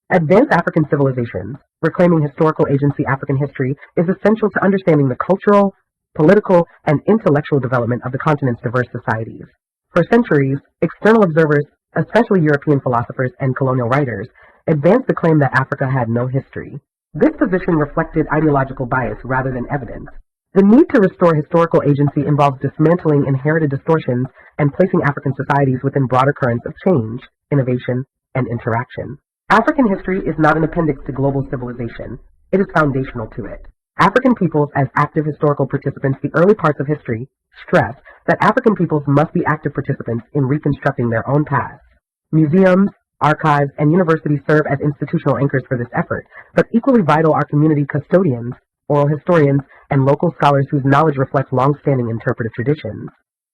Advanced African civilizations, reclaiming historical agency African history, is essential to understanding the cultural, political, and intellectual development of the continent's diverse societies. For centuries, external observers, especially European philosophers and colonial writers, advanced the claim that Africa had no history. This position reflected ideological bias rather than evidence. The need to restore historical agency involves dismantling inherited distortions and placing African societies within broader currents of change, innovation, and interaction. African history is not an appendix to global civilization. It is foundational to it. African peoples, as active historical participants, the early parts of history, stress that African peoples must be active participants in reconstructing their own past. Museums, archives, and universities serve as institutional anchors for this effort, but equally vital are community custodians, oral historians, and local scholars whose knowledge reflects long-standing interpretive traditions.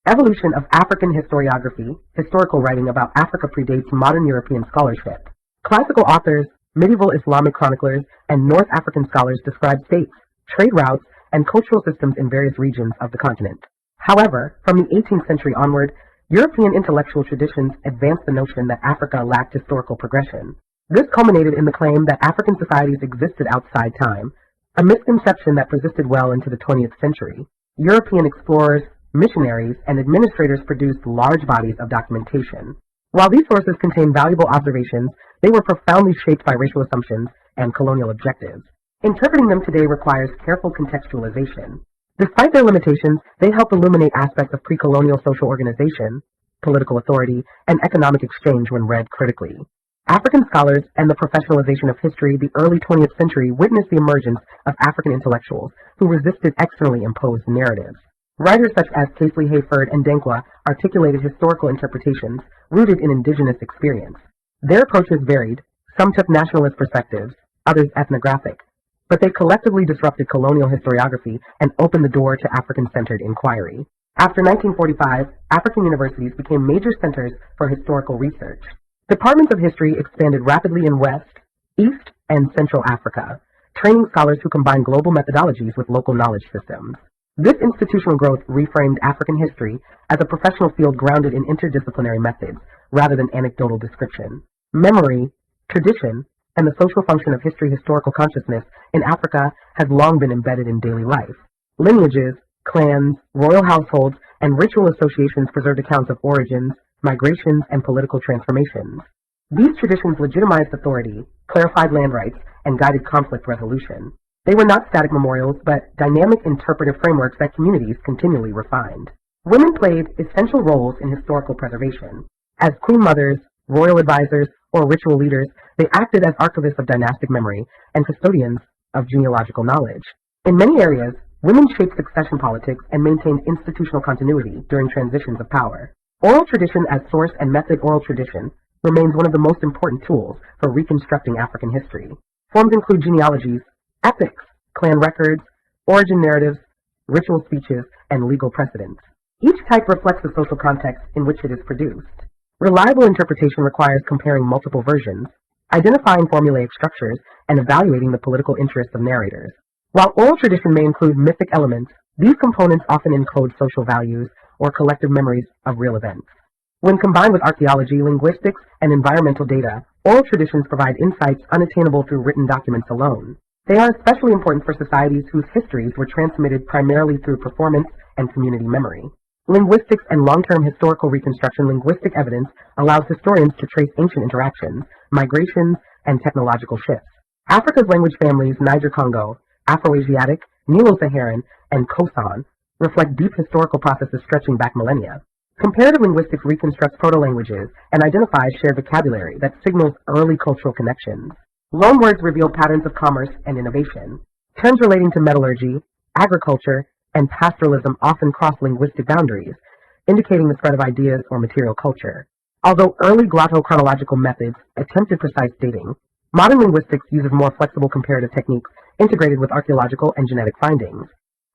Evolution of African historiography, historical writing about Africa predates modern European scholarship. Classical authors, medieval Islamic chroniclers, and North African scholars describe states, trade routes, and cultural systems in various regions of the continent. However, from the 18th century onward, European intellectual traditions advanced the notion that Africa lacked historical progression. This culminated in the claim that African societies existed outside time, a misconception that persisted well into the 20th century. European explorers, missionaries, and administrators produced large bodies of documentation. While these sources contain valuable observations, they were profoundly shaped by racial assumptions and colonial objectives. Interpreting them today requires careful contextualization. Despite their limitations, they help illuminate aspects of pre-colonial social organization, political authority, and economic exchange when read critically. African scholars and the professionalization of history, the early 20th century witnessed the emergence of African intellectuals who resisted externally imposed narratives. Writers such as Casely Hayford and Denkwa articulated historical interpretations rooted in indigenous experience. Their approaches varied. Some took nationalist perspectives, others ethnographic, but they collectively disrupted colonial historiography and opened the door to African-centered inquiry. After 1945, African universities became major centers for historical research. Departments of history expanded rapidly in West, East, and Central Africa, training scholars who combine global methodologies with local knowledge systems. This institutional growth reframed African history as a professional field grounded in interdisciplinary methods rather than anecdotal description. Memory, tradition, and the social function of historical consciousness in Africa has long been embedded in daily life. Lineages, clans, royal households, and ritual associations preserved accounts of origins, migrations, and political transformations. These traditions legitimized authority, clarified land rights, and guided conflict resolution. They were not static memorials, but dynamic interpretive frameworks that communities continually refined. Women played essential roles in historical preservation. As queen mothers, royal advisors, or ritual leaders, they acted as archivists of dynastic memory and custodians of genealogical knowledge. In many areas, women shaped succession politics and maintained institutional continuity during transitions of power. Oral tradition as source and method. Oral tradition remains one of the most important tools for reconstructing African history. Forms include genealogies, epics, clan records, origin narratives, ritual speeches, and legal precedents. Each type reflects the social context in which it is produced. Reliable interpretation requires comparing multiple versions, identifying formulaic structures, and evaluating the political interests of narrators. While oral tradition may include mythic elements, these components often encode social values or collective memories of real events. When combined with archaeology, linguistics, and environmental data, oral traditions provide insights unattainable through written documents alone. They are especially important for societies whose histories were transmitted primarily through performance and community memory. Linguistics and long-term historical reconstruction. Linguistic evidence allows historians to trace ancient interactions, migrations, and technological shifts. Africa's language families, Niger-Congo, Afroasiatic, Nilo-Saharan, and Khoisan, reflect deep historical processes stretching back millennia. Comparative linguistics reconstructs proto-languages and identifies shared vocabulary that signals early cultural connections. Loanwords reveal patterns of commerce and innovation. Terms relating to metallurgy, agriculture, and pastoralism often cross linguistic boundaries, indicating the spread of ideas or material culture. Although early glottochronological methods attempted precise dating, modern linguistics uses more flexible comparative techniques integrated with archaeological and genetic findings.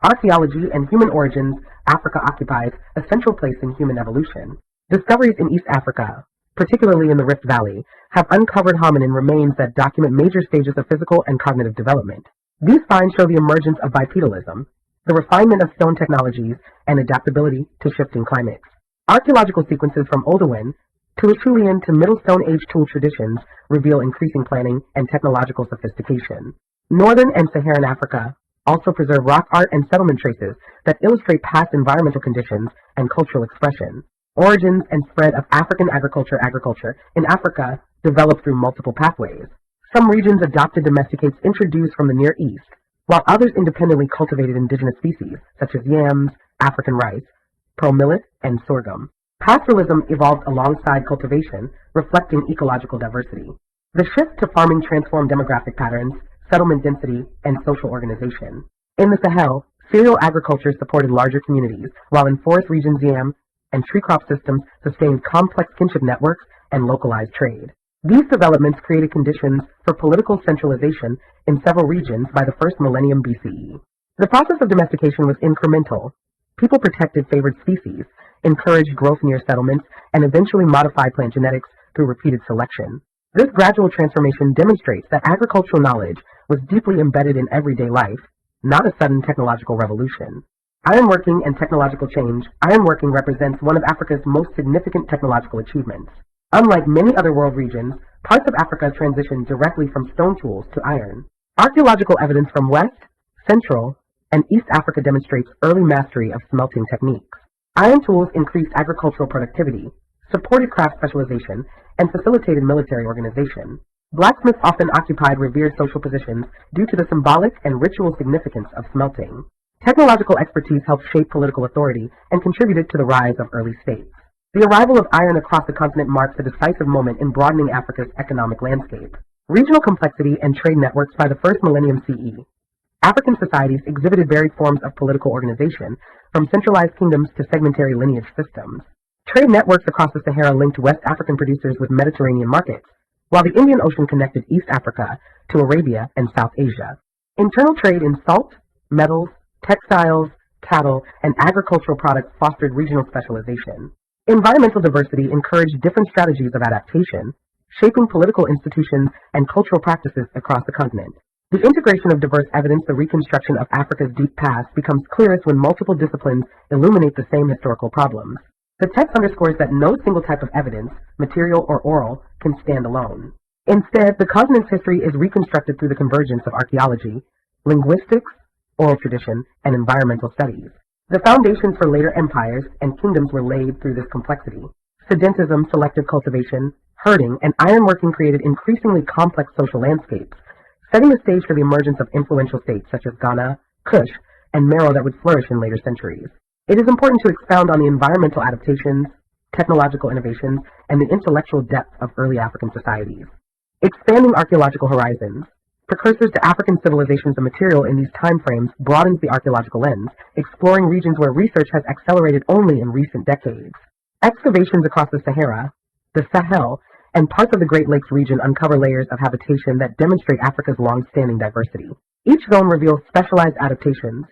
Archaeology and human origins. Africa occupies a central place in human evolution. Discoveries in East Africa, particularly in the Rift Valley, have uncovered hominin remains that document major stages of physical and cognitive development. These finds show the emergence of bipedalism, the refinement of stone technologies, and adaptability to shifting climates. Archaeological sequences from Oldowan Tuachulian to Middle Stone Age tool traditions reveal increasing planning and technological sophistication. Northern and Saharan Africa also preserve rock art and settlement traces that illustrate past environmental conditions and cultural expression. Origins and spread of African agriculture in Africa developed through multiple pathways. Some regions adopted domesticates introduced from the Near East, while others independently cultivated indigenous species such as yams, African rice, pearl millet, and sorghum. Pastoralism evolved alongside cultivation, reflecting ecological diversity. The shift to farming transformed demographic patterns, settlement density, and social organization. In the Sahel, cereal agriculture supported larger communities, while in forest regions yam and tree crop systems sustained complex kinship networks and localized trade. These developments created conditions for political centralization in several regions by the first millennium BCE. The process of domestication was incremental. People protected favored species, encouraged growth near settlements, and eventually modified plant genetics through repeated selection. This gradual transformation demonstrates that agricultural knowledge was deeply embedded in everyday life, not a sudden technological revolution. Ironworking and technological change. Ironworking represents one of Africa's most significant technological achievements. Unlike many other world regions, parts of Africa transitioned directly from stone tools to iron. Archaeological evidence from West, Central, and East Africa demonstrates early mastery of smelting techniques. Iron tools increased agricultural productivity, supported craft specialization, and facilitated military organization. Blacksmiths often occupied revered social positions due to the symbolic and ritual significance of smelting. Technological expertise helped shape political authority and contributed to the rise of early states. The arrival of iron across the continent marks a decisive moment in broadening Africa's economic landscape. Regional complexity and trade networks by the first millennium CE. African societies exhibited varied forms of political organization, from centralized kingdoms to segmentary lineage systems. Trade networks across the Sahara linked West African producers with Mediterranean markets, while the Indian Ocean connected East Africa to Arabia and South Asia. Internal trade in salt, metals, textiles, cattle, and agricultural products fostered regional specialization. Environmental diversity encouraged different strategies of adaptation, shaping political institutions and cultural practices across the continent. The integration of diverse evidence, the reconstruction of Africa's deep past, becomes clearest when multiple disciplines illuminate the same historical problems. The text underscores that no single type of evidence, material or oral, can stand alone. Instead, the continent's history is reconstructed through the convergence of archaeology, linguistics, oral tradition, and environmental studies. The foundations for later empires and kingdoms were laid through this complexity. Sedentism, selective cultivation, herding, and ironworking created increasingly complex social landscapes, setting the stage for the emergence of influential states such as Ghana, Kush, and Mero that would flourish in later centuries. It is important to expound on the environmental adaptations, technological innovations, and the intellectual depth of early African societies. Expanding archaeological horizons. Precursors to African civilizations and material in these time frames broadens the archaeological lens, exploring regions where research has accelerated only in recent decades. Excavations across the Sahara, the Sahel, and parts of the Great Lakes region uncover layers of habitation that demonstrate Africa's long-standing diversity. Each zone reveals specialized adaptations.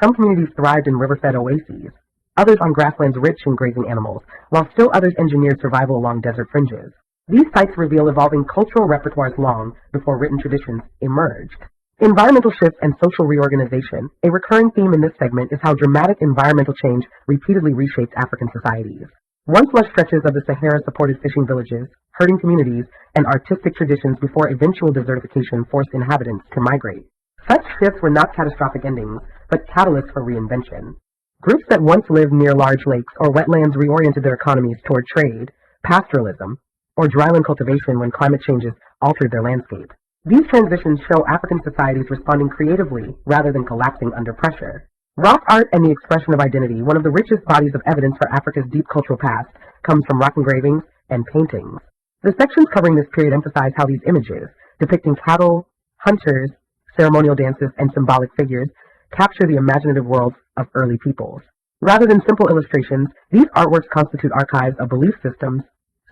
Some communities thrived in river-fed oases, others on grasslands rich in grazing animals, while still others engineered survival along desert fringes. These sites reveal evolving cultural repertoires long before written traditions emerged. Environmental shifts and social reorganization. A recurring theme in this segment is how dramatic environmental change repeatedly reshaped African societies. Once lush stretches of the Sahara supported fishing villages, herding communities, and artistic traditions before eventual desertification forced inhabitants to migrate. Such shifts were not catastrophic endings, but catalysts for reinvention. Groups that once lived near large lakes or wetlands reoriented their economies toward trade, pastoralism, or dryland cultivation when climate changes altered their landscape. These transitions show African societies responding creatively rather than collapsing under pressure. Rock art and the expression of identity. One of the richest bodies of evidence for Africa's deep cultural past comes from rock engravings and paintings. The sections covering this period emphasize how these images, depicting cattle, hunters, ceremonial dances, and symbolic figures, capture the imaginative worlds of early peoples. Rather than simple illustrations, these artworks constitute archives of belief systems,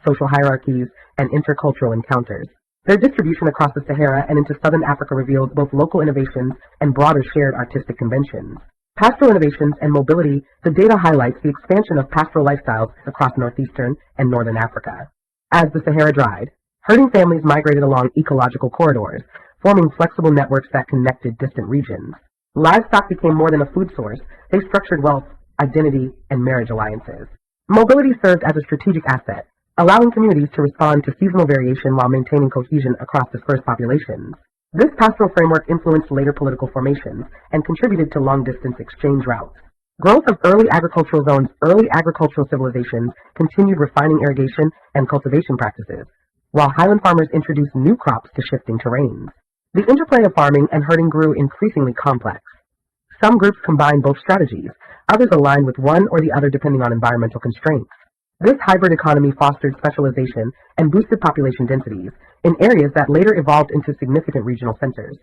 social hierarchies, and intercultural encounters. Their distribution across the Sahara and into southern Africa reveals both local innovations and broader shared artistic conventions. Pastoral innovations and mobility. The data highlights the expansion of pastoral lifestyles across northeastern and northern Africa. As the Sahara dried, herding families migrated along ecological corridors, forming flexible networks that connected distant regions. Livestock became more than a food source. They structured wealth, identity, and marriage alliances. Mobility served as a strategic asset. allowing communities to respond to seasonal variation while maintaining cohesion across dispersed populations. This pastoral framework influenced later political formations and contributed to long-distance exchange routes. Growth of early agricultural zones, early agricultural civilizations continued refining irrigation and cultivation practices, while highland farmers introduced new crops to shifting terrains. The interplay of farming and herding grew increasingly complex. Some groups combined both strategies, others aligned with one or the other depending on environmental constraints. This hybrid economy fostered specialization and boosted population densities in areas that later evolved into significant regional centers.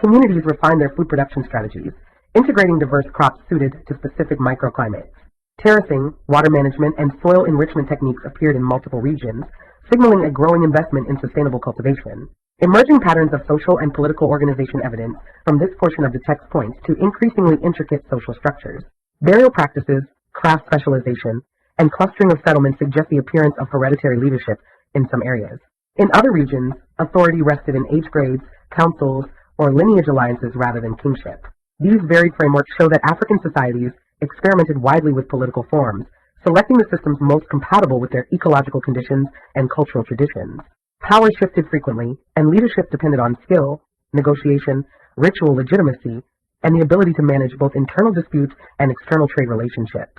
Communities refined their food production strategies, integrating diverse crops suited to specific microclimates. Terracing, water management, and soil enrichment techniques appeared in multiple regions, signaling a growing investment in sustainable cultivation. Emerging patterns of social and political organization evidence from this portion of the text points to increasingly intricate social structures. Burial practices, craft specialization, and clustering of settlements suggest the appearance of hereditary leadership in some areas. In other regions, authority rested in age grades, councils, or lineage alliances rather than kingship. These varied frameworks show that African societies experimented widely with political forms, selecting the systems most compatible with their ecological conditions and cultural traditions. Power shifted frequently, and leadership depended on skill, negotiation, ritual legitimacy, and the ability to manage both internal disputes and external trade relationships.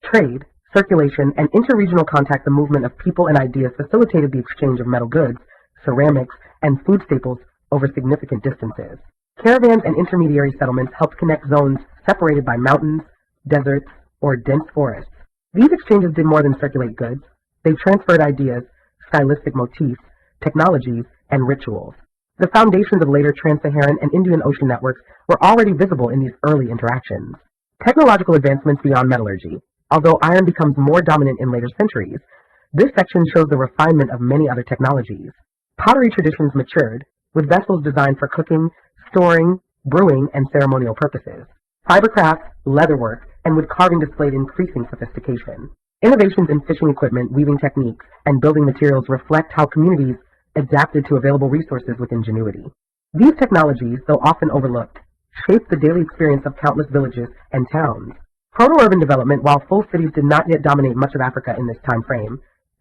Trade, circulation, and interregional contact, the movement of people and ideas, facilitated the exchange of metal goods, ceramics, and food staples over significant distances. Caravans and intermediary settlements helped connect zones separated by mountains, deserts, or dense forests. These exchanges did more than circulate goods. They transferred ideas, stylistic motifs, technologies, and rituals. The foundations of later trans-Saharan and Indian Ocean networks were already visible in these early interactions. Technological advancements beyond metallurgy. Although iron becomes more dominant in later centuries, this section shows the refinement of many other technologies. Pottery traditions matured, with vessels designed for cooking, storing, brewing, and ceremonial purposes. Fibercraft, leatherwork, and wood carving displayed increasing sophistication. Innovations in fishing equipment, weaving techniques, and building materials reflect how communities adapted to available resources with ingenuity. These technologies, though often overlooked, shaped the daily experience of countless villages and towns. Proto-urban development. While full cities did not yet dominate much of Africa in this time frame,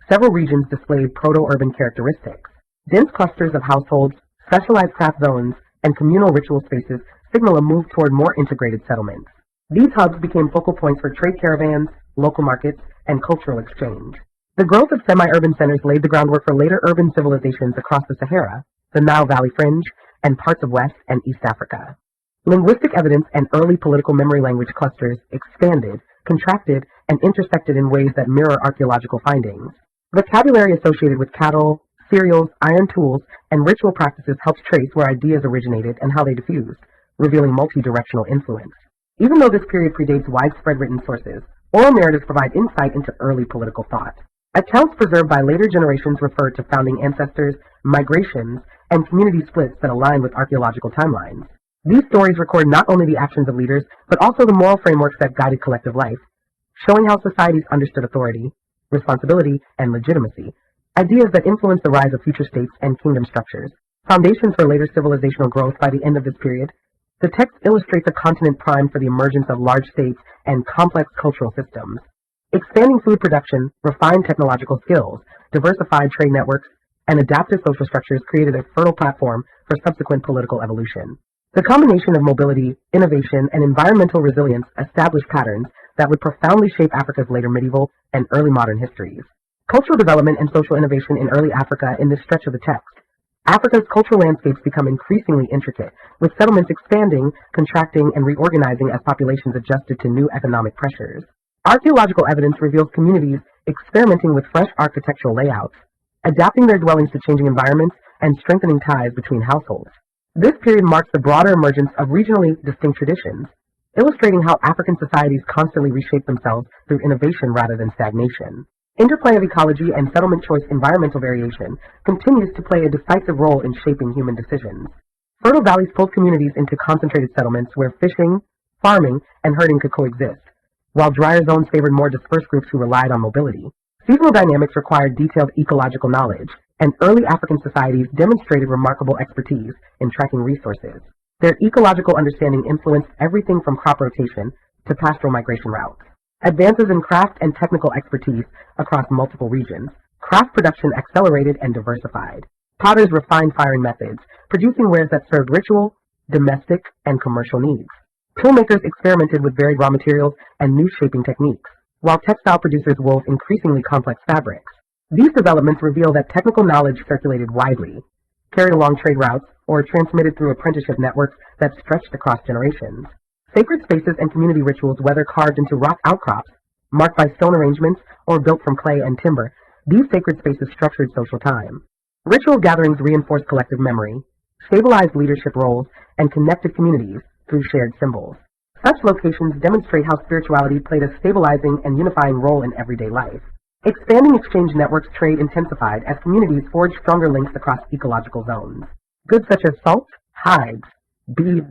several regions displayed proto-urban characteristics. Dense clusters of households, specialized craft zones, and communal ritual spaces signal a move toward more integrated settlements. These hubs became focal points for trade caravans, local markets, and cultural exchange. The growth of semi-urban centers laid the groundwork for later urban civilizations across the Sahara, the Nile Valley fringe, and parts of West and East Africa. Linguistic evidence and early political memory language clusters expanded, contracted, and intersected in ways that mirror archaeological findings. Vocabulary associated with cattle, cereals, iron tools, and ritual practices helps trace where ideas originated and how they diffused, revealing multi-directional influence. Even though this period predates widespread written sources, oral narratives provide insight into early political thought. Accounts preserved by later generations refer to founding ancestors, migrations, and community splits that align with archaeological timelines. These stories record not only the actions of leaders, but also the moral frameworks that guided collective life, showing how societies understood authority, responsibility, and legitimacy, ideas that influenced the rise of future states and kingdom structures. Foundations for later civilizational growth. By the end of this period, the text illustrates a continent primed for the emergence of large states and complex cultural systems. Expanding food production, refined technological skills, diversified trade networks, and adaptive social structures created a fertile platform for subsequent political evolution. The combination of mobility, innovation, and environmental resilience established patterns that would profoundly shape Africa's later medieval and early modern histories. Cultural development and social innovation in early Africa. In this stretch of the text, Africa's cultural landscapes become increasingly intricate, with settlements expanding, contracting, and reorganizing as populations adjusted to new economic pressures. Archaeological evidence reveals communities experimenting with fresh architectural layouts, adapting their dwellings to changing environments, and strengthening ties between households. This period marks the broader emergence of regionally distinct traditions, illustrating how African societies constantly reshape themselves through innovation rather than stagnation. Interplay of ecology and settlement choice. Environmental variation continues to play a decisive role in shaping human decisions. Fertile valleys pulled communities into concentrated settlements where fishing, farming, and herding could coexist, while drier zones favored more dispersed groups who relied on mobility. Seasonal dynamics required detailed ecological knowledge, and early African societies demonstrated remarkable expertise in tracking resources. Their ecological understanding influenced everything from crop rotation to pastoral migration routes. Advances in craft and technical expertise across multiple regions, Craft production accelerated and diversified. Potters refined firing methods, producing wares that served ritual, domestic, and commercial needs. Toolmakers experimented with varied raw materials and new shaping techniques, while textile producers wove increasingly complex fabrics. These developments reveal that technical knowledge circulated widely, carried along trade routes, or transmitted through apprenticeship networks that stretched across generations. Sacred spaces and community rituals, whether carved into rock outcrops, marked by stone arrangements, or built from clay and timber, these sacred spaces structured social time. Ritual gatherings reinforced collective memory, stabilized leadership roles, and connected communities through shared symbols. Such locations demonstrate how spirituality played a stabilizing and unifying role in everyday life. Expanding exchange networks trade intensified as communities forged stronger links across ecological zones. Goods such as salt, hides, beads,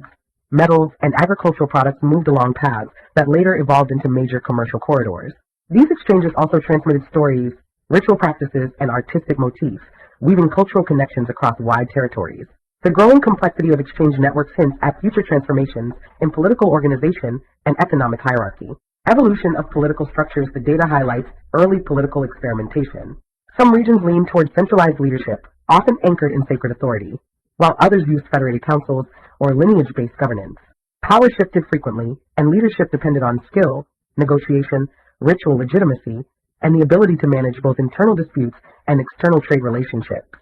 metals, and agricultural products moved along paths that later evolved into major commercial corridors. These exchanges also transmitted stories, ritual practices, and artistic motifs, weaving cultural connections across wide territories. The growing complexity of exchange networks hints at future transformations in political organization and economic hierarchy. Evolution of political structures. The data highlights early political experimentation. Some regions leaned toward centralized leadership, often anchored in sacred authority, while others used federated councils or lineage-based governance. Power shifted frequently, and leadership depended on skill, negotiation, ritual legitimacy, and the ability to manage both internal disputes and external trade relationships.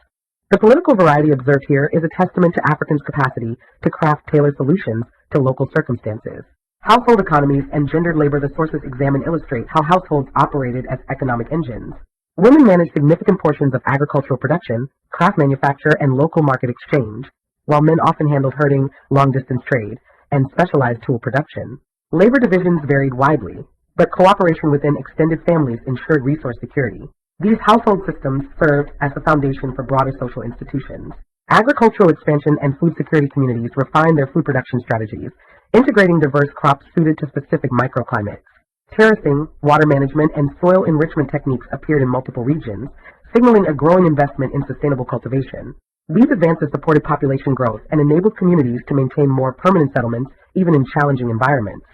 The political variety observed here is a testament to Africans' capacity to craft tailored solutions to local circumstances. Household economies and gendered labor. The sources examined illustrate how households operated as economic engines. Women managed significant portions of agricultural production, craft manufacture, and local market exchange, while men often handled herding, long-distance trade, and specialized tool production. Labor divisions varied widely, but cooperation within extended families ensured resource security. These household systems served as the foundation for broader social institutions. Agricultural expansion and food security. Communities refined their food production strategies, integrating diverse crops suited to specific microclimates. Terracing, water management, and soil enrichment techniques appeared in multiple regions, signaling a growing investment in sustainable cultivation. These advances supported population growth and enabled communities to maintain more permanent settlements even in challenging environments.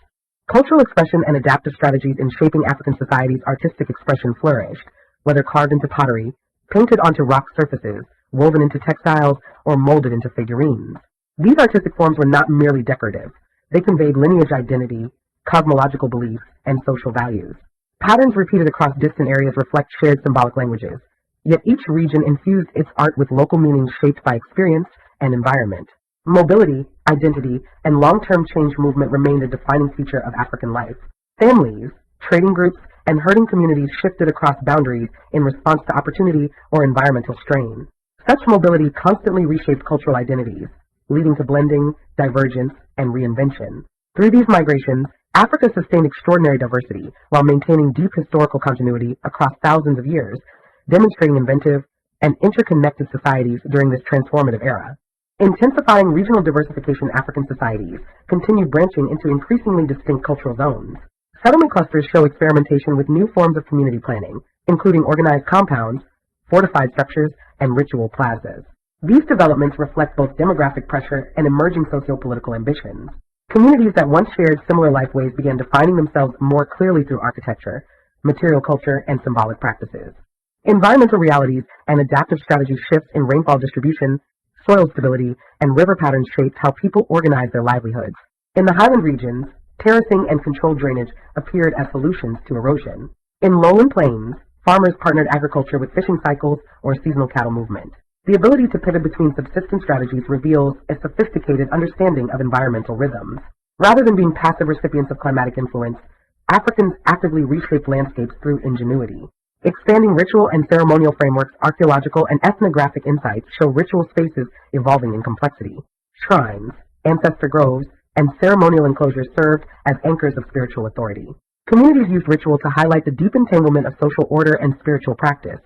Cultural expression and adaptive strategies in shaping African societies. Artistic expression flourished, whether carved into pottery, painted onto rock surfaces, woven into textiles, or molded into figurines. These artistic forms were not merely decorative. They conveyed lineage identity, cosmological beliefs, and social values. Patterns repeated across distant areas reflect shared symbolic languages, yet each region infused its art with local meanings shaped by experience and environment. Mobility, identity, and long-term change movement remained a defining feature of African life. Families, trading groups, and herding communities shifted across boundaries in response to opportunity or environmental strain. Such mobility constantly reshaped cultural identities, leading to blending, divergence, and reinvention. Through these migrations, Africa sustained extraordinary diversity while maintaining deep historical continuity across thousands of years, demonstrating inventive and interconnected societies during this transformative era. Intensifying regional diversification. African societies continued branching into increasingly distinct cultural zones. Settlement clusters show experimentation with new forms of community planning, including organized compounds, fortified structures, and ritual plazas. These developments reflect both demographic pressure and emerging socio-political ambitions. Communities that once shared similar lifeways began defining themselves more clearly through architecture, material culture, and symbolic practices. Environmental realities and adaptive strategy shifts in rainfall distribution, soil stability, and river patterns shaped how people organized their livelihoods. In the highland regions, terracing and controlled drainage appeared as solutions to erosion. In lowland plains, farmers partnered agriculture with fishing cycles or seasonal cattle movement. The ability to pivot between subsistence strategies reveals a sophisticated understanding of environmental rhythms. Rather than being passive recipients of climatic influence, Africans actively reshaped landscapes through ingenuity. Expanding ritual and ceremonial frameworks. Archaeological and ethnographic insights show ritual spaces evolving in complexity. Shrines, ancestor groves, and ceremonial enclosures served as anchors of spiritual authority. Communities used ritual to highlight the deep entanglement of social order and spiritual practice.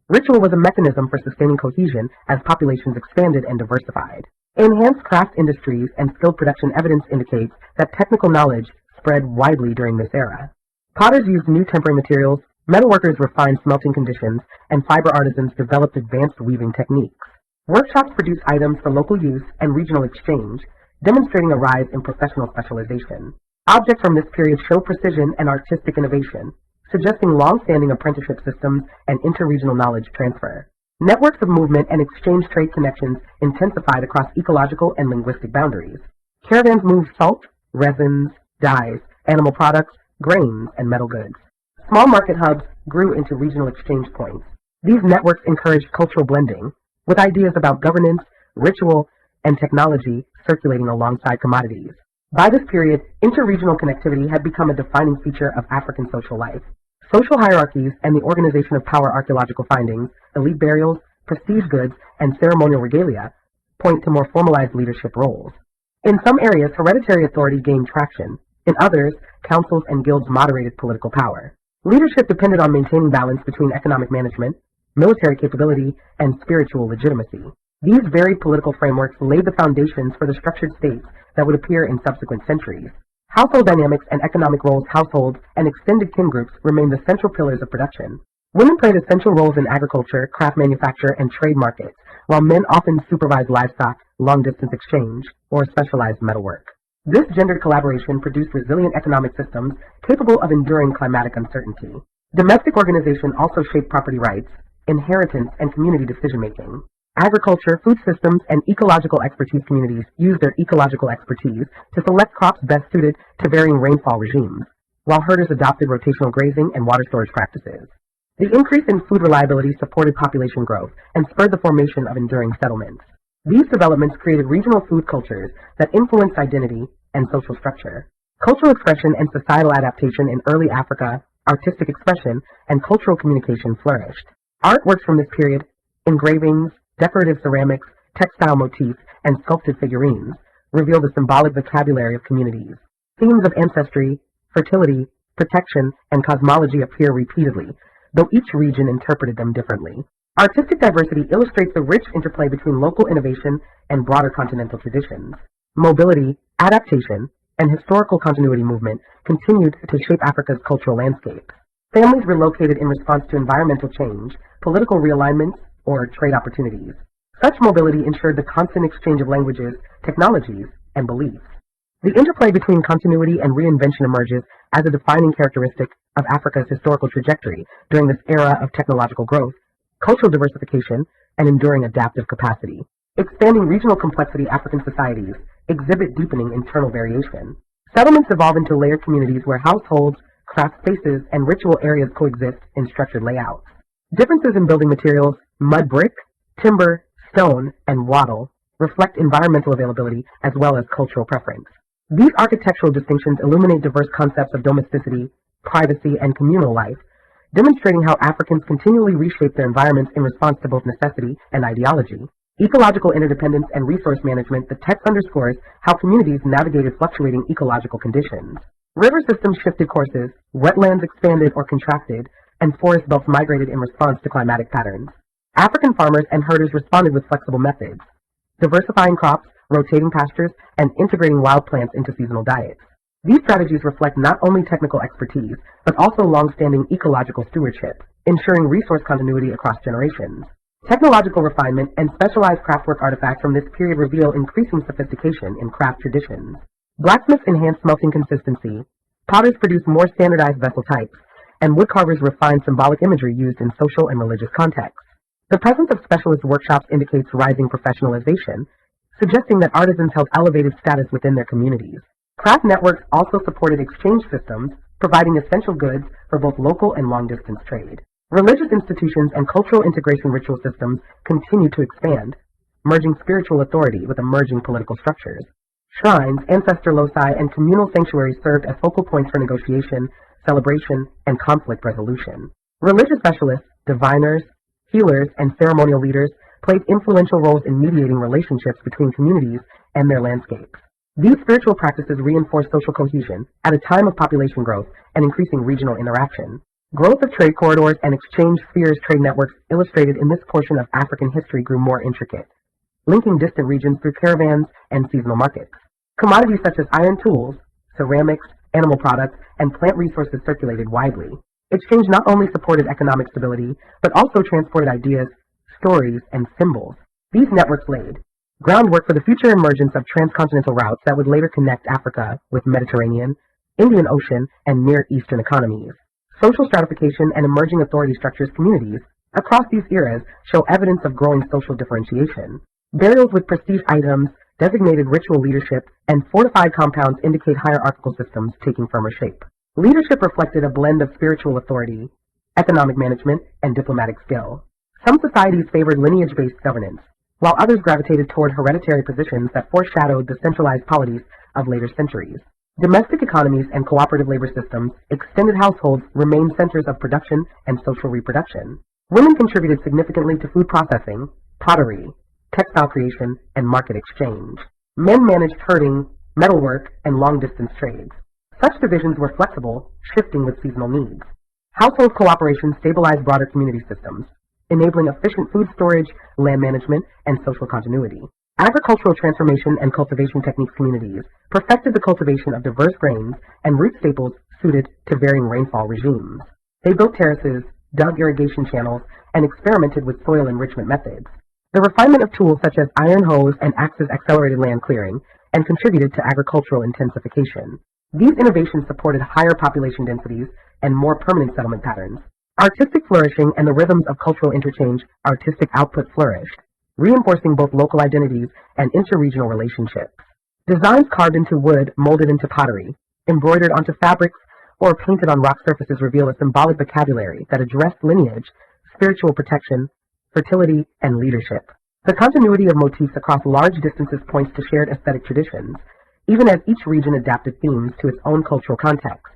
Ritual was a mechanism for sustaining cohesion as populations expanded and diversified. Enhanced craft industries and skilled production. Evidence indicates that technical knowledge spread widely during this era. Potters used new tempering materials, metalworkers refined smelting conditions, and fiber artisans developed advanced weaving techniques. Workshops produced items for local use and regional exchange, demonstrating a rise in professional specialization. Objects from this period show precision and artistic innovation, suggesting long-standing apprenticeship systems and interregional knowledge transfer. Networks of movement and exchange trade connections intensified across ecological and linguistic boundaries. Caravans moved salt, resins, dyes, animal products, grains, and metal goods. Small market hubs grew into regional exchange points. These networks encouraged cultural blending, with ideas about governance, ritual, and technology circulating alongside commodities. By this period, interregional connectivity had become a defining feature of African social life. Social hierarchies and the organization of power archaeological findings, elite burials, prestige goods, and ceremonial regalia point to more formalized leadership roles. In some areas, hereditary authority gained traction. In others, councils and guilds moderated political power. Leadership depended on maintaining balance between economic management, military capability, and spiritual legitimacy. These varied political frameworks laid the foundations for the structured states that would appear in subsequent centuries. Household dynamics and economic roles, households, and extended kin groups remained the central pillars of production. Women played essential roles in agriculture, craft manufacture, and trade markets, while men often supervised livestock, long-distance exchange, or specialized metalwork. This gendered collaboration produced resilient economic systems capable of enduring climatic uncertainty. Domestic organization also shaped property rights, inheritance, and community decision-making. Agriculture, food systems, and ecological expertise communities used their ecological expertise to select crops best suited to varying rainfall regimes, while herders adopted rotational grazing and water storage practices. The increase in food reliability supported population growth and spurred the formation of enduring settlements. These developments created regional food cultures that influenced identity and social structure. Cultural expression and societal adaptation in early Africa, artistic expression, and cultural communication flourished. Artworks from this period, engravings, decorative ceramics, textile motifs, and sculpted figurines reveal the symbolic vocabulary of communities. Themes of ancestry, fertility, protection, and cosmology appear repeatedly, though each region interpreted them differently. Artistic diversity illustrates the rich interplay between local innovation and broader continental traditions. Mobility, adaptation, and historical continuity movement continued to shape Africa's cultural landscape. Families relocated in response to environmental change, political realignments, or trade opportunities. Such mobility ensured the constant exchange of languages, technologies, and beliefs. The interplay between continuity and reinvention emerges as a defining characteristic of Africa's historical trajectory during this era of technological growth, cultural diversification, and enduring adaptive capacity. Expanding regional complexity, African societies exhibit deepening internal variation. Settlements evolve into layered communities where households, craft spaces, and ritual areas coexist in structured layouts. Differences in building materials, mud brick, timber, stone, and wattle, reflect environmental availability as well as cultural preference. These architectural distinctions illuminate diverse concepts of domesticity, privacy, and communal life, demonstrating how Africans continually reshape their environments in response to both necessity and ideology. Ecological interdependence and resource management, the text underscores how communities navigated fluctuating ecological conditions. River systems shifted courses, wetlands expanded or contracted, and forest belts migrated in response to climatic patterns. African farmers and herders responded with flexible methods, diversifying crops, rotating pastures, and integrating wild plants into seasonal diets. These strategies reflect not only technical expertise, but also long-standing ecological stewardship, ensuring resource continuity across generations. Technological refinement and specialized craftwork artifacts from this period reveal increasing sophistication in craft traditions. Blacksmiths enhanced smelting consistency, potters produced more standardized vessel types, and woodcarvers refined symbolic imagery used in social and religious contexts. The presence of specialist workshops indicates rising professionalization, suggesting that artisans held elevated status within their communities. Craft networks also supported exchange systems, providing essential goods for both local and long-distance trade. Religious institutions and cultural integration ritual systems continued to expand, merging spiritual authority with emerging political structures. Shrines, ancestor loci, and communal sanctuaries served as focal points for negotiation, celebration, and conflict resolution. Religious specialists, diviners, healers, and ceremonial leaders played influential roles in mediating relationships between communities and their landscapes. These spiritual practices reinforced social cohesion at a time of population growth and increasing regional interaction. Growth of trade corridors and exchange spheres trade networks illustrated in this portion of African history grew more intricate, linking distant regions through caravans and seasonal markets. Commodities such as iron tools, ceramics, animal products, and plant resources circulated widely. Exchange not only supported economic stability, but also transported ideas, stories, and symbols. These networks laid groundwork for the future emergence of transcontinental routes that would later connect Africa with Mediterranean, Indian Ocean, and Near Eastern economies. social stratification, and emerging authority structures. Communities across these eras show evidence of growing social differentiation. Burials with prestige items, designated ritual leadership, and fortified compounds indicate hierarchical systems taking firmer shape. Leadership reflected a blend of spiritual authority, economic management, and diplomatic skill. Some societies favored lineage-based governance, while others gravitated toward hereditary positions that foreshadowed the centralized polities of later centuries. Domestic economies and cooperative labor systems, extended households remained centers of production and social reproduction. Women contributed significantly to food processing, pottery, textile creation, and market exchange. Men managed herding, metalwork, and long-distance trades. Such divisions were flexible, shifting with seasonal needs. Household cooperation stabilized broader community systems, enabling efficient food storage, land management, and social continuity. Agricultural transformation and cultivation techniques. Communities perfected the cultivation of diverse grains and root staples suited to varying rainfall regimes. They built terraces, dug irrigation channels, and experimented with soil enrichment methods. The refinement of tools such as iron hoes and axes accelerated land clearing and contributed to agricultural intensification. These innovations supported higher population densities and more permanent settlement patterns. Artistic flourishing and the rhythms of cultural interchange. Artistic output flourished, reinforcing both local identities and interregional relationships. Designs carved into wood, molded into pottery, embroidered onto fabrics, or painted on rock surfaces reveal a symbolic vocabulary that addressed lineage, spiritual protection, fertility, and leadership. The continuity of motifs across large distances points to shared aesthetic traditions, even as each region adapted themes to its own cultural context.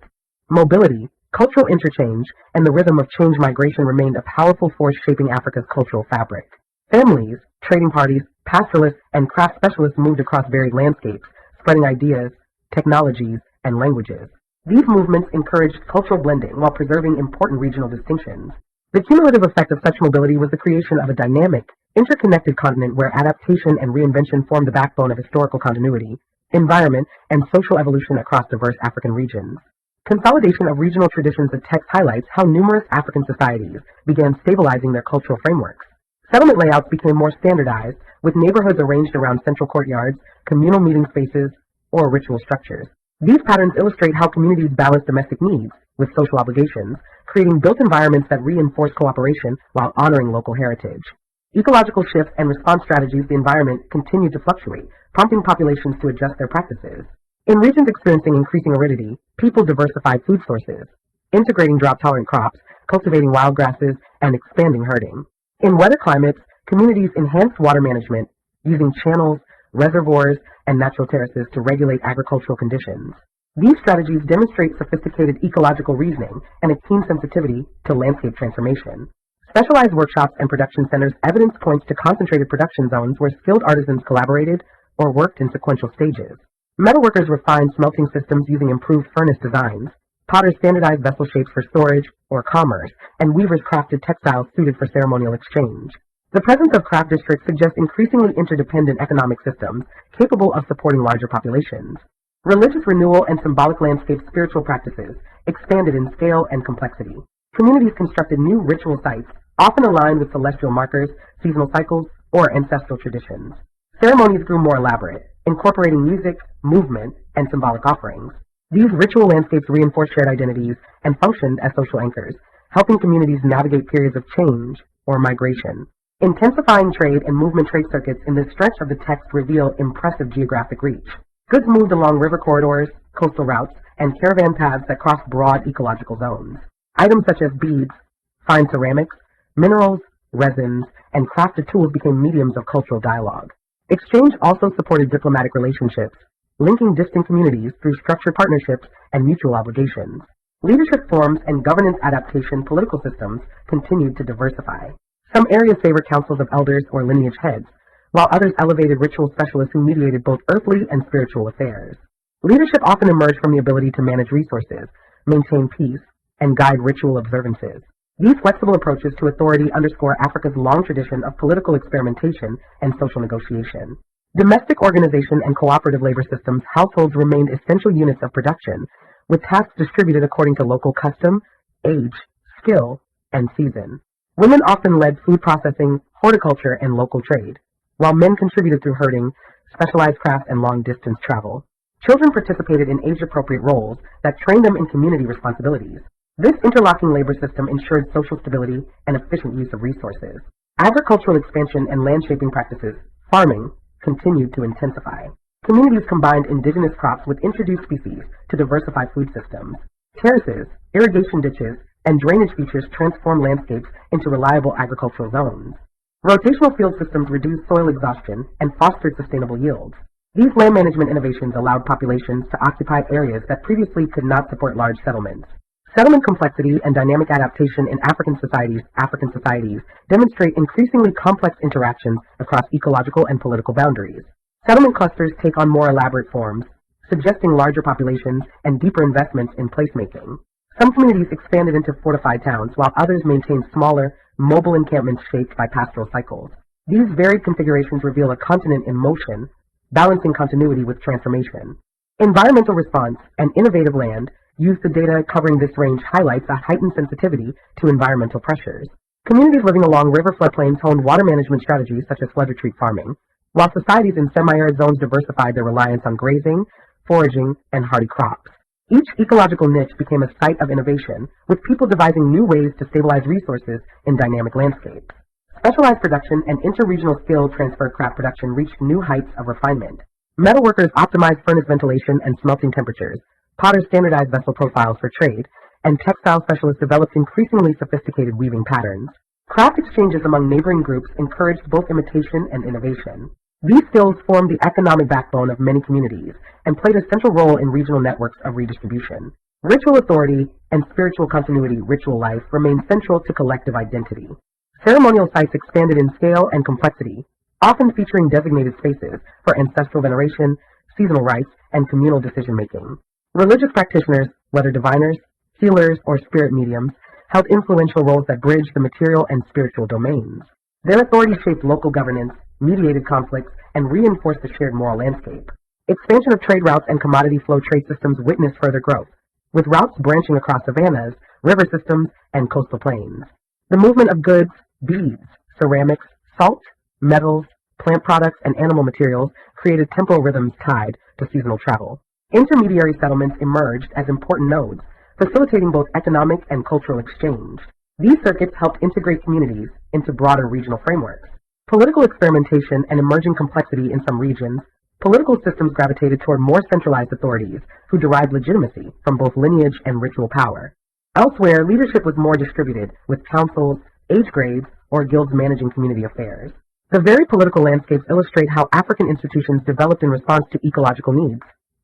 Mobility, cultural interchange, and the rhythm of change migration remained a powerful force shaping Africa's cultural fabric. Families, trading parties, pastoralists, and craft specialists moved across varied landscapes, spreading ideas, technologies, and languages. These movements encouraged cultural blending while preserving important regional distinctions. The cumulative effect of such mobility was the creation of a dynamic, interconnected continent where adaptation and reinvention formed the backbone of historical continuity, environment, and social evolution across diverse African regions. Consolidation of regional traditions. The text highlights how numerous African societies began stabilizing their cultural frameworks. Settlement layouts became more standardized, with neighborhoods arranged around central courtyards, communal meeting spaces, or ritual structures. These patterns illustrate how communities balance domestic needs with social obligations, creating built environments that reinforce cooperation while honoring local heritage. Ecological shifts and response strategies. The environment continued to fluctuate, prompting populations to adjust their practices. In regions experiencing increasing aridity, people diversified food sources, integrating drought-tolerant crops, cultivating wild grasses, and expanding herding. In wetter climates, communities enhanced water management, using channels, reservoirs, and natural terraces to regulate agricultural conditions. These strategies demonstrate sophisticated ecological reasoning and a keen sensitivity to landscape transformation. Specialized workshops and production centers. Evidence points to concentrated production zones where skilled artisans collaborated or worked in sequential stages. Metalworkers refined smelting systems using improved furnace designs. Potters standardized vessel shapes for storage or commerce, and weavers crafted textiles suited for ceremonial exchange. The presence of craft districts suggests increasingly interdependent economic systems capable of supporting larger populations. Religious renewal and symbolic landscape. Spiritual practices expanded in scale and complexity. Communities constructed new ritual sites, often aligned with celestial markers, seasonal cycles, or ancestral traditions. Ceremonies grew more elaborate, incorporating music, movement, and symbolic offerings. These ritual landscapes reinforced shared identities and functioned as social anchors, helping communities navigate periods of change or migration. Intensifying trade and movement. Trade circuits in this stretch of the text reveal impressive geographic reach. Goods moved along river corridors, coastal routes, and caravan paths that crossed broad ecological zones. Items such as beads, fine ceramics, minerals, resins, and crafted tools became mediums of cultural dialogue. Exchange also supported diplomatic relationships, linking distant communities through structured partnerships and mutual obligations. Leadership forms and governance adaptation. Political systems continued to diversify. Some areas favored councils of elders or lineage heads, while others elevated ritual specialists who mediated both earthly and spiritual affairs. Leadership often emerged from the ability to manage resources, maintain peace, and guide ritual observances. These flexible approaches to authority underscore Africa's long tradition of political experimentation and social negotiation. Domestic organization and cooperative labor systems. Households remained essential units of production, with tasks distributed according to local custom, age, skill, and season. Women often led food processing, horticulture, and local trade, while men contributed through herding, specialized crafts, and long-distance travel. Children participated in age-appropriate roles that trained them in community responsibilities. This interlocking labor system ensured social stability and efficient use of resources. Agricultural expansion and land shaping practices, farming, continued to intensify. Communities combined indigenous crops with introduced species to diversify food systems. Terraces, irrigation ditches, and drainage features transformed landscapes into reliable agricultural zones. Rotational field systems reduced soil exhaustion and fostered sustainable yields. These land management innovations allowed populations to occupy areas that previously could not support large settlements. Settlement complexity and dynamic adaptation in African societies demonstrate increasingly complex interactions across ecological and political boundaries. Settlement clusters take on more elaborate forms, suggesting larger populations and deeper investments in placemaking. Some communities expanded into fortified towns, while others maintained smaller, mobile encampments shaped by pastoral cycles. These varied configurations reveal a continent in motion, balancing continuity with transformation. Environmental response and innovative land use the data covering this range highlights a heightened sensitivity to environmental pressures. Communities living along river floodplains honed water management strategies such as flood retreat farming, while societies in semi-arid zones diversified their reliance on grazing, foraging, and hardy crops. Each ecological niche became a site of innovation, with people devising new ways to stabilize resources in dynamic landscapes. Specialized production and interregional skill transfer craft production reached new heights of refinement. Metalworkers optimized furnace ventilation and smelting temperatures, potters standardized vessel profiles for trade, and textile specialists developed increasingly sophisticated weaving patterns. Craft exchanges among neighboring groups encouraged both imitation and innovation. These skills formed the economic backbone of many communities and played a central role in regional networks of redistribution. Ritual authority and spiritual continuity ritual life remained central to collective identity. Ceremonial sites expanded in scale and complexity, often featuring designated spaces for ancestral veneration, seasonal rites, and communal decision-making. Religious practitioners, whether diviners, healers, or spirit mediums, held influential roles that bridged the material and spiritual domains. Their authority shaped local governance, mediated conflicts, and reinforced the shared moral landscape. Expansion of trade routes and commodity flow trade systems witnessed further growth, with routes branching across savannas, river systems, and coastal plains. The movement of goods, beads, ceramics, salt, metals, plant products, and animal materials created temporal rhythms tied to seasonal travel. Intermediary settlements emerged as important nodes, facilitating both economic and cultural exchange. These circuits helped integrate communities into broader regional frameworks. Political experimentation and emerging complexity in some regions, political systems gravitated toward more centralized authorities who derived legitimacy from both lineage and ritual power. Elsewhere, leadership was more distributed, with councils, age grades, or guilds managing community affairs. The varied political landscapes illustrate how African institutions developed in response to ecological needs,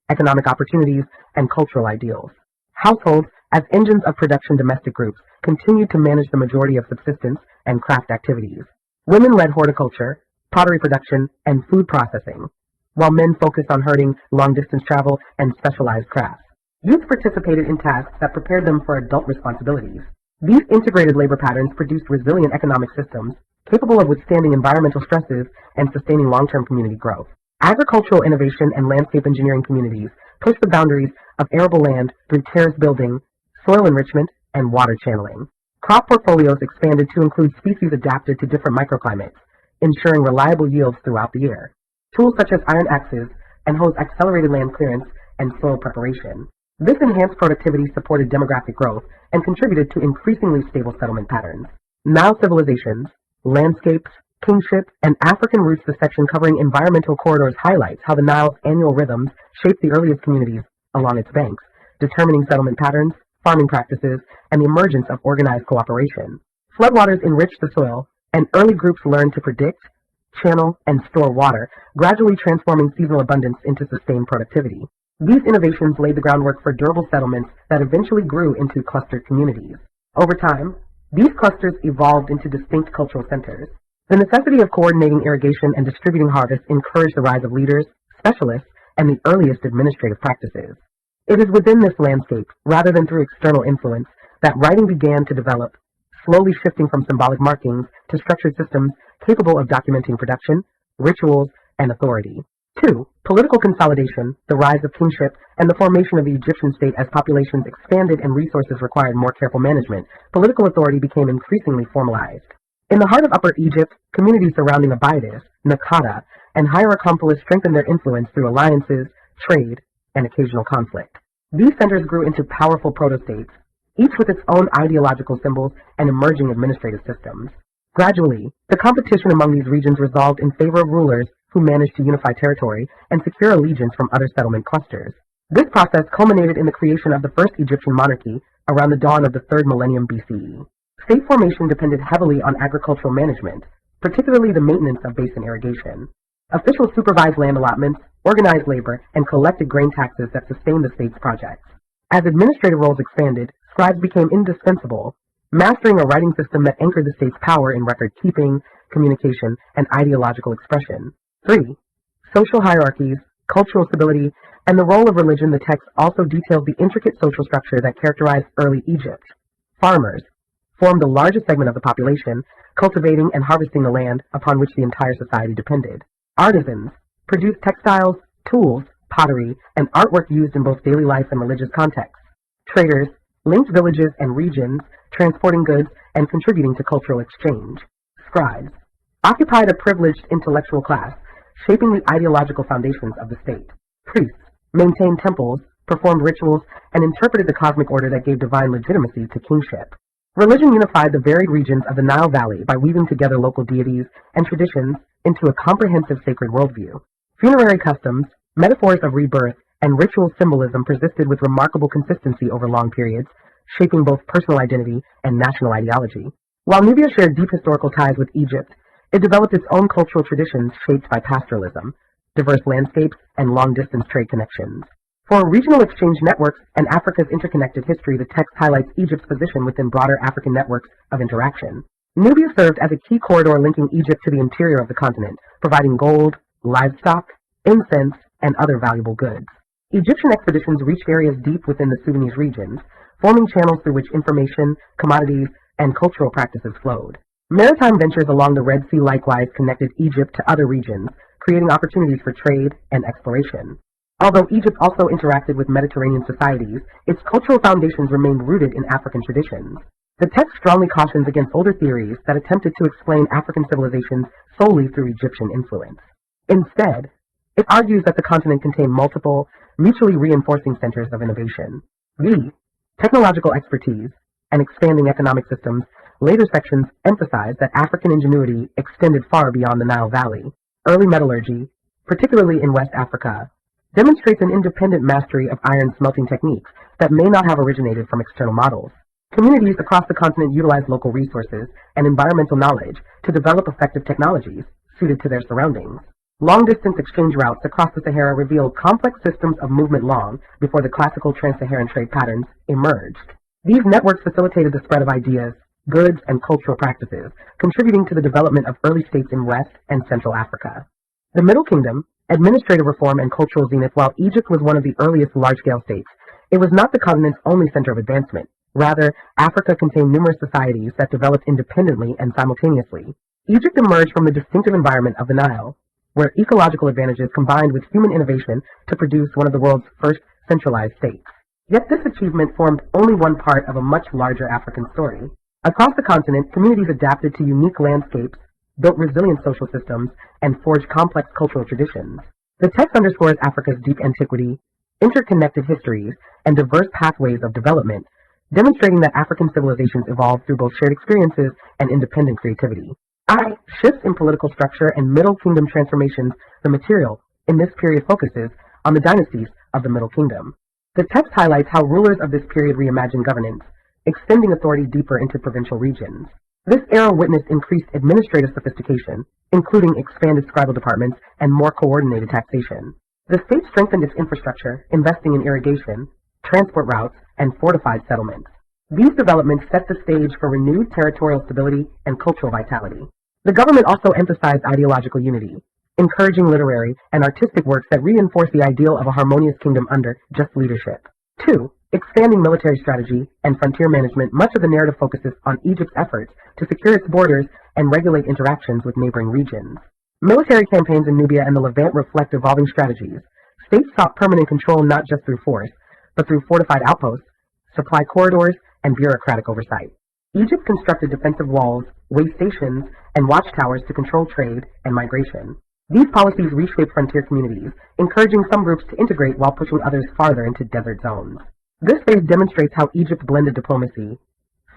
economic opportunities, and cultural ideals. Households, as engines of production domestic groups, continued to manage the majority of subsistence and craft activities. Women led horticulture, pottery production, and food processing, while men focused on herding, long-distance travel, and specialized crafts. Youth participated in tasks that prepared them for adult responsibilities. These integrated labor patterns produced resilient economic systems, capable of withstanding environmental stresses and sustaining long-term community growth. Agricultural innovation and landscape engineering communities pushed the boundaries of arable land through terrace building, soil enrichment, and water channeling. Crop portfolios expanded to include species adapted to different microclimates, ensuring reliable yields throughout the year. Tools such as iron axes and hoes accelerated land clearance and soil preparation. This enhanced productivity supported demographic growth and contributed to increasingly stable settlement patterns. Nile civilizations, landscapes, kingship, and African roots dissection covering environmental corridors highlights how the Nile's annual rhythms shaped the earliest communities along its banks, determining settlement patterns, farming practices, and the emergence of organized cooperation. Floodwaters enriched the soil, and early groups learned to predict, channel, and store water, gradually transforming seasonal abundance into sustained productivity. These innovations laid the groundwork for durable settlements that eventually grew into clustered communities. Over time, these clusters evolved into distinct cultural centers. The necessity of coordinating irrigation and distributing harvests encouraged the rise of leaders, specialists, and the earliest administrative practices. It is within this landscape, rather than through external influence, that writing began to develop, slowly shifting from symbolic markings to structured systems capable of documenting production, rituals, and authority. 2. Political consolidation, the rise of kingship, and the formation of the Egyptian state as populations expanded and resources required more careful management. Political authority became increasingly formalized. In the heart of Upper Egypt, communities surrounding Abydos, Nakada, and Hierakonpolis strengthened their influence through alliances, trade, and occasional conflict. These centers grew into powerful proto-states, each with its own ideological symbols and emerging administrative systems. Gradually, the competition among these regions resolved in favor of rulers who managed to unify territory and secure allegiance from other settlement clusters. This process culminated in the creation of the first Egyptian monarchy around the dawn of the 3rd millennium BCE. State formation depended heavily on agricultural management, particularly the maintenance of basin irrigation. Officials supervised land allotments, organized labor, and collected grain taxes that sustained the state's projects. As administrative roles expanded, scribes became indispensable, mastering a writing system that anchored the state's power in record-keeping, communication, and ideological expression. 3. Social hierarchies, cultural stability, and the role of religion. The text also detailed the intricate social structure that characterized early Egypt. Farmers formed the largest segment of the population, cultivating and harvesting the land upon which the entire society depended. Artisans produced textiles, tools, pottery, and artwork used in both daily life and religious contexts. Traders linked villages and regions, transporting goods and contributing to cultural exchange. Scribes occupied a privileged intellectual class, shaping the ideological foundations of the state. Priests maintained temples, performed rituals, and interpreted the cosmic order that gave divine legitimacy to kingship. Religion unified the varied regions of the Nile Valley by weaving together local deities and traditions into a comprehensive sacred worldview. Funerary customs, metaphors of rebirth, and ritual symbolism persisted with remarkable consistency over long periods, shaping both personal identity and national ideology. While Nubia shared deep historical ties with Egypt, it developed its own cultural traditions shaped by pastoralism, diverse landscapes, and long-distance trade connections. For regional exchange networks and Africa's interconnected history, the text highlights Egypt's position within broader African networks of interaction. Nubia served as a key corridor linking Egypt to the interior of the continent, providing gold, livestock, incense, and other valuable goods. Egyptian expeditions reached areas deep within the Sudanese regions, forming channels through which information, commodities, and cultural practices flowed. Maritime ventures along the Red Sea likewise connected Egypt to other regions, creating opportunities for trade and exploration. Although Egypt also interacted with Mediterranean societies, its cultural foundations remained rooted in African traditions. The text strongly cautions against older theories that attempted to explain African civilizations solely through Egyptian influence. Instead, it argues that the continent contained multiple, mutually reinforcing centers of innovation. Technological expertise and expanding economic systems. Later sections emphasize that African ingenuity extended far beyond the Nile Valley. Early metallurgy, particularly in West Africa, demonstrates an independent mastery of iron smelting techniques that may not have originated from external models. Communities across the continent utilized local resources and environmental knowledge to develop effective technologies suited to their surroundings. Long-distance exchange routes across the Sahara revealed complex systems of movement long before the classical trans-Saharan trade patterns emerged. These networks facilitated the spread of ideas, goods, and cultural practices, contributing to the development of early states in West and Central Africa. The Middle Kingdom, administrative reform, and cultural zenith. While Egypt was one of the earliest large-scale states, it was not the continent's only center of advancement. Rather, Africa contained numerous societies that developed independently and simultaneously. Egypt emerged from the distinctive environment of the Nile, where ecological advantages combined with human innovation to produce one of the world's first centralized states. Yet this achievement formed only one part of a much larger African story. Across the continent, communities adapted to unique landscapes, built resilient social systems, and forged complex cultural traditions. The text underscores Africa's deep antiquity, interconnected histories, and diverse pathways of development, demonstrating that African civilizations evolved through both shared experiences and independent creativity. Shifts in political structure and Middle Kingdom transformations. The material in this period focuses on the dynasties of the Middle Kingdom. The text highlights how rulers of this period reimagined governance, extending authority deeper into provincial regions. This era witnessed increased administrative sophistication, including expanded scribal departments and more coordinated taxation. The state strengthened its infrastructure, investing in irrigation, transport routes, and fortified settlements. These developments set the stage for renewed territorial stability and cultural vitality. The government also emphasized ideological unity, encouraging literary and artistic works that reinforce the ideal of a harmonious kingdom under just leadership. 2. Expanding military strategy and frontier management. Much of the narrative focuses on Egypt's efforts to secure its borders and regulate interactions with neighboring regions. Military campaigns in Nubia and the Levant reflect evolving strategies. States sought permanent control not just through force, but through fortified outposts, supply corridors, and bureaucratic oversight. Egypt constructed defensive walls, way stations, and watchtowers to control trade and migration. These policies reshaped frontier communities, encouraging some groups to integrate while pushing others farther into desert zones. This phase demonstrates how Egypt blended diplomacy,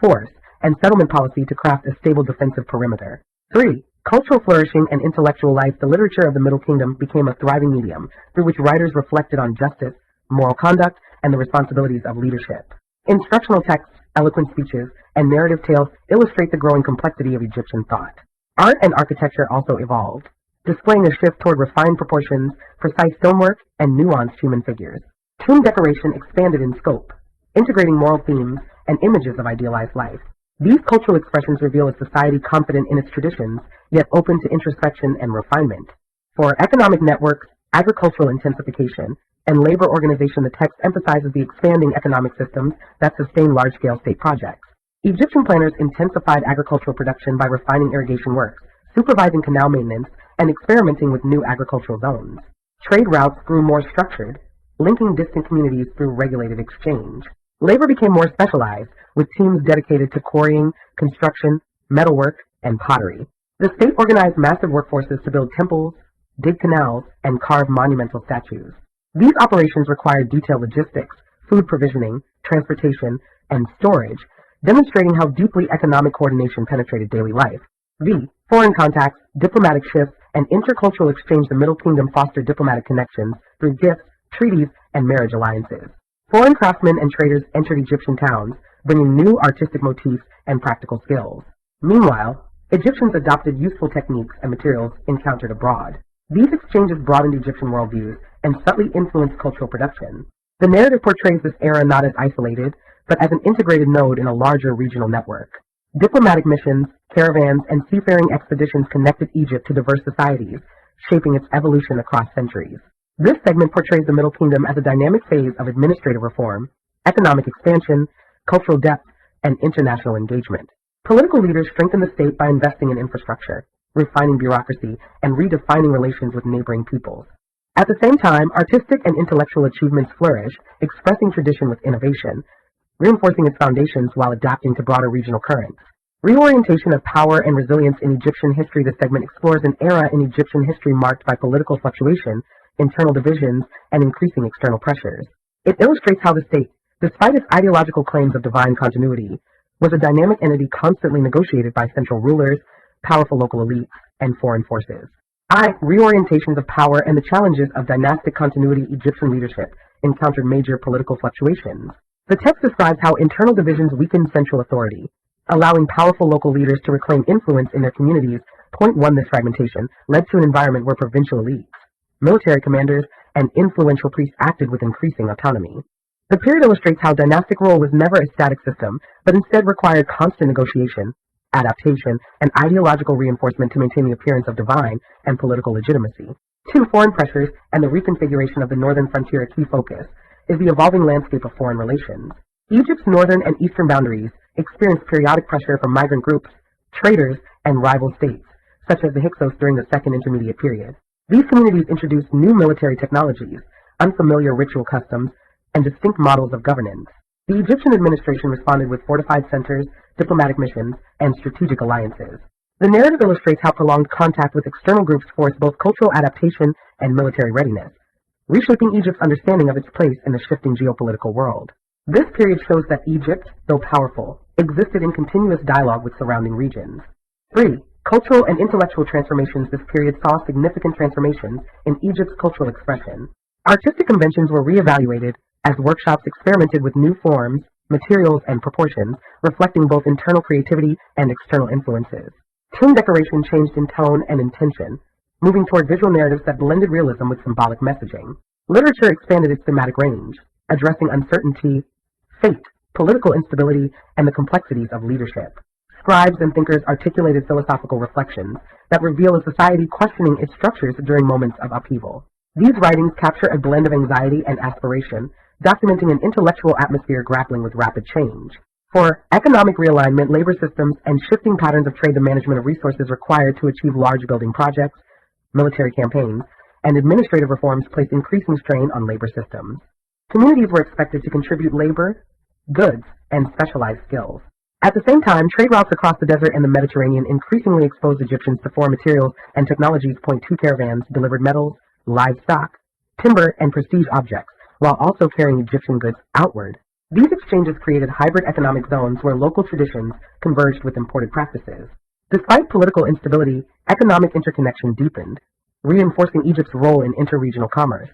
force, and settlement policy to craft a stable defensive perimeter. 3. Cultural flourishing and intellectual life. The literature of the Middle Kingdom became a thriving medium through which writers reflected on justice, moral conduct, and the responsibilities of leadership. Instructional texts, eloquent speeches, and narrative tales illustrate the growing complexity of Egyptian thought. Art and architecture also evolved, displaying a shift toward refined proportions, precise stonework, and nuanced human figures. Tomb decoration expanded in scope, integrating moral themes and images of idealized life. These cultural expressions reveal a society confident in its traditions, yet open to introspection and refinement. For economic networks, agricultural intensification, and labor organization, the text emphasizes the expanding economic systems that sustain large-scale state projects. Egyptian planners intensified agricultural production by refining irrigation works, supervising canal maintenance, and experimenting with new agricultural zones. Trade routes grew more structured, linking distant communities through regulated exchange. Labor became more specialized, with teams dedicated to quarrying, construction, metalwork, and pottery. The state organized massive workforces to build temples, dig canals, and carve monumental statues. These operations required detailed logistics, food provisioning, transportation, and storage, demonstrating how deeply economic coordination penetrated daily life. Foreign contacts, diplomatic shifts, and intercultural exchange. The Middle Kingdom fostered diplomatic connections through gifts, treaties, and marriage alliances. Foreign craftsmen and traders entered Egyptian towns, bringing new artistic motifs and practical skills. Meanwhile, Egyptians adopted useful techniques and materials encountered abroad. These exchanges broadened Egyptian worldviews and subtly influenced cultural production. The narrative portrays this era not as isolated, but as an integrated node in a larger regional network. Diplomatic missions, caravans, and seafaring expeditions connected Egypt to diverse societies, shaping its evolution across centuries. This segment portrays the Middle Kingdom as a dynamic phase of administrative reform, economic expansion, cultural depth, and international engagement. Political leaders strengthened the state by investing in infrastructure, refining bureaucracy, and redefining relations with neighboring peoples. At the same time, artistic and intellectual achievements flourished, expressing tradition with innovation, reinforcing its foundations while adapting to broader regional currents. Reorientation of power and resilience in Egyptian history. This segment explores an era in Egyptian history marked by political fluctuation, internal divisions, and increasing external pressures. It illustrates how the state, despite its ideological claims of divine continuity, was a dynamic entity constantly negotiated by central rulers, powerful local elites, and foreign forces. Reorientations of power and the challenges of dynastic continuity. Egyptian leadership encountered major political fluctuations. The text describes how internal divisions weakened central authority, allowing powerful local leaders to reclaim influence in their communities. Point 1. This fragmentation led to an environment where provincial elites, military commanders, and influential priests acted with increasing autonomy. The period illustrates how dynastic rule was never a static system, but instead required constant negotiation, adaptation, and ideological reinforcement to maintain the appearance of divine and political legitimacy. 2. Foreign pressures and the reconfiguration of the northern frontier. A key focus is the evolving landscape of foreign relations. Egypt's northern and eastern boundaries experienced periodic pressure from migrant groups, traders, and rival states, such as the Hyksos during the Second Intermediate Period. These communities introduced new military technologies, unfamiliar ritual customs, and distinct models of governance. The Egyptian administration responded with fortified centers, diplomatic missions, and strategic alliances. The narrative illustrates how prolonged contact with external groups forced both cultural adaptation and military readiness, reshaping Egypt's understanding of its place in the shifting geopolitical world. This period shows that Egypt, though powerful, existed in continuous dialogue with surrounding regions. 3. Cultural and intellectual transformations. This period saw significant transformations in Egypt's cultural expression. Artistic conventions were reevaluated as workshops experimented with new forms, materials, and proportions, reflecting both internal creativity and external influences. Tomb decoration changed in tone and intention, moving toward visual narratives that blended realism with symbolic messaging. Literature expanded its thematic range, addressing uncertainty, fate, political instability, and the complexities of leadership. Scribes and thinkers articulated philosophical reflections that reveal a society questioning its structures during moments of upheaval. These writings capture a blend of anxiety and aspiration, documenting an intellectual atmosphere grappling with rapid change. For economic realignment, labor systems, and shifting patterns of trade, the management of resources required to achieve large building projects, military campaigns, and administrative reforms placed increasing strain on labor systems. Communities were expected to contribute labor, goods, and specialized skills. At the same time, trade routes across the desert and the Mediterranean increasingly exposed Egyptians to foreign materials and technologies. Point 2. Caravans delivered metals, livestock, timber, and prestige objects, while also carrying Egyptian goods outward. These exchanges created hybrid economic zones where local traditions converged with imported practices. Despite political instability, economic interconnection deepened, reinforcing Egypt's role in interregional commerce.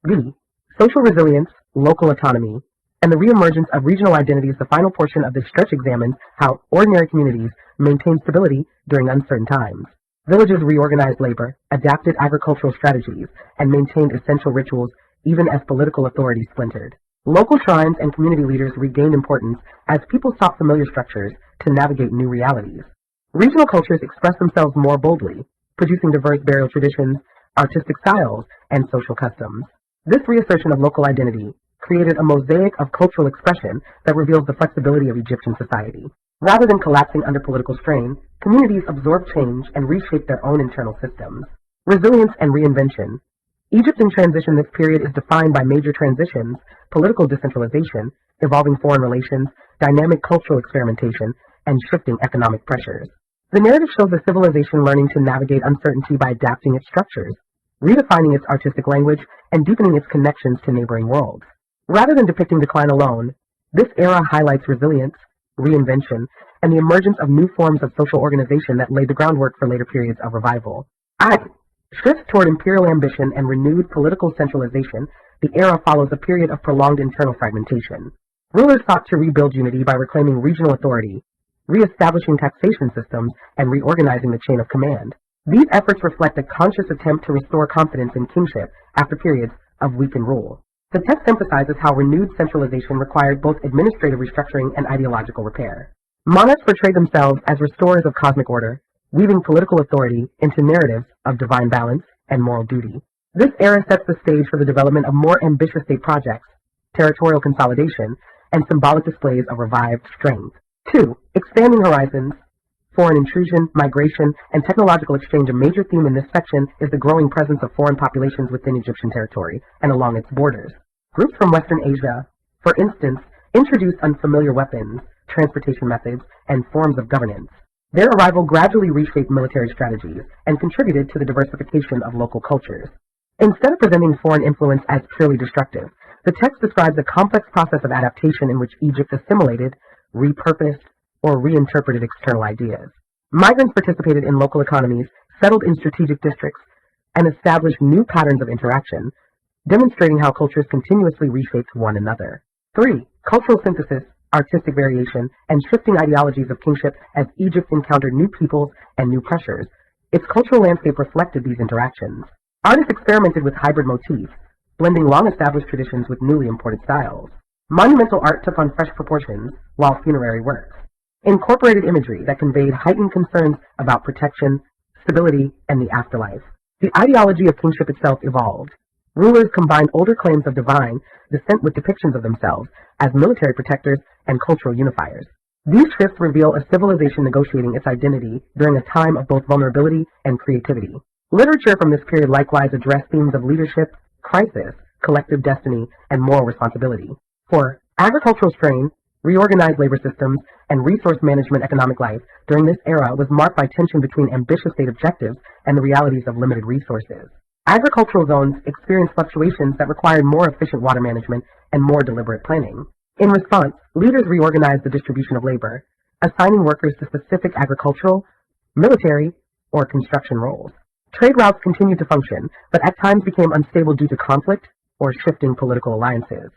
B. Social resilience, local autonomy, and the reemergence of regional identities. The final portion of this stretch examines how ordinary communities maintained stability during uncertain times. Villages reorganized labor, adapted agricultural strategies, and maintained essential rituals even as political authority splintered. Local shrines and community leaders regained importance as people sought familiar structures to navigate new realities. Regional cultures expressed themselves more boldly, producing diverse burial traditions, artistic styles, and social customs. This reassertion of local identity created a mosaic of cultural expression that reveals the flexibility of Egyptian society. Rather than collapsing under political strain, communities absorbed change and reshaped their own internal systems. Resilience and reinvention. Egypt in transition. This period is defined by major transitions, political decentralization, evolving foreign relations, dynamic cultural experimentation, and shifting economic pressures. The narrative shows a civilization learning to navigate uncertainty by adapting its structures, redefining its artistic language, and deepening its connections to neighboring worlds. Rather than depicting decline alone, this era highlights resilience, reinvention, and the emergence of new forms of social organization that laid the groundwork for later periods of revival. Shifts toward imperial ambition and renewed political centralization. The era follows a period of prolonged internal fragmentation. Rulers sought to rebuild unity by reclaiming regional authority, reestablishing taxation systems, and reorganizing the chain of command. These efforts reflect a conscious attempt to restore confidence in kingship after periods of weakened rule. The text emphasizes how renewed centralization required both administrative restructuring and ideological repair. Monarchs portrayed themselves as restorers of cosmic order, weaving political authority into narratives of divine balance and moral duty. This era sets the stage for the development of more ambitious state projects, territorial consolidation, and symbolic displays of revived strength. 2. Expanding horizons. Foreign intrusion, migration, and technological exchange. A major theme in this section is the growing presence of foreign populations within Egyptian territory and along its borders. Groups from Western Asia, for instance, introduced unfamiliar weapons, transportation methods, and forms of governance. Their arrival gradually reshaped military strategies and contributed to the diversification of local cultures. Instead of presenting foreign influence as purely destructive, the text describes a complex process of adaptation in which Egypt assimilated, repurposed, or reinterpreted external ideas. Migrants participated in local economies, settled in strategic districts, and established new patterns of interaction, demonstrating how cultures continuously reshaped one another. 3. Cultural synthesis, artistic variation, and shifting ideologies of kingship. As Egypt encountered new peoples and new pressures, its cultural landscape reflected these interactions. Artists experimented with hybrid motifs, blending long-established traditions with newly imported styles. Monumental art took on fresh proportions, while funerary works incorporated imagery that conveyed heightened concerns about protection, stability, and the afterlife. The ideology of kingship itself evolved. Rulers combined older claims of divine descent with depictions of themselves as military protectors and cultural unifiers. These shifts reveal a civilization negotiating its identity during a time of both vulnerability and creativity. Literature from this period likewise addressed themes of leadership, crisis, collective destiny, and moral responsibility. 4. Agricultural strain, reorganized labor systems, and resource management. Economic life during this era was marked by tension between ambitious state objectives and the realities of limited resources. Agricultural zones experienced fluctuations that required more efficient water management and more deliberate planning. In response, leaders reorganized the distribution of labor, assigning workers to specific agricultural, military, or construction roles. Trade routes continued to function, but at times became unstable due to conflict or shifting political alliances.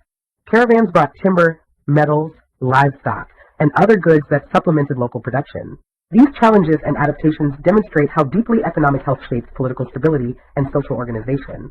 Caravans brought timber, metals, livestock, and other goods that supplemented local production. These challenges and adaptations demonstrate how deeply economic health shapes political stability and social organization.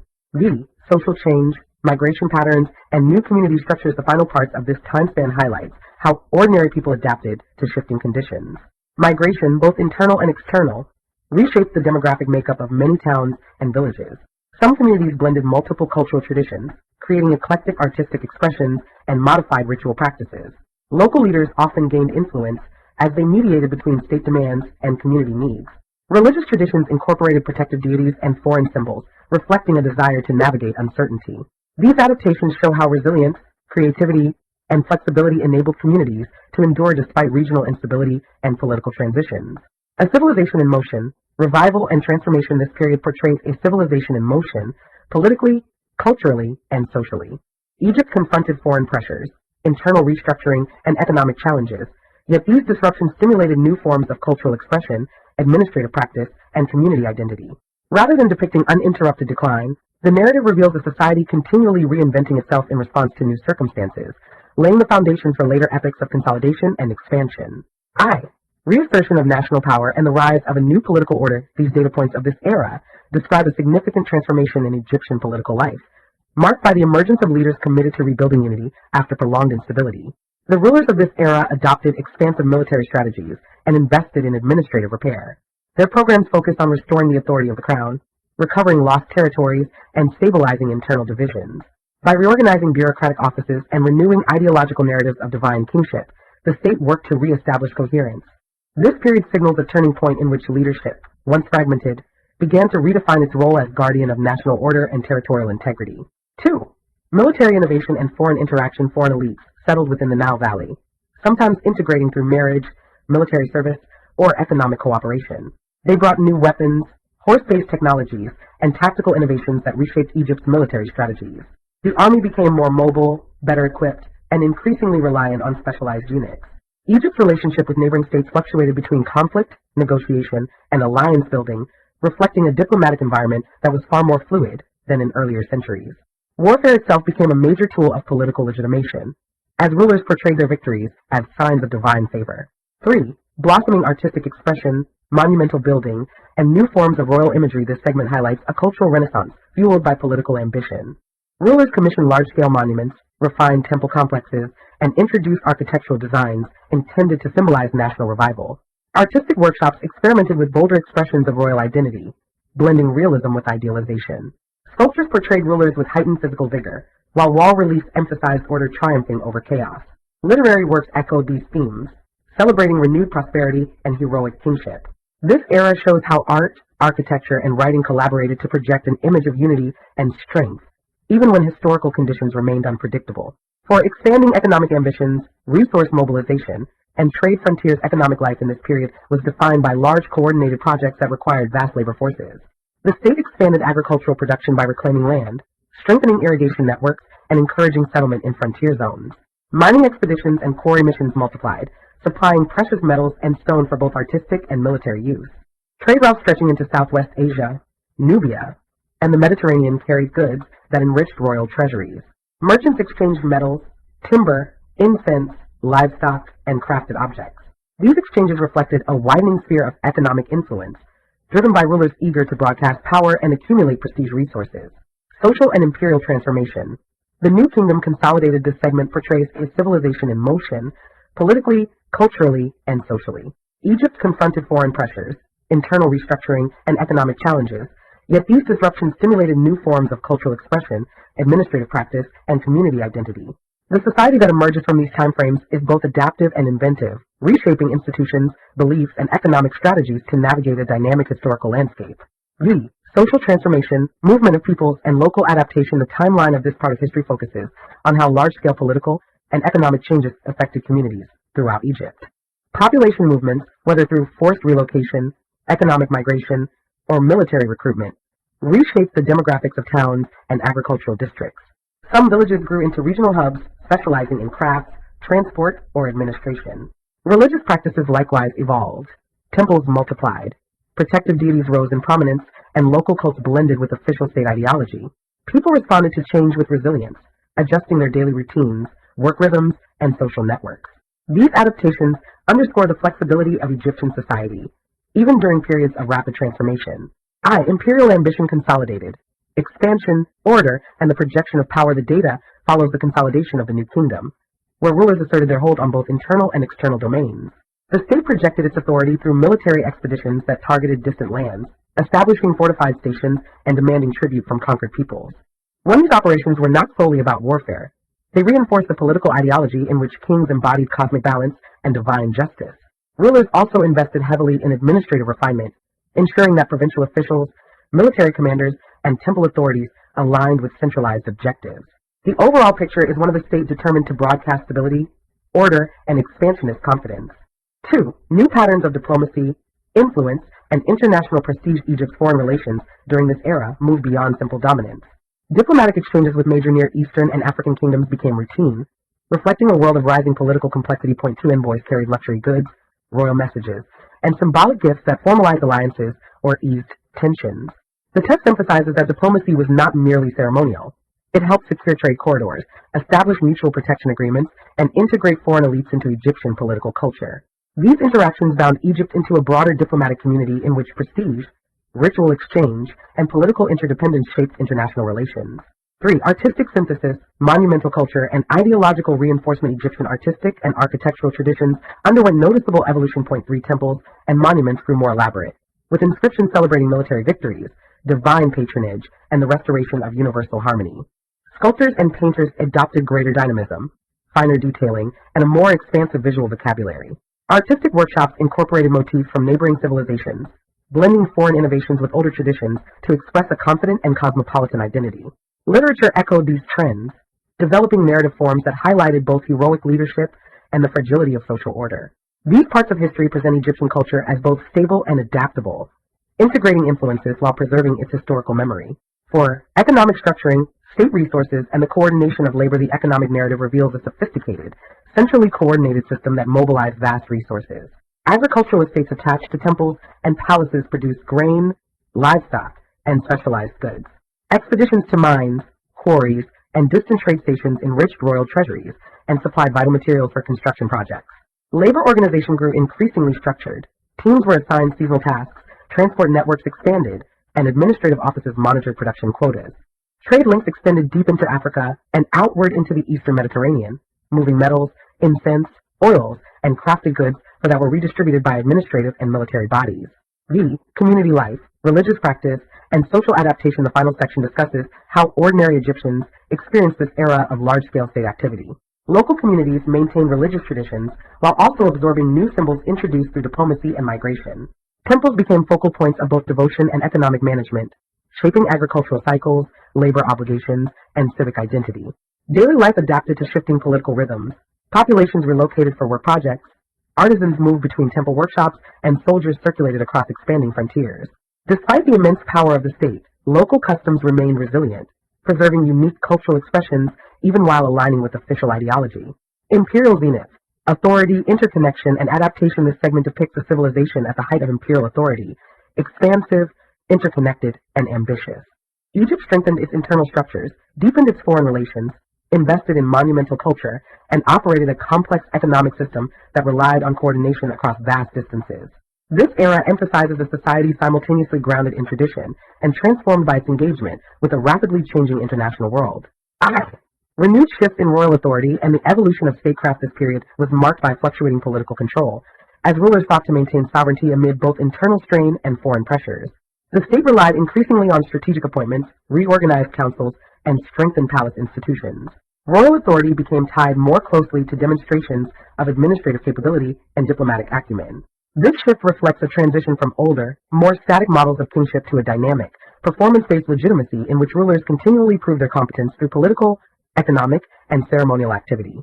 Social change, migration patterns, and new community structures. The final parts of this time span highlights how ordinary people adapted to shifting conditions. Migration, both internal and external, reshaped the demographic makeup of many towns and villages. Some communities blended multiple cultural traditions, creating eclectic artistic expressions and modified ritual practices. Local leaders often gained influence as they mediated between state demands and community needs. Religious traditions incorporated protective deities and foreign symbols, reflecting a desire to navigate uncertainty. These adaptations show how resilience, creativity, and flexibility enabled communities to endure despite regional instability and political transitions. A civilization in motion, revival and transformation. This period portrays a civilization in motion, politically, culturally, and socially. Egypt confronted foreign pressures, internal restructuring, and economic challenges. Yet these disruptions stimulated new forms of cultural expression, administrative practice, and community identity. Rather than depicting uninterrupted decline, the narrative reveals a society continually reinventing itself in response to new circumstances, laying the foundation for later epochs of consolidation and expansion. Reassertion of national power and the rise of a new political order. These data points of this era describe a significant transformation in Egyptian political life, marked by the emergence of leaders committed to rebuilding unity after prolonged instability. The rulers of this era adopted expansive military strategies and invested in administrative repair. Their programs focused on restoring the authority of the crown, recovering lost territories, and stabilizing internal divisions. By reorganizing bureaucratic offices and renewing ideological narratives of divine kingship, the state worked to reestablish coherence. This period signals a turning point in which leadership, once fragmented, began to redefine its role as guardian of national order and territorial integrity. 2. Military innovation and foreign interaction. Foreign elites settled within the Nile Valley, sometimes integrating through marriage, military service, or economic cooperation. They brought new weapons, horse-based technologies, and tactical innovations that reshaped Egypt's military strategies. The army became more mobile, better equipped, and increasingly reliant on specialized units. Egypt's relationship with neighboring states fluctuated between conflict, negotiation, and alliance building, reflecting a diplomatic environment that was far more fluid than in earlier centuries. Warfare itself became a major tool of political legitimation, as rulers portrayed their victories as signs of divine favor. 3. Blossoming artistic expression, monumental building, and new forms of royal imagery. This segment highlights a cultural renaissance fueled by political ambition. Rulers commissioned large-scale monuments, refined temple complexes, and introduced architectural designs intended to symbolize national revival. Artistic workshops experimented with bolder expressions of royal identity, blending realism with idealization. Sculptures portrayed rulers with heightened physical vigor, while wall reliefs emphasized order triumphing over chaos. Literary works echoed these themes, celebrating renewed prosperity and heroic kingship. This era shows how art, architecture, and writing collaborated to project an image of unity and strength, even when historical conditions remained unpredictable. For expanding economic ambitions, resource mobilization, and trade frontiers, economic life in this period was defined by large coordinated projects that required vast labor forces. The state expanded agricultural production by reclaiming land, strengthening irrigation networks, and encouraging settlement in frontier zones. Mining expeditions and quarry missions multiplied, supplying precious metals and stone for both artistic and military use. Trade routes stretching into Southwest Asia, Nubia, and the Mediterranean carried goods that enriched royal treasuries. Merchants exchanged metals, timber, incense, livestock, and crafted objects. These exchanges reflected a widening sphere of economic influence, driven by rulers eager to broadcast power and accumulate prestige resources. Social and imperial transformation. The New Kingdom consolidated. This segment portrays a civilization in motion, politically, culturally, and socially. Egypt confronted foreign pressures, internal restructuring, and economic challenges, yet these disruptions stimulated new forms of cultural expression, administrative practice, and community identity. The society that emerges from these timeframes is both adaptive and inventive, reshaping institutions, beliefs, and economic strategies to navigate a dynamic historical landscape. Social transformation, movement of peoples, and local adaptation. The timeline of this part of history focuses on how large-scale political and economic changes affected communities throughout Egypt. Population movements, whether through forced relocation, economic migration, or military recruitment, reshaped the demographics of towns and agricultural districts. Some villages grew into regional hubs, specializing in crafts, transport, or administration. Religious practices likewise evolved. Temples multiplied. Protective deities rose in prominence, and local cults blended with official state ideology. People responded to change with resilience, adjusting their daily routines, work rhythms, and social networks. These adaptations underscore the flexibility of Egyptian society, even during periods of rapid transformation. Imperial ambition consolidated. Expansion, order, and the projection of power. The data follows the consolidation of the New Kingdom, where rulers asserted their hold on both internal and external domains. The state projected its authority through military expeditions that targeted distant lands, establishing fortified stations and demanding tribute from conquered peoples. When these operations were not solely about warfare, they reinforced the political ideology in which kings embodied cosmic balance and divine justice. Rulers also invested heavily in administrative refinement, ensuring that provincial officials, military commanders, and temple authorities aligned with centralized objectives. The overall picture is one of a state determined to broadcast stability, order, and expansionist confidence. 2. New patterns of diplomacy, influence, and international prestige. Egypt's foreign relations during this era moved beyond simple dominance. Diplomatic exchanges with major Near Eastern and African kingdoms became routine, reflecting a world of rising political complexity. Point two, envoys carried luxury goods, royal messages, and symbolic gifts that formalized alliances or eased tensions. The text emphasizes that diplomacy was not merely ceremonial. It helped secure trade corridors, establish mutual protection agreements, and integrate foreign elites into Egyptian political culture. These interactions bound Egypt into a broader diplomatic community in which prestige, ritual exchange, and political interdependence shaped international relations. 3. Artistic synthesis, monumental culture, and ideological reinforcement. Egyptian artistic and architectural traditions underwent noticeable evolution. Point 3. Temples and monuments grew more elaborate, with inscriptions celebrating military victories, divine patronage, and the restoration of universal harmony. Sculptors and painters adopted greater dynamism, finer detailing, and a more expansive visual vocabulary. Artistic workshops incorporated motifs from neighboring civilizations, blending foreign innovations with older traditions to express a confident and cosmopolitan identity. Literature echoed these trends, developing narrative forms that highlighted both heroic leadership and the fragility of social order. These parts of history present Egyptian culture as both stable and adaptable, integrating influences while preserving its historical memory. 4. Economic structuring, state resources, and the coordination of labor. The economic narrative reveals a sophisticated, centrally coordinated system that mobilized vast resources. Agricultural estates attached to temples and palaces produced grain, livestock, and specialized goods. Expeditions to mines, quarries, and distant trade stations enriched royal treasuries and supplied vital materials for construction projects. Labor organization grew increasingly structured. Teams were assigned seasonal tasks, transport networks expanded, and administrative offices monitored production quotas. Trade links extended deep into Africa and outward into the eastern Mediterranean, moving metals, incense, oils, and crafted goods that were redistributed by administrative and military bodies. V. Community life, religious practice, and social adaptation. The final section discusses how ordinary Egyptians experienced this era of large-scale state activity. Local communities maintained religious traditions while also absorbing new symbols introduced through diplomacy and migration. Temples became focal points of both devotion and economic management, shaping agricultural cycles, labor obligations, and civic identity. Daily life adapted to shifting political rhythms. Populations relocated for work projects, artisans moved between temple workshops, and soldiers circulated across expanding frontiers. Despite the immense power of the state, local customs remained resilient, preserving unique cultural expressions even while aligning with official ideology. Imperial zenith, authority, interconnection, and adaptation. This segment depicts a civilization at the height of imperial authority, expansive, interconnected, and ambitious. Egypt strengthened its internal structures, deepened its foreign relations, invested in monumental culture, and operated a complex economic system that relied on coordination across vast distances. This era emphasizes a society simultaneously grounded in tradition and transformed by its engagement with a rapidly changing international world. Renewed shift in royal authority and the evolution of statecraft. This period was marked by fluctuating political control, as rulers sought to maintain sovereignty amid both internal strain and foreign pressures. The state relied increasingly on strategic appointments, reorganized councils, and strengthened palace institutions. Royal authority became tied more closely to demonstrations of administrative capability and diplomatic acumen. This shift reflects a transition from older, more static models of kingship to a dynamic, performance-based legitimacy in which rulers continually prove their competence through political, economic, and ceremonial activity.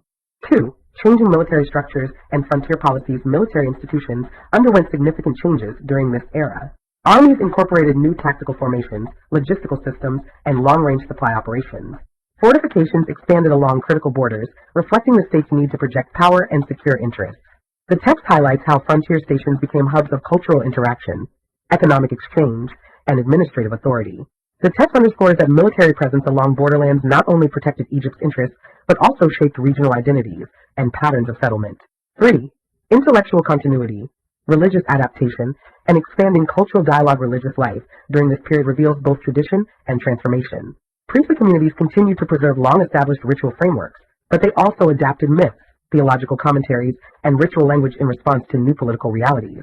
2. Changing military structures and frontier policies. Military institutions underwent significant changes during this era. Armies incorporated new tactical formations, logistical systems, and long-range supply operations. Fortifications expanded along critical borders, reflecting the state's need to project power and secure interests. The text highlights how frontier stations became hubs of cultural interaction, economic exchange, and administrative authority. The text underscores that military presence along borderlands not only protected Egypt's interests, but also shaped regional identities and patterns of settlement. 3. Intellectual continuity, religious adaptation, and expanding cultural dialogue. Religious life during this period reveals both tradition and transformation. Priestly communities continued to preserve long-established ritual frameworks, but they also adapted myths, theological commentaries, and ritual language in response to new political realities.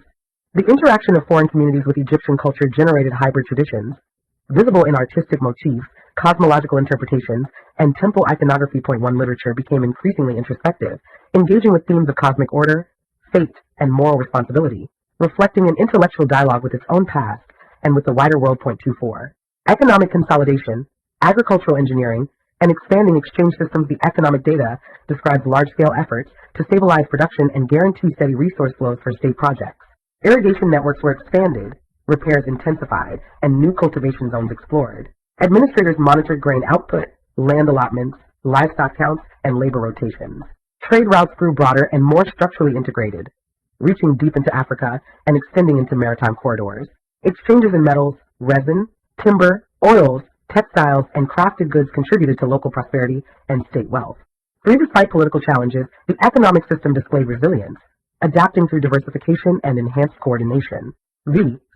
The interaction of foreign communities with Egyptian culture generated hybrid traditions, visible in artistic motifs, cosmological interpretations, and temple iconography. 1. Literature became increasingly introspective, engaging with themes of cosmic order, fate, and moral responsibility, reflecting an intellectual dialogue with its own past and with the wider world. 4. Economic consolidation, agricultural engineering, and expanding exchange systems. The economic data describes large-scale efforts to stabilize production and guarantee steady resource flows for state projects. Irrigation networks were expanded, repairs intensified, and new cultivation zones explored. Administrators monitored grain output, land allotments, livestock counts, and labor rotations. Trade routes grew broader and more structurally integrated, reaching deep into Africa and extending into maritime corridors. Exchanges in metals, resin, timber, oils, textiles, and crafted goods contributed to local prosperity and state wealth. Despite political challenges, the economic system displayed resilience, adapting through diversification and enhanced coordination.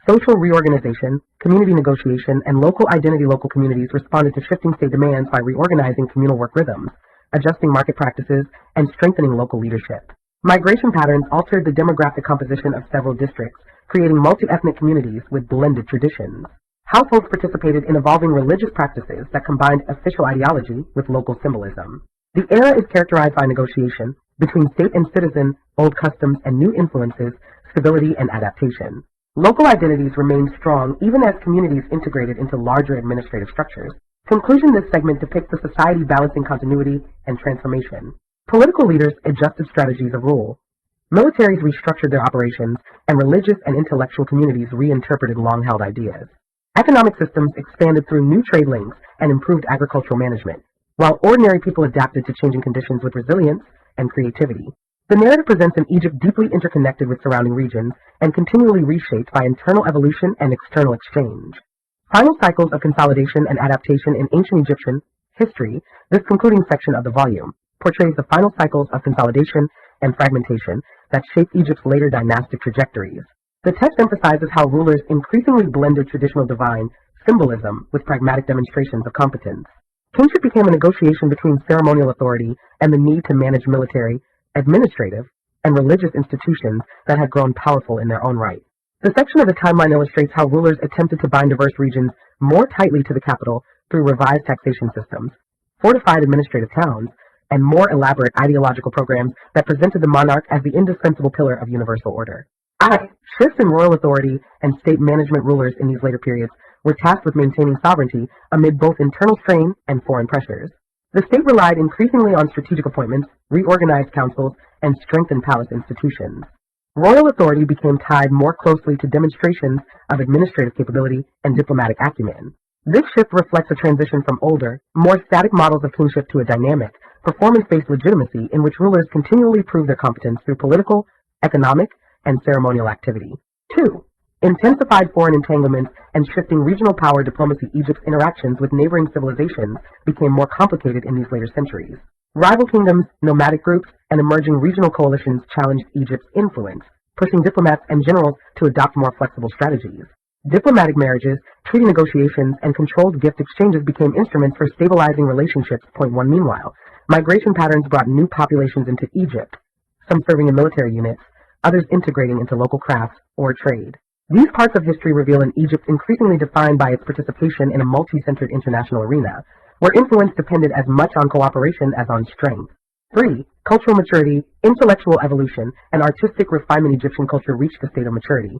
Social reorganization, community negotiation, and local identity. Local communities responded to shifting state demands by reorganizing communal work rhythms, adjusting market practices, and strengthening local leadership. Migration patterns altered the demographic composition of several districts, creating multi-ethnic communities with blended traditions. Households participated in evolving religious practices that combined official ideology with local symbolism. The era is characterized by negotiation between state and citizen, old customs and new influences, stability and adaptation. Local identities remained strong even as communities integrated into larger administrative structures. Conclusion: this segment depicts a society balancing continuity and transformation. Political leaders adjusted strategies of rule. Militaries restructured their operations, and religious and intellectual communities reinterpreted long-held ideas. Economic systems expanded through new trade links and improved agricultural management, while ordinary people adapted to changing conditions with resilience and creativity. The narrative presents an Egypt deeply interconnected with surrounding regions and continually reshaped by internal evolution and external exchange. Final cycles of consolidation and adaptation in ancient Egyptian history. This concluding section of the volume portrays the final cycles of consolidation and fragmentation that shaped Egypt's later dynastic trajectories. The text emphasizes how rulers increasingly blended traditional divine symbolism with pragmatic demonstrations of competence. Kingship became a negotiation between ceremonial authority and the need to manage military, administrative, and religious institutions that had grown powerful in their own right. The section of the timeline illustrates how rulers attempted to bind diverse regions more tightly to the capital through revised taxation systems, fortified administrative towns, and more elaborate ideological programs that presented the monarch as the indispensable pillar of universal order. Shifts in royal authority and state management. Rulers in these later periods were tasked with maintaining sovereignty amid both internal strain and foreign pressures. The state relied increasingly on strategic appointments, reorganized councils, and strengthened palace institutions. Royal authority became tied more closely to demonstrations of administrative capability and diplomatic acumen. This shift reflects a transition from older, more static models of kingship to a dynamic, performance-based legitimacy in which rulers continually prove their competence through political, economic, and ceremonial activity. 2. Intensified foreign entanglements and shifting regional power diplomacy. Egypt's interactions with neighboring civilizations became more complicated in these later centuries. Rival kingdoms, nomadic groups, and emerging regional coalitions challenged Egypt's influence, pushing diplomats and generals to adopt more flexible strategies. Diplomatic marriages, treaty negotiations, and controlled gift exchanges became instruments for stabilizing relationships. Point 1. Meanwhile, migration patterns brought new populations into Egypt, some serving in military units, others integrating into local crafts or trade. These parts of history reveal an Egypt increasingly defined by its participation in a multi-centered international arena, where influence depended as much on cooperation as on strength. 3. Cultural maturity, intellectual evolution, and artistic refinement. Egyptian culture reached a state of maturity,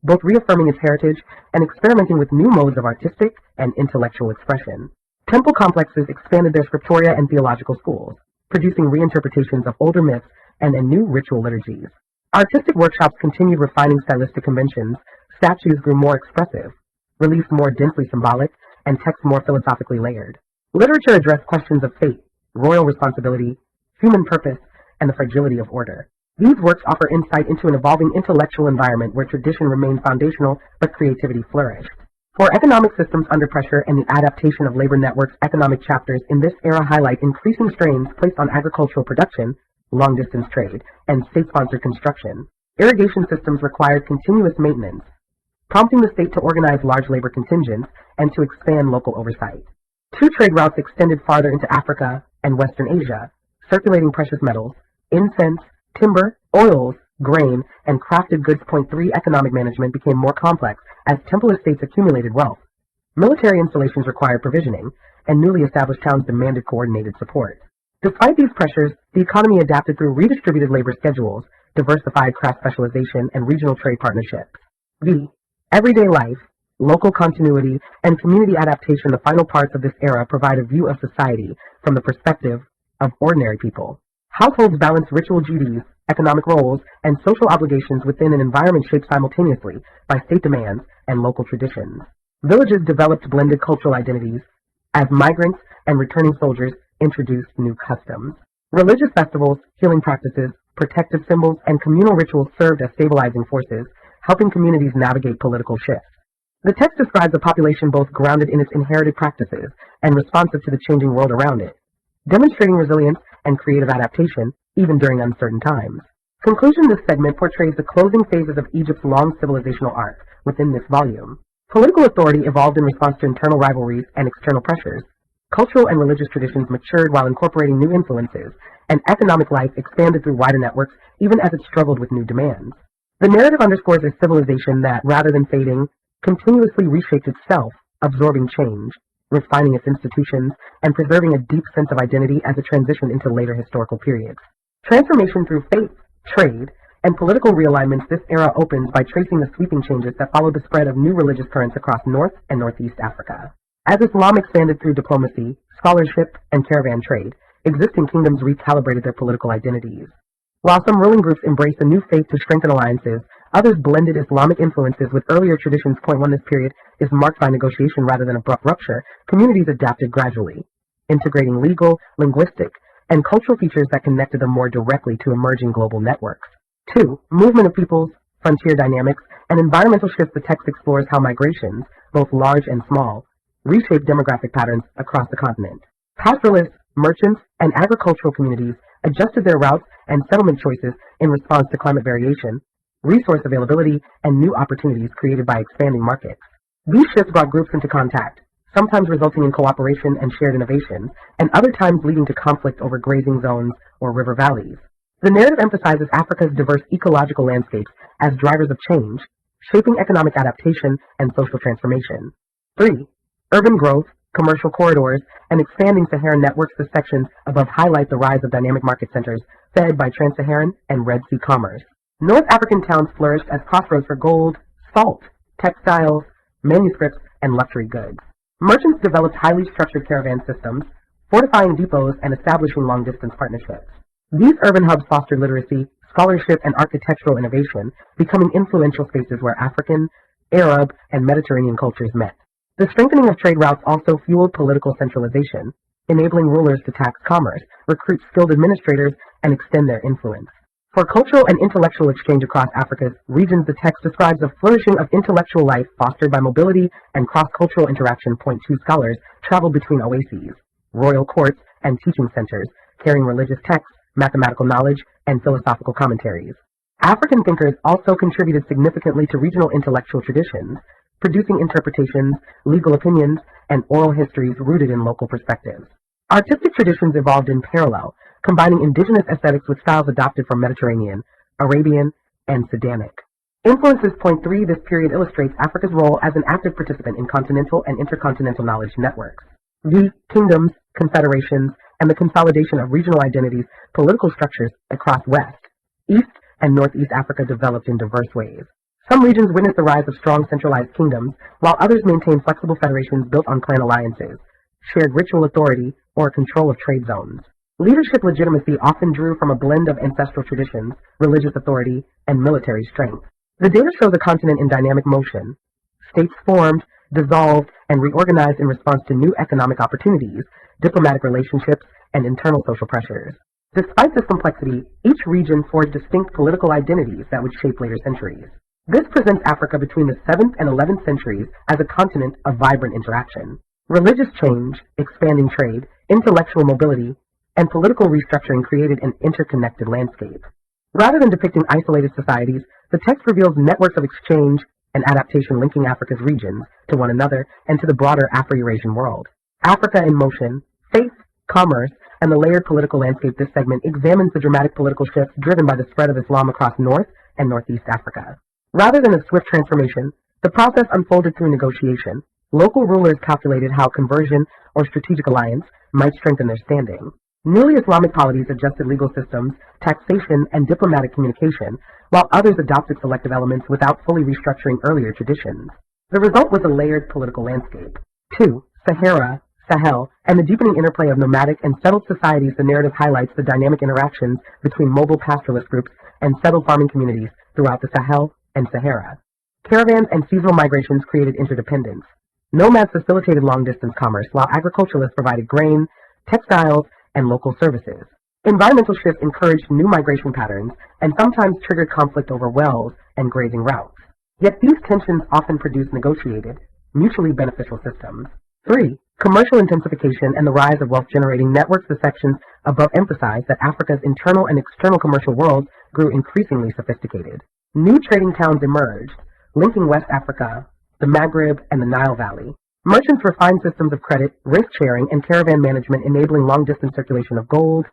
both reaffirming its heritage and experimenting with new modes of artistic and intellectual expression. Temple complexes expanded their scriptoria and theological schools, producing reinterpretations of older myths and new ritual liturgies. Artistic workshops continued refining stylistic conventions. Statues grew more expressive, reliefs more densely symbolic, and texts more philosophically layered. Literature addressed questions of fate, royal responsibility, human purpose, and the fragility of order. These works offer insight into an evolving intellectual environment where tradition remained foundational but creativity flourished. For economic systems under pressure and the adaptation of labor networks, economic chapters in this era highlight increasing strains placed on agricultural production, long-distance trade, and state-sponsored construction. Irrigation systems required continuous maintenance, prompting the state to organize large labor contingents and to expand local oversight. 2 trade routes extended farther into Africa and Western Asia, circulating precious metals, incense, timber, oils, grain, and crafted goods. Point 3. Economic management became more complex as temple estates accumulated wealth. Military installations required provisioning, and newly established towns demanded coordinated support. Despite these pressures, the economy adapted through redistributed labor schedules, diversified craft specialization, and regional trade partnerships. Everyday life, local continuity, and community adaptation. The final parts of this era provide a view of society from the perspective of ordinary people. Households balanced ritual duties, economic roles, and social obligations within an environment shaped simultaneously by state demands and local traditions. Villages developed blended cultural identities as migrants and returning soldiers introduced new customs. Religious festivals, healing practices, protective symbols, and communal rituals served as stabilizing forces, helping communities navigate political shifts. The text describes a population both grounded in its inherited practices and responsive to the changing world around it, demonstrating resilience and creative adaptation even during uncertain times. Conclusion: this segment portrays the closing phases of Egypt's long civilizational arc within this volume. Political authority evolved in response to internal rivalries and external pressures. Cultural and religious traditions matured while incorporating new influences, and economic life expanded through wider networks even as it struggled with new demands. The narrative underscores a civilization that, rather than fading, continuously reshaped itself, absorbing change, refining its institutions, and preserving a deep sense of identity as it transitioned into later historical periods. Transformation through faith, trade, and political realignments. This era opens by tracing the sweeping changes that followed the spread of new religious currents across North and Northeast Africa. As Islam expanded through diplomacy, scholarship, and caravan trade, existing kingdoms recalibrated their political identities. While some ruling groups embraced a new faith to strengthen alliances, others blended Islamic influences with earlier traditions. Point one: this period is marked by negotiation rather than abrupt rupture. Communities adapted gradually, integrating legal, linguistic, and cultural features that connected them more directly to emerging global networks. 2. Movement of peoples, frontier dynamics, and environmental shifts. The text explores how migrations, both large and small, reshaped demographic patterns across the continent. Pastoralists, merchants, and agricultural communities adjusted their routes and settlement choices in response to climate variation, resource availability, and new opportunities created by expanding markets. These shifts brought groups into contact, sometimes resulting in cooperation and shared innovation, and other times leading to conflict over grazing zones or river valleys. The narrative emphasizes Africa's diverse ecological landscapes as drivers of change, shaping economic adaptation and social transformation. 3. Urban growth, commercial corridors, and expanding Saharan networks. The sections above highlight the rise of dynamic market centers fed by trans-Saharan and Red Sea commerce. North African towns flourished as crossroads for gold, salt, textiles, manuscripts, and luxury goods. Merchants developed highly structured caravan systems, fortifying depots and establishing long-distance partnerships. These urban hubs fostered literacy, scholarship, and architectural innovation, becoming influential spaces where African, Arab, and Mediterranean cultures met. The strengthening of trade routes also fueled political centralization, enabling rulers to tax commerce, recruit skilled administrators, and extend their influence. For cultural and intellectual exchange across Africa's regions, the text describes a flourishing of intellectual life fostered by mobility and cross-cultural interaction. Point two: scholars traveled between oases, royal courts, and teaching centers, carrying religious texts, mathematical knowledge, and philosophical commentaries. African thinkers also contributed significantly to regional intellectual traditions, producing interpretations, legal opinions, and oral histories rooted in local perspectives. Artistic traditions evolved in parallel, combining indigenous aesthetics with styles adopted from Mediterranean, Arabian, and Sudanic. Influences. Point three: this period illustrates Africa's role as an active participant in continental and intercontinental knowledge networks. The kingdoms, confederations, and the consolidation of regional identities, political structures across West, East, and Northeast Africa developed in diverse ways. Some regions witnessed the rise of strong centralized kingdoms, while others maintained flexible federations built on clan alliances, shared ritual authority, or control of trade zones. Leadership legitimacy often drew from a blend of ancestral traditions, religious authority, and military strength. The data shows a continent in dynamic motion. States formed, dissolved, and reorganized in response to new economic opportunities, diplomatic relationships, and internal social pressures. Despite this complexity, each region forged distinct political identities that would shape later centuries. This presents Africa between the 7th and 11th centuries as a continent of vibrant interaction. Religious change, expanding trade, intellectual mobility, and political restructuring created an interconnected landscape. Rather than depicting isolated societies, the text reveals networks of exchange and adaptation linking Africa's regions to one another and to the broader Afro-Eurasian world. Africa in motion, faith, commerce, and the layered political landscape. This segment examines the dramatic political shifts driven by the spread of Islam across North and Northeast Africa. Rather than a swift transformation, the process unfolded through negotiation. Local rulers calculated how conversion or strategic alliance might strengthen their standing. Newly Islamic polities adjusted legal systems, taxation, and diplomatic communication, while others adopted selective elements without fully restructuring earlier traditions. The result was a layered political landscape. 2. Sahara, Sahel, and the deepening interplay of nomadic and settled societies. The narrative highlights the dynamic interactions between mobile pastoralist groups and settled farming communities throughout the Sahel and Sahara. Caravans and seasonal migrations created interdependence. Nomads facilitated long-distance commerce, while agriculturalists provided grain, textiles, and local services. Environmental shifts encouraged new migration patterns and sometimes triggered conflict over wells and grazing routes. Yet these tensions often produce negotiated, mutually beneficial systems. 3. Commercial intensification and the rise of wealth-generating networks. The sections above emphasize that Africa's internal and external commercial worlds grew increasingly sophisticated. New trading towns emerged, linking West Africa, the Maghreb, and the Nile Valley. Merchants refined systems of credit, risk-sharing, and caravan management, enabling long-distance circulation of gold,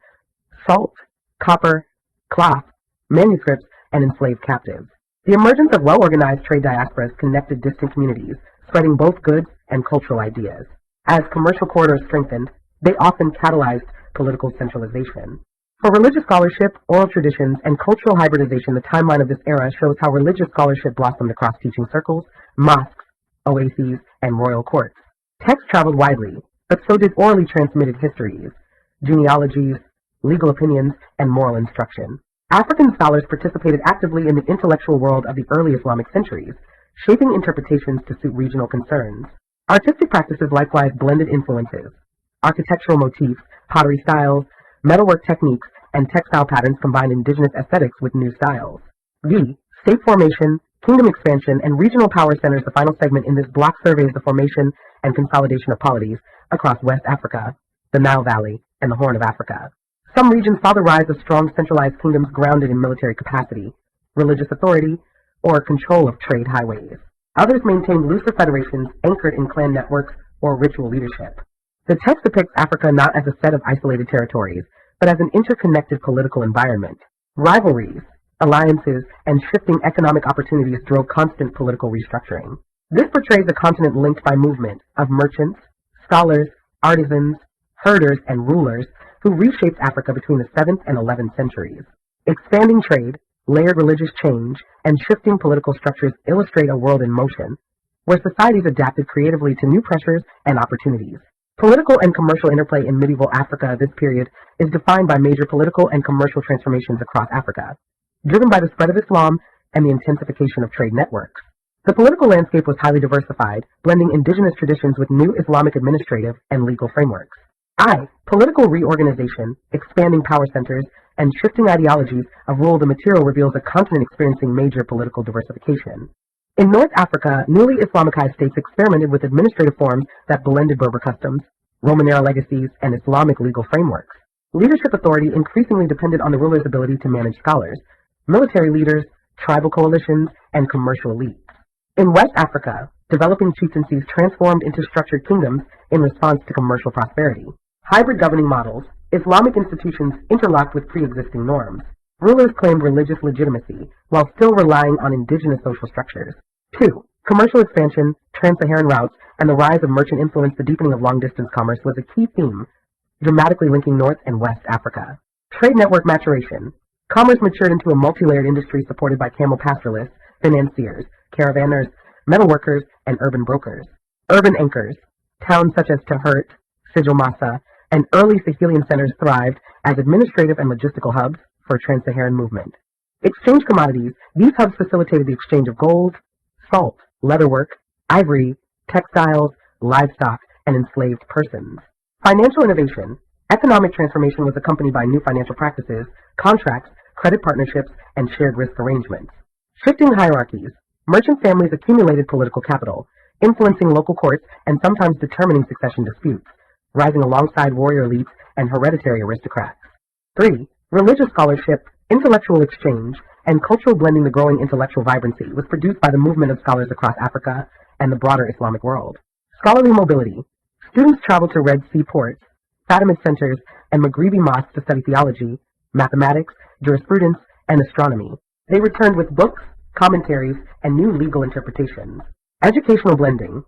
salt, copper, cloth, manuscripts, and enslaved captives. The emergence of well-organized trade diasporas connected distant communities, spreading both goods and cultural ideas. As commercial corridors strengthened, they often catalyzed political centralization. For religious scholarship, oral traditions, and cultural hybridization, the timeline of this era shows how religious scholarship blossomed across teaching circles, mosques, oases, and royal courts. Text traveled widely, but so did orally transmitted histories, genealogies, legal opinions, and moral instruction. African scholars participated actively in the intellectual world of the early Islamic centuries, shaping interpretations to suit regional concerns. Artistic practices likewise blended influences. Architectural motifs, pottery styles, metalwork techniques, and textile patterns combined indigenous aesthetics with new styles. D. State formation, kingdom expansion, and regional power centers. The final segment in this block surveys the formation and consolidation of polities across West Africa, the Nile Valley, and the Horn of Africa. Some regions saw the rise of strong centralized kingdoms grounded in military capacity, religious authority, or control of trade highways. Others maintained looser federations anchored in clan networks or ritual leadership. The text depicts Africa not as a set of isolated territories, but as an interconnected political environment. Rivalries, alliances, and shifting economic opportunities drove constant political restructuring. This portrays a continent linked by movement of merchants, scholars, artisans, herders, and rulers who reshaped Africa between the 7th and 11th centuries. Expanding trade, layered religious change, and shifting political structures illustrate a world in motion, where societies adapted creatively to new pressures and opportunities. Political and commercial interplay in medieval Africa. This period is defined by major political and commercial transformations across Africa, driven by the spread of Islam and the intensification of trade networks. The political landscape was highly diversified, blending indigenous traditions with new Islamic administrative and legal frameworks. I. Political reorganization, expanding power centers, and shifting ideologies of rule. The material reveals a continent experiencing major political diversification. In North Africa, newly Islamicized states experimented with administrative forms that blended Berber customs, Roman-era legacies, and Islamic legal frameworks. Leadership authority increasingly depended on the ruler's ability to manage scholars, military leaders, tribal coalitions, and commercial elites. In West Africa, developing chieftaincies transformed into structured kingdoms in response to commercial prosperity. Hybrid governing models, Islamic institutions interlocked with pre-existing norms. Rulers claimed religious legitimacy while still relying on indigenous social structures. 2. Commercial expansion, trans-Saharan routes, and the rise of merchant influence. The deepening of long-distance commerce was a key theme, dramatically linking North and West Africa. Trade network maturation. Commerce matured into a multi-layered industry supported by camel pastoralists, financiers, caravanners, metalworkers, and urban brokers. Urban anchors. Towns such as Tahert, Sijilmassa, and early Sahelian centers thrived as administrative and logistical hubs for trans-Saharan movement. Exchange commodities. These hubs facilitated the exchange of gold, salt, leatherwork, ivory, textiles, livestock, and enslaved persons. Financial innovation. Economic transformation was accompanied by new financial practices, contracts, credit partnerships, and shared risk arrangements. Shifting hierarchies. Merchant families accumulated political capital, influencing local courts and sometimes determining succession disputes, rising alongside warrior elites and hereditary aristocrats. 3. Religious scholarship, intellectual exchange, and cultural blending. The growing intellectual vibrancy was produced by the movement of scholars across Africa and the broader Islamic world. Scholarly mobility. Students traveled to Red Sea ports, Fatimid centers, and Maghribi mosques to study theology, mathematics, jurisprudence, and astronomy. They returned with books, commentaries, and new legal interpretations. Educational blending.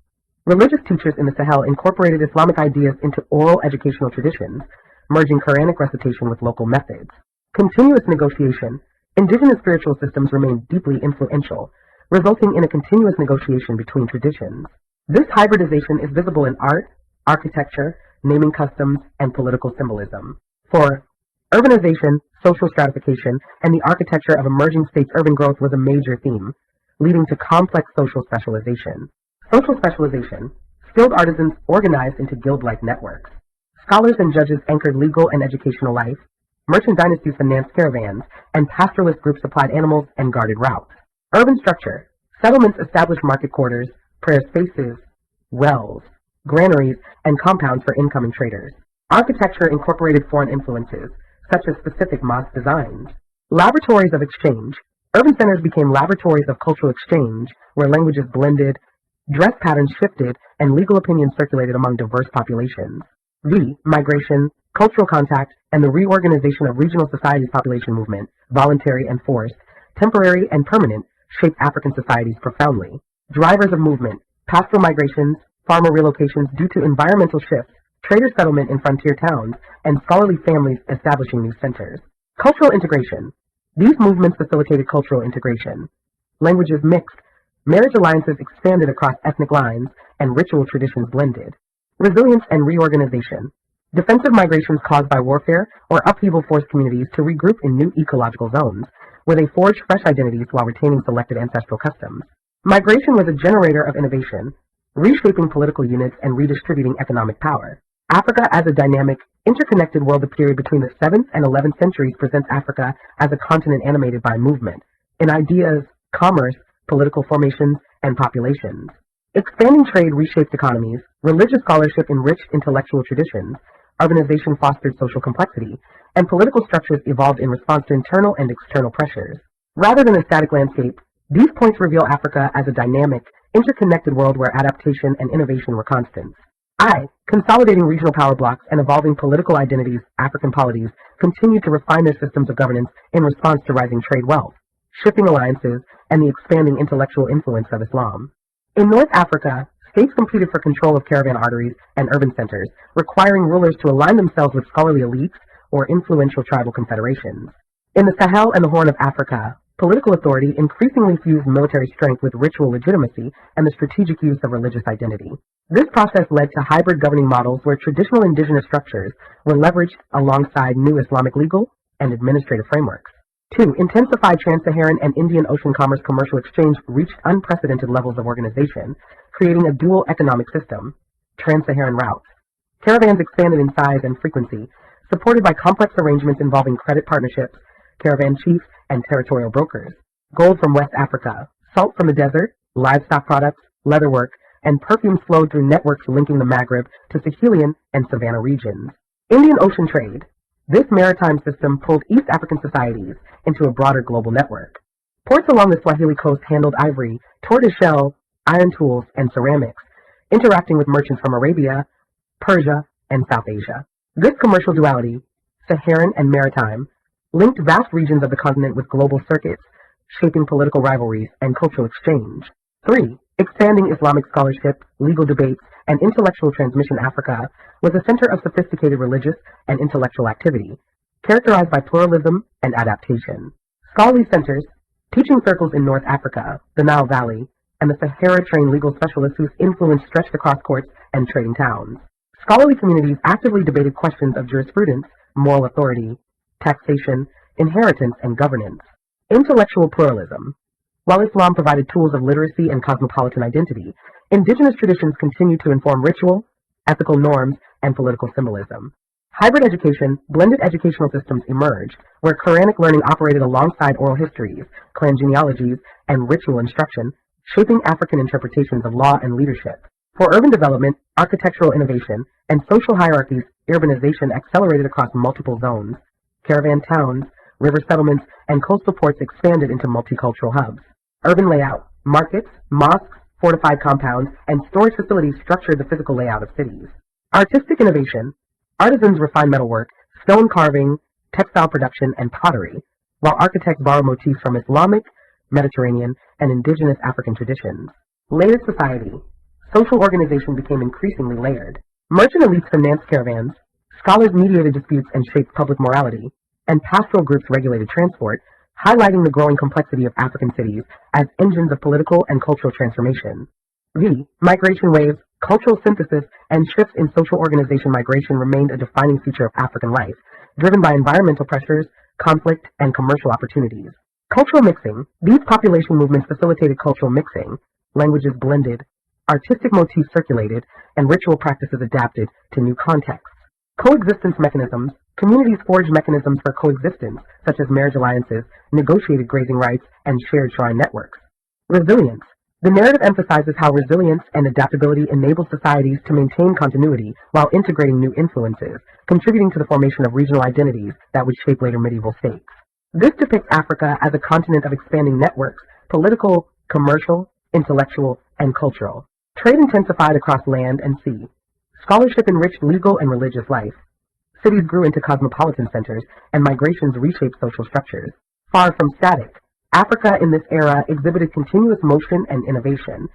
Religious teachers in the Sahel incorporated Islamic ideas into oral educational traditions, merging Quranic recitation with local methods. Continuous negotiation. Indigenous spiritual systems remained deeply influential, resulting in a continuous negotiation between traditions. This hybridization is visible in art, architecture, naming customs, and political symbolism. 4. Urbanization, social stratification, and the architecture of emerging states. Urban growth was a major theme, leading to complex social specialization. Social specialization. Skilled artisans organized into guild-like networks. Scholars and judges anchored legal and educational life. Merchant dynasties financed caravans, and pastoralist groups supplied animals and guarded routes. Urban structure. Settlements established market quarters, prayer spaces, wells, granaries, and compounds for incoming traders. Architecture incorporated foreign influences, such as specific mosque designs. Laboratories of exchange. Urban centers became laboratories of cultural exchange, where languages blended, dress patterns shifted, and legal opinions circulated among diverse populations. Migration, cultural contact, and the reorganization of regional societies. Population movement, voluntary and forced, temporary and permanent, shaped African societies profoundly. Drivers of movement, pastoral migrations, farmer relocations due to environmental shifts, trader settlement in frontier towns, and scholarly families establishing new centers. Cultural integration. These movements facilitated cultural integration. Languages mixed, marriage alliances expanded across ethnic lines, and ritual traditions blended. Resilience and reorganization. Defensive migrations caused by warfare or upheaval forced communities to regroup in new ecological zones, where they forged fresh identities while retaining selected ancestral customs. Migration was a generator of innovation, reshaping political units and redistributing economic power. Africa as a dynamic, interconnected world. The period between the 7th and 11th centuries presents Africa as a continent animated by movement, in ideas, commerce, political formations, and populations. Expanding trade reshaped economies, religious scholarship enriched intellectual traditions, urbanization fostered social complexity, and political structures evolved in response to internal and external pressures. Rather than a static landscape, these points reveal Africa as a dynamic, interconnected world where adaptation and innovation were constants. Consolidating regional power blocks and evolving political identities. African polities continued to refine their systems of governance in response to rising trade wealth, shipping alliances, and the expanding intellectual influence of Islam. In North Africa, states competed for control of caravan arteries and urban centers, requiring rulers to align themselves with scholarly elites or influential tribal confederations. In the Sahel and the Horn of Africa, political authority increasingly fused military strength with ritual legitimacy and the strategic use of religious identity. This process led to hybrid governing models where traditional indigenous structures were leveraged alongside new Islamic legal and administrative frameworks. 2. Intensified trans-Saharan and Indian Ocean commerce. Commercial exchange reached unprecedented levels of organization, creating a dual economic system. Trans-Saharan routes. Caravans expanded in size and frequency, supported by complex arrangements involving credit partnerships, caravan chiefs, and territorial brokers. Gold from West Africa, salt from the desert, livestock products, leatherwork, and perfumes flowed through networks linking the Maghreb to Sahelian and Savannah regions. Indian Ocean trade. This maritime system pulled East African societies into a broader global network. Ports along the Swahili coast handled ivory, tortoiseshell, iron tools, and ceramics, interacting with merchants from Arabia, Persia, and South Asia. This commercial duality, Saharan and maritime, linked vast regions of the continent with global circuits, shaping political rivalries and cultural exchange. 3. Expanding Islamic scholarship, legal debates, and intellectual transmission. Africa was a center of sophisticated religious and intellectual activity, characterized by pluralism and adaptation. Scholarly centers, teaching circles in North Africa, the Nile Valley, and the Sahara-trained legal specialists whose influence stretched across courts and trading towns. Scholarly communities actively debated questions of jurisprudence, moral authority, taxation, inheritance, and governance. Intellectual pluralism. While Islam provided tools of literacy and cosmopolitan identity, indigenous traditions continued to inform ritual, ethical norms, and political symbolism. Hybrid education, blended educational systems emerged, where Quranic learning operated alongside oral histories, clan genealogies, and ritual instruction, shaping African interpretations of law and leadership. For urban development, architectural innovation, and social hierarchies, urbanization accelerated across multiple zones. Caravan towns, river settlements, and coastal ports expanded into multicultural hubs. Urban layout, markets, mosques, fortified compounds, and storage facilities structured the physical layout of cities. Artistic innovation, artisans refined metalwork, stone carving, textile production, and pottery, while architects borrowed motifs from Islamic, Mediterranean, and indigenous African traditions. Layered society, social organization became increasingly layered. Merchant elites financed caravans, scholars mediated disputes and shaped public morality, and pastoral groups regulated transport, highlighting the growing complexity of African cities as engines of political and cultural transformation. Migration waves, cultural synthesis, and shifts in social organization. Migration remained a defining feature of African life, driven by environmental pressures, conflict, and commercial opportunities. Cultural mixing. These population movements facilitated cultural mixing. Languages blended, artistic motifs circulated, and ritual practices adapted to new contexts. Coexistence mechanisms. Communities forge mechanisms for coexistence, such as marriage alliances, negotiated grazing rights, and shared shrine networks. Resilience. The narrative emphasizes how resilience and adaptability enable societies to maintain continuity while integrating new influences, contributing to the formation of regional identities that would shape later medieval states. This depicts Africa as a continent of expanding networks, political, commercial, intellectual, and cultural. Trade intensified across land and sea. Scholarship enriched legal and religious life. Cities grew into cosmopolitan centers, and migrations reshaped social structures. Far from static, Africa in this era exhibited continuous motion and innovation,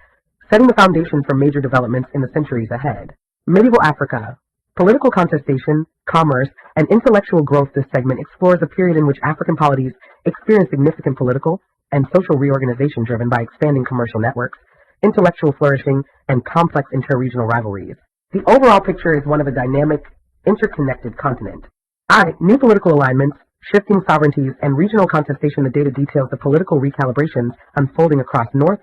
setting the foundation for major developments in the centuries ahead. Medieval Africa. Political contestation, commerce, and intellectual growth. This segment explores a period in which African polities experienced significant political and social reorganization driven by expanding commercial networks, intellectual flourishing, and complex inter-regional rivalries. The overall picture is one of a dynamic, interconnected continent. New political alignments, shifting sovereignties, and regional contestation. The data details the political recalibrations unfolding across North,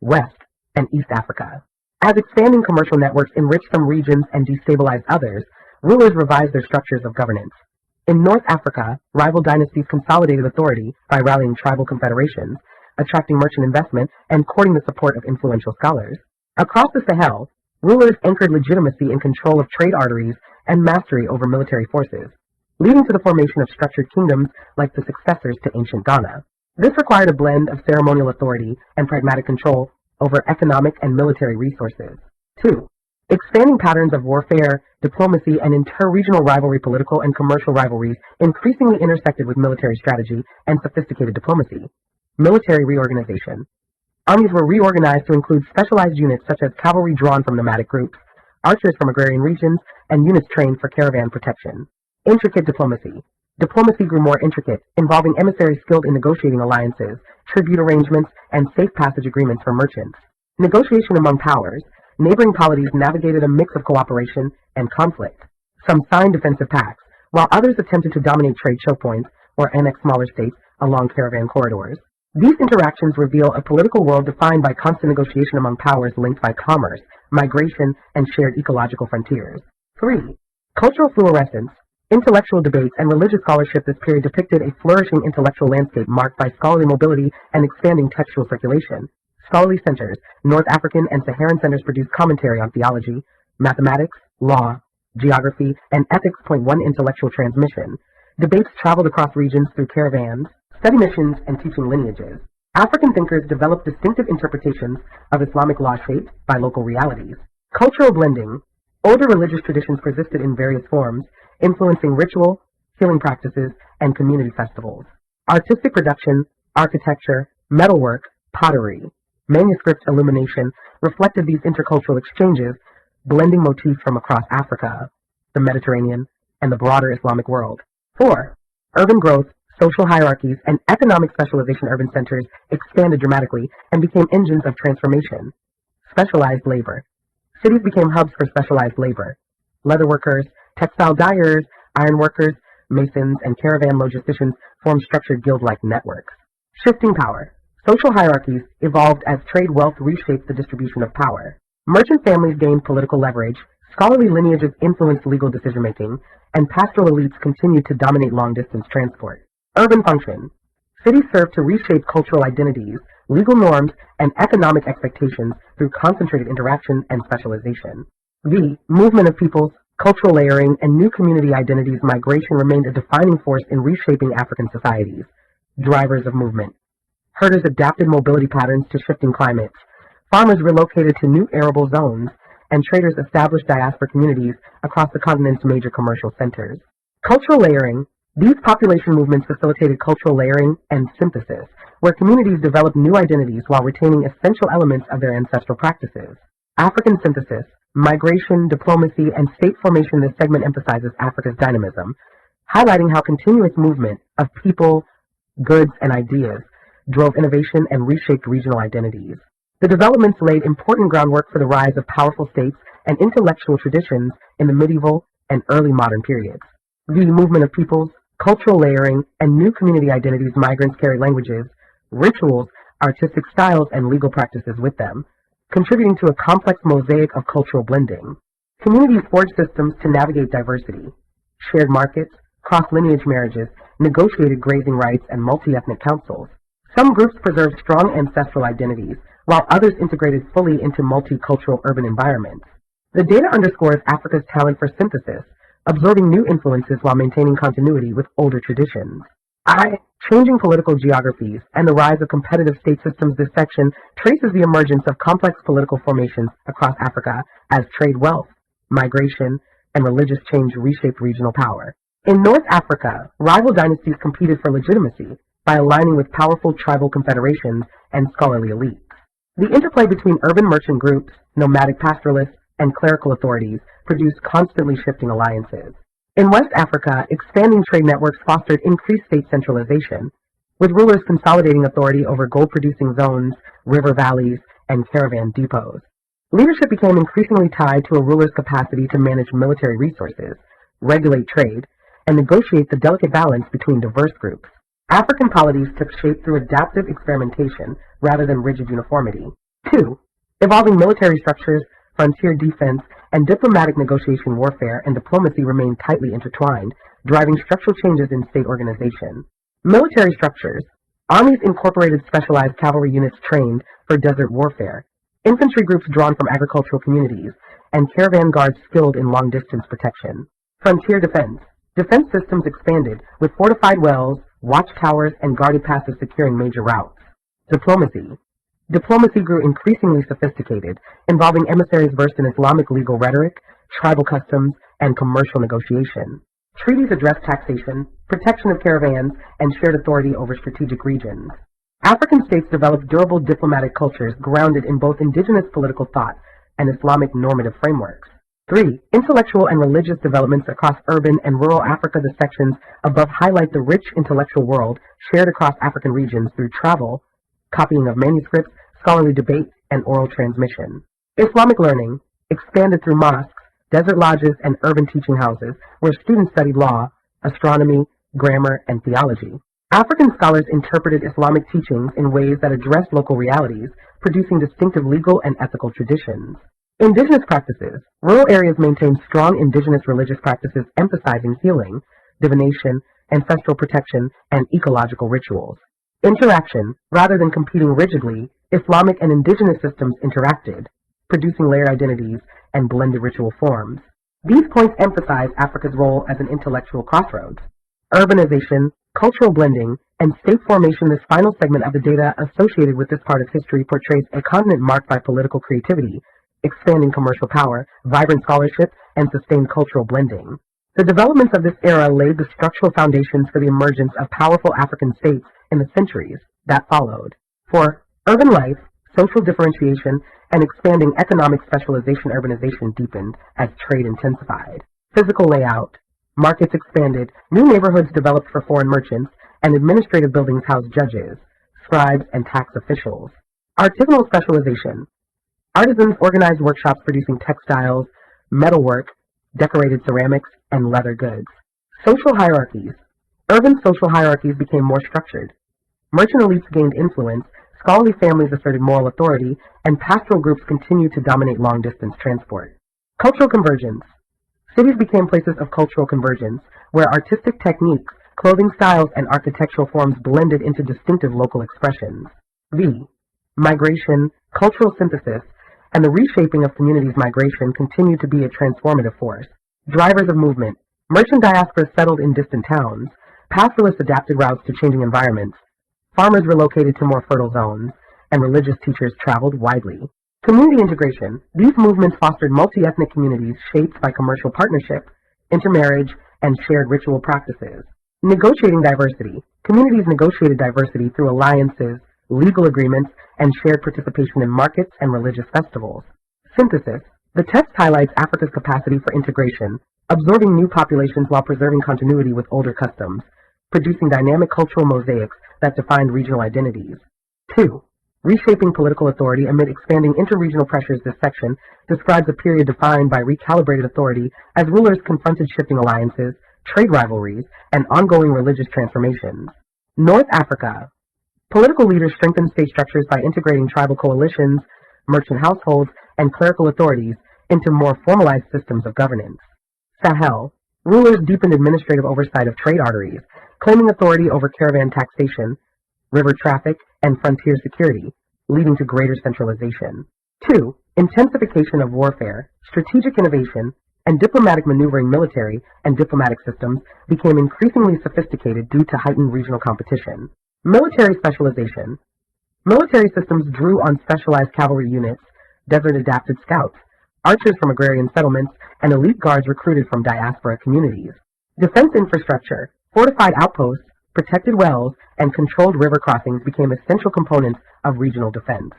West, and East Africa. As expanding commercial networks enriched some regions and destabilized others, rulers revised their structures of governance. In North Africa, rival dynasties consolidated authority by rallying tribal confederations, attracting merchant investment, and courting the support of influential scholars. Across the Sahel, rulers anchored legitimacy in control of trade arteries and mastery over military forces, leading to the formation of structured kingdoms like the successors to ancient Ghana. This required a blend of ceremonial authority and pragmatic control over economic and military resources. 2. Expanding patterns of warfare, diplomacy, and inter-regional rivalry. Political and commercial rivalries increasingly intersected with military strategy and sophisticated diplomacy. Military reorganization. Armies were reorganized to include specialized units such as cavalry drawn from nomadic groups, archers from agrarian regions, and units trained for caravan protection. Intricate diplomacy. Diplomacy grew more intricate, involving emissaries skilled in negotiating alliances, tribute arrangements, and safe passage agreements for merchants. Negotiation among powers. Neighboring polities navigated a mix of cooperation and conflict. Some signed defensive pacts, while others attempted to dominate trade choke points or annex smaller states along caravan corridors. These interactions reveal a political world defined by constant negotiation among powers linked by commerce, migration, and shared ecological frontiers. 3. Cultural fluorescence. Intellectual debates and religious scholarship. This period depicted a flourishing intellectual landscape marked by scholarly mobility and expanding textual circulation. Scholarly centers. North African and Saharan centers produced commentary on theology, mathematics, law, geography, and ethics. 1. Intellectual transmission. Debates traveled across regions through caravans, study missions, and teaching lineages. African thinkers developed distinctive interpretations of Islamic law shaped by local realities. Cultural blending. Older religious traditions persisted in various forms, influencing ritual, healing practices, and community festivals. Artistic production, architecture, metalwork, pottery, manuscript illumination reflected these intercultural exchanges, blending motifs from across Africa, the Mediterranean, and the broader Islamic world. 4. Urban growth, social hierarchies, and economic specialization. Urban centers expanded dramatically and became engines of transformation. Specialized labor. Cities became hubs for specialized labor. Leather workers, textile dyers, iron workers, masons, and caravan logisticians formed structured guild-like networks. Shifting power. Social hierarchies evolved as trade wealth reshaped the distribution of power. Merchant families gained political leverage, scholarly lineages influenced legal decision-making, and pastoral elites continued to dominate long-distance transport. Urban function. Cities served to reshape cultural identities, legal norms, and economic expectations through concentrated interaction and specialization. The movement of peoples, cultural layering, and new community identities. Migration remained a defining force in reshaping African societies. Drivers of movement. Herders adapted mobility patterns to shifting climates. Farmers relocated to new arable zones, and traders established diaspora communities across the continent's major commercial centers. Cultural layering. These population movements facilitated cultural layering and synthesis, where communities developed new identities while retaining essential elements of their ancestral practices. African synthesis. Migration, diplomacy, and state formation. This segment emphasizes Africa's dynamism, highlighting how continuous movement of people, goods, and ideas drove innovation and reshaped regional identities. The developments laid important groundwork for the rise of powerful states and intellectual traditions in the medieval and early modern periods. The movement of peoples, cultural layering, and new community identities. Migrants carry languages, rituals, artistic styles, and legal practices with them, contributing to a complex mosaic of cultural blending. Communities forged systems to navigate diversity, shared markets, cross-lineage marriages, negotiated grazing rights, and multi-ethnic councils. Some groups preserved strong ancestral identities, while others integrated fully into multicultural urban environments. The data underscores Africa's talent for synthesis, absorbing new influences while maintaining continuity with older traditions. Changing political geographies and the rise of competitive state systems. This section traces the emergence of complex political formations across Africa as trade, wealth, migration, and religious change reshaped regional power. In North Africa, rival dynasties competed for legitimacy by aligning with powerful tribal confederations and scholarly elites. The interplay between urban merchant groups, nomadic pastoralists, and clerical authorities produced constantly shifting alliances. In West Africa, expanding trade networks fostered increased state centralization, with rulers consolidating authority over gold-producing zones, river valleys, and caravan depots. Leadership became increasingly tied to a ruler's capacity to manage military resources, regulate trade, and negotiate the delicate balance between diverse groups. African polities took shape through adaptive experimentation rather than rigid uniformity. 2. Evolving military structures, frontier defense, and diplomatic negotiation warfare and diplomacy remained tightly intertwined, driving structural changes in state organization. Military structures. Armies incorporated specialized cavalry units trained for desert warfare, infantry groups drawn from agricultural communities, and caravan guards skilled in long-distance protection. Frontier defense. Defense systems expanded, with fortified wells, watchtowers, and guarded passes securing major routes. Diplomacy. Diplomacy grew increasingly sophisticated, involving emissaries versed in Islamic legal rhetoric, tribal customs, and commercial negotiation. Treaties addressed taxation, protection of caravans, and shared authority over strategic regions. African states developed durable diplomatic cultures grounded in both indigenous political thought and Islamic normative frameworks. 3. Intellectual and religious developments across urban and rural Africa. The sections above highlight the rich intellectual world shared across African regions through travel, copying of manuscripts, scholarly debate, and oral transmission. Islamic learning expanded through mosques, desert lodges, and urban teaching houses where students studied law, astronomy, grammar, and theology. African scholars interpreted Islamic teachings in ways that addressed local realities, producing distinctive legal and ethical traditions. Indigenous practices. Rural areas maintained strong indigenous religious practices emphasizing healing, divination, ancestral protection, and ecological rituals. Interaction. Rather than competing rigidly, Islamic and indigenous systems interacted, producing layered identities and blended ritual forms. These points emphasize Africa's role as an intellectual crossroads. Urbanization, cultural blending, and state formation. This final segment of the data associated with this part of history portrays a continent marked by political creativity, expanding commercial power, vibrant scholarship, and sustained cultural blending. The developments of this era laid the structural foundations for the emergence of powerful African states in the centuries that followed. For urban life, social differentiation, and expanding economic specialization. Urbanization deepened as trade intensified. Physical layout. Markets expanded, new neighborhoods developed for foreign merchants, and administrative buildings housed judges, scribes, and tax officials. Artisanal specialization. Artisans organized workshops producing textiles, metalwork, decorated ceramics, and leather goods. Social hierarchies. Urban social hierarchies became more structured. Merchant elites gained influence, scholarly families asserted moral authority, and pastoral groups continued to dominate long-distance transport. Cultural convergence. Cities became places of cultural convergence, where artistic techniques, clothing styles, and architectural forms blended into distinctive local expressions. V. Migration, cultural synthesis, and the reshaping of communities. Migration continued to be a transformative force. Drivers of movement. Merchant diasporas settled in distant towns. Pastoralists adapted routes to changing environments. Farmers relocated to more fertile zones, and religious teachers traveled widely. Community integration. These movements fostered multi-ethnic communities shaped by commercial partnership, intermarriage, and shared ritual practices. Negotiating diversity. Communities negotiated diversity through alliances, legal agreements, and shared participation in markets and religious festivals. Synthesis. The text highlights Africa's capacity for integration, absorbing new populations while preserving continuity with older customs, producing dynamic cultural mosaics that defined regional identities. 2. Reshaping political authority amid expanding interregional pressures. This section describes a period defined by recalibrated authority as rulers confronted shifting alliances, trade rivalries, and ongoing religious transformations. North Africa. Political leaders strengthened state structures by integrating tribal coalitions, merchant households, and clerical authorities, into more formalized systems of governance. Sahel. Rulers deepened administrative oversight of trade arteries, claiming authority over caravan taxation, river traffic, and frontier security, leading to greater centralization. 2. Intensification of warfare, strategic innovation, and diplomatic maneuvering. Military and diplomatic systems became increasingly sophisticated due to heightened regional competition. Military specialization. Military systems drew on specialized cavalry units, desert-adapted scouts, archers from agrarian settlements, and elite guards recruited from diaspora communities. Defense infrastructure, fortified outposts, protected wells, and controlled river crossings became essential components of regional defense.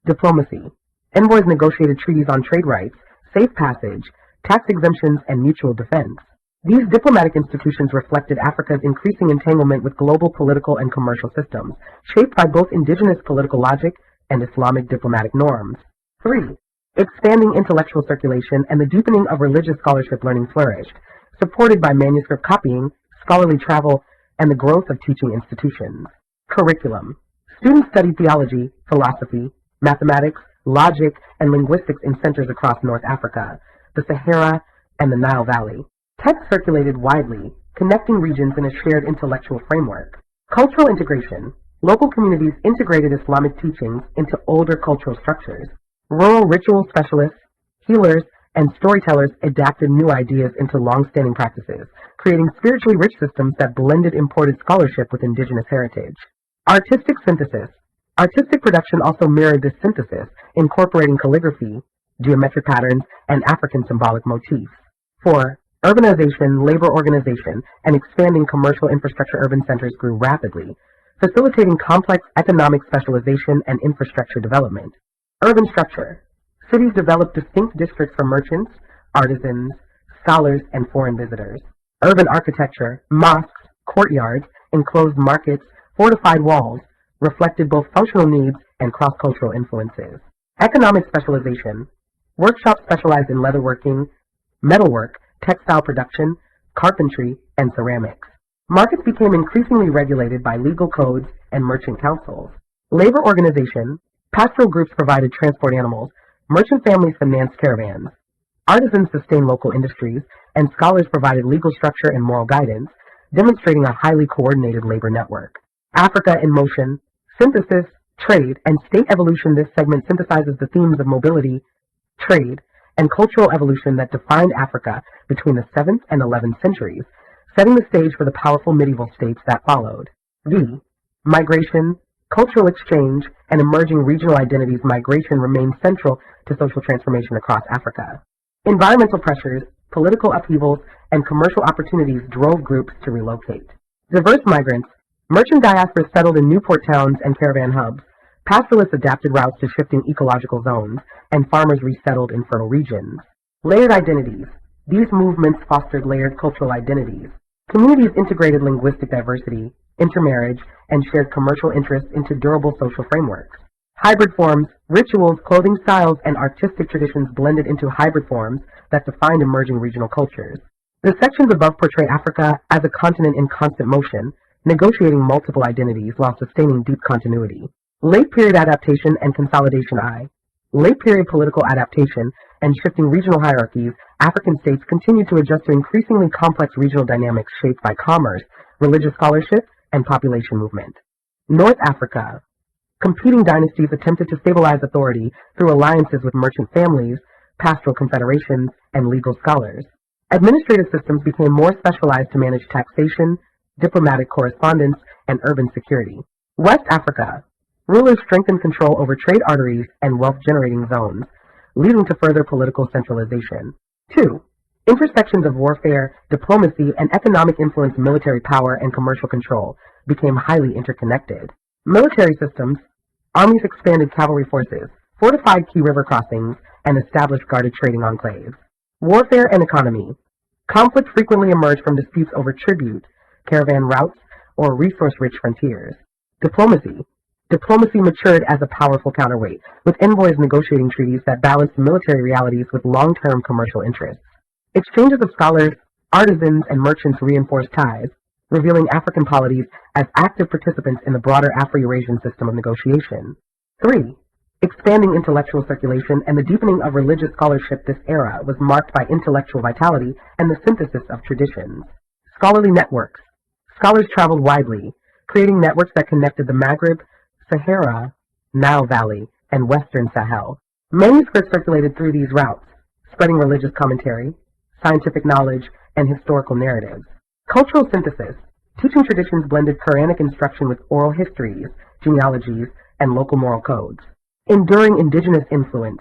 Diplomacy. Envoys negotiated treaties on trade rights, safe passage, tax exemptions, and mutual defense. These diplomatic institutions reflected Africa's increasing entanglement with global political and commercial systems, shaped by both indigenous political logic and Islamic diplomatic norms. 3. Expanding intellectual circulation and the deepening of religious scholarship. Learning flourished, supported by manuscript copying, scholarly travel, and the growth of teaching institutions. Curriculum. Students studied theology, philosophy, mathematics, logic, and linguistics in centers across North Africa, the Sahara, and the Nile Valley. Texts circulated widely, connecting regions in a shared intellectual framework. Cultural integration. Local communities integrated Islamic teachings into older cultural structures. Rural ritual specialists, healers, and storytellers adapted new ideas into long-standing practices, creating spiritually rich systems that blended imported scholarship with indigenous heritage. Artistic synthesis. Artistic production also mirrored this synthesis, incorporating calligraphy, geometric patterns, and African symbolic motifs. 4. Urbanization, labor organization, and expanding commercial infrastructure. Urban centers grew rapidly, facilitating complex economic specialization and infrastructure development. Urban structure. Cities developed distinct districts for merchants, artisans, scholars, and foreign visitors. Urban architecture, mosques, courtyards, enclosed markets, fortified walls, reflected both functional needs and cross-cultural influences. Economic specialization. Workshops specialized in leatherworking, metalwork, textile production, carpentry, and ceramics. Markets became increasingly regulated by legal codes and merchant councils. Labor organization. Pastoral groups provided transport animals, merchant families financed caravans, artisans sustained local industries, and scholars provided legal structure and moral guidance, demonstrating a highly coordinated labor network. Africa in motion. Synthesis, trade, and state evolution. This segment synthesizes the themes of mobility, trade, and cultural evolution that defined Africa between the 7th and 11th centuries, setting the stage for the powerful medieval states that followed. V. Migration, cultural exchange, and emerging regional identities. Migration remained central to social transformation across Africa. Environmental pressures, political upheavals, and commercial opportunities drove groups to relocate. Diverse migrants. Merchant diasporas settled in new port towns and caravan hubs. Pastoralists adapted routes to shifting ecological zones, and farmers resettled in fertile regions. Layered identities. These movements fostered layered cultural identities. Communities integrated linguistic diversity, intermarriage, and shared commercial interests into durable social frameworks. Hybrid forms, rituals, clothing styles, and artistic traditions blended into hybrid forms that defined emerging regional cultures. The sections above portray Africa as a continent in constant motion, negotiating multiple identities while sustaining deep continuity. Late period adaptation and consolidation. Late period political adaptation and shifting regional hierarchies. African states continued to adjust to increasingly complex regional dynamics shaped by commerce, religious scholarship, and population movement. North Africa. Competing dynasties attempted to stabilize authority through alliances with merchant families, pastoral confederations, and legal scholars. Administrative systems became more specialized to manage taxation, diplomatic correspondence, and urban security. West Africa. Rulers strengthened control over trade arteries and wealth-generating zones, leading to further political centralization. 2. Intersections of warfare, diplomacy, and economic influence. Military power and commercial control became highly interconnected. Military systems. Armies expanded cavalry forces, fortified key river crossings, and established guarded trading enclaves. Warfare and economy. Conflict frequently emerged from disputes over tribute, caravan routes, or resource-rich frontiers. Diplomacy. Diplomacy matured as a powerful counterweight, with envoys negotiating treaties that balanced military realities with long-term commercial interests. Exchanges of scholars, artisans, and merchants reinforced ties, revealing African polities as active participants in the broader Afro-Eurasian system of negotiation. 3. Expanding intellectual circulation and the deepening of religious scholarship. This era was marked by intellectual vitality and the synthesis of traditions. Scholarly networks. Scholars traveled widely, creating networks that connected the Maghreb, Sahara, Nile Valley, and Western Sahel. Manuscripts circulated through these routes, spreading religious commentary, scientific knowledge, and historical narratives. Cultural synthesis. Teaching traditions blended Quranic instruction with oral histories, genealogies, and local moral codes. Enduring indigenous influence.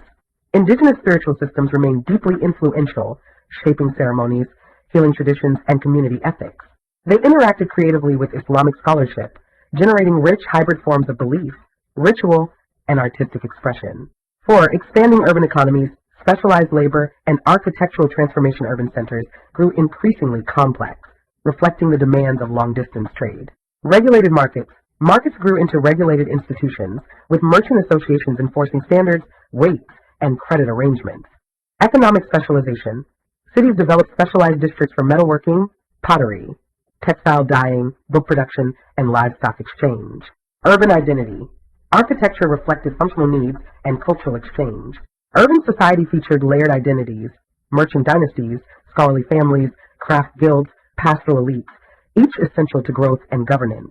Indigenous spiritual systems remain deeply influential, shaping ceremonies, healing traditions, and community ethics. They interacted creatively with Islamic scholarship, generating rich hybrid forms of belief, ritual, and artistic expression. 4. Expanding urban economies. Specialized labor and architectural transformation. Urban centers grew increasingly complex, reflecting the demands of long-distance trade. Regulated markets. Markets grew into regulated institutions, with merchant associations enforcing standards, weights, and credit arrangements. Economic specialization. Cities developed specialized districts for metalworking, pottery, textile dyeing, book production, and livestock exchange. Urban identity. Architecture reflected functional needs and cultural exchange. Urban society featured layered identities, merchant dynasties, scholarly families, craft guilds, pastoral elites, each essential to growth and governance.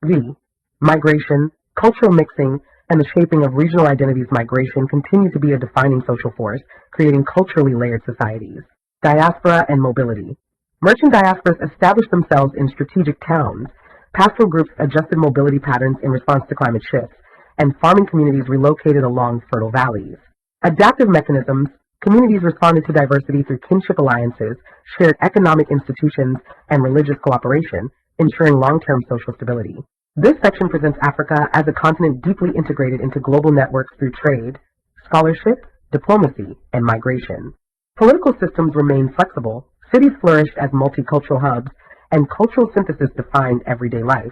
V. Migration, cultural mixing, and the shaping of regional identities. Migration continued to be a defining social force, creating culturally layered societies. Diaspora and mobility. Merchant diasporas established themselves in strategic towns. Pastoral groups adjusted mobility patterns in response to climate shifts, and farming communities relocated along fertile valleys. Adaptive mechanisms. Communities responded to diversity through kinship alliances, shared economic institutions, and religious cooperation, ensuring long-term social stability. This section presents Africa as a continent deeply integrated into global networks through trade, scholarship, diplomacy, and migration. Political systems remained flexible, cities flourished as multicultural hubs, and cultural synthesis defined everyday life,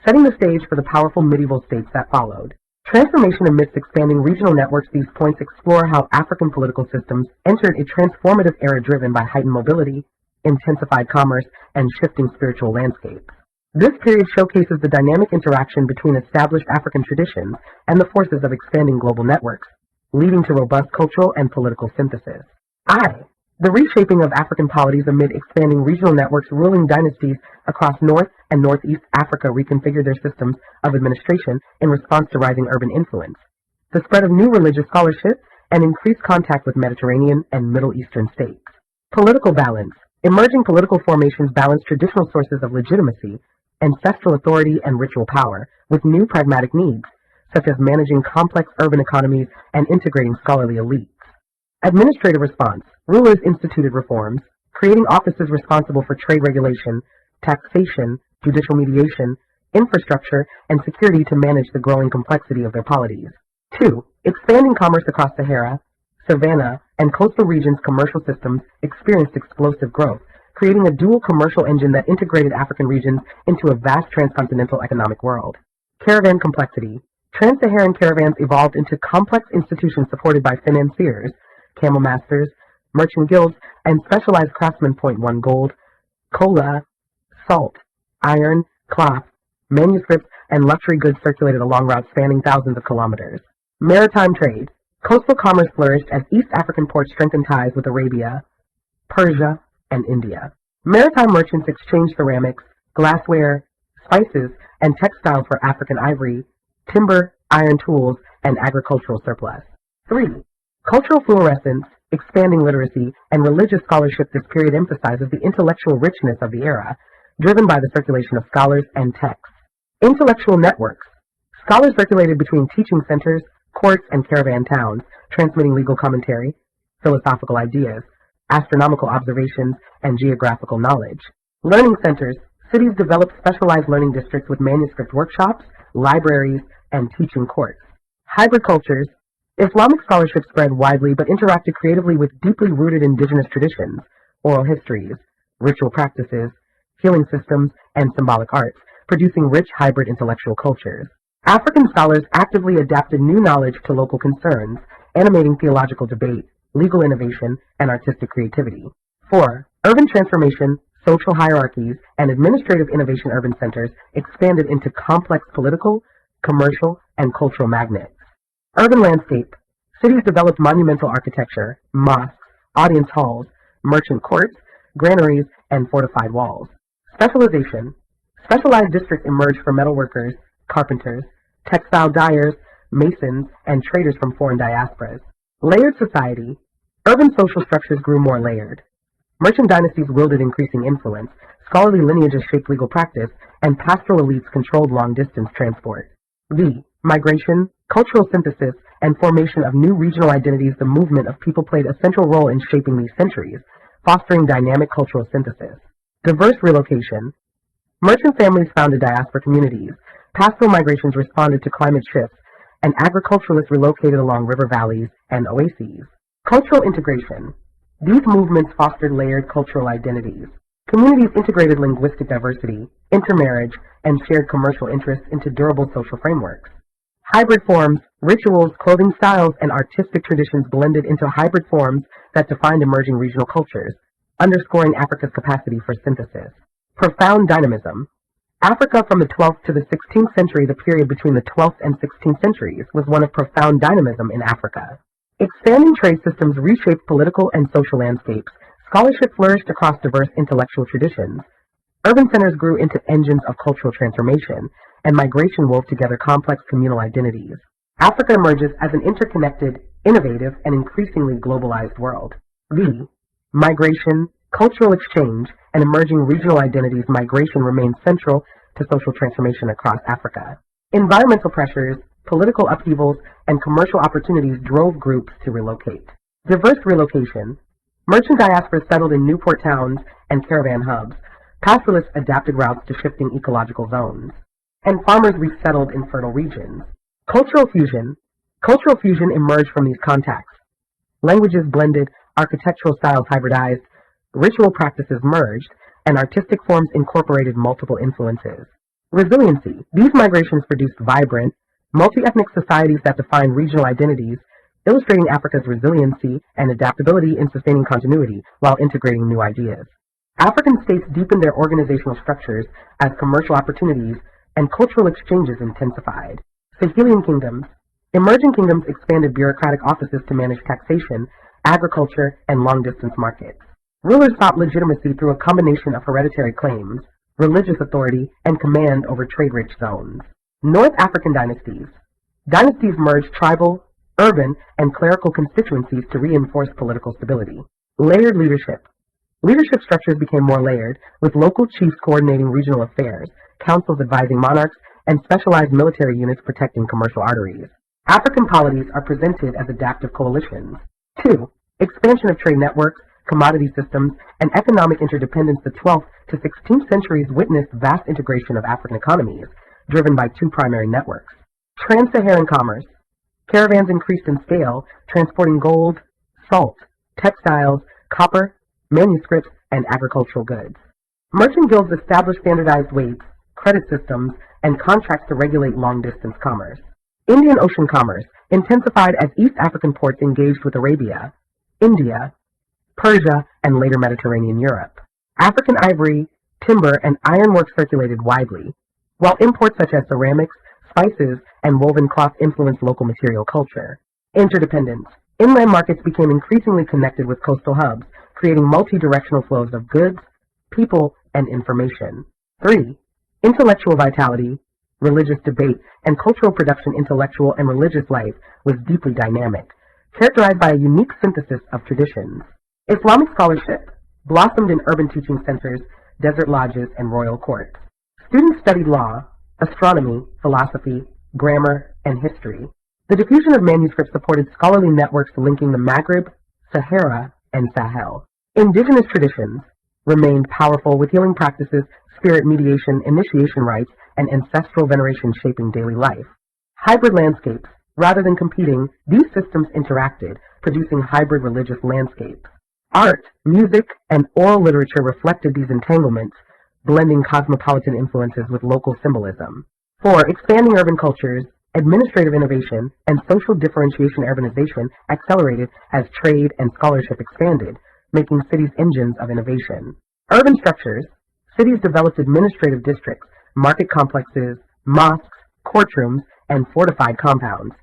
setting the stage for the powerful medieval states that followed. Transformation amidst expanding regional networks. These points explore how African political systems entered a transformative era driven by heightened mobility, intensified commerce, and shifting spiritual landscapes. This period showcases the dynamic interaction between established African traditions and the forces of expanding global networks, leading to robust cultural and political synthesis. I. The reshaping of African polities amid expanding regional networks. Ruling dynasties across North and Northeast Africa reconfigured their systems of administration in response to rising urban influence, the spread of new religious scholarship, and increased contact with Mediterranean and Middle Eastern states. Political balance. Emerging political formations balanced traditional sources of legitimacy, ancestral authority, and ritual power with new pragmatic needs, such as managing complex urban economies and integrating scholarly elites. Administrative response. Rulers instituted reforms, creating offices responsible for trade regulation, taxation, judicial mediation, infrastructure, and security to manage the growing complexity of their polities. 2. Expanding commerce across Sahara, Savannah, and coastal regions. Commercial systems experienced explosive growth, creating a dual commercial engine that integrated African regions into a vast transcontinental economic world. Caravan complexity. Trans-Saharan caravans evolved into complex institutions supported by financiers, camel masters, merchant guilds, and specialized craftsmen. 1. Gold, cola, salt, iron, cloth, manuscripts, and luxury goods circulated along routes spanning thousands of kilometers. Maritime trade. Coastal commerce flourished as East African ports strengthened ties with Arabia, Persia, and India. Maritime merchants exchanged ceramics, glassware, spices, and textiles for African ivory, timber, iron tools, and agricultural surplus. 3. Cultural fluorescence, expanding literacy, and religious scholarship. This period emphasizes the intellectual richness of the era, driven by the circulation of scholars and texts. Intellectual networks. Scholars circulated between teaching centers, courts, and caravan towns, transmitting legal commentary, philosophical ideas, astronomical observations, and geographical knowledge. Learning centers. Cities developed specialized learning districts with manuscript workshops, libraries, and teaching courts. Hybrid cultures. Islamic scholarship spread widely but interacted creatively with deeply rooted indigenous traditions, oral histories, ritual practices, healing systems, and symbolic arts, producing rich hybrid intellectual cultures. African scholars actively adapted new knowledge to local concerns, animating theological debate, legal innovation, and artistic creativity. 4. Urban transformation, social hierarchies, and administrative innovation. Urban centers expanded into complex political, commercial, and cultural magnets. Urban landscape. Cities developed monumental architecture, mosques, audience halls, merchant courts, granaries, and fortified walls. Specialization. Specialized districts emerged for metalworkers, carpenters, textile dyers, masons, and traders from foreign diasporas. Layered society. Urban social structures grew more layered. Merchant dynasties wielded increasing influence, scholarly lineages shaped legal practice, and pastoral elites controlled long-distance transport. Migration, cultural synthesis, and formation of new regional identities. The movement of people played a central role in shaping these centuries, fostering dynamic cultural synthesis. Diverse relocation. Merchant families founded diaspora communities, pastoral migrations responded to climate shifts, and agriculturalists relocated along river valleys and oases. Cultural integration. These movements fostered layered cultural identities. Communities integrated linguistic diversity, intermarriage, and shared commercial interests into durable social frameworks. Hybrid forms, rituals, clothing styles, and artistic traditions blended into hybrid forms that defined emerging regional cultures, underscoring Africa's capacity for synthesis. Profound dynamism. Africa from the 12th to the 16th century, the period between the 12th and 16th centuries, was one of profound dynamism in Africa. Expanding trade systems reshaped political and social landscapes. Scholarship flourished across diverse intellectual traditions. Urban centers grew into engines of cultural transformation, and migration wove together complex communal identities. Africa emerges as an interconnected, innovative, and increasingly globalized world. Migration, cultural exchange, and emerging regional identities. Migration remains central to social transformation across Africa. Environmental pressures, political upheavals, and commercial opportunities drove groups to relocate. Diverse relocation. Merchant diasporas settled in new port towns and caravan hubs. Pastoralists adapted routes to shifting ecological zones. And farmers resettled in fertile regions. Cultural fusion. Cultural fusion emerged from these contacts. Languages blended, architectural styles hybridized, ritual practices merged, and artistic forms incorporated multiple influences. Resiliency. These migrations produced vibrant, multi-ethnic societies that defined regional identities, illustrating Africa's resiliency and adaptability in sustaining continuity while integrating new ideas. African states deepened their organizational structures as commercial opportunities and cultural exchanges intensified. Sahelian kingdoms. Emerging kingdoms expanded bureaucratic offices to manage taxation, agriculture, and long-distance markets. Rulers sought legitimacy through a combination of hereditary claims, religious authority, and command over trade-rich zones. North African dynasties. Dynasties merged tribal, urban, and clerical constituencies to reinforce political stability. Layered leadership. Leadership structures became more layered, with local chiefs coordinating regional affairs, councils advising monarchs, and specialized military units protecting commercial arteries. African polities are presented as adaptive coalitions. 2. Expansion of trade networks, commodity systems, and economic interdependence. The 12th to 16th centuries witnessed vast integration of African economies, driven by two primary networks. Trans-Saharan commerce. Caravans increased in scale, transporting gold, salt, textiles, copper, manuscripts, and agricultural goods. Merchant guilds established standardized weights, credit systems, and contracts to regulate long-distance commerce. Indian Ocean commerce intensified as East African ports engaged with Arabia, India, Persia, and later Mediterranean Europe. African ivory, timber, and ironwork circulated widely, while imports such as ceramics, spices, and woven cloth influenced local material culture. Interdependence. Inland markets became increasingly connected with coastal hubs, creating multi-directional flows of goods, people, and information. 3. Intellectual vitality. Religious debate and cultural production. Intellectual and religious life was deeply dynamic, characterized by a unique synthesis of traditions. Islamic scholarship blossomed in urban teaching centers, desert lodges, and royal courts. Students studied law, astronomy, philosophy, grammar, and history. The diffusion of manuscripts supported scholarly networks linking the Maghreb, Sahara, and Sahel. Indigenous traditions remained powerful, with healing practices, spirit mediation, initiation rites, and ancestral veneration shaping daily life. Hybrid landscapes. Rather than competing, these systems interacted, producing hybrid religious landscapes. Art, music, and oral literature reflected these entanglements, blending cosmopolitan influences with local symbolism. 4. Expanding urban cultures. Administrative innovation and social differentiation. Urbanization accelerated as trade and scholarship expanded, making cities engines of innovation. Urban structures. Cities developed administrative districts, market complexes, mosques, courtrooms, and fortified compounds.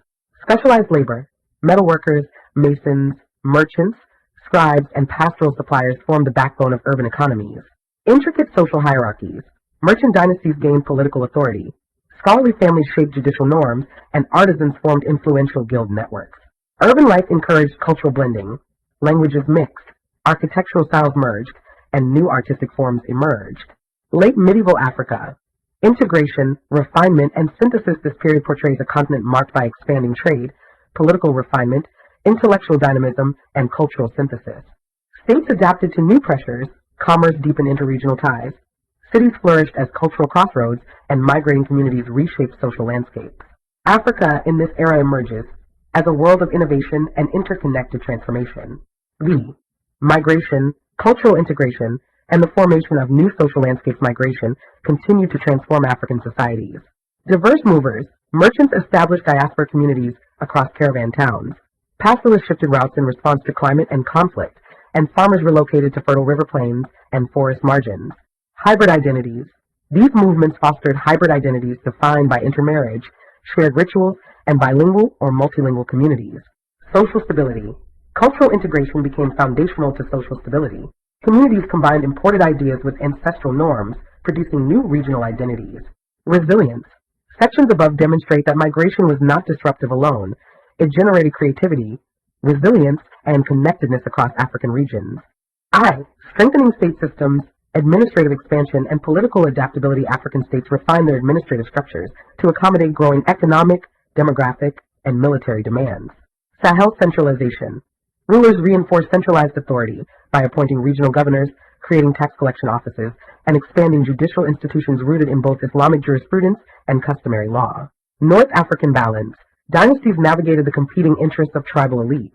Specialized labor, metal workers, masons, merchants, scribes, and pastoral suppliers formed the backbone of urban economies. Intricate social hierarchies. Merchant dynasties gained political authority. Scholarly families shaped judicial norms, and artisans formed influential guild networks. Urban life encouraged cultural blending. Languages mixed, architectural styles merged, and new artistic forms emerged. Late medieval Africa. Integration, refinement, and synthesis. This period portrays a continent marked by expanding trade, political refinement, intellectual dynamism, and cultural synthesis. States adapted to new pressures, commerce deepened interregional ties. Cities flourished as cultural crossroads, and migrating communities reshaped social landscapes. Africa in this era emerges as a world of innovation and interconnected transformation. V. Migration, cultural integration, and the formation of new social landscapes. Migration continued to transform African societies. Diverse movers, merchants established diaspora communities across caravan towns. Pastoralists shifted routes in response to climate and conflict, and farmers relocated to fertile river plains and forest margins. Hybrid identities. These movements fostered hybrid identities defined by intermarriage, shared rituals, and bilingual or multilingual communities. Social stability. Cultural integration became foundational to social stability. Communities combined imported ideas with ancestral norms, producing new regional identities. Resilience. Sections above demonstrate that migration was not disruptive alone. It generated creativity, resilience, and connectedness across African regions. I. Strengthening state systems, administrative expansion, and political adaptability. African states refined their administrative structures to accommodate growing economic, demographic, and military demands. Sahel centralization. Rulers reinforced centralized authority by appointing regional governors, creating tax collection offices, and expanding judicial institutions rooted in both Islamic jurisprudence and customary law. North African balance. Dynasties navigated the competing interests of tribal elites,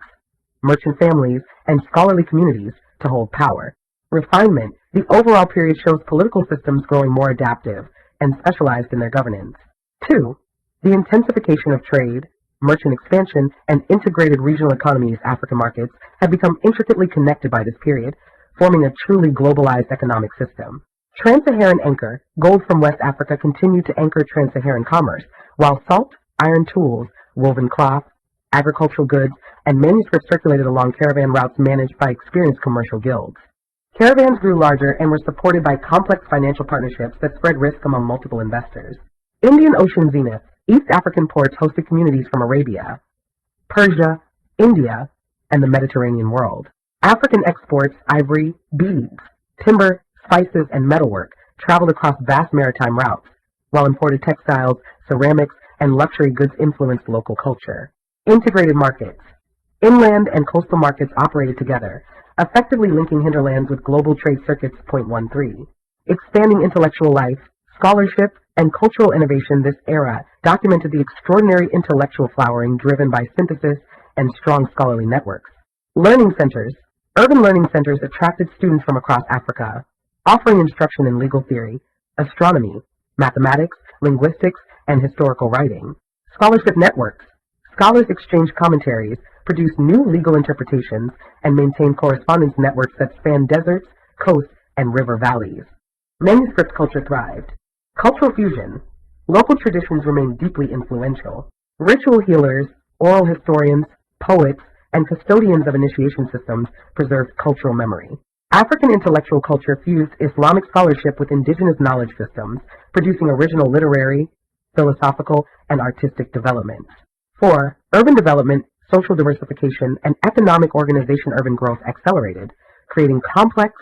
merchant families, and scholarly communities to hold power. Refinement. The overall period shows political systems growing more adaptive and specialized in their governance. 2. The intensification of trade, merchant expansion, and integrated regional economies. African markets have become intricately connected by this period, forming a truly globalized economic system. Trans-Saharan anchor. Gold from West Africa continued to anchor trans-Saharan commerce, while salt, iron tools, woven cloth, agricultural goods, and manuscripts circulated along caravan routes managed by experienced commercial guilds. Caravans grew larger and were supported by complex financial partnerships that spread risk among multiple investors. Indian Ocean zenith. East African ports hosted communities from Arabia, Persia, India, and the Mediterranean world. African exports, ivory, beads, timber, spices, and metalwork traveled across vast maritime routes, while imported textiles, ceramics, and luxury goods influenced local culture. Integrated markets. Inland and coastal markets operated together, effectively linking hinterlands with global trade circuits. 13. Expanding intellectual life, scholarship, and cultural innovation. This era documented the extraordinary intellectual flowering driven by synthesis and strong scholarly networks. Learning centers. Urban learning centers attracted students from across Africa, offering instruction in legal theory, astronomy, mathematics, linguistics, and historical writing. Scholarship networks. Scholars exchanged commentaries, produced new legal interpretations, and maintained correspondence networks that span deserts, coasts, and river valleys. Manuscript culture thrived. Cultural fusion. Local traditions remained deeply influential. Ritual healers, oral historians, poets, and custodians of initiation systems preserved cultural memory. African intellectual culture fused Islamic scholarship with indigenous knowledge systems, producing original literary, philosophical, and artistic developments. 4. Urban development, social diversification, and economic organization. Urban growth accelerated, creating complex,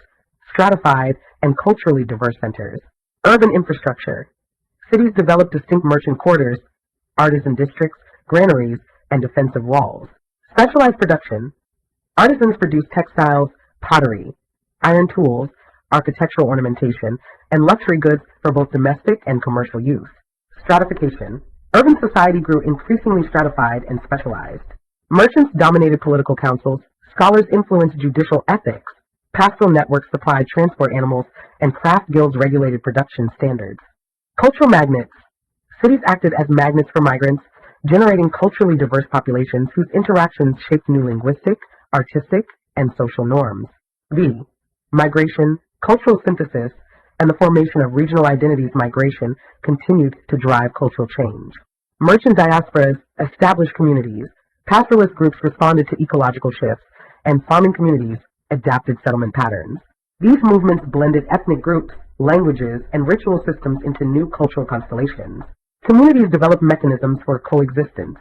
stratified, and culturally diverse centers. Urban infrastructure. Cities developed distinct merchant quarters, artisan districts, granaries, and defensive walls. Specialized production. Artisans produced textiles, pottery, iron tools, architectural ornamentation, and luxury goods for both domestic and commercial use. Stratification. Urban society grew increasingly stratified and specialized. Merchants dominated political councils, scholars influenced judicial ethics, pastoral networks supplied transport animals, and craft guilds regulated production standards. Cultural magnets. Cities acted as magnets for migrants, generating culturally diverse populations whose interactions shaped new linguistic, artistic, and social norms. V. Migration, cultural synthesis, and the formation of regional identities. Migration continued to drive cultural change. Merchant diasporas established communities. Pastoralist groups responded to ecological shifts, and farming communities adapted settlement patterns. These movements blended ethnic groups, languages, and ritual systems into new cultural constellations. Communities developed mechanisms for coexistence,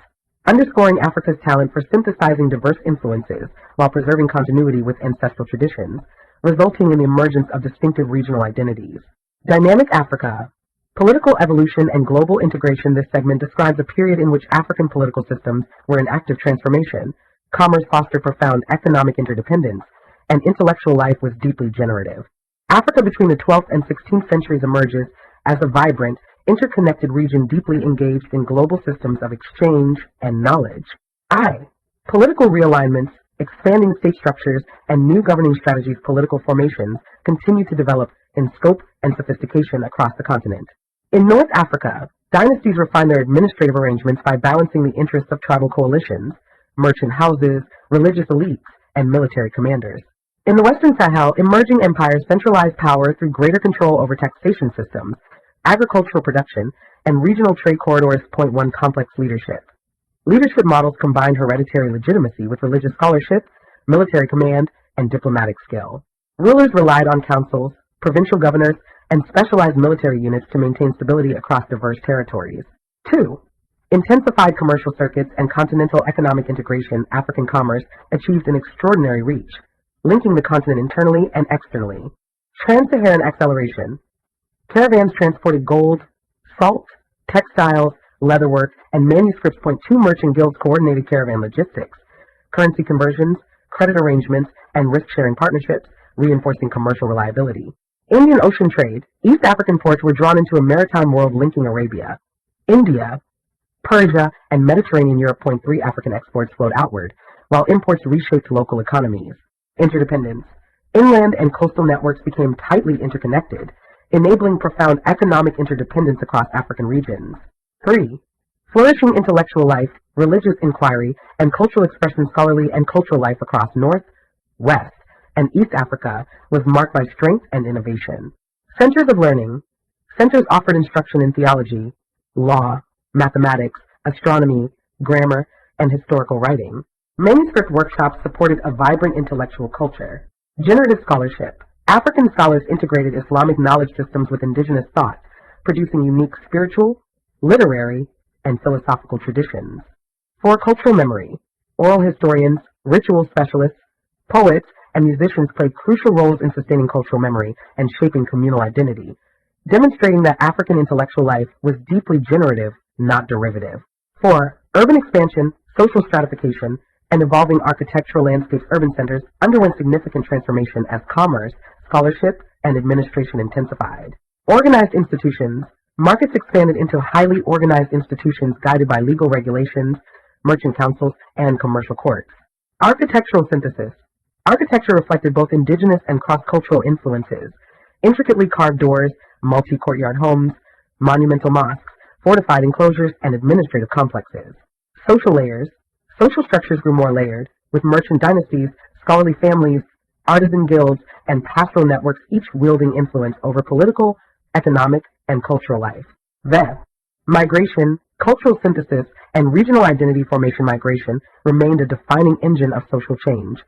underscoring Africa's talent for synthesizing diverse influences while preserving continuity with ancestral traditions, resulting in the emergence of distinctive regional identities. Dynamic Africa. Political evolution and global integration. This segment describes a period in which African political systems were in active transformation, commerce fostered profound economic interdependence, and intellectual life was deeply generative. Africa between the 12th and 16th centuries emerges as a vibrant, interconnected region deeply engaged in global systems of exchange and knowledge. Political realignments, expanding state structures, and new governing strategies. Political formations continue to develop in scope and sophistication across the continent. In North Africa, dynasties refined their administrative arrangements by balancing the interests of tribal coalitions, merchant houses, religious elites, and military commanders. In the Western Sahel, emerging empires centralized power through greater control over taxation systems, agricultural production, and regional trade corridors. Point one, complex leadership. Leadership models combined hereditary legitimacy with religious scholarship, military command, and diplomatic skill. Rulers relied on councils, provincial governors, and specialized military units to maintain stability across diverse territories. 2. Intensified commercial circuits and continental economic integration. African commerce achieved an extraordinary reach, linking the continent internally and externally. Trans-Saharan acceleration. Caravans transported gold, salt, textiles, leatherwork, and manuscripts. Point two, merchant guilds coordinated caravan logistics, currency conversions, credit arrangements, and risk-sharing partnerships, reinforcing commercial reliability. Indian Ocean trade. East African ports were drawn into a maritime world linking Arabia, India, Persia, and Mediterranean Europe. Point three, African exports flowed outward, while imports reshaped local economies. Interdependence. Inland and coastal networks became tightly interconnected, enabling profound economic interdependence across African regions. 3. Flourishing intellectual life, religious inquiry, and cultural expression. Scholarly and cultural life across North, West, and East Africa was marked by strength and innovation. Centers of learning. Centers offered instruction in theology, law, mathematics, astronomy, grammar, and historical writing. Manuscript workshops supported a vibrant intellectual culture. Generative scholarship. African scholars integrated Islamic knowledge systems with indigenous thought, producing unique spiritual, literary, and philosophical traditions. 4. Cultural memory. Oral historians, ritual specialists, poets, and musicians played crucial roles in sustaining cultural memory and shaping communal identity, demonstrating that African intellectual life was deeply generative, not derivative. 4. Urban expansion, social stratification, and evolving architectural landscapes. Urban centers underwent significant transformation as commerce, scholarship, and administration intensified. Organized institutions. Markets expanded into highly organized institutions guided by legal regulations, merchant councils, and commercial courts. Architectural synthesis. Architecture reflected both indigenous and cross-cultural influences. Intricately carved doors, multi-courtyard homes, monumental mosques, fortified enclosures, and administrative complexes. Social layers. Social structures grew more layered, with merchant dynasties, scholarly families, artisan guilds, and pastoral networks each wielding influence over political, economic, and cultural life. Migration, cultural synthesis, and regional identity formation. Migration remained a defining engine of social change,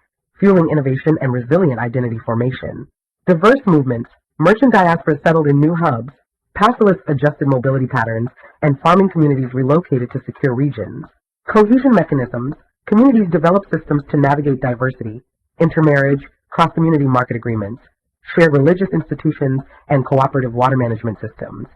fueling innovation and resilient identity formation. Diverse movements. Merchant diasporas settled in new hubs, pastoralists adjusted mobility patterns, and farming communities relocated to secure regions. Cohesion mechanisms. Communities developed systems to navigate diversity, intermarriage, cross-community market agreements, shared religious institutions, and cooperative water management systems.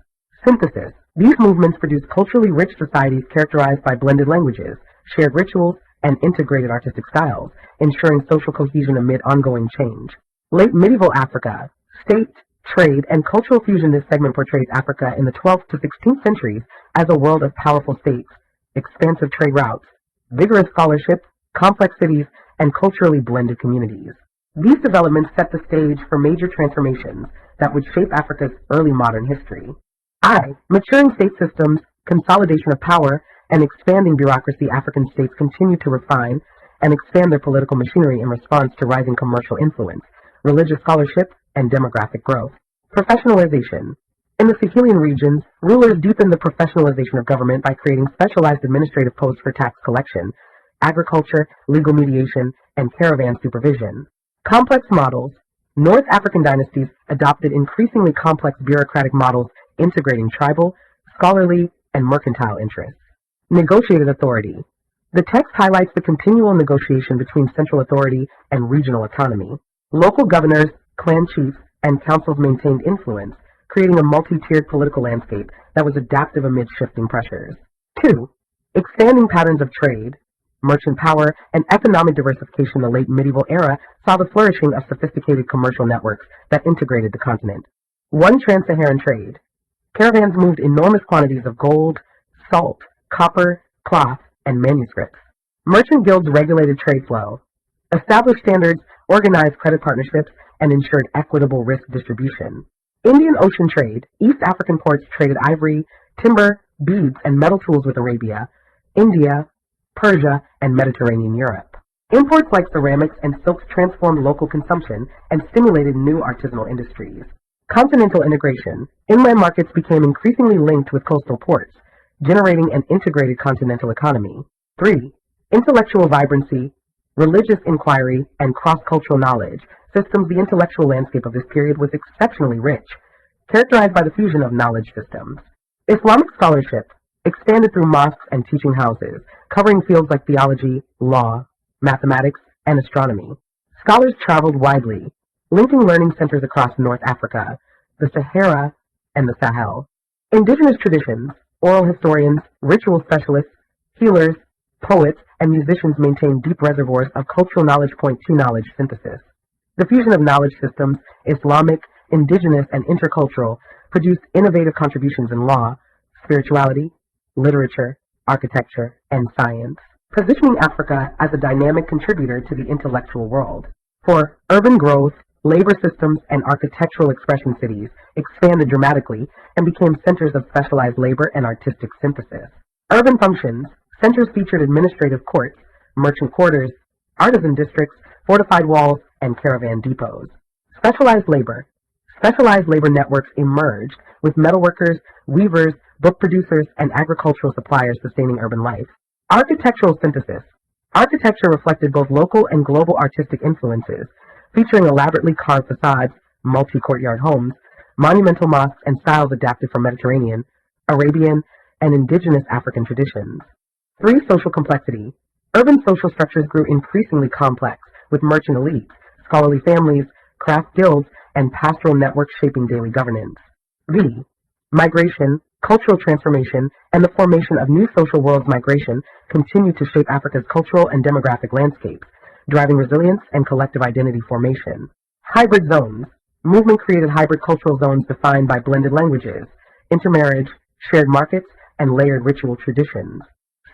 Synthesis. These movements produced culturally rich societies characterized by blended languages, shared rituals, and integrated artistic styles, ensuring social cohesion amid ongoing change. Late medieval Africa. State, trade, and cultural fusion. This segment portrays Africa in the 12th to 16th centuries as a world of powerful states, expansive trade routes, vigorous scholarship, complex cities, and culturally blended communities. These developments set the stage for major transformations that would shape Africa's early modern history. Maturing state systems, consolidation of power, and expanding bureaucracy. African states continue to refine and expand their political machinery in response to rising commercial influence, religious scholarship, and demographic growth. Professionalization. In the Sahelian regions, rulers deepened the professionalization of government by creating specialized administrative posts for tax collection, agriculture, legal mediation, and caravan supervision. Complex models. North African dynasties adopted increasingly complex bureaucratic models integrating tribal, scholarly, and mercantile interests. Negotiated authority. The text highlights the continual negotiation between central authority and regional autonomy. Local governors, clan chiefs, and councils maintained influence, creating a multi-tiered political landscape that was adaptive amid shifting pressures. 2. Expanding patterns of trade. Merchant power and economic diversification in the late medieval era saw the flourishing of sophisticated commercial networks that integrated the continent. 1. Trans-Saharan trade. Caravans moved enormous quantities of gold, salt, copper, cloth, and manuscripts. Merchant guilds regulated trade flow, established standards, organized credit partnerships, and ensured equitable risk distribution. Indian Ocean trade. East African ports traded ivory, timber, beads, and metal tools with Arabia, India, Persia, and Mediterranean Europe. Imports like ceramics and silks transformed local consumption and stimulated new artisanal industries. Continental integration. Inland markets became increasingly linked with coastal ports, generating an integrated continental economy. 3. Intellectual vibrancy, religious inquiry, and cross-cultural knowledge systems. The intellectual landscape of this period was exceptionally rich, characterized by the fusion of knowledge systems. Islamic scholarship expanded through mosques and teaching houses, covering fields like theology, law, mathematics, and astronomy. Scholars traveled widely, linking learning centers across North Africa, the Sahara, and the Sahel. Indigenous traditions. Oral historians, ritual specialists, healers, poets, and musicians maintained deep reservoirs of cultural knowledge point to knowledge synthesis. The fusion of knowledge systems, Islamic, indigenous, and intercultural, produced innovative contributions in law, spirituality, literature, architecture, and science, positioning Africa as a dynamic contributor to the intellectual world. For urban growth, labor systems and architectural expression, cities expanded dramatically and became centers of specialized labor and artistic synthesis. Urban functions. Centers featured administrative courts, merchant quarters, artisan districts, fortified walls, and caravan depots. Specialized labor. Specialized labor networks emerged, with metalworkers, weavers, book producers, and agricultural suppliers sustaining urban life. Architectural synthesis. Architecture reflected both local and global artistic influences, featuring elaborately carved facades, multi-courtyard homes, monumental mosques, and styles adapted from Mediterranean, Arabian, and indigenous African traditions. 3. Social complexity. Urban social structures grew increasingly complex, with merchant elites, scholarly families, craft guilds, and pastoral networks shaping daily governance. V. Migration, cultural transformation, and the formation of new social worlds. Migration continued to shape Africa's cultural and demographic landscapes, driving resilience and collective identity formation. Hybrid zones. Movement created hybrid cultural zones defined by blended languages, intermarriage, shared markets, and layered ritual traditions.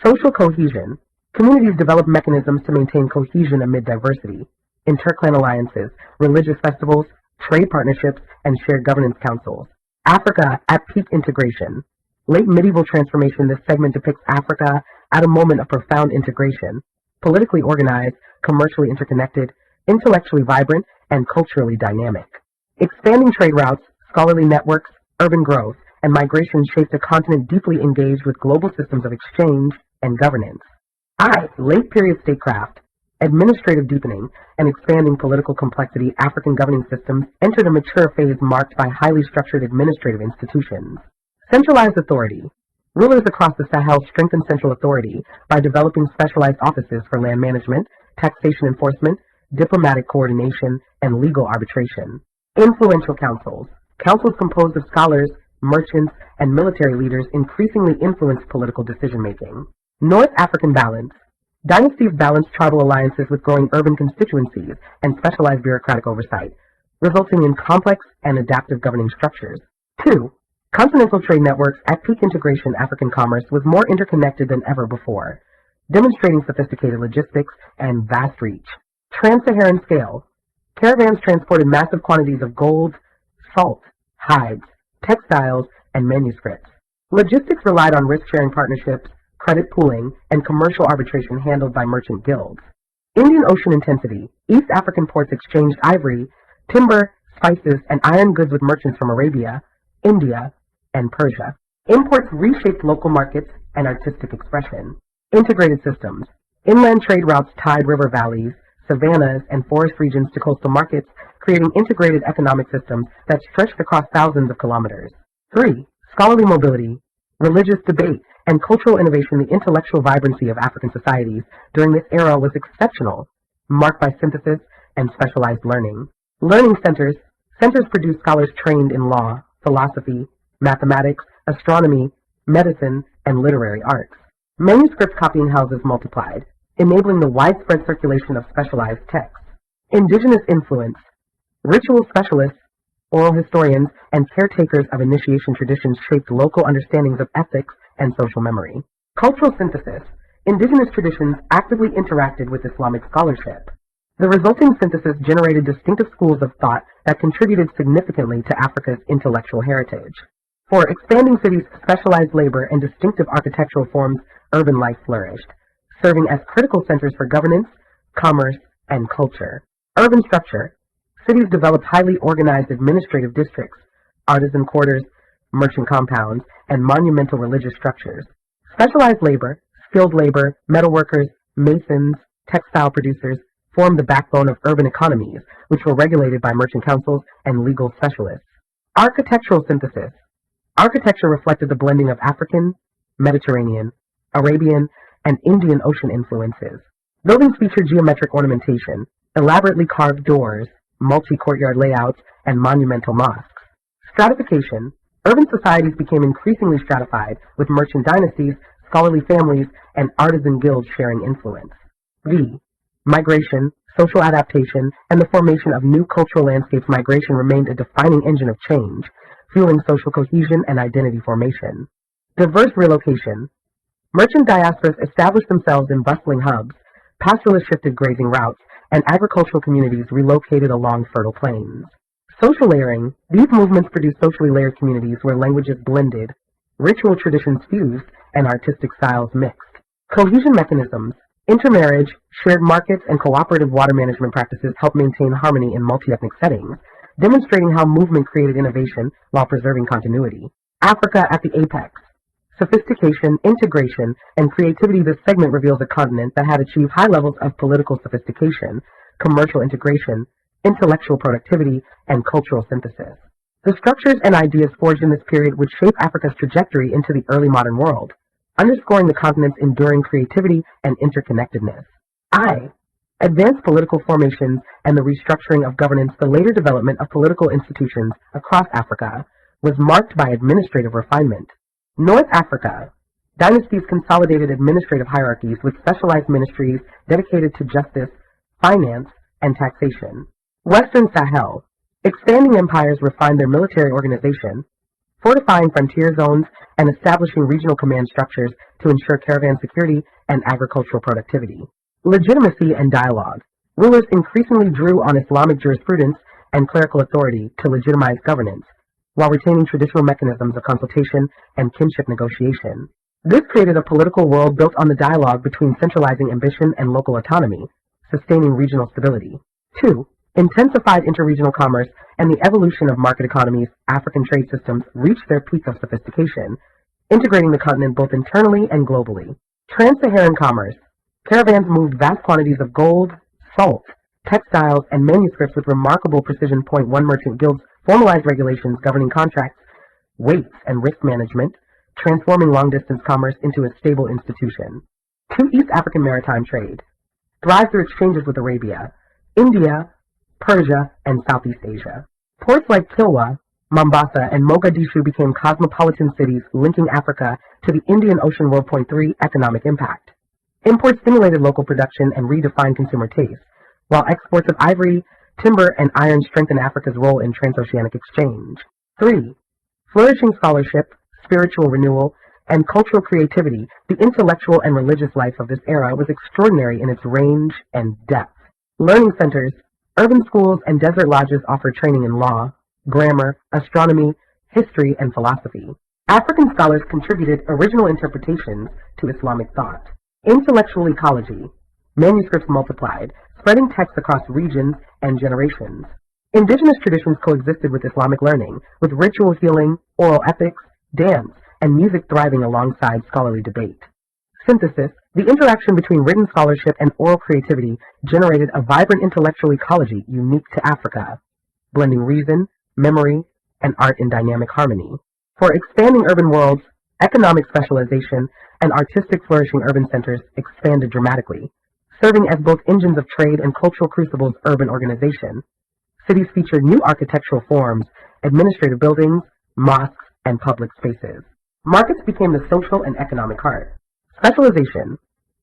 Social cohesion. Communities developed mechanisms to maintain cohesion amid diversity. Interclan alliances, religious festivals, trade partnerships, and shared governance councils. Africa at peak integration. Late medieval transformation. This segment depicts Africa at a moment of profound integration, politically organized, commercially interconnected, intellectually vibrant, and culturally dynamic. Expanding trade routes, scholarly networks, urban growth, and migration shaped a continent deeply engaged with global systems of exchange and governance. Late period statecraft, administrative deepening, and expanding political complexity. African governing systems entered a mature phase marked by highly structured administrative institutions. Centralized authority. Rulers across the Sahel strengthened central authority by developing specialized offices for land management, taxation enforcement, diplomatic coordination, and legal arbitration. Influential councils. Councils composed of scholars, merchants, and military leaders increasingly influenced political decision-making. North African balance. Dynasties balanced tribal alliances with growing urban constituencies and specialized bureaucratic oversight, resulting in complex and adaptive governing structures. 2. Continental trade networks. At peak integration, African commerce was more interconnected than ever before, demonstrating sophisticated logistics and vast reach. Trans-Saharan scale. Caravans transported massive quantities of gold, salt, hides, textiles, and manuscripts. Logistics relied on risk-sharing partnerships, credit pooling, and commercial arbitration handled by merchant guilds. Indian Ocean intensity. East African ports exchanged ivory, timber, spices, and iron goods with merchants from Arabia, India, and Persia. Imports reshaped local markets and artistic expression. Integrated systems. Inland trade routes tied river valleys, savannas, and forest regions to coastal markets, creating integrated economic systems that stretched across thousands of kilometers. 3. Scholarly mobility, religious debate, and cultural innovation. The intellectual vibrancy of African societies during this era was exceptional, marked by synthesis and specialized learning. Learning centers. Centers produced scholars trained in law, philosophy, mathematics, astronomy, medicine, and literary arts. Manuscript copying houses multiplied, enabling the widespread circulation of specialized texts. Indigenous influence. Ritual specialists, oral historians, and caretakers of initiation traditions shaped local understandings of ethics and social memory. Cultural synthesis. Indigenous traditions actively interacted with Islamic scholarship. The resulting synthesis generated distinctive schools of thought that contributed significantly to Africa's intellectual heritage. For expanding cities, specialized labor and distinctive architectural forms, urban life flourished, serving as critical centers for governance, commerce, and culture. Urban structure. Cities developed highly organized administrative districts, artisan quarters, merchant compounds, and monumental religious structures. Specialized labor, skilled labor, metalworkers, masons, textile producers, formed the backbone of urban economies, which were regulated by merchant councils and legal specialists. Architectural synthesis. Architecture reflected the blending of African, Mediterranean, Arabian, and Indian Ocean influences. Buildings featured geometric ornamentation, elaborately carved doors, multi-courtyard layouts, and monumental mosques. Stratification. Urban societies became increasingly stratified, with merchant dynasties, scholarly families, and artisan guilds sharing influence. V. Migration, social adaptation, and the formation of new cultural landscapes. Migration remained a defining engine of change, fueling social cohesion and identity formation. Diverse relocation. Merchant diasporas established themselves in bustling hubs, pastoralists shifted grazing routes, and agricultural communities relocated along fertile plains. Social layering. These movements produced socially layered communities where languages blended, ritual traditions fused, and artistic styles mixed. Cohesion mechanisms. Intermarriage, shared markets, and cooperative water management practices help maintain harmony in multi-ethnic settings, demonstrating how movement created innovation while preserving continuity. Africa at the apex. Sophistication, integration, and creativity. This segment reveals a continent that had achieved high levels of political sophistication, commercial integration, intellectual productivity, and cultural synthesis. The structures and ideas forged in this period would shape Africa's trajectory into the early modern world, underscoring the continent's enduring creativity and interconnectedness. I. Advanced political formations and the restructuring of governance. The later development of political institutions across Africa was marked by administrative refinement. North Africa. Dynasties consolidated administrative hierarchies with specialized ministries dedicated to justice, finance, and taxation. Western Sahel. Expanding empires refined their military organization, fortifying frontier zones and establishing regional command structures to ensure caravan security and agricultural productivity. Legitimacy and dialogue. Rulers increasingly drew on Islamic jurisprudence and clerical authority to legitimize governance, while retaining traditional mechanisms of consultation and kinship negotiation. This created a political world built on the dialogue between centralizing ambition and local autonomy, sustaining regional stability. 2. Intensified interregional commerce and the evolution of market economies. African trade systems reached their peak of sophistication, integrating the continent both internally and globally. Trans-Saharan commerce. Caravans moved vast quantities of gold, salt, textiles, and manuscripts with remarkable precision. 1. Merchant guilds formalized regulations governing contracts, weights, and risk management, transforming long-distance commerce into a stable institution. 2. East African maritime trade thrived through exchanges with Arabia, India, Persia, and Southeast Asia. Ports like Kilwa, Mombasa, and Mogadishu became cosmopolitan cities linking Africa to the Indian Ocean world. 3. Economic impact. Imports stimulated local production and redefined consumer tastes, while exports of ivory, timber, and iron strengthened Africa's role in transoceanic exchange. 3. Flourishing scholarship, spiritual renewal, and cultural creativity. The intellectual and religious life of this era was extraordinary in its range and depth. Learning centers. Urban schools and desert lodges offered training in law, grammar, astronomy, history, and philosophy. African scholars contributed original interpretations to Islamic thought. Intellectual ecology. Manuscripts multiplied, spreading texts across regions and generations. Indigenous traditions coexisted with Islamic learning, with ritual healing, oral ethics, dance, and music thriving alongside scholarly debate. Synthesis, the interaction between written scholarship and oral creativity, generated a vibrant intellectual ecology unique to Africa, blending reason, memory, and art in dynamic harmony. For expanding urban worlds, economic specialization and artistic flourishing urban centers expanded dramatically, serving as both engines of trade and cultural crucibles of urban organization. Cities featured new architectural forms, administrative buildings, mosques, and public spaces. Markets became the social and economic heart. Specialization.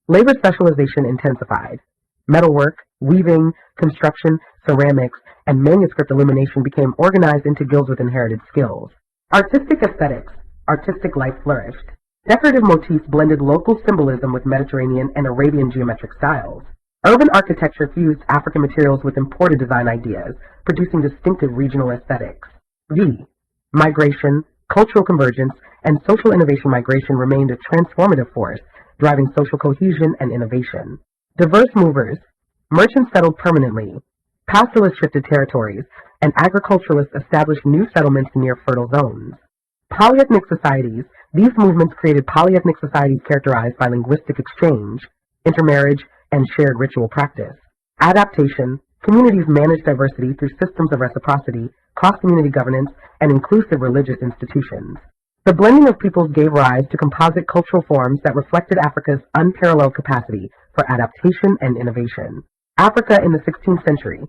Labor specialization intensified. Metalwork, weaving, construction, ceramics, and manuscript illumination became organized into guilds with inherited skills. Artistic aesthetics. Artistic life flourished. Decorative motifs blended local symbolism with Mediterranean and Arabian geometric styles. Urban architecture fused African materials with imported design ideas, producing distinctive regional aesthetics. Migration, cultural convergence, and social innovation. Migration remained a transformative force, driving social cohesion and innovation. Diverse movers. Merchants settled permanently. Pastoralists shifted territories, and agriculturalists established new settlements near fertile zones. Polyethnic societies. These movements created polyethnic societies characterized by linguistic exchange, intermarriage, and shared ritual practice. Adaptation. Communities managed diversity through systems of reciprocity, cross-community governance, and inclusive religious institutions. The blending of peoples gave rise to composite cultural forms that reflected Africa's unparalleled capacity for adaptation and innovation. Africa in the 16th century.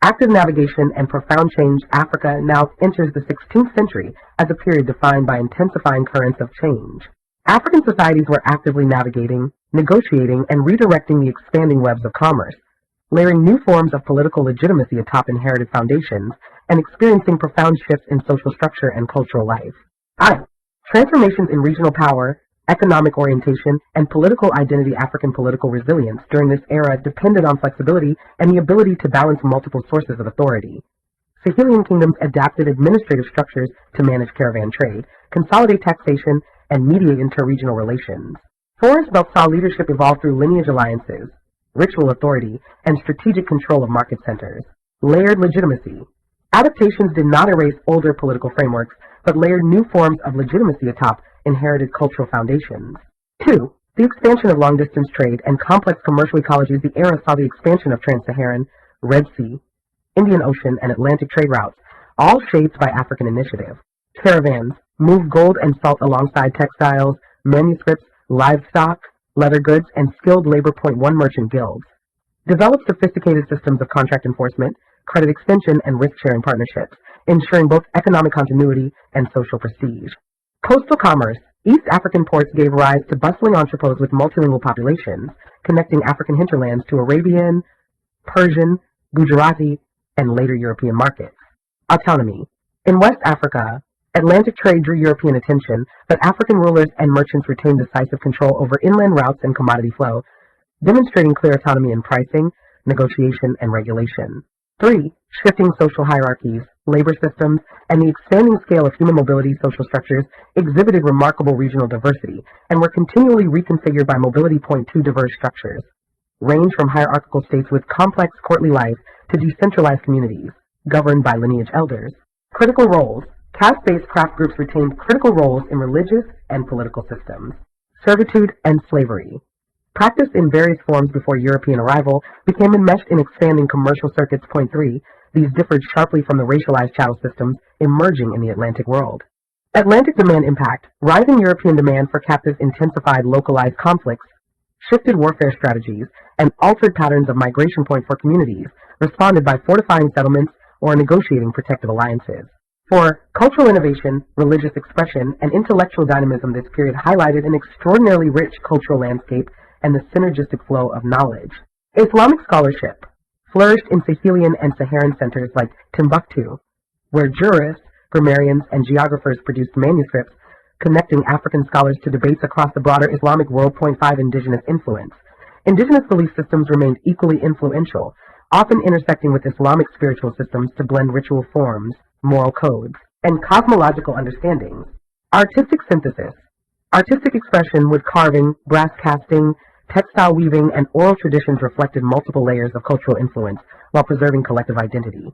Active navigation and profound change. Africa now enters the 16th century as a period defined by intensifying currents of change. African societies were actively navigating, negotiating, and redirecting the expanding webs of commerce, layering new forms of political legitimacy atop inherited foundations, and experiencing profound shifts in social structure and cultural life. Transformations in regional power, economic orientation, and political identity. African political resilience during this era depended on flexibility and the ability to balance multiple sources of authority. Sahelian kingdoms adapted administrative structures to manage caravan trade, consolidate taxation, and mediate interregional relations. Forest Belt saw leadership evolve through lineage alliances, ritual authority, and strategic control of market centers. Layered legitimacy. Adaptations did not erase older political frameworks, but layered new forms of legitimacy atop inherited cultural foundations. 2. The expansion of long-distance trade and complex commercial ecologies. The era saw the expansion of trans-Saharan, Red Sea, Indian Ocean, and Atlantic trade routes, all shaped by African initiative. Caravans moved gold and salt alongside textiles, manuscripts, livestock, leather goods, and skilled labor. 1 Merchant guilds developed sophisticated systems of contract enforcement, credit extension, and risk-sharing partnerships, ensuring both economic continuity and social prestige. Coastal commerce. East African ports gave rise to bustling entrepôts with multilingual populations, connecting African hinterlands to Arabian, Persian, Gujarati, and later European markets. Autonomy. In West Africa, Atlantic trade drew European attention, but African rulers and merchants retained decisive control over inland routes and commodity flow, demonstrating clear autonomy in pricing, negotiation, and regulation. 3. Shifting social hierarchies, labor systems, and the expanding scale of human mobility. Social structures exhibited remarkable regional diversity and were continually reconfigured by mobility. 2 Diverse structures range from hierarchical states with complex courtly life to decentralized communities governed by lineage elders. Critical roles. Caste-based craft groups retained critical roles in religious and political systems. Servitude and slavery. Practiced in various forms before European arrival, became enmeshed in expanding commercial circuits. 3. These differed sharply from the racialized chattel systems emerging in the Atlantic world. Atlantic demand impact. Rising European demand for captives intensified localized conflicts, shifted warfare strategies, and altered patterns of migration. 4 Communities responded by fortifying settlements or negotiating protective alliances. For cultural innovation, religious expression, and intellectual dynamism, this period highlighted an extraordinarily rich cultural landscape and the synergistic flow of knowledge. Islamic scholarship flourished in Sahelian and Saharan centers like Timbuktu, where jurists, grammarians, and geographers produced manuscripts connecting African scholars to debates across the broader Islamic world. 5 Indigenous influence. Indigenous belief systems remained equally influential, often intersecting with Islamic spiritual systems to blend ritual forms, moral codes, and cosmological understandings. Artistic synthesis. Artistic expression with carving, brass casting, textile weaving, and oral traditions reflected multiple layers of cultural influence while preserving collective identity.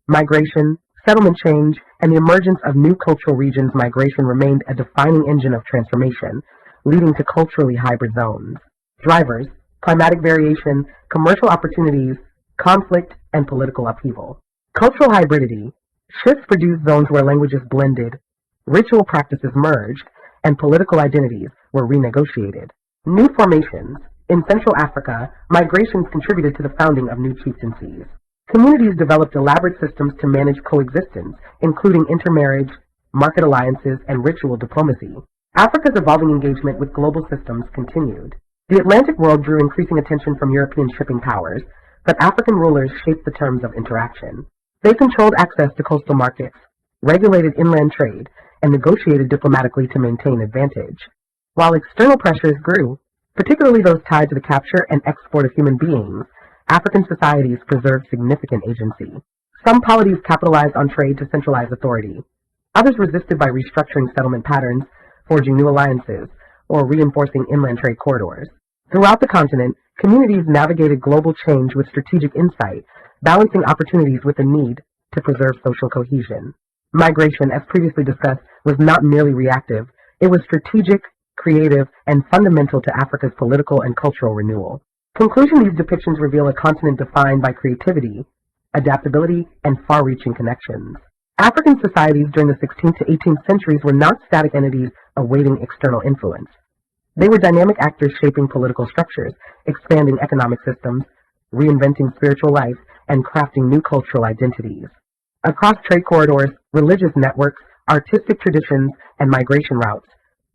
Migration, settlement change, and the emergence of new cultural regions, migration remained a defining engine of transformation, leading to culturally hybrid zones. Drivers: climatic variation, commercial opportunities, conflict, and political upheaval. Cultural hybridity: shifts produced zones where languages blended, ritual practices merged, and political identities were renegotiated. New formations: in Central Africa, migrations contributed to the founding of new chieftaincies. Communities developed elaborate systems to manage coexistence, including intermarriage, market alliances, and ritual diplomacy. Africa's evolving engagement with global systems continued. The Atlantic world drew increasing attention from European shipping powers, but African rulers shaped the terms of interaction. They controlled access to coastal markets, regulated inland trade, and negotiated diplomatically to maintain advantage. While external pressures grew, particularly those tied to the capture and export of human beings, African societies preserved significant agency. Some polities capitalized on trade to centralize authority. Others resisted by restructuring settlement patterns, forging new alliances, or reinforcing inland trade corridors. Throughout the continent, communities navigated global change with strategic insight, balancing opportunities with the need to preserve social cohesion. Migration, as previously discussed, was not merely reactive. It was strategic, creative, and fundamental to Africa's political and cultural renewal. Conclusion: these depictions reveal a continent defined by creativity, adaptability, and far-reaching connections. African societies during the 16th to 18th centuries were not static entities awaiting external influence. They were dynamic actors shaping political structures, expanding economic systems, reinventing spiritual life, and crafting new cultural identities. Across trade corridors, religious networks, artistic traditions, and migration routes,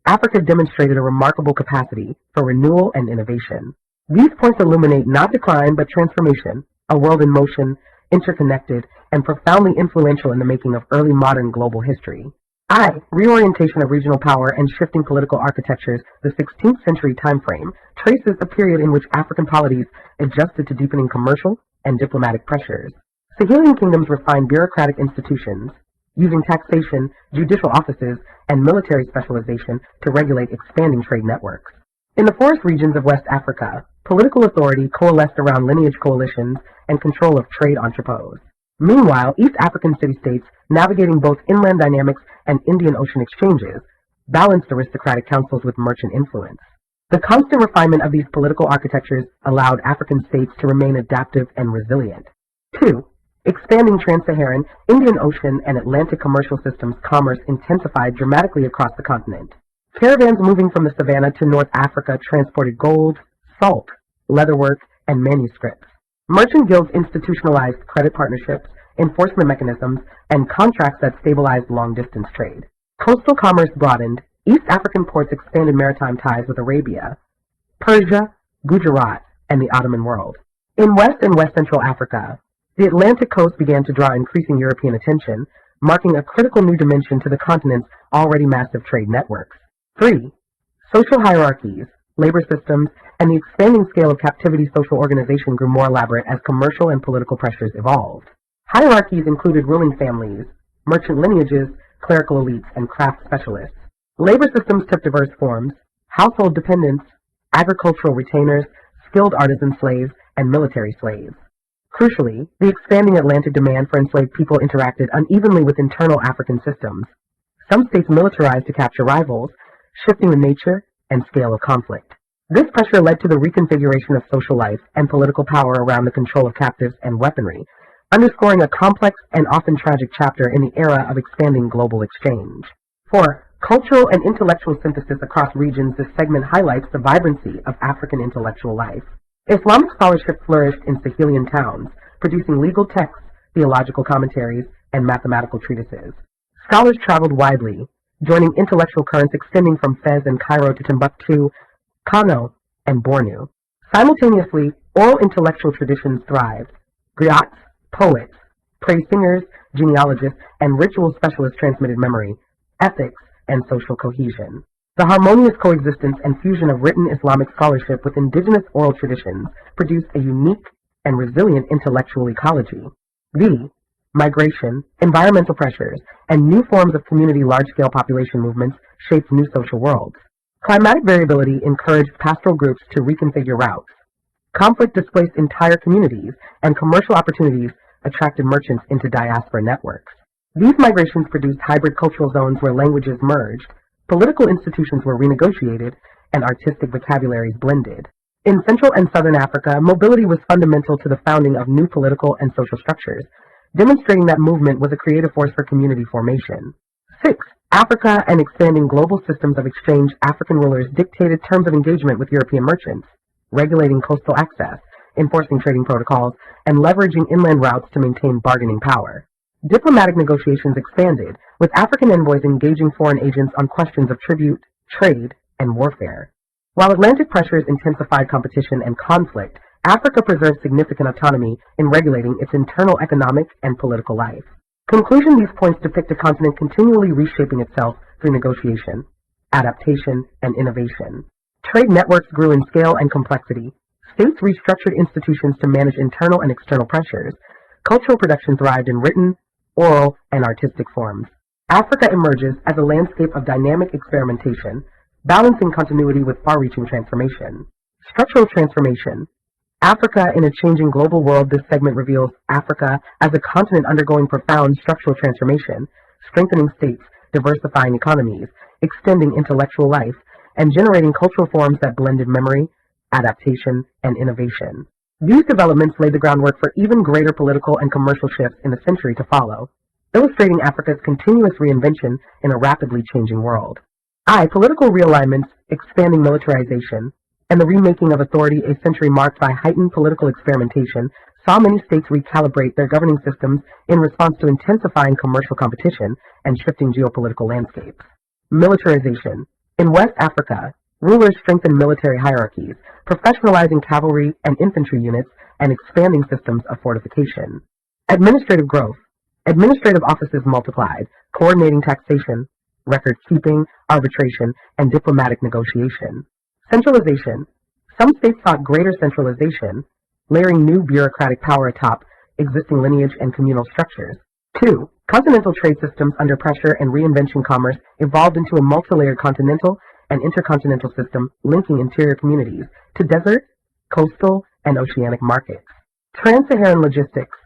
Africa demonstrated a remarkable capacity for renewal and innovation. These points illuminate not decline but transformation, a world in motion, interconnected, and profoundly influential in the making of early modern global history. Reorientation of regional power and shifting political architectures. The 16th century timeframe traces a period in which African polities adjusted to deepening commercial and diplomatic pressures. Sahelian kingdoms refined bureaucratic institutions, using taxation, judicial offices, and military specialization to regulate expanding trade networks. In the forest regions of West Africa, political authority coalesced around lineage coalitions and control of trade entrepôts. Meanwhile, East African city-states, navigating both inland dynamics and Indian Ocean exchanges, balanced aristocratic councils with merchant influence. The constant refinement of these political architectures allowed African states to remain adaptive and resilient. 2. Expanding trans-Saharan, Indian Ocean, and Atlantic commercial systems. Commerce intensified dramatically across the continent. Caravans moving from the savannah to North Africa transported gold, salt, leatherwork, and manuscripts. Merchant guilds institutionalized credit partnerships, enforcement mechanisms, and contracts that stabilized long-distance trade. Coastal commerce broadened. East African ports expanded maritime ties with Arabia, Persia, Gujarat, and the Ottoman world. In West and West Central Africa, the Atlantic coast began to draw increasing European attention, marking a critical new dimension to the continent's already massive trade networks. 3. Social hierarchies, labor systems, and the expanding scale of captivity. Social organization grew more elaborate as commercial and political pressures evolved. Hierarchies included ruling families, merchant lineages, clerical elites, and craft specialists. Labor systems took diverse forms: household dependents, agricultural retainers, skilled artisan slaves, and military slaves. Crucially, the expanding Atlantic demand for enslaved people interacted unevenly with internal African systems. Some states militarized to capture rivals, shifting the nature and scale of conflict. This pressure led to the reconfiguration of social life and political power around the control of captives and weaponry, underscoring a complex and often tragic chapter in the era of expanding global exchange. 4. Cultural and intellectual synthesis across regions. This segment highlights the vibrancy of African intellectual life. Islamic scholarship flourished in Sahelian towns, producing legal texts, theological commentaries, and mathematical treatises. Scholars traveled widely, joining intellectual currents extending from Fez and Cairo to Timbuktu, Kano, and Bornu. Simultaneously, oral intellectual traditions thrived. Griots, poets, praise singers, genealogists, and ritual specialists transmitted memory, ethics, and social cohesion. The harmonious coexistence and fusion of written Islamic scholarship with indigenous oral traditions produced a unique and resilient intellectual ecology. Migration, environmental pressures, and new forms of community large-scale population movements shaped new social worlds. Climatic variability encouraged pastoral groups to reconfigure routes. Conflict displaced entire communities, and commercial opportunities attracted merchants into diaspora networks. These migrations produced hybrid cultural zones where languages merged, political institutions were renegotiated, and artistic vocabularies blended. In Central and Southern Africa, mobility was fundamental to the founding of new political and social structures, demonstrating that movement was a creative force for community formation. 6. Africa and expanding global systems of exchange. African rulers dictated terms of engagement with European merchants, regulating coastal access, enforcing trading protocols, and leveraging inland routes to maintain bargaining power. Diplomatic negotiations expanded, with African envoys engaging foreign agents on questions of tribute, trade, and warfare. While Atlantic pressures intensified competition and conflict, Africa preserved significant autonomy in regulating its internal economic and political life. Conclusion: these points depict a continent continually reshaping itself through negotiation, adaptation, and innovation. Trade networks grew in scale and complexity. States restructured institutions to manage internal and external pressures. Cultural production thrived in written, oral, and artistic forms. Africa emerges as a landscape of dynamic experimentation, balancing continuity with far-reaching transformation. Structural transformation. Africa in a changing global world. This segment reveals Africa as a continent undergoing profound structural transformation, strengthening states, diversifying economies, extending intellectual life, and generating cultural forms that blended memory, adaptation, and innovation. These developments laid the groundwork for even greater political and commercial shifts in the century to follow, illustrating Africa's continuous reinvention in a rapidly changing world. Political realignments, expanding militarization, and the remaking of authority. A century marked by heightened political experimentation saw many states recalibrate their governing systems in response to intensifying commercial competition and shifting geopolitical landscapes. Militarization. In West Africa, rulers strengthened military hierarchies, professionalizing cavalry and infantry units and expanding systems of fortification. Administrative growth. Administrative offices multiplied, coordinating taxation, record-keeping, arbitration, and diplomatic negotiation. Centralization. Some states sought greater centralization, layering new bureaucratic power atop existing lineage and communal structures. 2. Continental trade systems under pressure and reinvention. Commerce evolved into a multi-layered continental and intercontinental system linking interior communities to desert, coastal, and oceanic markets. Trans-Saharan logistics.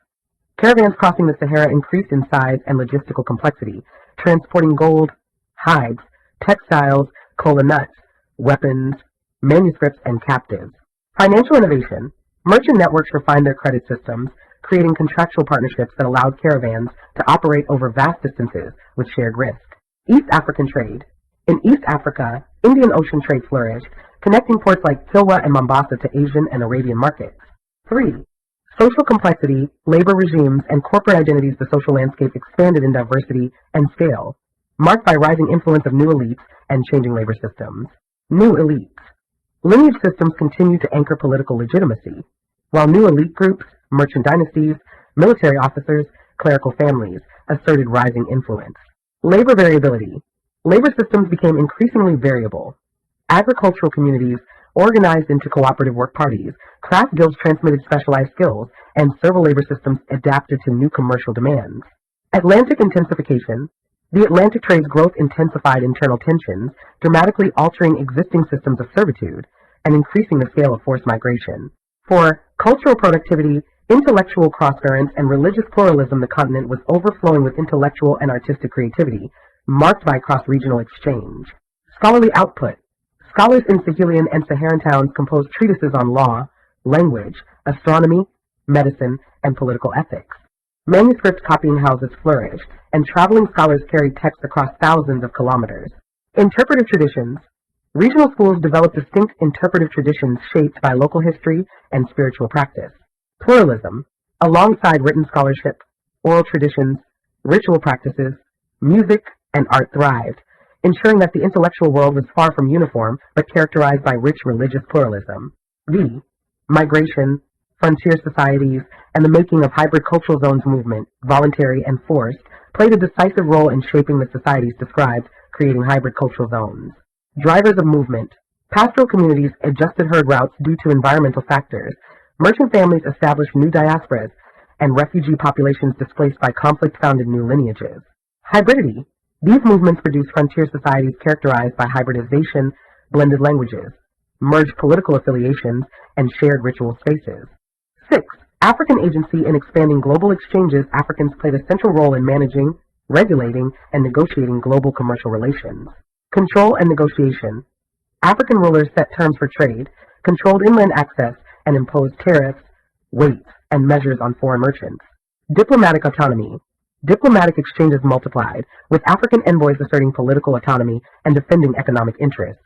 Caravans crossing the Sahara increased in size and logistical complexity, transporting gold, hides, textiles, cola nuts, weapons, manuscripts, and captives. Financial innovation. Merchant networks refined their credit systems, creating contractual partnerships that allowed caravans to operate over vast distances with shared risk. East African trade. In East Africa, Indian Ocean trade flourished, connecting ports like Kilwa and Mombasa to Asian and Arabian markets. 3. Social complexity, labor regimes, and corporate identities. The social landscape expanded in diversity and scale, marked by rising influence of new elites and changing labor systems. New elites. Lineage systems continue to anchor political legitimacy, while new elite groups, merchant dynasties, military officers, clerical families asserted rising influence. Labor variability. Labor systems became increasingly variable. Agricultural communities organized into cooperative work parties, craft guilds transmitted specialized skills, and serval labor systems adapted to new commercial demands. Atlantic intensification. The Atlantic trade's growth intensified internal tensions, dramatically altering existing systems of servitude and increasing the scale of forced migration. 4. Cultural productivity, intellectual cross-currents, and religious pluralism. The continent was overflowing with intellectual and artistic creativity, marked by cross-regional exchange. Scholarly output. Scholars in Sahelian and Saharan towns composed treatises on law, language, astronomy, medicine, and political ethics. Manuscript copying houses flourished, and traveling scholars carried texts across thousands of kilometers. Interpretive traditions. Regional schools developed distinct interpretive traditions shaped by local history and spiritual practice. Pluralism. Alongside written scholarship, oral traditions, ritual practices, music, and art thrived, ensuring that the intellectual world was far from uniform but characterized by rich religious pluralism. Migration, frontier societies, and the making of hybrid cultural zones movement, voluntary and forced, played a decisive role in shaping the societies described, creating hybrid cultural zones. Drivers of movement. Pastoral communities adjusted herd routes due to environmental factors. Merchant families established new diasporas, and refugee populations displaced by conflict founded new lineages. Hybridity. These movements produced frontier societies characterized by hybridization, blended languages, merged political affiliations, and shared ritual spaces. 6. African agency in expanding global exchanges. Africans played a central role in managing, regulating and negotiating global commercial relations. Control and negotiation. African rulers set terms for trade, controlled inland access, and imposed tariffs, weights, and measures on foreign merchants. Diplomatic autonomy. Diplomatic exchanges multiplied, with African envoys asserting political autonomy and defending economic interests.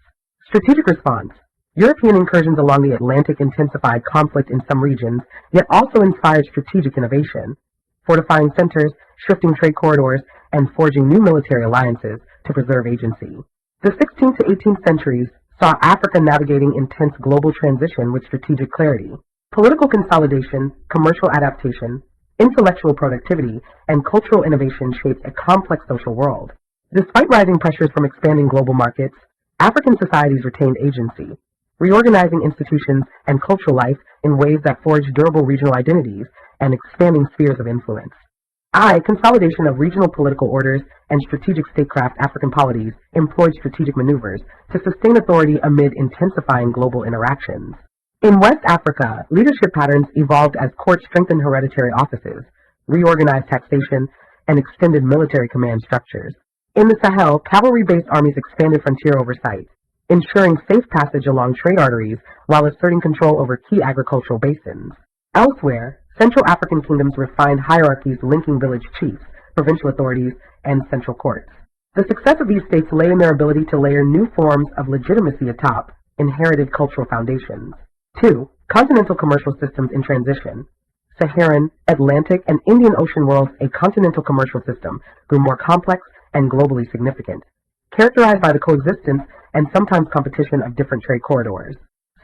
Strategic response. European incursions along the Atlantic intensified conflict in some regions, yet also inspired strategic innovation, fortifying centers, shifting trade corridors, and forging new military alliances to preserve agency. The 16th to 18th centuries saw Africa navigating intense global transition with strategic clarity. Political consolidation, commercial adaptation, intellectual productivity, and cultural innovation shaped a complex social world. Despite rising pressures from expanding global markets, African societies retained agency, reorganizing institutions and cultural life in ways that forged durable regional identities and expanding spheres of influence. Consolidation of regional political orders and strategic statecraft. African polities employed strategic maneuvers to sustain authority amid intensifying global interactions. In West Africa, leadership patterns evolved as courts strengthened hereditary offices, reorganized taxation, and extended military command structures. In the Sahel, cavalry-based armies expanded frontier oversight, ensuring safe passage along trade arteries while asserting control over key agricultural basins. Elsewhere, Central African kingdoms refined hierarchies linking village chiefs, provincial authorities, and central courts. The success of these states lay in their ability to layer new forms of legitimacy atop inherited cultural foundations. 2. Continental commercial systems in transition. Saharan, Atlantic, and Indian Ocean worlds, a continental commercial system grew more complex and globally significant, characterized by the coexistence and sometimes competition of different trade corridors.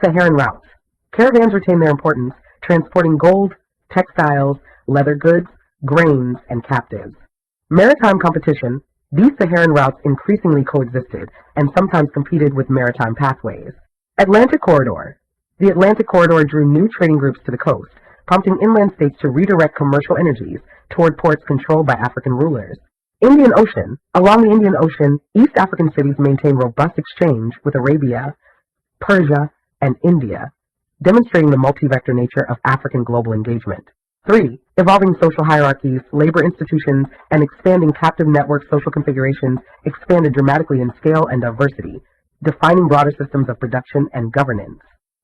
Saharan routes. Caravans retain their importance, transporting gold, textiles, leather goods, grains, and captives. Maritime competition. These Saharan routes increasingly coexisted and sometimes competed with maritime pathways. Atlantic corridor. The Atlantic corridor drew new trading groups to the coast, prompting inland states to redirect commercial energies toward ports controlled by African rulers. Indian Ocean. Along the Indian Ocean, East African cities maintained robust exchange with Arabia, Persia, and India, demonstrating the multi-vector nature of African global engagement. 3. Evolving social hierarchies, labor institutions, and expanding captive network social configurations expanded dramatically in scale and diversity, defining broader systems of production and governance.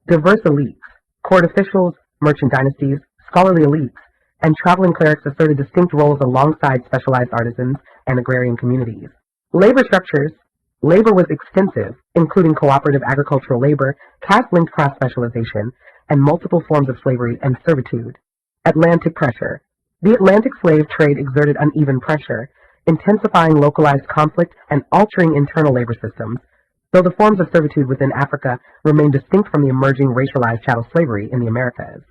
Diverse elites. Court officials, merchant dynasties, scholarly elites, and traveling clerics asserted distinct roles alongside specialized artisans and agrarian communities. Labor structures. Labor was extensive, including cooperative agricultural labor, caste-linked craft specialization, and multiple forms of slavery and servitude. Atlantic pressure. The Atlantic slave trade exerted uneven pressure, intensifying localized conflict and altering internal labor systems, though the forms of servitude within Africa remain distinct from the emerging racialized chattel slavery in the Americas.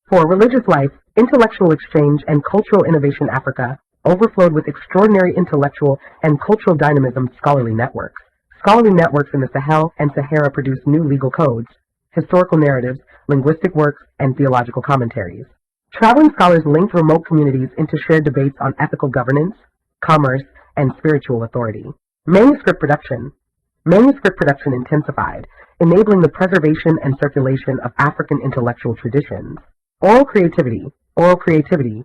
4. Religious life, intellectual exchange, and cultural innovation. Africa overflowed with extraordinary intellectual and cultural dynamism. Scholarly networks. Scholarly networks in the Sahel and Sahara produced new legal codes, historical narratives, linguistic works, and theological commentaries. Traveling scholars linked remote communities into shared debates on ethical governance, commerce, and spiritual authority. Manuscript production. Manuscript production intensified, enabling the preservation and circulation of African intellectual traditions. Oral creativity. Oral creativity.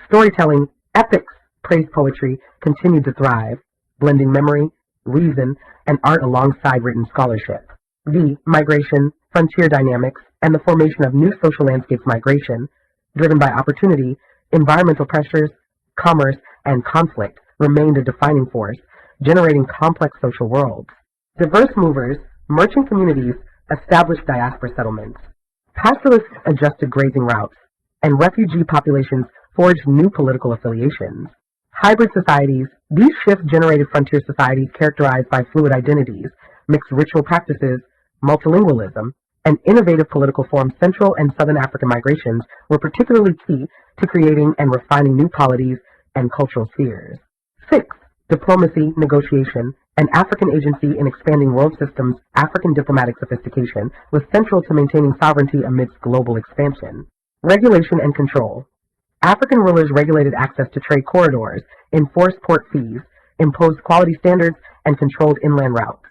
Storytelling, epics, praise poetry continued to thrive, blending memory, reason, and art alongside written scholarship. Migration, frontier dynamics, and the formation of new social landscapes. Migration, driven by opportunity, environmental pressures, commerce, and conflict, remained a defining force, generating complex social worlds. Diverse movers, merchant communities established diaspora settlements. Pastoralists adjusted grazing routes, and refugee populations forged new political affiliations. Hybrid societies. These shifts generated frontier societies characterized by fluid identities, mixed ritual practices, multilingualism, and innovative political forms. Central and Southern African migrations were particularly key to creating and refining new polities and cultural spheres. 6. Diplomacy, negotiation, and African agency in expanding world systems. African diplomatic sophistication was central to maintaining sovereignty amidst global expansion. Regulation and control. African rulers regulated access to trade corridors, enforced port fees, imposed quality standards, and controlled inland routes.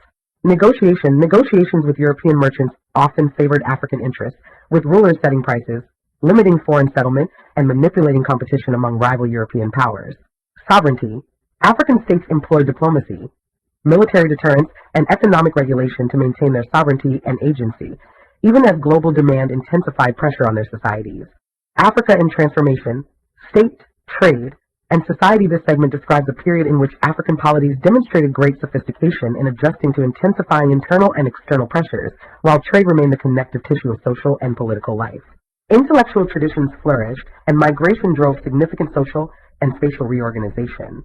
Negotiations with European merchants often favored African interests, with rulers setting prices, limiting foreign settlement, and manipulating competition among rival European powers. Sovereignty. African states employed diplomacy, military deterrence, and economic regulation to maintain their sovereignty and agency, even as global demand intensified pressure on their societies. Africa in transformation, state, trade, and society. This segment describes a period in which African polities demonstrated great sophistication in adjusting to intensifying internal and external pressures, while trade remained the connective tissue of social and political life. Intellectual traditions flourished, and migration drove significant social and spatial reorganization.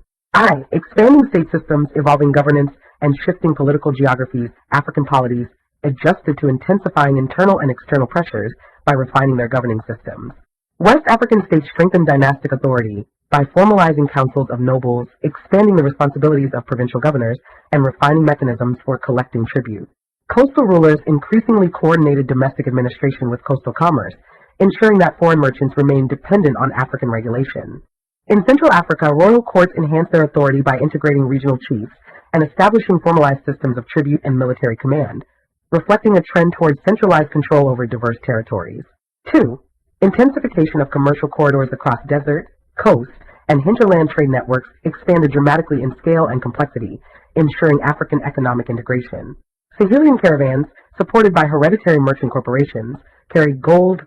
Expanding state systems, evolving governance, and shifting political geographies. African polities adjusted to intensifying internal and external pressures by refining their governing systems. West African states strengthened dynastic authority by formalizing councils of nobles, expanding the responsibilities of provincial governors, and refining mechanisms for collecting tribute. Coastal rulers increasingly coordinated domestic administration with coastal commerce, ensuring that foreign merchants remained dependent on African regulation. In Central Africa, royal courts enhanced their authority by integrating regional chiefs and establishing formalized systems of tribute and military command, reflecting a trend towards centralized control over diverse territories. 2. Intensification of commercial corridors across desert, coast, and hinterland trade networks expanded dramatically in scale and complexity, ensuring African economic integration. Sahelian caravans, supported by hereditary merchant corporations, carried gold,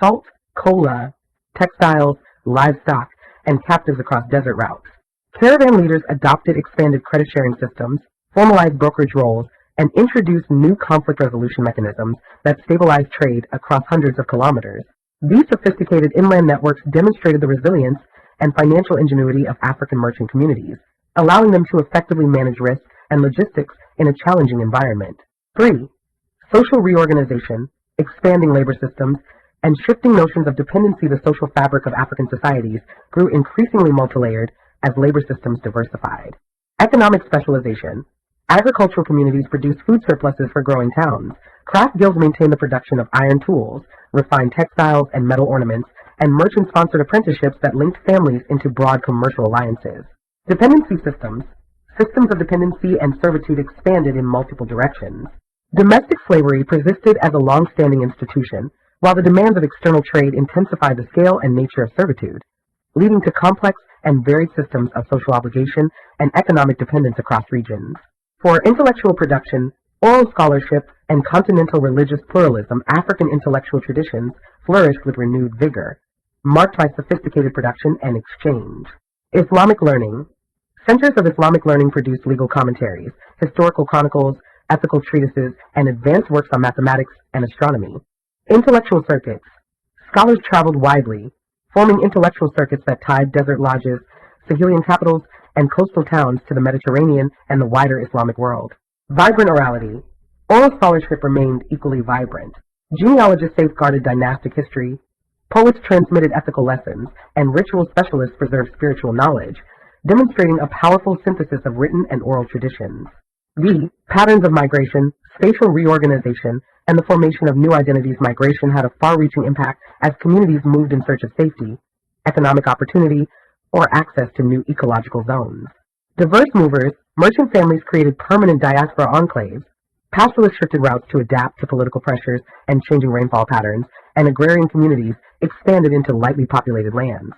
salt, cola, textiles, livestock, and captives across desert routes. Caravan leaders adopted expanded credit-sharing systems, formalized brokerage roles, and introduced new conflict resolution mechanisms that stabilized trade across hundreds of kilometers. These sophisticated inland networks demonstrated the resilience and financial ingenuity of African merchant communities, allowing them to effectively manage risk and logistics in a challenging environment. 3. Social reorganization, expanding labor systems, and shifting notions of dependency. The social fabric of African societies grew increasingly multilayered as labor systems diversified. Economic specialization. Agricultural communities produced food surpluses for growing towns. Craft guilds maintained the production of iron tools, refined textiles and metal ornaments, and merchant-sponsored apprenticeships that linked families into broad commercial alliances. Dependency systems. Systems of dependency and servitude expanded in multiple directions. Domestic slavery persisted as a long-standing institution, while the demands of external trade intensified the scale and nature of servitude, leading to complex and varied systems of social obligation and economic dependence across regions. For intellectual production, oral scholarship, and continental religious pluralism, African intellectual traditions flourished with renewed vigor, marked by sophisticated production and exchange. Islamic learning. Centers of Islamic learning produced legal commentaries, historical chronicles, ethical treatises, and advanced works on mathematics and astronomy. Intellectual circuits. Scholars traveled widely, forming intellectual circuits that tied desert lodges, Sahelian capitals, and coastal towns to the Mediterranean and the wider Islamic world. Vibrant orality. Oral scholarship remained equally vibrant. Genealogists safeguarded dynastic history, poets transmitted ethical lessons, and ritual specialists preserved spiritual knowledge, demonstrating a powerful synthesis of written and oral traditions. Patterns of migration, spatial reorganization, and the formation of new identities. Migration had a far-reaching impact as communities moved in search of safety, economic opportunity, or access to new ecological zones. Diverse movers, merchant families created permanent diaspora enclaves, pastoralists shifted routes to adapt to political pressures and changing rainfall patterns, and agrarian communities expanded into lightly populated lands.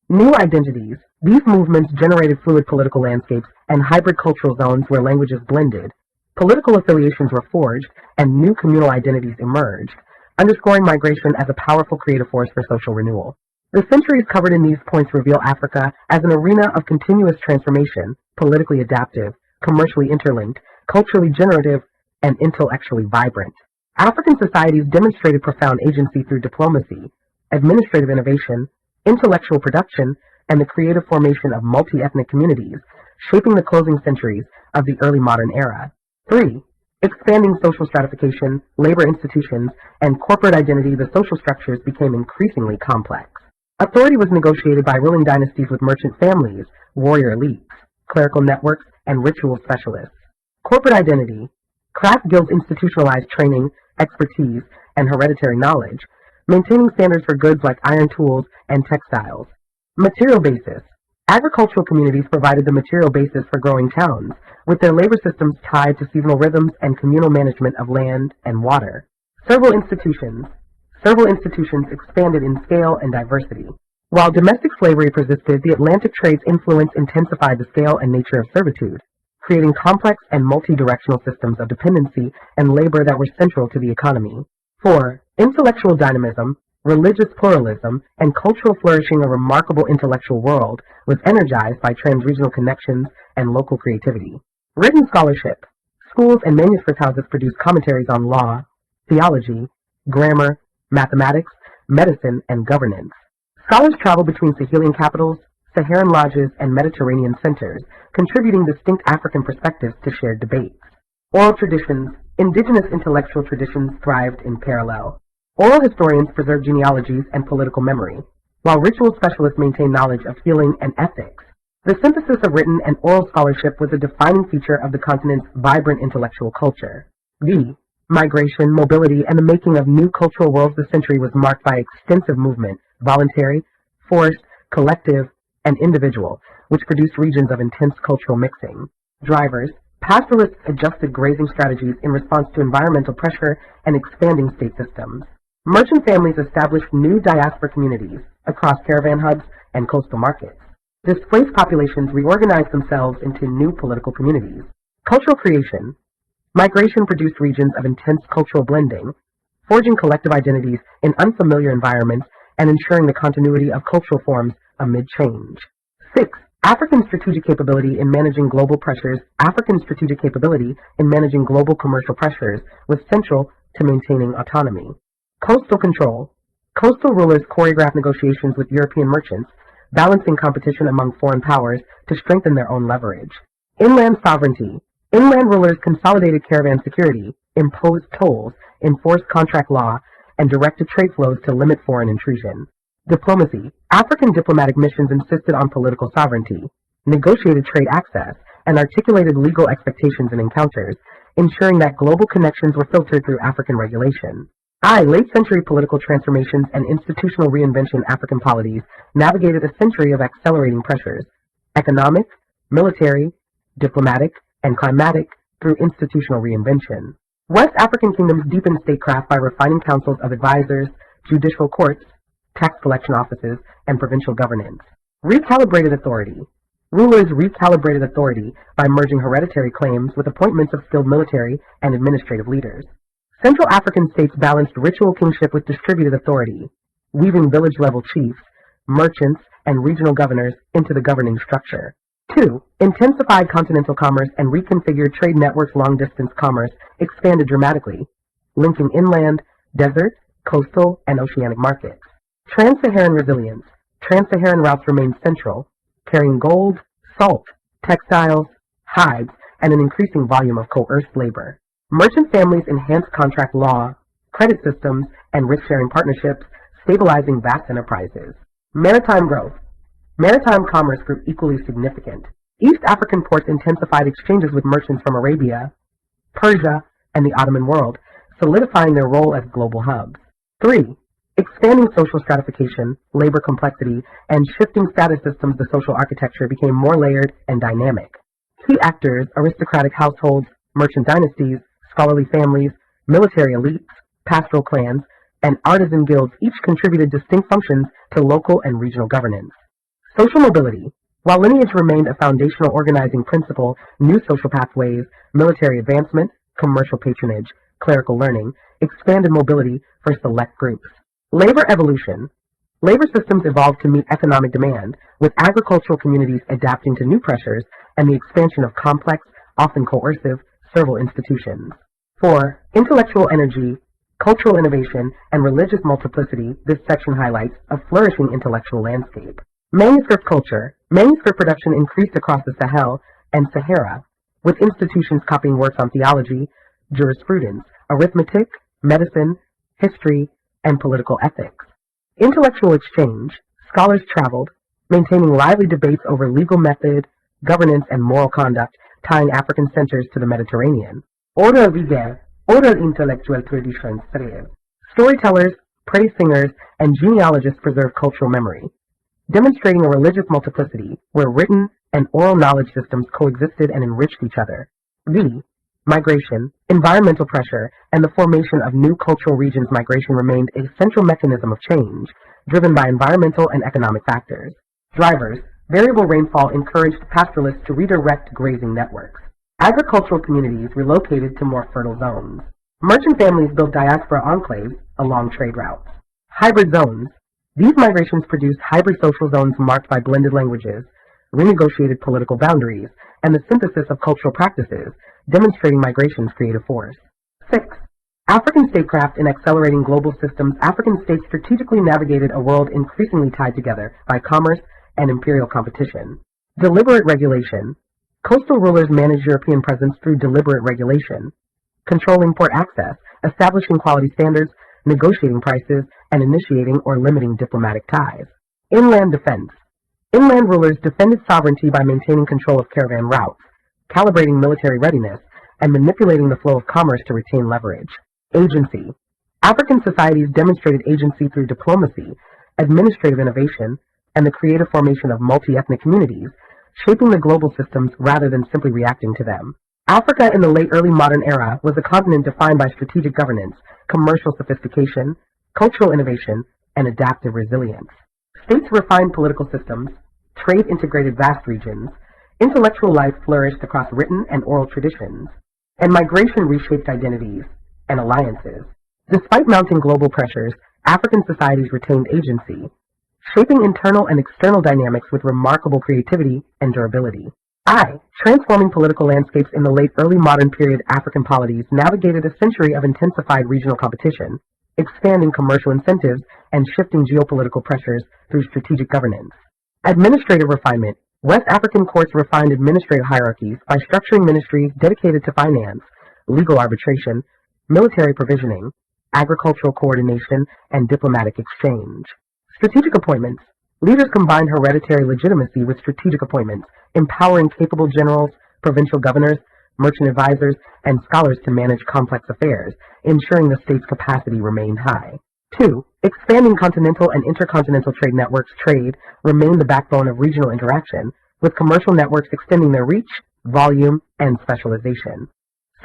New identities. These movements generated fluid political landscapes and hybrid cultural zones where languages blended. Political affiliations were forged, and new communal identities emerged, underscoring migration as a powerful creative force for social renewal. The centuries covered in these points reveal Africa as an arena of continuous transformation, politically adaptive, commercially interlinked, culturally generative, and intellectually vibrant. African societies demonstrated profound agency through diplomacy, administrative innovation, intellectual production, and the creative formation of multi-ethnic communities, shaping the closing centuries of the early modern era. 3. Expanding social stratification, labor institutions, and corporate identity. The social structures became increasingly complex. Authority was negotiated by ruling dynasties with merchant families, warrior elites, clerical networks, and ritual specialists. Corporate identity. Craft guilds institutionalized training, expertise, and hereditary knowledge, maintaining standards for goods like iron tools and textiles. Material basis. Agricultural communities provided the material basis for growing towns, with their labor systems tied to seasonal rhythms and communal management of land and water. Several institutions. Several institutions expanded in scale and diversity. While domestic slavery persisted, the Atlantic trade's influence intensified the scale and nature of servitude, creating complex and multi-directional systems of dependency and labor that were central to the economy. 4. Intellectual dynamism, religious pluralism, and cultural flourishing. A remarkable intellectual world was energized by trans-regional connections and local creativity. Written scholarship. Schools and manuscript houses produced commentaries on law, theology, grammar, mathematics, medicine, and governance. Scholars traveled between Sahelian capitals, Saharan lodges, and Mediterranean centers, contributing distinct African perspectives to shared debates. Oral traditions. Indigenous intellectual traditions thrived in parallel. Oral historians preserved genealogies and political memory, while ritual specialists maintained knowledge of healing and ethics. The synthesis of written and oral scholarship was a defining feature of the continent's vibrant intellectual culture. V. Migration, mobility, and the making of new cultural worlds. The century was marked by extensive movement, voluntary, forced, collective, and individual, which produced regions of intense cultural mixing. Drivers. Pastoralists adjusted grazing strategies in response to environmental pressure and expanding state systems. Merchant families established new diaspora communities across caravan hubs and coastal markets. Displaced populations reorganized themselves into new political communities. Cultural creation. Migration produced regions of intense cultural blending, forging collective identities in unfamiliar environments and ensuring the continuity of cultural forms amid change. 6. African strategic capability in managing global pressures. African strategic capability in managing global commercial pressures was central to maintaining autonomy. Coastal control. Coastal rulers choreographed negotiations with European merchants, balancing competition among foreign powers to strengthen their own leverage. Inland sovereignty. Inland rulers consolidated caravan security, imposed tolls, enforced contract law, and directed trade flows to limit foreign intrusion. Diplomacy. African diplomatic missions insisted on political sovereignty, negotiated trade access, and articulated legal expectations in encounters, ensuring that global connections were filtered through African regulation. Late century political transformations and institutional reinvention. African polities navigated a century of accelerating pressures, economic, military, diplomatic, and climatic, through institutional reinvention. West African kingdoms deepened statecraft by refining councils of advisors, judicial courts, tax collection offices, and provincial governance. Recalibrated authority. Rulers recalibrated authority by merging hereditary claims with appointments of skilled military and administrative leaders. Central African states balanced ritual kingship with distributed authority, weaving village-level chiefs, merchants, and regional governors into the governing structure. 2. Intensified continental commerce and reconfigured trade networks. Long-distance commerce expanded dramatically, linking inland, desert, coastal, and oceanic markets. Trans-Saharan resilience. Trans-Saharan routes remained central, carrying gold, salt, textiles, hides, and an increasing volume of coerced labor. Merchant families enhanced contract law, credit systems, and risk-sharing partnerships, stabilizing vast enterprises. Maritime growth. Maritime commerce grew equally significant. East African ports intensified exchanges with merchants from Arabia, Persia, and the Ottoman world, solidifying their role as global hubs. 3. Expanding social stratification, labor complexity, and shifting status systems. The social architecture became more layered and dynamic. Key actors, aristocratic households, merchant dynasties, scholarly families, military elites, pastoral clans, and artisan guilds each contributed distinct functions to local and regional governance. Social mobility. While lineage remained a foundational organizing principle, new social pathways, military advancement, commercial patronage, clerical learning, expanded mobility for select groups. Labor evolution. Labor systems evolved to meet economic demand, with agricultural communities adapting to new pressures and the expansion of complex, often coercive, servile institutions. 4. Intellectual energy, cultural innovation, and religious multiplicity. This section highlights a flourishing intellectual landscape. Manuscript culture. Manuscript production increased across the Sahel and Sahara, with institutions copying works on theology, jurisprudence, arithmetic, medicine, history, and political ethics. Intellectual exchange. Scholars traveled, maintaining lively debates over legal method, governance, and moral conduct, tying African centers to the Mediterranean. Oral vigueur, oral intellectual traditions thrived. Storytellers, praise singers, and genealogists preserved cultural memory, demonstrating a religious multiplicity where written and oral knowledge systems coexisted and enriched each other. V. Migration, environmental pressure, and the formation of new cultural regions. Migration remained a central mechanism of change, driven by environmental and economic factors. Drivers, variable rainfall encouraged pastoralists to redirect grazing networks. Agricultural communities relocated to more fertile zones. Merchant families built diaspora enclaves along trade routes. Hybrid zones. These migrations produced hybrid social zones marked by blended languages, renegotiated political boundaries, and the synthesis of cultural practices, demonstrating migration's creative force. 6. African statecraft. In accelerating global systems, African states strategically navigated a world increasingly tied together by commerce and imperial competition. Deliberate regulation. Coastal rulers managed European presence through deliberate regulation, controlling port access, establishing quality standards, negotiating prices, and initiating or limiting diplomatic ties. Inland defense. Inland rulers defended sovereignty by maintaining control of caravan routes, calibrating military readiness, and manipulating the flow of commerce to retain leverage. Agency. African societies demonstrated agency through diplomacy, administrative innovation, and the creative formation of multi-ethnic communities, shaping the global systems rather than simply reacting to them. Africa in the late early modern era was a continent defined by strategic governance, commercial sophistication, cultural innovation, and adaptive resilience. States refined political systems, trade integrated vast regions, intellectual life flourished across written and oral traditions, and migration reshaped identities and alliances. Despite mounting global pressures, African societies retained agency, shaping internal and external dynamics with remarkable creativity and durability. Transforming political landscapes. In the late early modern period, African polities navigated a century of intensified regional competition, expanding commercial incentives and shifting geopolitical pressures through strategic governance. Administrative refinement. West African courts refined administrative hierarchies by structuring ministries dedicated to finance, legal arbitration, military provisioning, agricultural coordination, and diplomatic exchange. Strategic appointments. Leaders combined hereditary legitimacy with strategic appointments, empowering capable generals, provincial governors, merchant advisors, and scholars to manage complex affairs, ensuring the state's capacity remained high. 2. Expanding continental and intercontinental trade networks. Trade remained the backbone of regional interaction, with commercial networks extending their reach, volume, and specialization.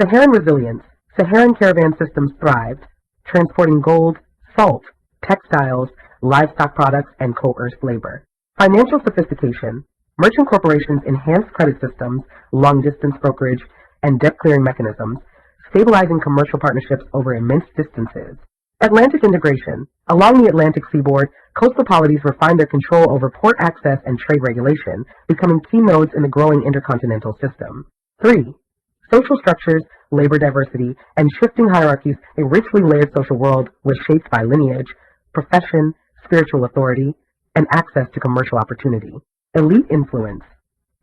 Saharan resilience. Saharan caravan systems thrived, transporting gold, salt, textiles, livestock products, and coerced labor. Financial sophistication. Merchant corporations enhanced credit systems, long-distance brokerage, and debt-clearing mechanisms, stabilizing commercial partnerships over immense distances. Atlantic integration. Along the Atlantic seaboard, coastal polities refined their control over port access and trade regulation, becoming key nodes in the growing intercontinental system. 3. Social structures, labor diversity, and shifting hierarchies. A richly layered social world was shaped by lineage, profession, spiritual authority, and access to commercial opportunity. Elite influence.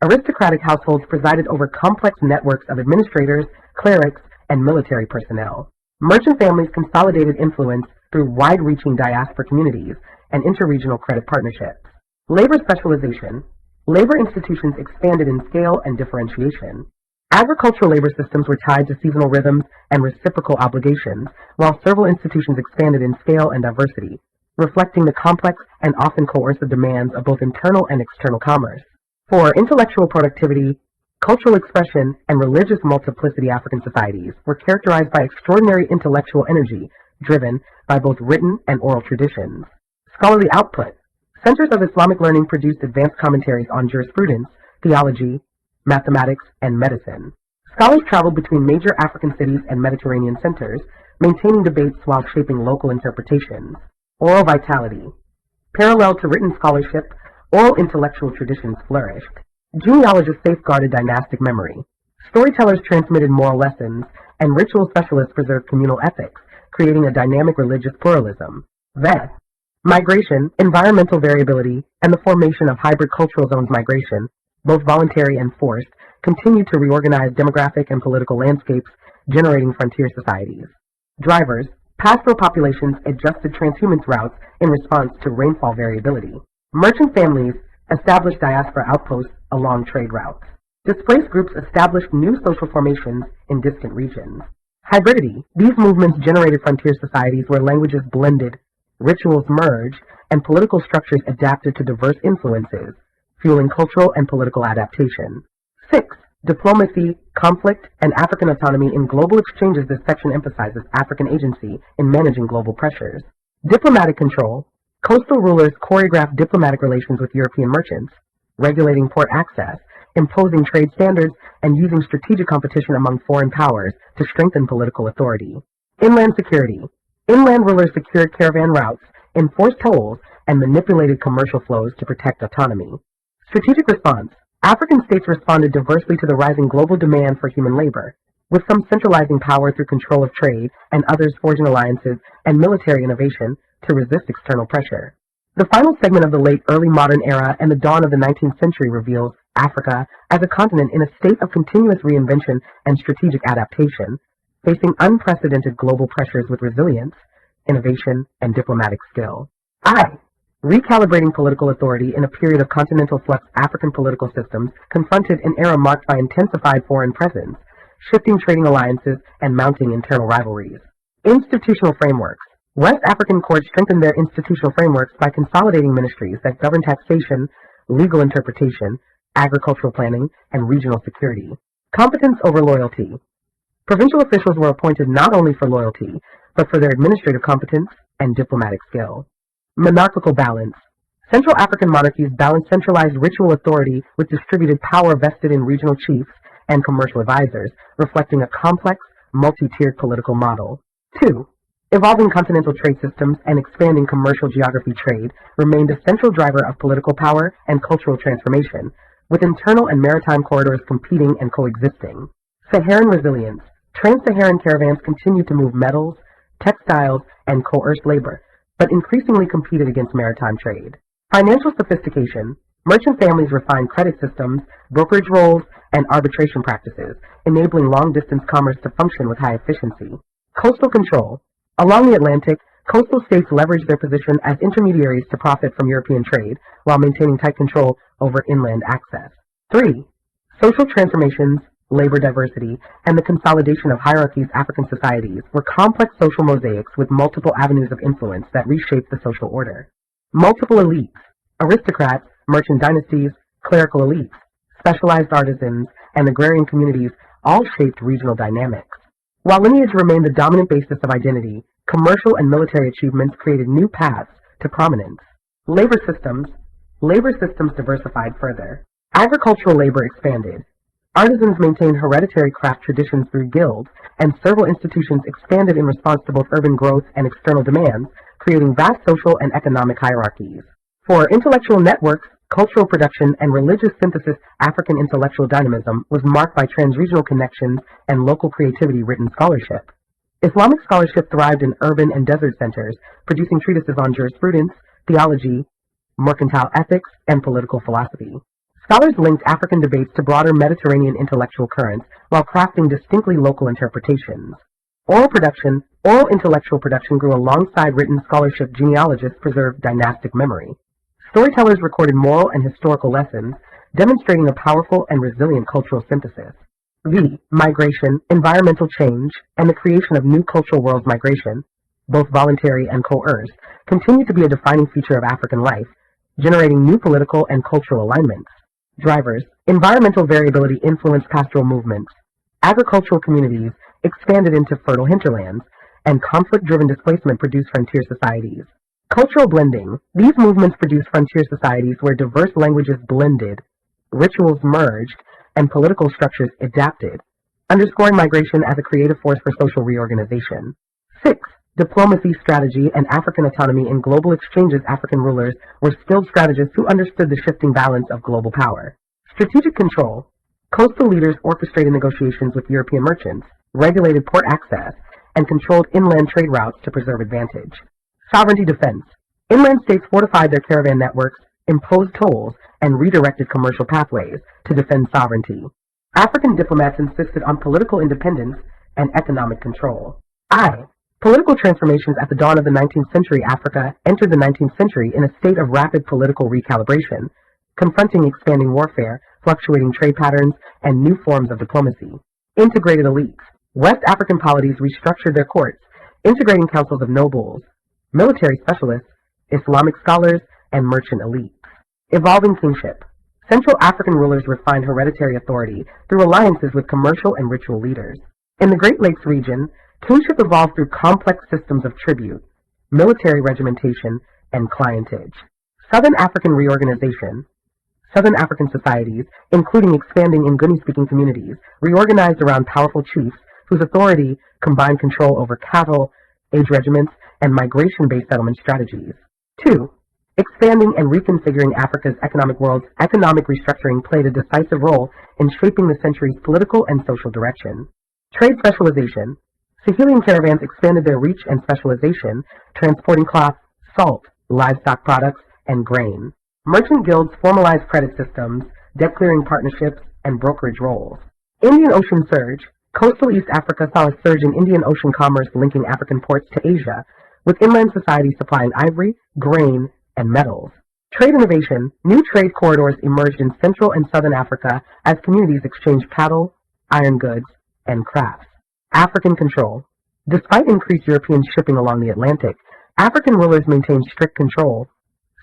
Aristocratic households presided over complex networks of administrators, clerics, and military personnel. Merchant families consolidated influence through wide-reaching diaspora communities and interregional credit partnerships. Labor specialization. Labor institutions expanded in scale and differentiation. Agricultural labor systems were tied to seasonal rhythms and reciprocal obligations, while servile institutions expanded in scale and diversity, reflecting the complex and often coercive demands of both internal and external commerce. 4. Intellectual productivity, cultural expression, and religious multiplicity. African societies were characterized by extraordinary intellectual energy, driven by both written and oral traditions. Scholarly output. Centers of Islamic learning produced advanced commentaries on jurisprudence, theology, mathematics, and medicine. Scholars traveled between major African cities and Mediterranean centers, maintaining debates while shaping local interpretations. Oral vitality. Parallel to written scholarship, oral intellectual traditions flourished. Genealogists safeguarded dynastic memory. Storytellers transmitted moral lessons, and ritual specialists preserved communal ethics, creating a dynamic religious pluralism. Vet. Migration, environmental variability, and the formation of hybrid cultural zones. Migration, both voluntary and forced, continued to reorganize demographic and political landscapes, generating frontier societies. Drivers. Pastoral populations adjusted transhumance routes in response to rainfall variability. Merchant families established diaspora outposts along trade routes. Displaced groups established new social formations in distant regions. Hybridity. These movements generated frontier societies where languages blended, rituals merged, and political structures adapted to diverse influences, fueling cultural and political adaptation. 6. Diplomacy, conflict, and African autonomy in global exchanges. This section emphasizes African agency in managing global pressures. Diplomatic control. Coastal rulers choreographed diplomatic relations with European merchants, regulating port access, imposing trade standards, and using strategic competition among foreign powers to strengthen political authority. Inland security. Inland rulers secured caravan routes, enforced tolls, and manipulated commercial flows to protect autonomy. Strategic response. African states responded diversely to the rising global demand for human labor, with some centralizing power through control of trade and others forging alliances and military innovation to resist external pressure. The final segment of the late early modern era and the dawn of the 19th century reveals Africa as a continent in a state of continuous reinvention and strategic adaptation, facing unprecedented global pressures with resilience, innovation, and diplomatic skill. Recalibrating political authority in a period of continental flux. African political systems confronted an era marked by intensified foreign presence, shifting trading alliances, and mounting internal rivalries. Institutional frameworks. West African courts strengthened their institutional frameworks by consolidating ministries that govern taxation, legal interpretation, agricultural planning, and regional security. Competence over loyalty. Provincial officials were appointed not only for loyalty, but for their administrative competence and diplomatic skill. Monarchical balance. Central African monarchies balanced centralized ritual authority with distributed power vested in regional chiefs and commercial advisors, reflecting a complex, multi-tiered political model. 2. Evolving continental trade systems and expanding commercial geography. Trade remained a central driver of political power and cultural transformation, with internal and maritime corridors competing and coexisting. Saharan resilience. Trans-Saharan caravans continued to move metals, textiles, and coerced labor, but increasingly competed against maritime trade. Financial sophistication. Merchant families refined credit systems, brokerage roles, and arbitration practices, enabling long-distance commerce to function with high efficiency. Coastal control. Along the Atlantic, coastal states leveraged their position as intermediaries to profit from European trade, while maintaining tight control over inland access. 3. Social transformations, labor diversity, and the consolidation of hierarchies. African societies were complex social mosaics with multiple avenues of influence that reshaped the social order. Multiple elites, aristocrats, merchant dynasties, clerical elites, specialized artisans, and agrarian communities all shaped regional dynamics. While lineage remained the dominant basis of identity, commercial and military achievements created new paths to prominence. Labor systems diversified further. Agricultural labor expanded. Artisans maintained hereditary craft traditions through guilds, and several institutions expanded in response to both urban growth and external demands, creating vast social and economic hierarchies. For intellectual networks, cultural production, and religious synthesis, African intellectual dynamism was marked by transregional connections and local creativity-written scholarship. Islamic scholarship thrived in urban and desert centers, producing treatises on jurisprudence, theology, mercantile ethics, and political philosophy. Scholars linked African debates to broader Mediterranean intellectual currents while crafting distinctly local interpretations. Oral intellectual production grew alongside written scholarship. Genealogists preserved dynastic memory. Storytellers recorded moral and historical lessons, demonstrating a powerful and resilient cultural synthesis. Migration, environmental change, and the creation of new cultural worlds. Migration, both voluntary and coerced, continued to be a defining feature of African life, generating new political and cultural alignments. Drivers. Environmental variability influenced pastoral movements. Agricultural communities expanded into fertile hinterlands, and conflict-driven displacement produced frontier societies. Cultural blending. These movements produced frontier societies where diverse languages blended, rituals merged, and political structures adapted, underscoring migration as a creative force for social reorganization. 6. Diplomacy, strategy, and African autonomy in global exchanges. African rulers were skilled strategists who understood the shifting balance of global power. Strategic control. Coastal leaders orchestrated negotiations with European merchants, regulated port access, and controlled inland trade routes to preserve advantage. Sovereignty defense. Inland states fortified their caravan networks, imposed tolls, and redirected commercial pathways to defend sovereignty. African diplomats insisted on political independence and economic control. Political transformations. At the dawn of the 19th century, Africa entered the 19th century in a state of rapid political recalibration, confronting expanding warfare, fluctuating trade patterns, and new forms of diplomacy. Integrated elites. West African polities restructured their courts, integrating councils of nobles, military specialists, Islamic scholars, and merchant elites. Evolving kingship. Central African rulers refined hereditary authority through alliances with commercial and ritual leaders. In the Great Lakes region, kingship evolved through complex systems of tribute, military regimentation, and clientage. Southern African reorganization. Southern African societies, including expanding Nguni-speaking communities, reorganized around powerful chiefs whose authority combined control over cattle, age regiments, and migration-based settlement strategies. 2. Expanding and reconfiguring Africa's economic worlds, economic restructuring played a decisive role in shaping the century's political and social direction. Trade specialization. Sahelian caravans expanded their reach and specialization, transporting cloth, salt, livestock products, and grain. Merchant guilds formalized credit systems, debt-clearing partnerships, and brokerage roles. Indian Ocean surge. Coastal East Africa saw a surge in Indian Ocean commerce linking African ports to Asia, with inland societies supplying ivory, grain, and metals. Trade innovation. New trade corridors emerged in Central and Southern Africa as communities exchanged cattle, iron goods, and crafts. African control. Despite increased European shipping along the Atlantic, African rulers maintained strict control,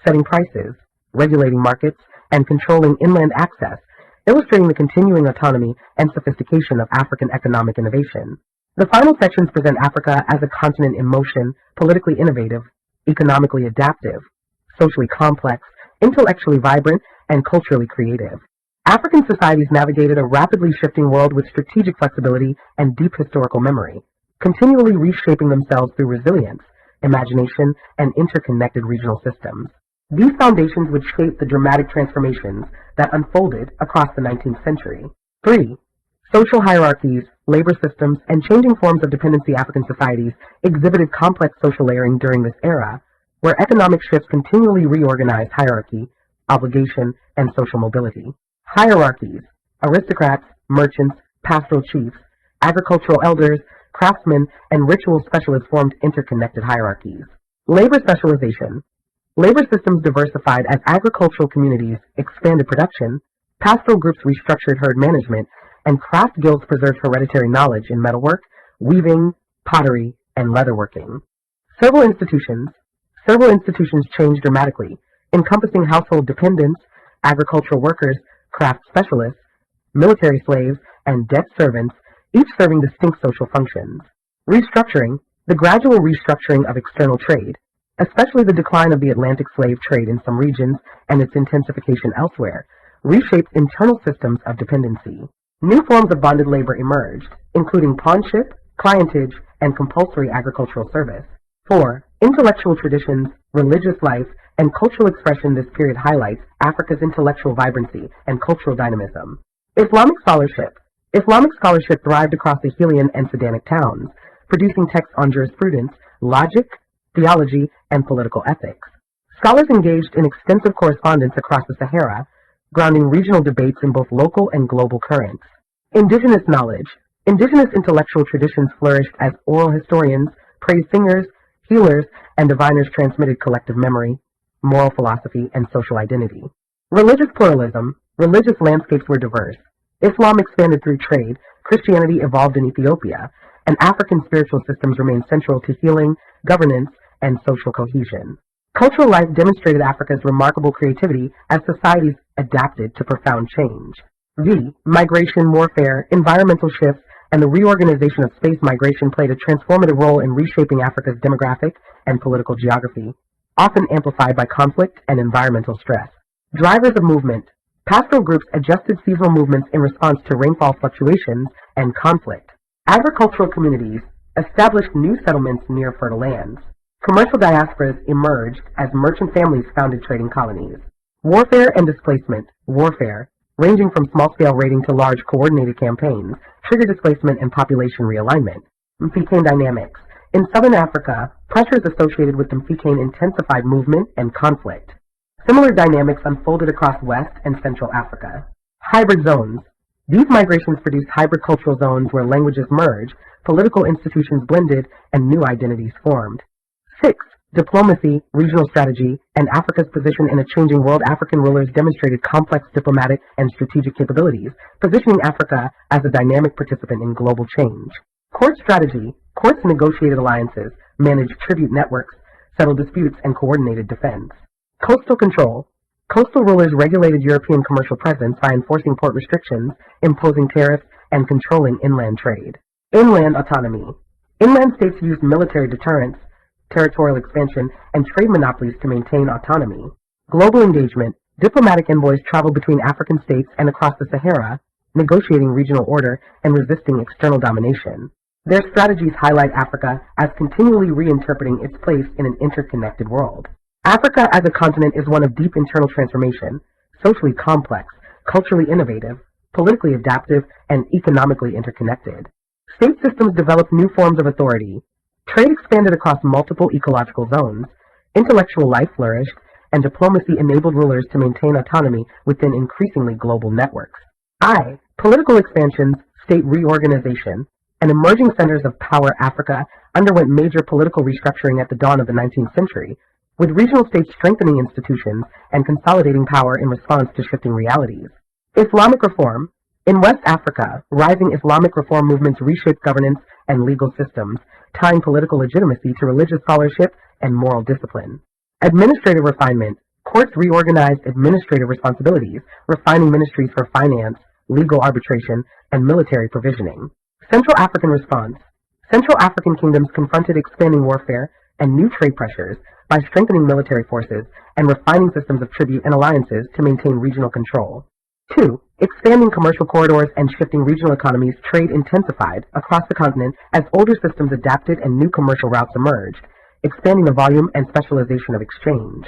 setting prices, regulating markets, and controlling inland access, illustrating the continuing autonomy and sophistication of African economic innovation. The final sections present Africa as a continent in motion, politically innovative, economically adaptive, socially complex, intellectually vibrant, and culturally creative. African societies navigated a rapidly shifting world with strategic flexibility and deep historical memory, continually reshaping themselves through resilience, imagination, and interconnected regional systems. These foundations would shape the dramatic transformations that unfolded across the 19th century. 3. Social hierarchies, labor systems, and changing forms of dependency. African societies exhibited complex social layering during this era, where economic shifts continually reorganized hierarchy, obligation, and social mobility. Hierarchies. Aristocrats, merchants, pastoral chiefs, agricultural elders, craftsmen, and ritual specialists formed interconnected hierarchies. Labor specialization. Labor systems diversified as agricultural communities expanded production, pastoral groups restructured herd management, and craft guilds preserved hereditary knowledge in metalwork, weaving, pottery, and leatherworking. Several institutions changed dramatically, encompassing household dependents, agricultural workers, craft specialists, military slaves, and debt servants, each serving distinct social functions. Restructuring. The gradual restructuring of external trade, especially the decline of the Atlantic slave trade in some regions and its intensification elsewhere, reshaped internal systems of dependency. New forms of bonded labor emerged, including pawnship, clientage, and compulsory agricultural service. 4. Intellectual traditions, religious life, and cultural expression. This period highlights Africa's intellectual vibrancy and cultural dynamism. Islamic scholarship. Islamic scholarship thrived across the Sahelian and Sudanic towns, producing texts on jurisprudence, logic, theology, and political ethics. Scholars engaged in extensive correspondence across the Sahara, grounding regional debates in both local and global currents. Indigenous knowledge. Indigenous intellectual traditions flourished as oral historians, praise singers, healers, and diviners transmitted collective memory, moral philosophy, and social identity. Religious pluralism. Religious landscapes were diverse. Islam expanded through trade, Christianity evolved in Ethiopia, and African spiritual systems remained central to healing, governance, and social cohesion. Cultural life demonstrated Africa's remarkable creativity as societies adapted to profound change. V. Migration, warfare, environmental shifts, and the reorganization of space migration played a transformative role in reshaping Africa's demographic and political geography, often amplified by conflict and environmental stress. Drivers of movement. Pastoral groups adjusted seasonal movements in response to rainfall fluctuations and conflict. Agricultural communities established new settlements near fertile lands. Commercial diasporas emerged as merchant families founded trading colonies. Warfare and displacement. Warfare, ranging from small-scale raiding to large coordinated campaigns, triggered displacement and population realignment. Mfecane dynamics. In southern Africa, pressures associated with the Mfecane intensified movement and conflict. Similar dynamics unfolded across West and Central Africa. Hybrid zones. These migrations produced hybrid cultural zones where languages merged, political institutions blended, and new identities formed. 6. Diplomacy, regional strategy, and Africa's position in a changing world. African rulers demonstrated complex diplomatic and strategic capabilities, positioning Africa as a dynamic participant in global change. Court strategy. Courts negotiated alliances, managed tribute networks, settled disputes, and coordinated defense. Coastal control. Coastal rulers regulated European commercial presence by enforcing port restrictions, imposing tariffs, and controlling inland trade. Inland autonomy. Inland states used military deterrence, territorial expansion, and trade monopolies to maintain autonomy. Global engagement. Diplomatic envoys travel between African states and across the Sahara, negotiating regional order and resisting external domination. Their strategies highlight Africa as continually reinterpreting its place in an interconnected world. Africa as a continent is one of deep internal transformation, socially complex, culturally innovative, politically adaptive, and economically interconnected. State systems developed new forms of authority. Trade expanded across multiple ecological zones. Intellectual life flourished, and diplomacy enabled rulers to maintain autonomy within increasingly global networks. Political expansions, state reorganization, and emerging centers of power. Africa underwent major political restructuring at the dawn of the 19th century, with regional states strengthening institutions and consolidating power in response to shifting realities. Islamic reform. In West Africa, rising Islamic reform movements reshaped governance and legal systems, tying political legitimacy to religious scholarship and moral discipline. Administrative refinement. Courts reorganized administrative responsibilities, refining ministries for finance, legal arbitration, and military provisioning. Central African response. Central African kingdoms confronted expanding warfare and new trade pressures by strengthening military forces and refining systems of tribute and alliances to maintain regional control. 2. Expanding commercial corridors and shifting regional economies. Trade intensified across the continent as older systems adapted and new commercial routes emerged, expanding the volume and specialization of exchange.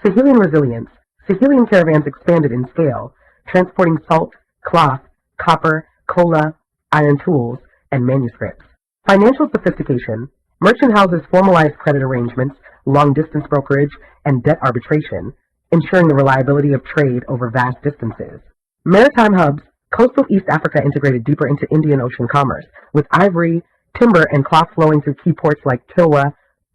Sahelian resilience. Sahelian caravans expanded in scale, transporting salt, cloth, copper, cola, iron tools, and manuscripts. Financial sophistication. Merchant houses formalized credit arrangements, long-distance brokerage, and debt arbitration, ensuring the reliability of trade over vast distances. Maritime hubs. Coastal East Africa integrated deeper into Indian Ocean commerce, with ivory, timber, and cloth flowing through key ports like Kilwa,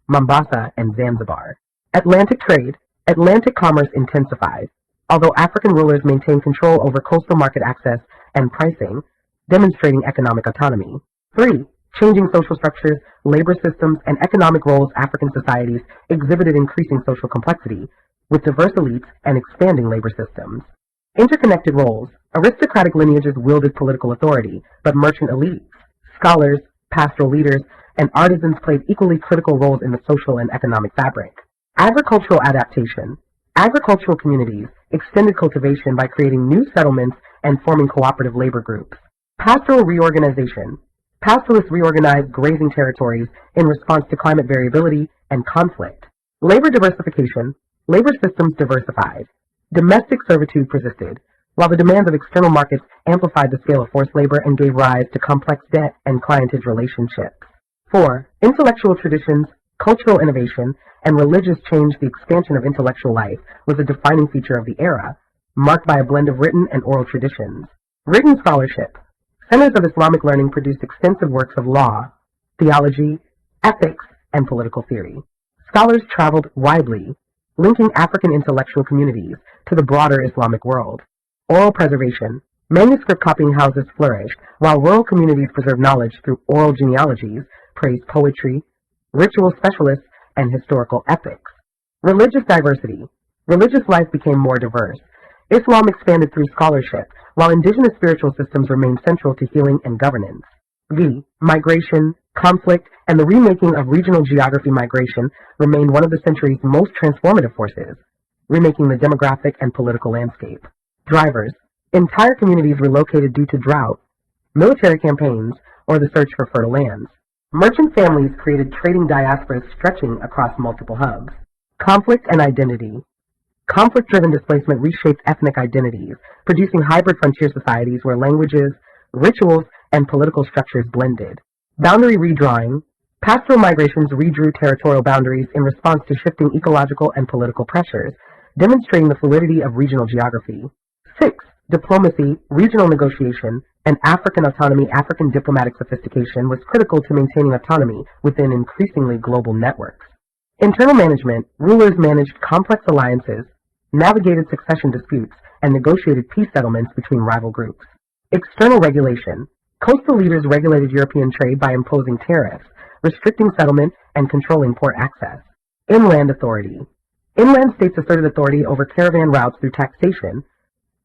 Mombasa, and Zanzibar. Atlantic trade. Atlantic commerce intensified, although African rulers maintained control over coastal market access and pricing, demonstrating economic autonomy. 3. Changing social structures, labor systems, and economic roles. African societies exhibited increasing social complexity, with diverse elites and expanding labor systems. Interconnected roles. Aristocratic lineages wielded political authority, but merchant elites, scholars, pastoral leaders, and artisans played equally critical roles in the social and economic fabric. Agricultural adaptation. Agricultural communities extended cultivation by creating new settlements and forming cooperative labor groups. Pastoral reorganization. Pastoralists reorganized grazing territories in response to climate variability and conflict. Labor diversification. Labor systems diversified. Domestic servitude persisted, while the demands of external markets amplified the scale of forced labor and gave rise to complex debt and clientage relationships. 4. Intellectual traditions, cultural innovation, and religious change. The expansion of intellectual life was a defining feature of the era, marked by a blend of written and oral traditions. Written scholarship. Centers of Islamic learning produced extensive works of law, theology, ethics, and political theory. Scholars traveled widely, linking African intellectual communities to the broader Islamic world. Oral preservation. Manuscript copying houses flourished, while rural communities preserved knowledge through oral genealogies, praised poetry, ritual specialists, and historical epics. Religious diversity. Religious life became more diverse. Islam expanded through scholarship, while indigenous spiritual systems remained central to healing and governance. Migration, conflict, and the remaking of regional geography. Migration remained one of the century's most transformative forces, remaking the demographic and political landscape. Drivers. Entire communities relocated due to drought, military campaigns, or the search for fertile lands. Merchant families created trading diasporas stretching across multiple hubs. Conflict and identity. Conflict-driven displacement reshaped ethnic identities, producing hybrid frontier societies where languages, rituals, and political structures blended. Boundary redrawing. Pastoral migrations redrew territorial boundaries in response to shifting ecological and political pressures, demonstrating the fluidity of regional geography. 6. Diplomacy, regional negotiation, and African autonomy. African diplomatic sophistication was critical to maintaining autonomy within increasingly global networks. Internal management. Rulers managed complex alliances, navigated succession disputes, and negotiated peace settlements between rival groups. External regulation. Coastal leaders regulated European trade by imposing tariffs, restricting settlement, and controlling port access. Inland authority. Inland states asserted authority over caravan routes through taxation,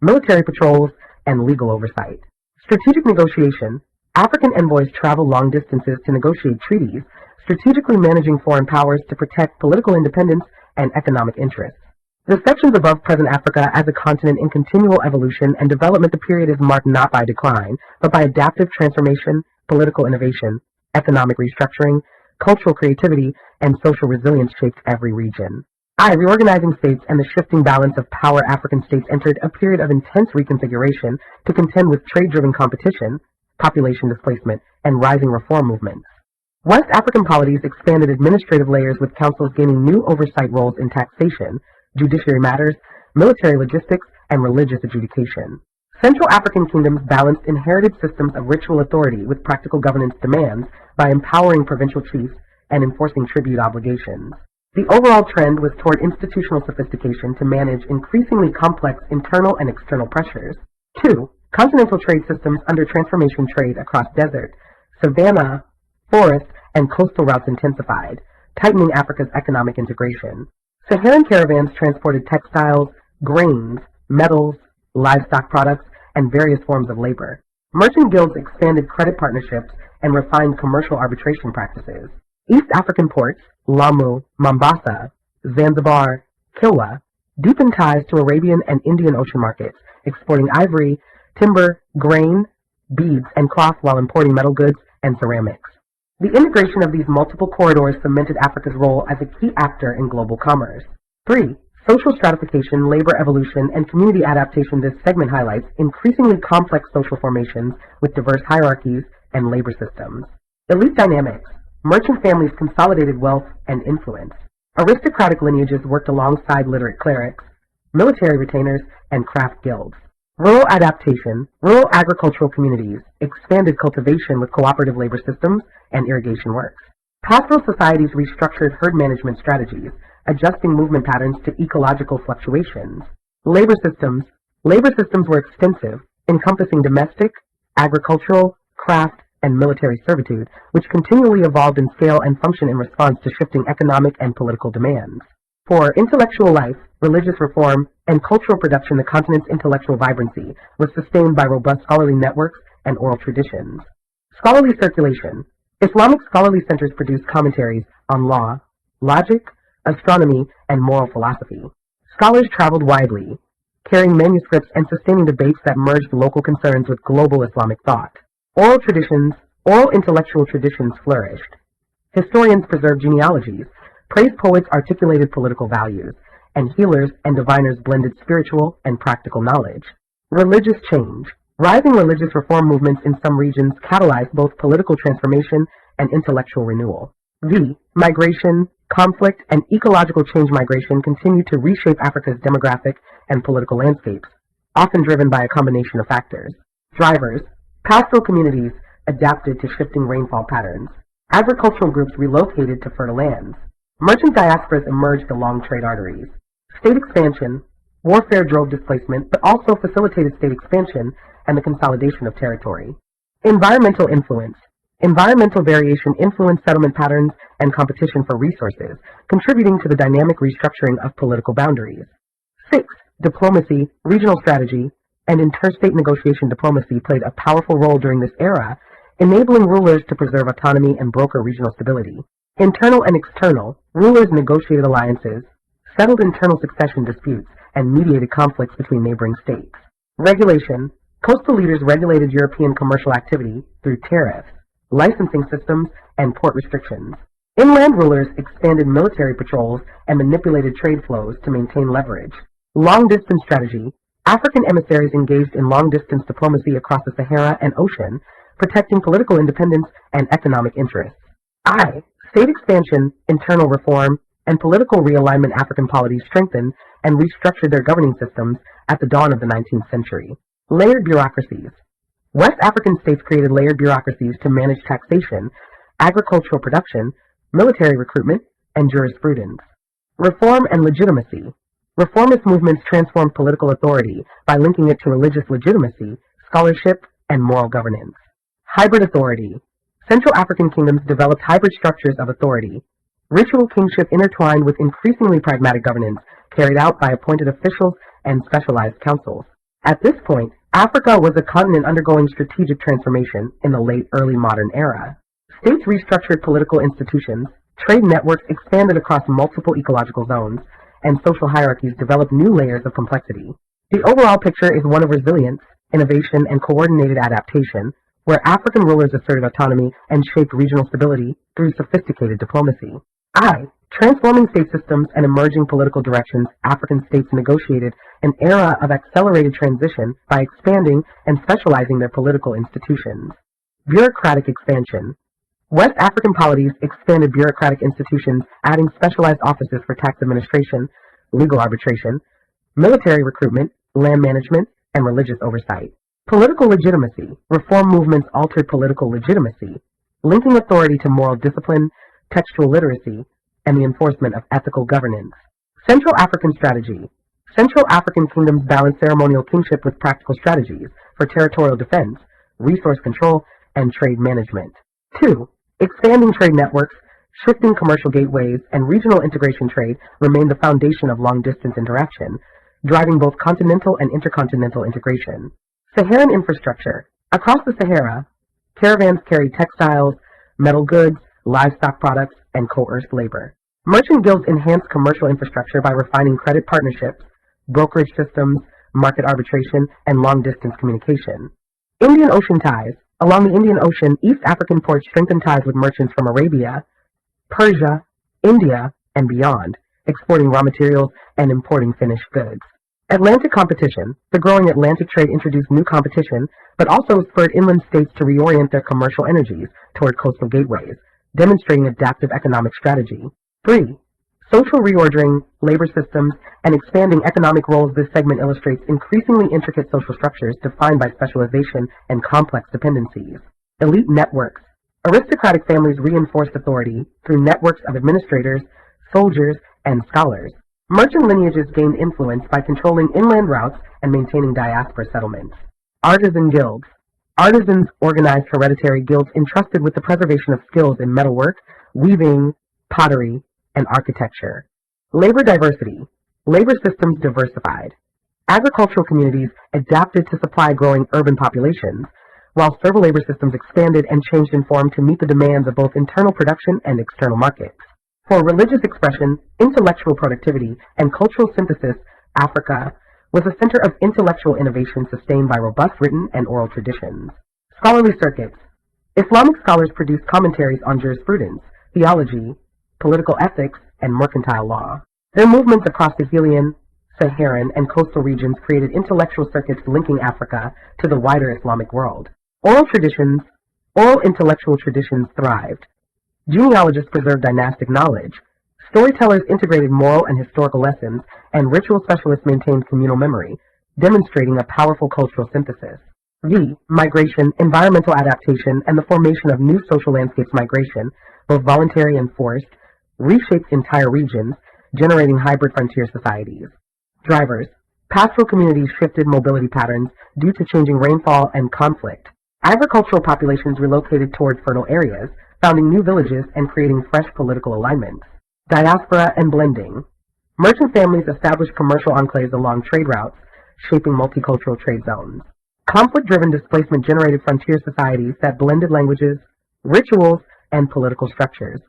military patrols, and legal oversight. Strategic negotiation. African envoys traveled long distances to negotiate treaties, strategically managing foreign powers to protect political independence and economic interests. The sections above present Africa as a continent in continual evolution and development. The period is marked not by decline, but by adaptive transformation, political innovation, economic restructuring, cultural creativity, and social resilience shaped every region. Reorganizing states and the shifting balance of power. African states entered a period of intense reconfiguration to contend with trade-driven competition, population displacement, and rising reform movements. West African polities expanded administrative layers, with councils gaining new oversight roles in taxation, judiciary matters, military logistics, and religious adjudication. Central African kingdoms balanced inherited systems of ritual authority with practical governance demands by empowering provincial chiefs and enforcing tribute obligations. The overall trend was toward institutional sophistication to manage increasingly complex internal and external pressures. 2. Continental trade systems under transformation. Trade across desert, savanna, forest, and coastal routes intensified, tightening Africa's economic integration. Saharan caravans transported textiles, grains, metals, livestock products, and various forms of labor. Merchant guilds expanded credit partnerships and refined commercial arbitration practices. East African ports, Lamu, Mombasa, Zanzibar, Kilwa, deepened ties to Arabian and Indian Ocean markets, exporting ivory, timber, grain, beads, and cloth while importing metal goods and ceramics. The integration of these multiple corridors cemented Africa's role as a key actor in global commerce. 3. Social stratification, labor evolution, and community adaptation. This segment highlights increasingly complex social formations with diverse hierarchies and labor systems. Elite dynamics. Merchant families consolidated wealth and influence. Aristocratic lineages worked alongside literate clerics, military retainers, and craft guilds. Rural adaptation. Rural agricultural communities expanded cultivation with cooperative labor systems and irrigation works. Pastoral societies restructured herd management strategies, adjusting movement patterns to ecological fluctuations. Labor systems. Labor systems were extensive, encompassing domestic, agricultural, craft, and military servitude, which continually evolved in scale and function in response to shifting economic and political demands. For intellectual life, religious reform, and cultural production, the continent's intellectual vibrancy was sustained by robust scholarly networks and oral traditions. Scholarly circulation. Islamic scholarly centers produced commentaries on law, logic, astronomy, and moral philosophy. Scholars traveled widely, carrying manuscripts and sustaining debates that merged local concerns with global Islamic thought. Oral intellectual traditions flourished. Historians preserved genealogies, praised poets articulated political values, and healers and diviners blended spiritual and practical knowledge. Religious change. Rising religious reform movements in some regions catalyzed both political transformation and intellectual renewal. Migration, conflict, and ecological change. Migration continued to reshape Africa's demographic and political landscapes, often driven by a combination of factors. Drivers. Pastoral communities adapted to shifting rainfall patterns. Agricultural groups relocated to fertile lands. Merchant diasporas emerged along trade arteries. State expansion. Warfare drove displacement, but also facilitated state expansion and the consolidation of territory. Environmental influence. Environmental variation influenced settlement patterns and competition for resources, contributing to the dynamic restructuring of political boundaries. 6. Diplomacy, regional strategy, and interstate negotiation. Diplomacy played a powerful role during this era, enabling rulers to preserve autonomy and broker regional stability. Internal and external. Rulers negotiated alliances, settled internal succession disputes, and mediated conflicts between neighboring states. Regulation. Coastal leaders regulated European commercial activity through tariffs, licensing systems, and port restrictions. Inland rulers expanded military patrols and manipulated trade flows to maintain leverage. Long-distance strategy. African emissaries engaged in long-distance diplomacy across the Sahara and ocean, protecting political independence and economic interests. State expansion, internal reform, and political realignment. African polities strengthened and restructured their governing systems at the dawn of the 19th century. Layered bureaucracies. West African states created layered bureaucracies to manage taxation, agricultural production, military recruitment, and jurisprudence. Reform and legitimacy. Reformist movements transformed political authority by linking it to religious legitimacy, scholarship, and moral governance. Hybrid authority. Central African kingdoms developed hybrid structures of authority. Ritual kingship intertwined with increasingly pragmatic governance, carried out by appointed officials and specialized councils. At this point, Africa was a continent undergoing strategic transformation in the late early modern era. States restructured political institutions, trade networks expanded across multiple ecological zones, and social hierarchies developed new layers of complexity. The overall picture is one of resilience, innovation, and coordinated adaptation, where African rulers asserted autonomy and shaped regional stability through sophisticated diplomacy. Transforming state systems and emerging political directions, African states negotiated an era of accelerated transition by expanding and specializing their political institutions. Bureaucratic expansion. West African polities expanded bureaucratic institutions, adding specialized offices for tax administration, legal arbitration, military recruitment, land management, and religious oversight. Political legitimacy. Reform movements altered political legitimacy, linking authority to moral discipline, textual literacy, and the enforcement of ethical governance. Central African strategy. Central African kingdoms balanced ceremonial kingship with practical strategies for territorial defense, resource control, and trade management. 2. Expanding trade networks, shifting commercial gateways, and regional integration trade remain the foundation of long-distance interaction, driving both continental and intercontinental integration. Saharan infrastructure. Across the Sahara, caravans carried textiles, metal goods, livestock products, and coerced labor. Merchant guilds enhanced commercial infrastructure by refining credit partnerships, brokerage systems, market arbitration, and long-distance communication. Indian Ocean ties. Along the Indian Ocean, East African ports strengthened ties with merchants from Arabia, Persia, India, and beyond, exporting raw materials and importing finished goods. Atlantic competition. The growing Atlantic trade introduced new competition, but also spurred inland states to reorient their commercial energies toward coastal gateways, demonstrating adaptive economic strategy. 3. Social reordering, labor systems, and expanding economic roles. This segment illustrates increasingly intricate social structures defined by specialization and complex dependencies. Elite networks. Aristocratic families reinforced authority through networks of administrators, soldiers, and scholars. Merchant lineages gained influence by controlling inland routes and maintaining diaspora settlements. Artisan guilds. Artisans organized hereditary guilds entrusted with the preservation of skills in metalwork, weaving, pottery, and architecture. Labor diversity. Labor systems diversified. Agricultural communities adapted to supply growing urban populations, while serval labor systems expanded and changed in form to meet the demands of both internal production and external markets. For religious expression, intellectual productivity, and cultural synthesis, Africa was a center of intellectual innovation sustained by robust written and oral traditions. Scholarly circuits. Islamic scholars produced commentaries on jurisprudence, theology, political ethics, and mercantile law. Their movements across the Helian, Saharan, and coastal regions created intellectual circuits linking Africa to the wider Islamic world. Oral intellectual traditions thrived. Genealogists preserved dynastic knowledge. Storytellers integrated moral and historical lessons, and ritual specialists maintained communal memory, demonstrating a powerful cultural synthesis. Migration, environmental adaptation, and the formation of new social landscapes. Migration, both voluntary and forced, reshaped entire regions, generating hybrid frontier societies. Drivers. Pastoral communities shifted mobility patterns due to changing rainfall and conflict. Agricultural populations relocated toward fertile areas, founding new villages and creating fresh political alignments. Diaspora and blending. Merchant families established commercial enclaves along trade routes, shaping multicultural trade zones. Conflict-driven displacement generated frontier societies that blended languages, rituals, and political structures.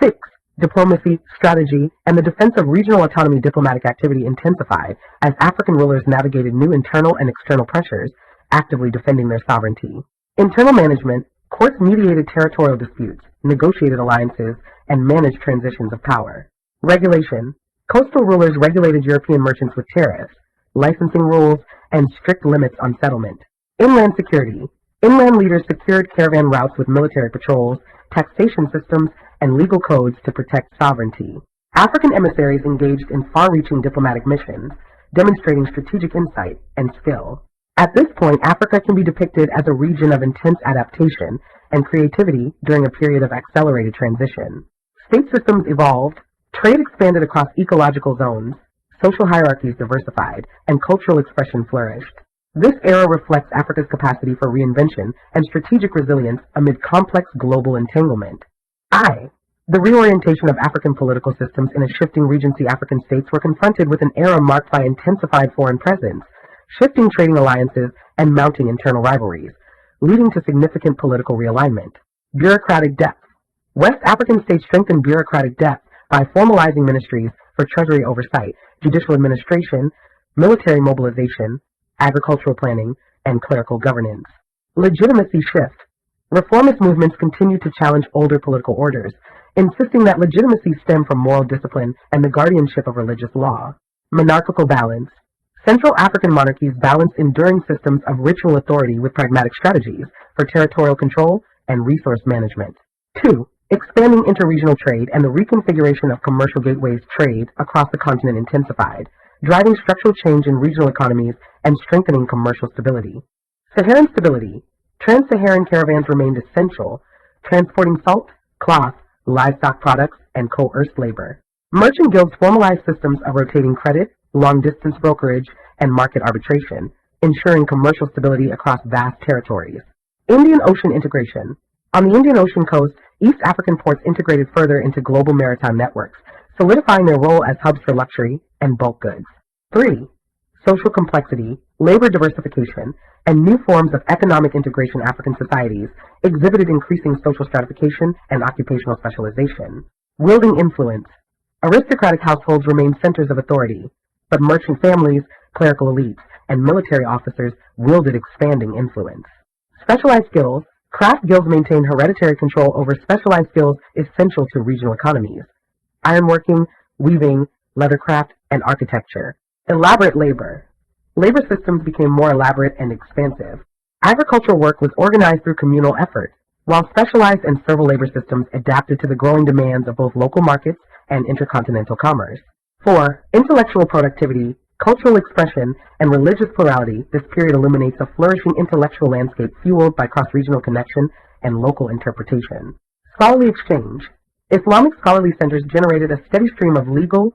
6. Diplomacy, strategy, and the defense of regional autonomy. Diplomatic activity intensified as African rulers navigated new internal and external pressures, actively defending their sovereignty. Internal management. Courts mediated territorial disputes, negotiated alliances, and managed transitions of power. Regulation. Coastal rulers regulated European merchants with tariffs, licensing rules, and strict limits on settlement. Inland security. Inland leaders secured caravan routes with military patrols, taxation systems, and legal codes to protect sovereignty. African emissaries engaged in far-reaching diplomatic missions, demonstrating strategic insight and skill. At this point, Africa can be depicted as a region of intense adaptation and creativity during a period of accelerated transition. State systems evolved, trade expanded across ecological zones, social hierarchies diversified, and cultural expression flourished. This era reflects Africa's capacity for reinvention and strategic resilience amid complex global entanglement. The reorientation of African political systems in a shifting Regency. African states were confronted with an era marked by intensified foreign presence, shifting trading alliances, and mounting internal rivalries, leading to significant political realignment. Bureaucratic depth. West African states strengthened bureaucratic depth by formalizing ministries for treasury oversight, judicial administration, military mobilization, agricultural planning, and clerical governance. Legitimacy shift. Reformist movements continued to challenge older political orders, insisting that legitimacy stemmed from moral discipline and the guardianship of religious law. Monarchical balance. Central African monarchies balanced enduring systems of ritual authority with pragmatic strategies for territorial control and resource management. 2. Expanding interregional trade and the reconfiguration of commercial gateways trade across the continent intensified, driving structural change in regional economies and strengthening commercial stability. Saharan stability. Trans-Saharan caravans remained essential, transporting salt, cloth, livestock products, and coerced labor. Merchant guilds formalized systems of rotating credit, long-distance brokerage, and market arbitration, ensuring commercial stability across vast territories. Indian Ocean integration. On the Indian Ocean coast, East African ports integrated further into global maritime networks, solidifying their role as hubs for luxury and bulk goods. 3. Social complexity, labor diversification, and new forms of economic integration. African societies exhibited increasing social stratification and occupational specialization. Wielding influence. Aristocratic households remained centers of authority, but merchant families, clerical elites, and military officers wielded expanding influence. Specialized skills. Craft guilds maintained hereditary control over specialized skills essential to regional economies: ironworking, weaving, leathercraft, and architecture. Elaborate labor. Labor systems became more elaborate and expansive. Agricultural work was organized through communal effort, while specialized and servile labor systems adapted to the growing demands of both local markets and intercontinental commerce. 4. Intellectual productivity, cultural expression, and religious plurality. This period illuminates a flourishing intellectual landscape fueled by cross-regional connection and local interpretation. Scholarly exchange. Islamic scholarly centers generated a steady stream of legal,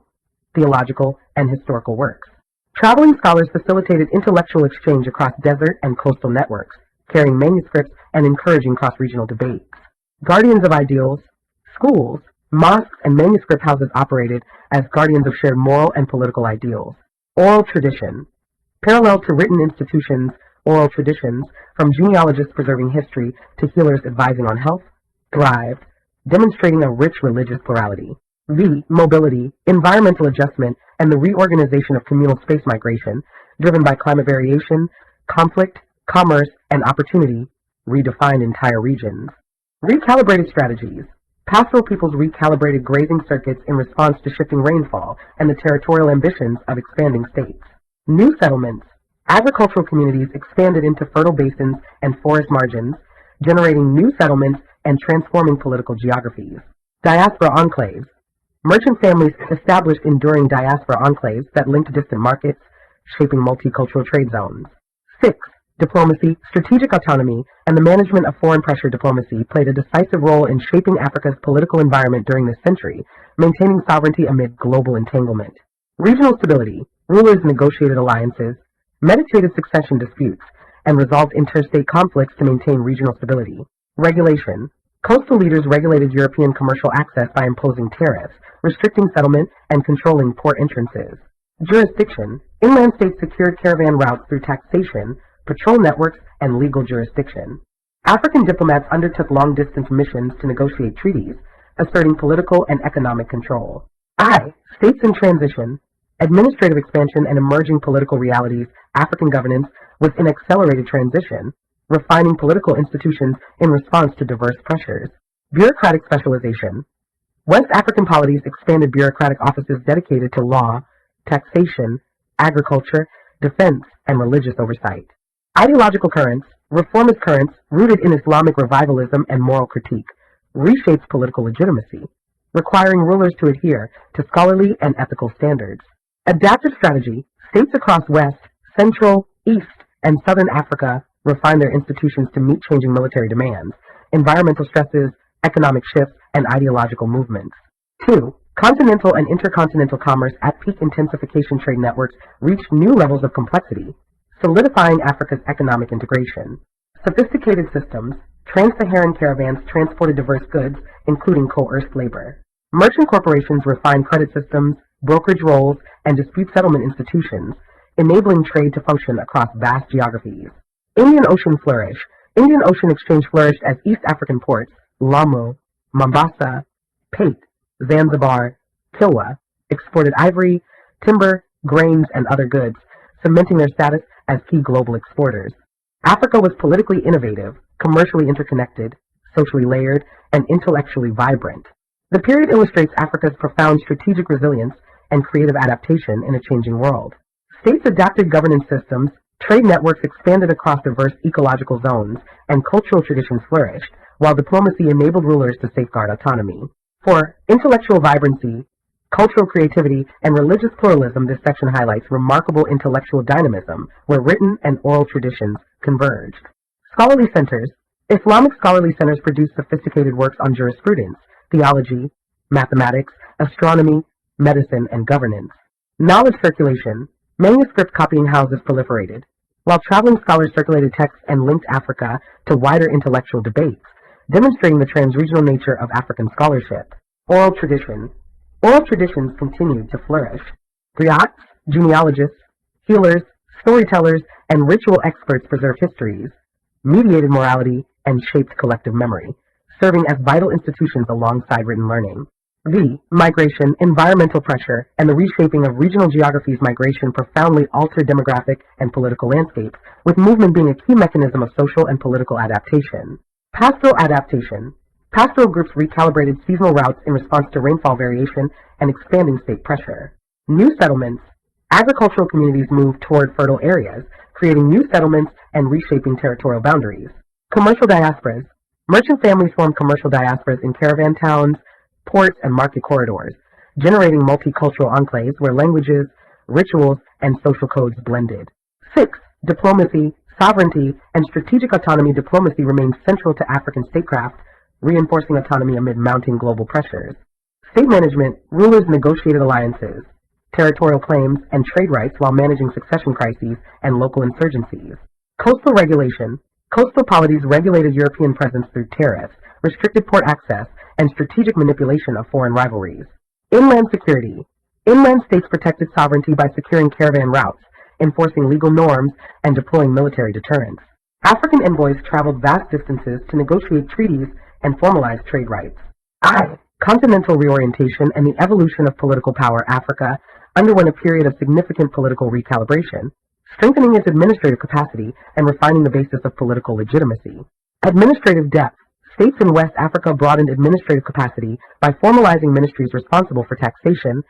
theological, and historical works. Traveling scholars facilitated intellectual exchange across desert and coastal networks, carrying manuscripts and encouraging cross-regional debates. Guardians of ideals. Schools, mosques, and manuscript houses operated as guardians of shared moral and political ideals. Oral tradition. Parallel to written institutions, oral traditions, from genealogists preserving history to healers advising on health, thrived, demonstrating a rich religious plurality. V. Mobility, environmental adjustment, and the reorganization of communal space migration, driven by climate variation, conflict, commerce, and opportunity, redefined entire regions. Recalibrated strategies. Pastoral peoples recalibrated grazing circuits in response to shifting rainfall and the territorial ambitions of expanding states. New settlements. Agricultural communities expanded into fertile basins and forest margins, generating new settlements and transforming political geographies. Diaspora enclaves. Merchant families established enduring diaspora enclaves that linked distant markets, shaping multicultural trade zones. 6. Diplomacy, strategic autonomy, and the management of foreign pressure diplomacy played a decisive role in shaping Africa's political environment during this century, maintaining sovereignty amid global entanglement. Regional stability, rulers negotiated alliances, meditated succession disputes, and resolved interstate conflicts to maintain regional stability. Regulation. Coastal leaders regulated European commercial access by imposing tariffs, restricting settlement, and controlling port entrances. Jurisdiction. Inland states secured caravan routes through taxation, patrol networks, and legal jurisdiction. African diplomats undertook long-distance missions to negotiate treaties, asserting political and economic control. I. States in transition. Administrative expansion and emerging political realities. African governance was in accelerated transition, refining political institutions in response to diverse pressures. Bureaucratic specialization. West African polities expanded bureaucratic offices dedicated to law, taxation, agriculture, defense, and religious oversight. Ideological currents. Reformist currents, rooted in Islamic revivalism and moral critique, reshapes political legitimacy, requiring rulers to adhere to scholarly and ethical standards. Adaptive strategy. States across West, Central, East, and Southern Africa refined their institutions to meet changing military demands, environmental stresses, economic shifts, and ideological movements. 2. Continental and intercontinental commerce at peak intensification trade networks reached new levels of complexity, solidifying Africa's economic integration. Sophisticated systems. Trans-Saharan caravans transported diverse goods, including coerced labor. Merchant corporations refined credit systems, brokerage roles, and dispute settlement institutions, enabling trade to function across vast geographies. Indian Ocean flourish. Indian Ocean exchange flourished as East African ports, Lamu, Mombasa, Pate, Zanzibar, Kilwa exported ivory, timber, grains, and other goods, cementing their status as key global exporters. Africa was politically innovative, commercially interconnected, socially layered, and intellectually vibrant. The period illustrates Africa's profound strategic resilience and creative adaptation in a changing world. States adapted governance systems, trade networks expanded across diverse ecological zones, and cultural traditions flourished, while diplomacy enabled rulers to safeguard autonomy. For intellectual vibrancy, cultural creativity, and religious pluralism, this section highlights remarkable intellectual dynamism where written and oral traditions converged. Scholarly centers. Islamic scholarly centers produce sophisticated works on jurisprudence, theology, mathematics, astronomy, medicine, and governance. Knowledge circulation. Manuscript copying houses proliferated, while traveling scholars circulated texts and linked Africa to wider intellectual debates, demonstrating the transregional nature of African scholarship. Oral tradition. Oral traditions continued to flourish. Griots, genealogists, healers, storytellers, and ritual experts preserved histories, mediated morality, and shaped collective memory, serving as vital institutions alongside written learning. Migration, environmental pressure, and the reshaping of regional geographies. Migration profoundly altered demographic and political landscapes, with movement being a key mechanism of social and political adaptation. Pastoral adaptation. Pastoral groups recalibrated seasonal routes in response to rainfall variation and expanding state pressure. New settlements. Agricultural communities moved toward fertile areas, creating new settlements and reshaping territorial boundaries. Commercial diasporas. Merchant families formed commercial diasporas in caravan towns, ports, and market corridors, generating multicultural enclaves where languages, rituals, and social codes blended. Diplomacy, sovereignty, and strategic autonomy. Diplomacy remained central to African statecraft, reinforcing autonomy amid mounting global pressures. State management. Rulers negotiated alliances, territorial claims, and trade rights while managing succession crises and local insurgencies. Coastal regulation. Coastal polities regulated European presence through tariffs, restricted port access, and strategic manipulation of foreign rivalries. Inland security. Inland states protected sovereignty by securing caravan routes, enforcing legal norms, and deploying military deterrence. African envoys traveled vast distances to negotiate treaties and formalize trade rights. Continental reorientation and the evolution of political power. Africa underwent a period of significant political recalibration, strengthening its administrative capacity and refining the basis of political legitimacy. Administrative depth. States in West Africa broadened administrative capacity by formalizing ministries responsible for taxation,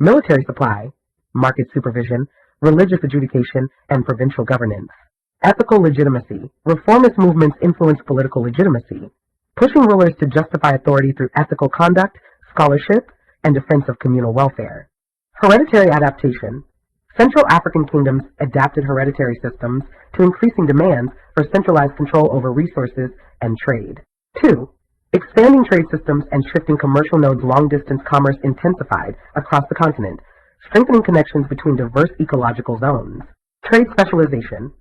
military supply, market supervision, religious adjudication, and provincial governance. Ethical legitimacy. Reformist movements influenced political legitimacy, pushing rulers to justify authority through ethical conduct, scholarship, and defense of communal welfare. Hereditary adaptation. Central African kingdoms adapted hereditary systems to increasing demands for centralized control over resources and trade. 2. Expanding trade systems and shifting commercial nodes. Long-distance commerce intensified across the continent, strengthening connections between diverse ecological zones. Trade specialization.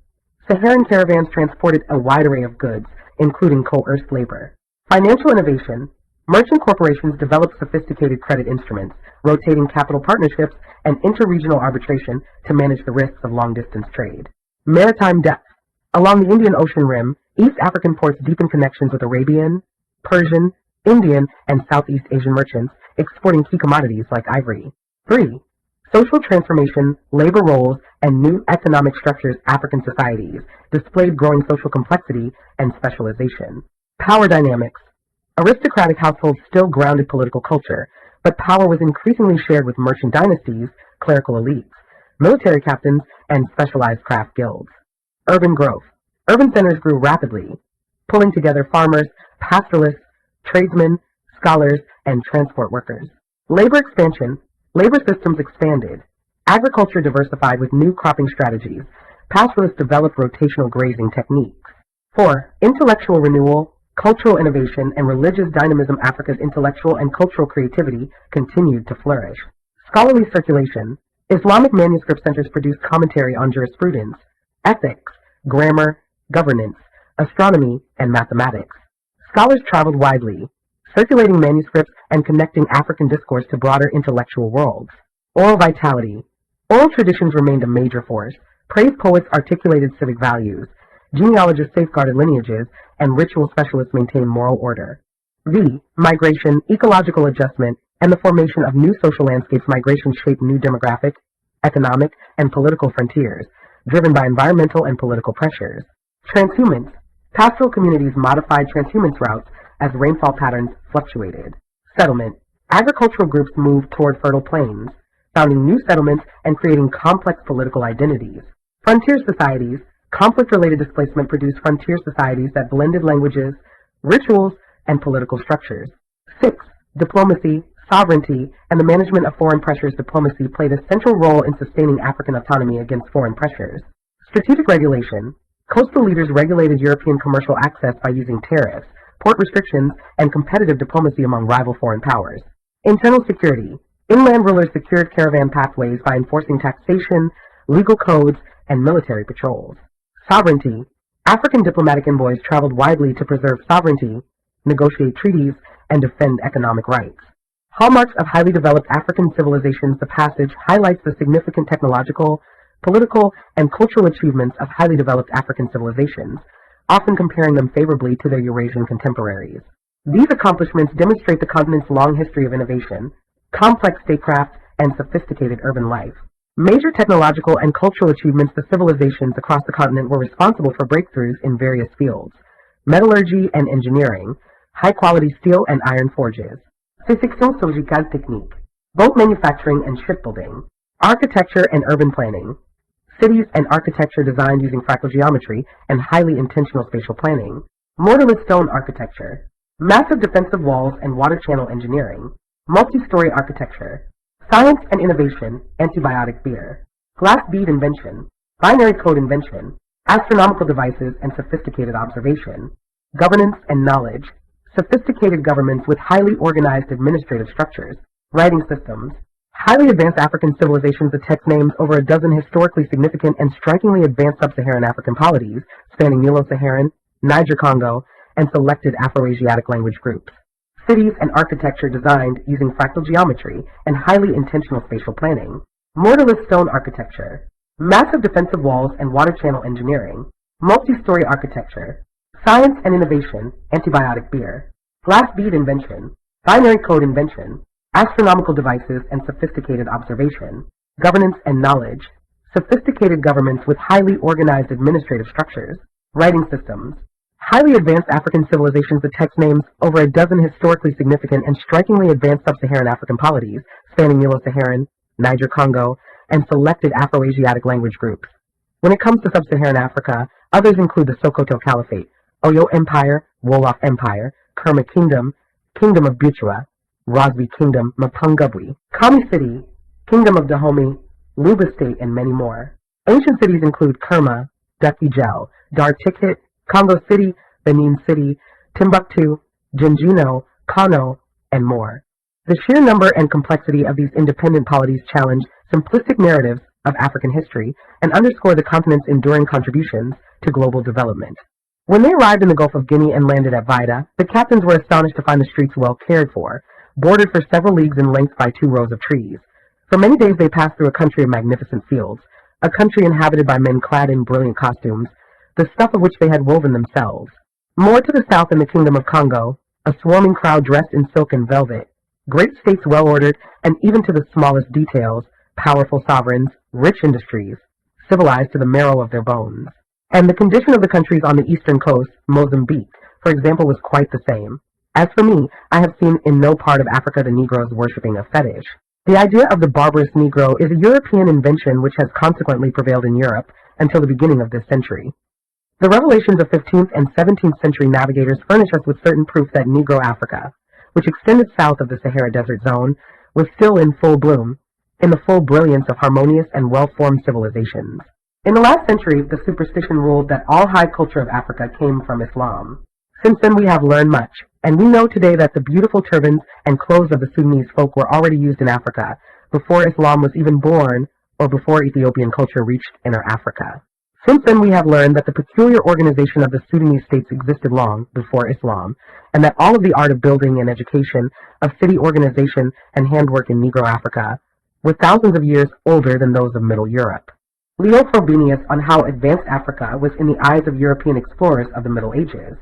Saharan caravans transported a wide array of goods, including coerced labor. Financial innovation. Merchant corporations developed sophisticated credit instruments, rotating capital partnerships, and interregional arbitration to manage the risks of long-distance trade. Maritime depth. Along the Indian Ocean rim, East African ports deepened connections with Arabian, Persian, Indian, and Southeast Asian merchants, exporting key commodities like ivory. 3. Social transformation, labor roles, and new economic structures. African societies displayed growing social complexity and specialization. Power dynamics. Aristocratic households still grounded political culture, but power was increasingly shared with merchant dynasties, clerical elites, military captains, and specialized craft guilds. Urban growth. Urban centers grew rapidly, pulling together farmers, pastoralists, tradesmen, scholars, and transport workers. Labor expansion. Labor systems expanded. Agriculture diversified with new cropping strategies. Pastoralists developed rotational grazing techniques. 4. Intellectual renewal, cultural innovation, and religious dynamism. Africa's intellectual and cultural creativity continued to flourish. Scholarly circulation. Islamic manuscript centers produced commentary on jurisprudence, ethics, grammar, governance, astronomy, and mathematics. Scholars traveled widely, circulating manuscripts and connecting African discourse to broader intellectual worlds. Oral vitality. Oral traditions remained a major force. Praise poets articulated civic values, genealogists safeguarded lineages, and ritual specialists maintained moral order. Migration, ecological adjustment, and the formation of new social landscapes. Migration shaped new demographic, economic, and political frontiers, driven by environmental and political pressures. Transhumance. Pastoral communities modified transhumance routes as rainfall patterns fluctuated. Settlement. Agricultural groups moved toward fertile plains, founding new settlements and creating complex political identities. Frontier societies. Conflict-related displacement produced frontier societies that blended languages, rituals, and political structures. 6. Diplomacy, sovereignty, and the management of foreign pressures. Diplomacy played a central role in sustaining African autonomy against foreign pressures. Strategic regulation. Coastal leaders regulated European commercial access by using tariffs, port restrictions, and competitive diplomacy among rival foreign powers. Internal security. Inland rulers secured caravan pathways by enforcing taxation, legal codes, and military patrols. Sovereignty. African diplomatic envoys traveled widely to preserve sovereignty, negotiate treaties, and defend economic rights. Hallmarks of highly developed African civilizations. The passage highlights the significant technological, political, and cultural achievements of highly developed African civilizations, often comparing them favorably to their Eurasian contemporaries. These accomplishments demonstrate the continent's long history of innovation, complex statecraft, and sophisticated urban life. Major technological and cultural achievements. The civilizations across the continent were responsible for breakthroughs in various fields: metallurgy and engineering, high-quality steel and iron forges, sélection surgicale technique, boat manufacturing and shipbuilding, architecture and urban planning, cities and architecture designed using fractal geometry and highly intentional spatial planning, mortarless stone architecture, massive defensive walls and water channel engineering, multi-story architecture, science and innovation, antibiotic beer, glass bead invention, binary code invention, astronomical devices and sophisticated observation, governance and knowledge, sophisticated governments with highly organized administrative structures, writing systems, highly advanced African civilizations. The text names over a dozen historically significant and strikingly advanced sub-Saharan African polities spanning Nilo-Saharan, Niger-Congo, and selected Afro-Asiatic language groups. Cities and architecture designed using fractal geometry and highly intentional spatial planning, mortarless stone architecture, massive defensive walls and water channel engineering, multi-story architecture, science and innovation, antibiotic beer, glass bead invention, binary code invention, astronomical devices and sophisticated observation, governance and knowledge, sophisticated governments with highly organized administrative structures, writing systems, highly advanced African civilizations. The text names over a dozen historically significant and strikingly advanced sub-Saharan African polities spanning Nilo-Saharan, Niger-Congo, and selected Afro-Asiatic language groups. When it comes to sub-Saharan Africa, others include the Sokoto Caliphate, Oyo Empire, Wolof Empire, Kerma Kingdom, Kingdom of Bichwa, Rosby Kingdom, Mapungubwe, Kami City, Kingdom of Dahomey, Luba State, and many more. Ancient cities include Kerma, Dakijel, Dar Tikit, Congo City, Benin City, Timbuktu, Jinjino, Kano, and more. The sheer number and complexity of these independent polities challenge simplistic narratives of African history and underscore the continent's enduring contributions to global development. When they arrived in the Gulf of Guinea and landed at Vaida, the captains were astonished to find the streets well cared for, bordered for several leagues in length by 2 rows of trees. For many days they passed through a country of magnificent fields, a country inhabited by men clad in brilliant costumes, the stuff of which they had woven themselves. More to the south in the Kingdom of Congo, a swarming crowd dressed in silk and velvet, great states well ordered, and even to the smallest details, powerful sovereigns, rich industries, civilized to the marrow of their bones. And the condition of the countries on the eastern coast, Mozambique, for example, was quite the same. As for me, I have seen in no part of Africa the Negroes worshipping a fetish. The idea of the barbarous Negro is a European invention which has consequently prevailed in Europe until the beginning of this century. The revelations of 15th and 17th century navigators furnish us with certain proof that Negro Africa, which extended south of the Sahara Desert Zone, was still in full bloom, in the full brilliance of harmonious and well-formed civilizations. In the last century, the superstition ruled that all high culture of Africa came from Islam. Since then we have learned much, and we know today that the beautiful turbans and clothes of the Sudanese folk were already used in Africa, before Islam was even born, or before Ethiopian culture reached Inner Africa. Since then we have learned that the peculiar organization of the Sudanese states existed long before Islam, and that all of the art of building and education, of city organization and handwork in Negro Africa, were thousands of years older than those of Middle Europe. Leo Frobenius on how advanced Africa was in the eyes of European explorers of the Middle Ages.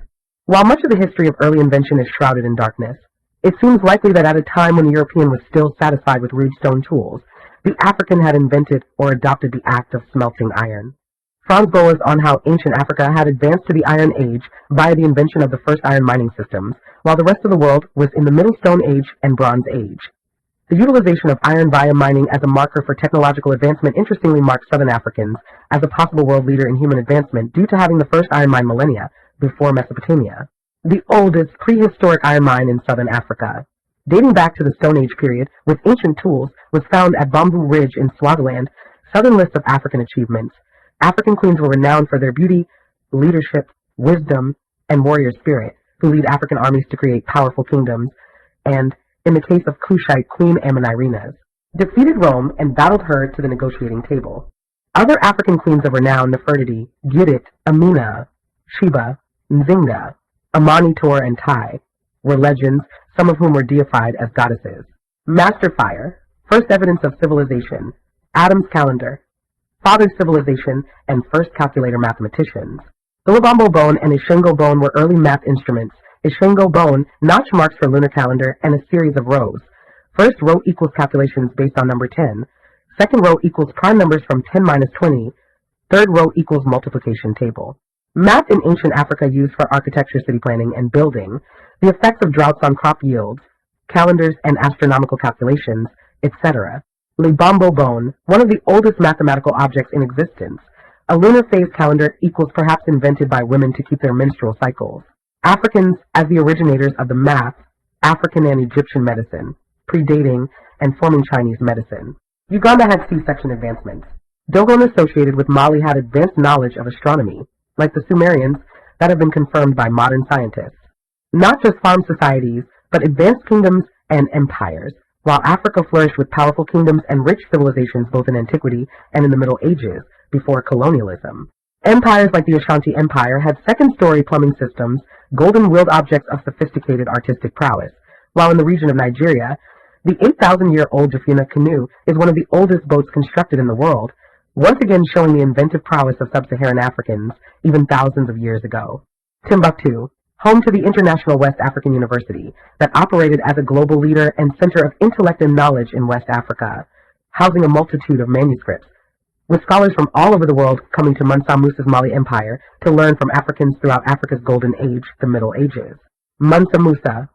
While much of the history of early invention is shrouded in darkness, it seems likely that at a time when the European was still satisfied with rude stone tools, the African had invented or adopted the act of smelting iron. Franz Boas on how ancient Africa had advanced to the Iron Age via the invention of the first iron mining systems, while the rest of the world was in the Middle Stone Age and Bronze Age. The utilization of iron via mining as a marker for technological advancement interestingly marks Southern Africans as a possible world leader in human advancement due to having the first iron mine millennia before Mesopotamia, the oldest prehistoric iron mine in Southern Africa. Dating back to the Stone Age period, with ancient tools, was found at Bamboo Ridge in Swaziland. Southern list of African achievements. African queens were renowned for their beauty, leadership, wisdom, and warrior spirit, who lead African armies to create powerful kingdoms, and, in the case of Kushite Queen Amenirinas, defeated Rome and battled her to the negotiating table. Other African queens of renown, Nefertiti, Gidit, Amina, Sheba, Nzinga, Amani Tor, and Tai, were legends, some of whom were deified as goddesses. Master Fire, first evidence of civilization, Adam's calendar, father's civilization, and first calculator mathematicians. The Lubombo bone and Ishengo bone were early math instruments. Ishengo bone, notch marks for lunar calendar, and a series of rows. First row equals calculations based on number 10. Second row equals prime numbers from 10 minus 20. Third row equals multiplication table. Math in ancient Africa used for architecture, city planning, and building. The effects of droughts on crop yields, calendars and astronomical calculations, etc. Lubombo bone, one of the oldest mathematical objects in existence. A lunar phase calendar equals perhaps invented by women to keep their menstrual cycles. Africans as the originators of the math, African and Egyptian medicine, predating and forming Chinese medicine. Uganda had C-section advancements. Dogon associated with Mali had advanced knowledge of astronomy, like the Sumerians, that have been confirmed by modern scientists. Not just farm societies, but advanced kingdoms and empires, while Africa flourished with powerful kingdoms and rich civilizations both in antiquity and in the Middle Ages, before colonialism. Empires like the Ashanti Empire had second-story plumbing systems, golden wheeled objects of sophisticated artistic prowess, while in the region of Nigeria, the 8,000-year-old Jafina canoe is one of the oldest boats constructed in the world, once again showing the inventive prowess of sub-Saharan Africans, even thousands of years ago. Timbuktu, home to the International West African University, that operated as a global leader and center of intellect and knowledge in West Africa, housing a multitude of manuscripts, with scholars from all over the world coming to Mansa Musa's Mali Empire to learn from Africans throughout Africa's Golden Age, the Middle Ages. Mansa Musa,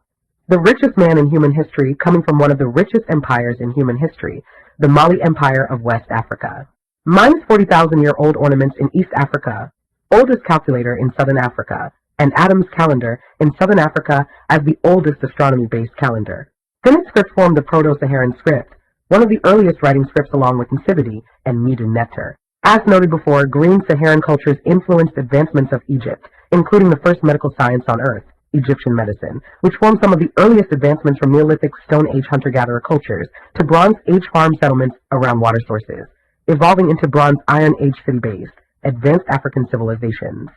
the richest man in human history, coming from one of the richest empires in human history, the Mali Empire of West Africa. Minus 40,000-year-old ornaments in East Africa, oldest calculator in Southern Africa, and Adam's calendar in Southern Africa as the oldest astronomy-based calendar. Finnish script formed the Proto-Saharan script, one of the earliest writing scripts along with Nsibidi and Medu Neter. As noted before, green Saharan cultures influenced advancements of Egypt, including the first medical science on Earth, Egyptian medicine, which formed some of the earliest advancements from Neolithic Stone Age hunter-gatherer cultures to Bronze Age farm settlements around water sources, evolving into Bronze Iron Age city-based, advanced African civilizations.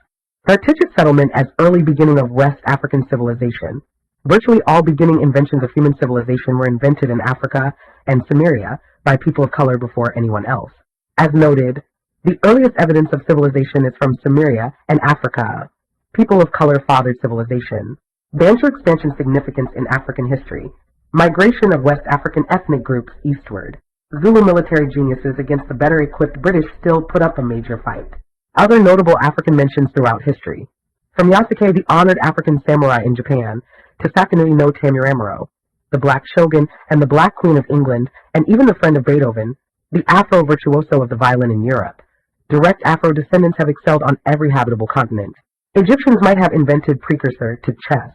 The Artichit settlement as early beginning of West African civilization. Virtually all beginning inventions of human civilization were invented in Africa and Sumeria by people of color before anyone else. As noted, the earliest evidence of civilization is from Sumeria and Africa, people of color fathered civilization. Bantu expansion significance in African history. Migration of West African ethnic groups eastward. Zulu military geniuses against the better equipped British still put up a major fight. Other notable African mentions throughout history. From Yasuke, the honored African samurai in Japan, to Sakanui no Tamuramuro, the Black Shogun and the Black Queen of England, and even the friend of Beethoven, the Afro virtuoso of the violin in Europe. Direct Afro descendants have excelled on every habitable continent. Egyptians might have invented precursor to chess,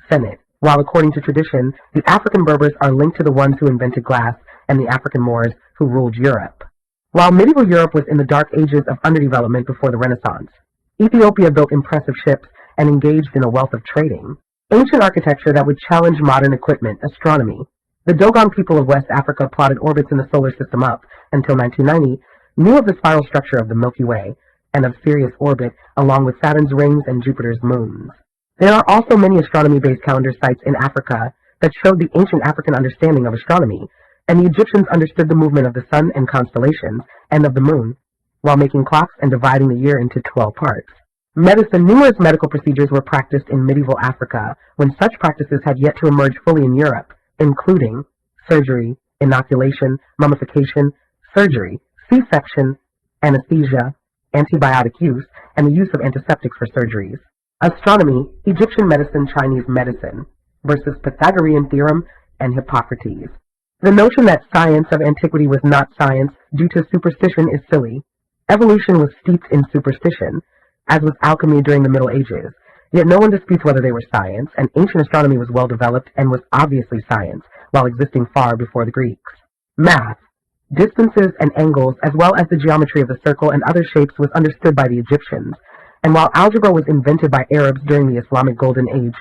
Senate, while according to tradition, the African Berbers are linked to the ones who invented glass and the African Moors who ruled Europe. While medieval Europe was in the dark ages of underdevelopment before the Renaissance, Ethiopia built impressive ships and engaged in a wealth of trading. Ancient architecture that would challenge modern equipment, astronomy. The Dogon people of West Africa plotted orbits in the solar system up until 1990, knew of the spiral structure of the Milky Way and of Sirius' orbit, along with Saturn's rings and Jupiter's moons. There are also many astronomy-based calendar sites in Africa that showed the ancient African understanding of astronomy, and the Egyptians understood the movement of the sun and constellations and of the moon, while making clocks and dividing the year into 12 parts. Medicine. Numerous medical procedures were practiced in medieval Africa when such practices had yet to emerge fully in Europe, including surgery, inoculation, mummification, surgery, C-section, anesthesia, antibiotic use, and the use of antiseptics for surgeries. Astronomy, Egyptian medicine, Chinese medicine, versus Pythagorean theorem and Hippocrates. The notion that science of antiquity was not science due to superstition is silly. Evolution was steeped in superstition, as was alchemy during the Middle Ages, yet no one disputes whether they were science, and ancient astronomy was well developed and was obviously science, while existing far before the Greeks. Math. Distances and angles, as well as the geometry of the circle and other shapes, was understood by the Egyptians, and while algebra was invented by Arabs during the Islamic Golden Age,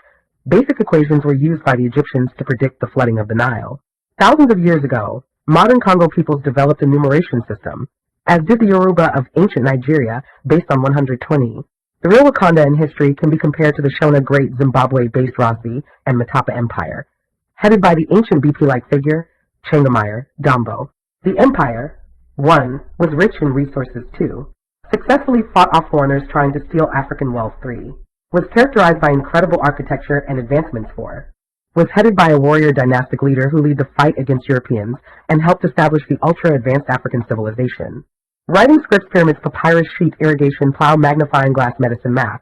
basic equations were used by the Egyptians to predict the flooding of the Nile. Thousands of years ago, modern Congo peoples developed a numeration system, as did the Yoruba of ancient Nigeria, based on 120. The real Wakanda in history can be compared to the Shona Great Zimbabwe-based Rosby and Matapa Empire, headed by the ancient BP-like figure, Changameyer Dombo. The empire, 1, was rich in resources 2, successfully fought off foreigners trying to steal African wealth 3, was characterized by incredible architecture and advancements 4, was headed by a warrior dynastic leader who led the fight against Europeans and helped establish the ultra-advanced African civilization. Writing scripts, pyramids, papyrus, sheet, irrigation, plow, magnifying glass, medicine, math,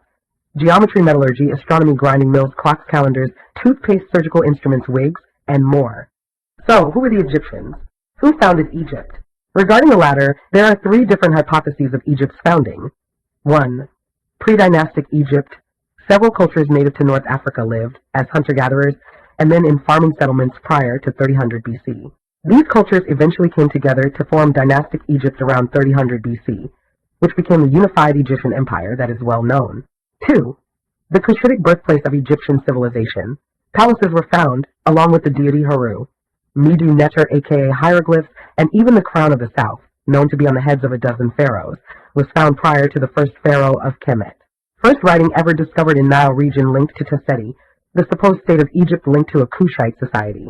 geometry, metallurgy, astronomy, grinding mills, clocks, calendars, toothpaste, surgical instruments, wigs, and more. So, who were the Egyptians? Who founded Egypt? Regarding the latter, there are 3 different hypotheses of Egypt's founding. 1. Pre-dynastic Egypt. Several cultures native to North Africa lived as hunter-gatherers and then in farming settlements prior to 300 BC. These cultures eventually came together to form dynastic Egypt around 300 BC, which became the unified Egyptian empire that is well known. 2. The Cushitic birthplace of Egyptian civilization. Palaces were found, along with the deity Haru, Midu Neter aka hieroglyphs, and even the crown of the south, known to be on the heads of a dozen pharaohs, was found prior to the first pharaoh of Kemet. First writing ever discovered in Nile region linked to Tesseti, the supposed state of Egypt linked to a Kushite society.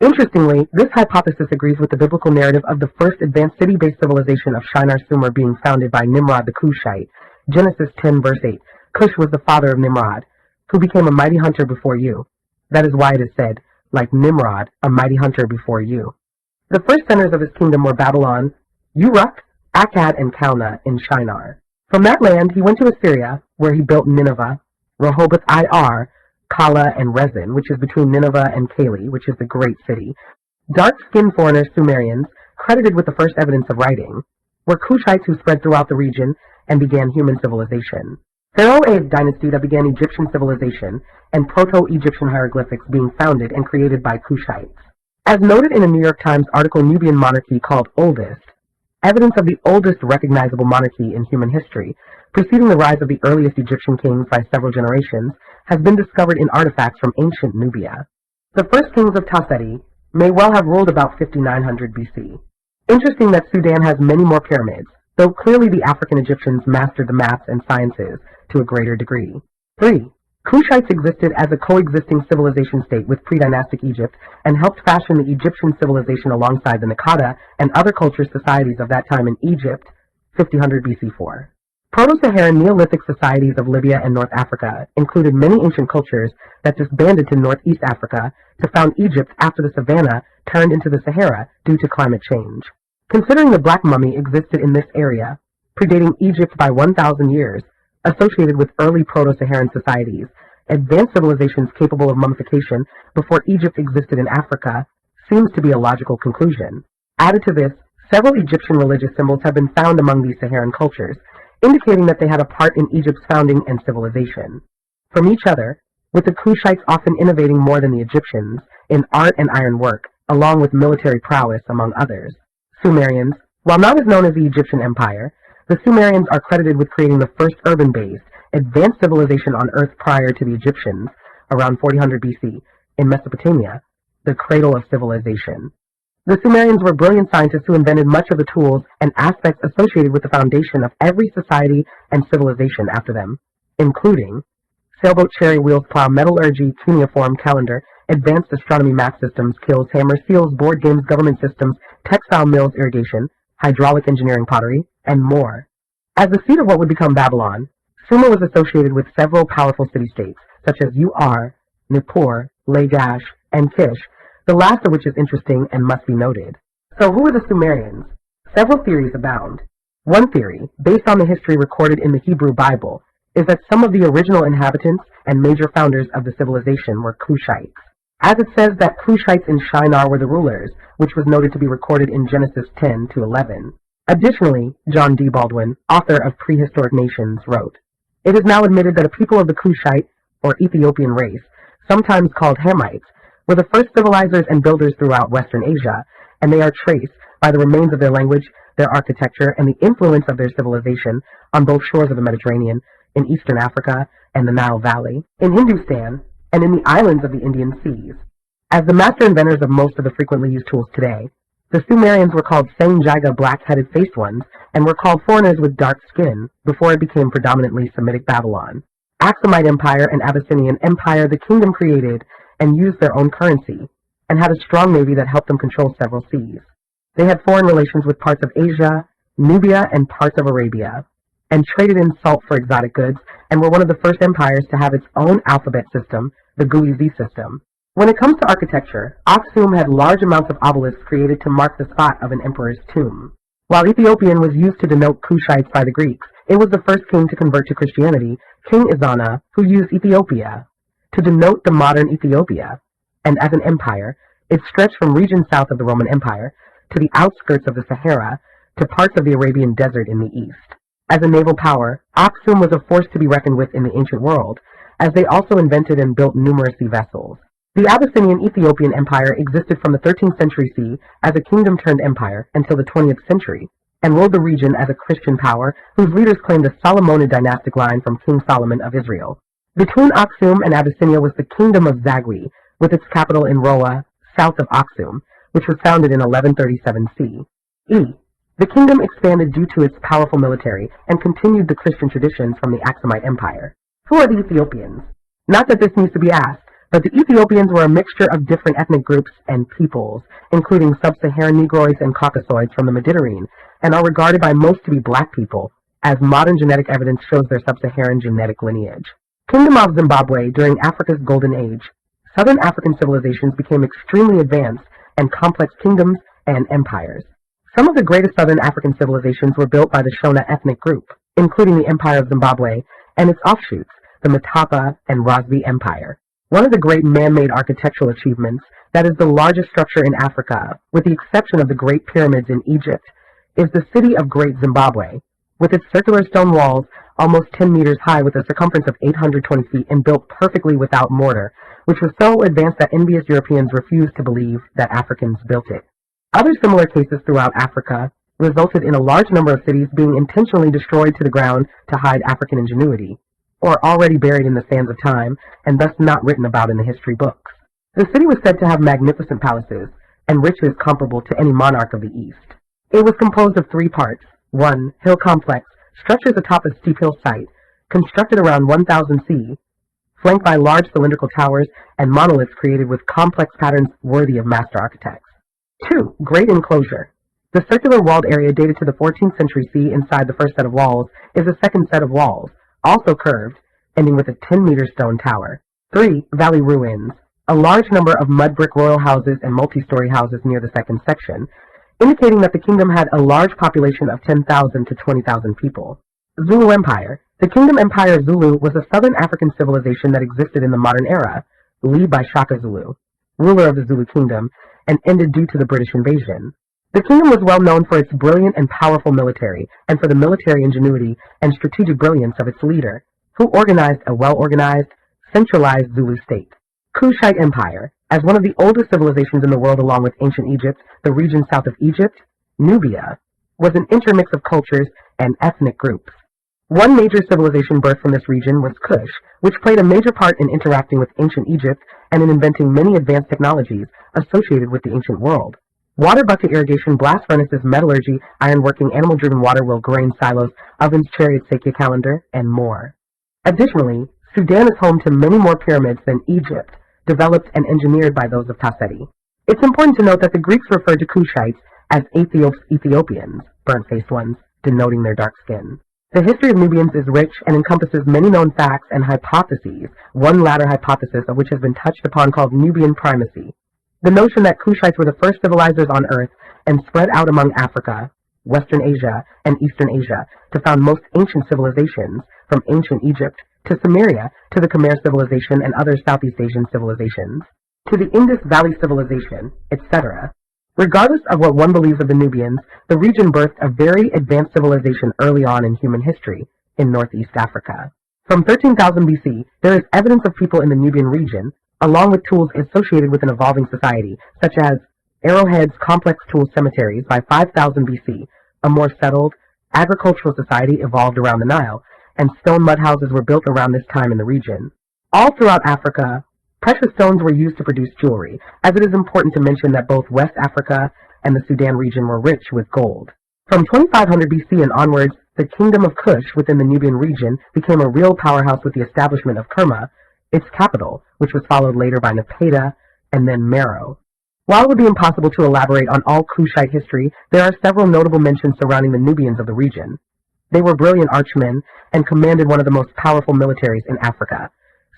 Interestingly, this hypothesis agrees with the biblical narrative of the first advanced city-based civilization of Shinar Sumer being founded by Nimrod the Kushite. Genesis 10 verse 8. Cush was the father of Nimrod, who became a mighty hunter before you. That is why it is said, like Nimrod, a mighty hunter before you. The first centers of his kingdom were Babylon, Uruk, Akkad, and Calneh in Shinar. From that land, he went to Assyria, where he built Nineveh, Rehoboth-ir, Kala, and Rezin, which is between Nineveh and Kali, which is the great city. Dark-skinned foreigners, Sumerians, credited with the first evidence of writing, were Kushites who spread throughout the region and began human civilization. Pharaoh A's dynasty that began Egyptian civilization and Proto-Egyptian hieroglyphics being founded and created by Kushites. As noted in a New York Times article, Nubian monarchy called oldest, evidence of the oldest recognizable monarchy in human history, preceding the rise of the earliest Egyptian kings by several generations, has been discovered in artifacts from ancient Nubia. The first kings of Tafeti may well have ruled about 5900 BC. Interesting that Sudan has many more pyramids, though clearly the African Egyptians mastered the maths and sciences to a greater degree. 3. Kushites existed as a coexisting civilization state with pre-dynastic Egypt and helped fashion the Egyptian civilization alongside the Naqada and other culture societies of that time in Egypt, 5000 BC 4. Proto-Saharan Neolithic societies of Libya and North Africa included many ancient cultures that disbanded to Northeast Africa to found Egypt after the savannah turned into the Sahara due to climate change. Considering the black mummy existed in this area, predating Egypt by 1,000 years, associated with early Proto-Saharan societies, advanced civilizations capable of mummification before Egypt existed in Africa, seems to be a logical conclusion. Added to this, several Egyptian religious symbols have been found among these Saharan cultures, indicating that they had a part in Egypt's founding and civilization. From each other, with the Kushites often innovating more than the Egyptians in art and ironwork, along with military prowess, among others. Sumerians, while not as known as the Egyptian Empire, the Sumerians are credited with creating the first urban-based, advanced civilization on Earth prior to the Egyptians, around 4000 BC, in Mesopotamia, the cradle of civilization. The Sumerians were brilliant scientists who invented much of the tools and aspects associated with the foundation of every society and civilization after them, including sailboat, chariot wheels, plow, metallurgy, cuneiform, calendar, advanced astronomy, math systems, kilns, hammers, seals, board games, government systems, textile mills, irrigation, hydraulic engineering, pottery, and more. As the seat of what would become Babylon, Sumer was associated with several powerful city-states, such as Ur, Nippur, Lagash, and Kish, the last of which is interesting and must be noted. So who were the Sumerians? Several theories abound. One theory, based on the history recorded in the Hebrew Bible, is that some of the original inhabitants and major founders of the civilization were Cushites, as it says that Cushites in Shinar were the rulers, which was noted to be recorded in Genesis 10 to 11. Additionally, John D. Baldwin, author of Prehistoric Nations, wrote, "It is now admitted that a people of the Cushite, or Ethiopian race, sometimes called Hamites, were the first civilizers and builders throughout Western Asia, and they are traced by the remains of their language, their architecture, and the influence of their civilization on both shores of the Mediterranean, in eastern Africa and the Nile Valley, in Hindustan, and in the islands of the Indian Seas. As the master inventors of most of the frequently used tools today, the Sumerians were called Senjaga black-headed faced ones, and were called foreigners with dark skin before it became predominantly Semitic Babylon. Aksumite Empire and Abyssinian Empire the kingdom created and used their own currency, and had a strong navy that helped them control several seas. They had foreign relations with parts of Asia, Nubia, and parts of Arabia, and traded in salt for exotic goods, and were one of the first empires to have its own alphabet system, the GUI-Z system. When it comes to architecture, Aksum had large amounts of obelisks created to mark the spot of an emperor's tomb. While Ethiopian was used to denote Cushites by the Greeks, it was the first king to convert to Christianity, King Izana, who used Ethiopia to denote the modern Ethiopia, and as an empire, it stretched from regions south of the Roman Empire to the outskirts of the Sahara to parts of the Arabian Desert in the east. As a naval power, Aksum was a force to be reckoned with in the ancient world, as they also invented and built numerous sea vessels. The Abyssinian Ethiopian Empire existed from the 13th century CE as a kingdom-turned-empire until the 20th century, and ruled the region as a Christian power whose leaders claimed a Solomonid dynastic line from King Solomon of Israel. Between Aksum and Abyssinia was the Kingdom of Zagwe, with its capital in Roa, south of Aksum, which was founded in 1137 CE. The kingdom expanded due to its powerful military and continued the Christian traditions from the Aksumite Empire. Who are the Ethiopians? Not that this needs to be asked, but the Ethiopians were a mixture of different ethnic groups and peoples, including sub-Saharan Negroids and Caucasoids from the Mediterranean, and are regarded by most to be black people, as modern genetic evidence shows their sub-Saharan genetic lineage. Kingdom of Zimbabwe during Africa's Golden Age. Southern African civilizations became extremely advanced and complex kingdoms and empires. Some of the greatest southern African civilizations were built by the Shona ethnic group, including the Empire of Zimbabwe and its offshoots, the Matapa and Rosby Empire. One of the great man-made architectural achievements that is the largest structure in Africa, with the exception of the Great Pyramids in Egypt, is the city of Great Zimbabwe, with its circular stone walls almost 10 meters high with a circumference of 820 feet and built perfectly without mortar, which was so advanced that envious Europeans refused to believe that Africans built it. Other similar cases throughout Africa resulted in a large number of cities being intentionally destroyed to the ground to hide African ingenuity, or already buried in the sands of time and thus not written about in the history books. The city was said to have magnificent palaces and riches comparable to any monarch of the East. It was composed of 3 parts. 1. Hill complex, structures atop a steep hill site, constructed around 1000 CE, flanked by large cylindrical towers and monoliths created with complex patterns worthy of master architects. 2. Great enclosure. The circular walled area dated to the 14th century CE inside the first set of walls is a second set of walls, also curved, ending with a 10-meter stone tower. 3. Valley ruins. A large number of mud brick royal houses and multi-story houses near the second section, indicating that the kingdom had a large population of 10,000 to 20,000 people. Zulu Empire. The Kingdom Empire of Zulu was a southern African civilization that existed in the modern era, led by Shaka Zulu, ruler of the Zulu kingdom, and ended due to the British invasion. The kingdom was well known for its brilliant and powerful military, and for the military ingenuity and strategic brilliance of its leader, who organized a well-organized, centralized Zulu state. Kushite Empire. As one of the oldest civilizations in the world along with ancient Egypt, the region south of Egypt, Nubia, was an intermix of cultures and ethnic groups. One major civilization birthed from this region was Kush, which played a major part in interacting with ancient Egypt and in inventing many advanced technologies associated with the ancient world. Water bucket irrigation, blast furnaces, metallurgy, ironworking, animal-driven water wheel, grain silos, ovens, chariots, Sakya calendar, and more. Additionally, Sudan is home to many more pyramids than Egypt, developed and engineered by those of Tasseti. It's important to note that the Greeks referred to Kushites as Ethiopians, burnt-faced ones, denoting their dark skin. The history of Nubians is rich and encompasses many known facts and hypotheses, one latter hypothesis of which has been touched upon called Nubian primacy. The notion that Kushites were the first civilizers on Earth and spread out among Africa, Western Asia, and Eastern Asia to found most ancient civilizations, from ancient Egypt to Sumeria to the Khmer civilization and other Southeast Asian civilizations, to the Indus Valley civilization, etc. Regardless of what one believes of the Nubians, the region birthed a very advanced civilization early on in human history in Northeast Africa. From 13,000 BC, there is evidence of people in the Nubian region, along with tools associated with an evolving society, such as arrowheads, complex tool cemeteries. By 5000 BC, a more settled, agricultural society evolved around the Nile, and stone mud houses were built around this time in the region. All throughout Africa, precious stones were used to produce jewelry, as it is important to mention that both West Africa and the Sudan region were rich with gold. From 2500 BC and onwards, the Kingdom of Kush within the Nubian region became a real powerhouse with the establishment of Kerma, its capital, which was followed later by Napata and then Meroe. While it would be impossible to elaborate on all Kushite history, there are several notable mentions surrounding the Nubians of the region. They were brilliant archmen and commanded one of the most powerful militaries in Africa,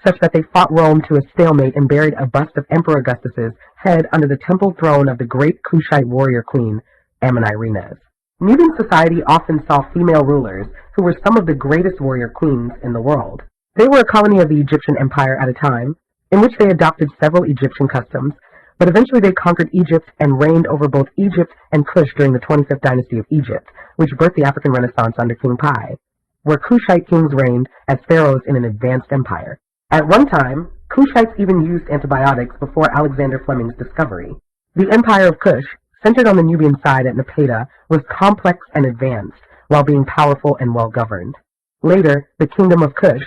such that they fought Rome to a stalemate and buried a bust of Emperor Augustus's head under the temple throne of the great Kushite warrior queen, Amon-Irenas. Nubian society often saw female rulers, who were some of the greatest warrior queens in the world. They were a colony of the Egyptian Empire at a time, in which they adopted several Egyptian customs, but eventually they conquered Egypt and reigned over both Egypt and Kush during the 25th dynasty of Egypt, which birthed the African Renaissance under King Pi, where Kushite kings reigned as pharaohs in an advanced empire. At one time, Kushites even used antibiotics before Alexander Fleming's discovery. The Empire of Kush, centered on the Nubian side at Napata, was complex and advanced, while being powerful and well-governed. Later, the Kingdom of Kush,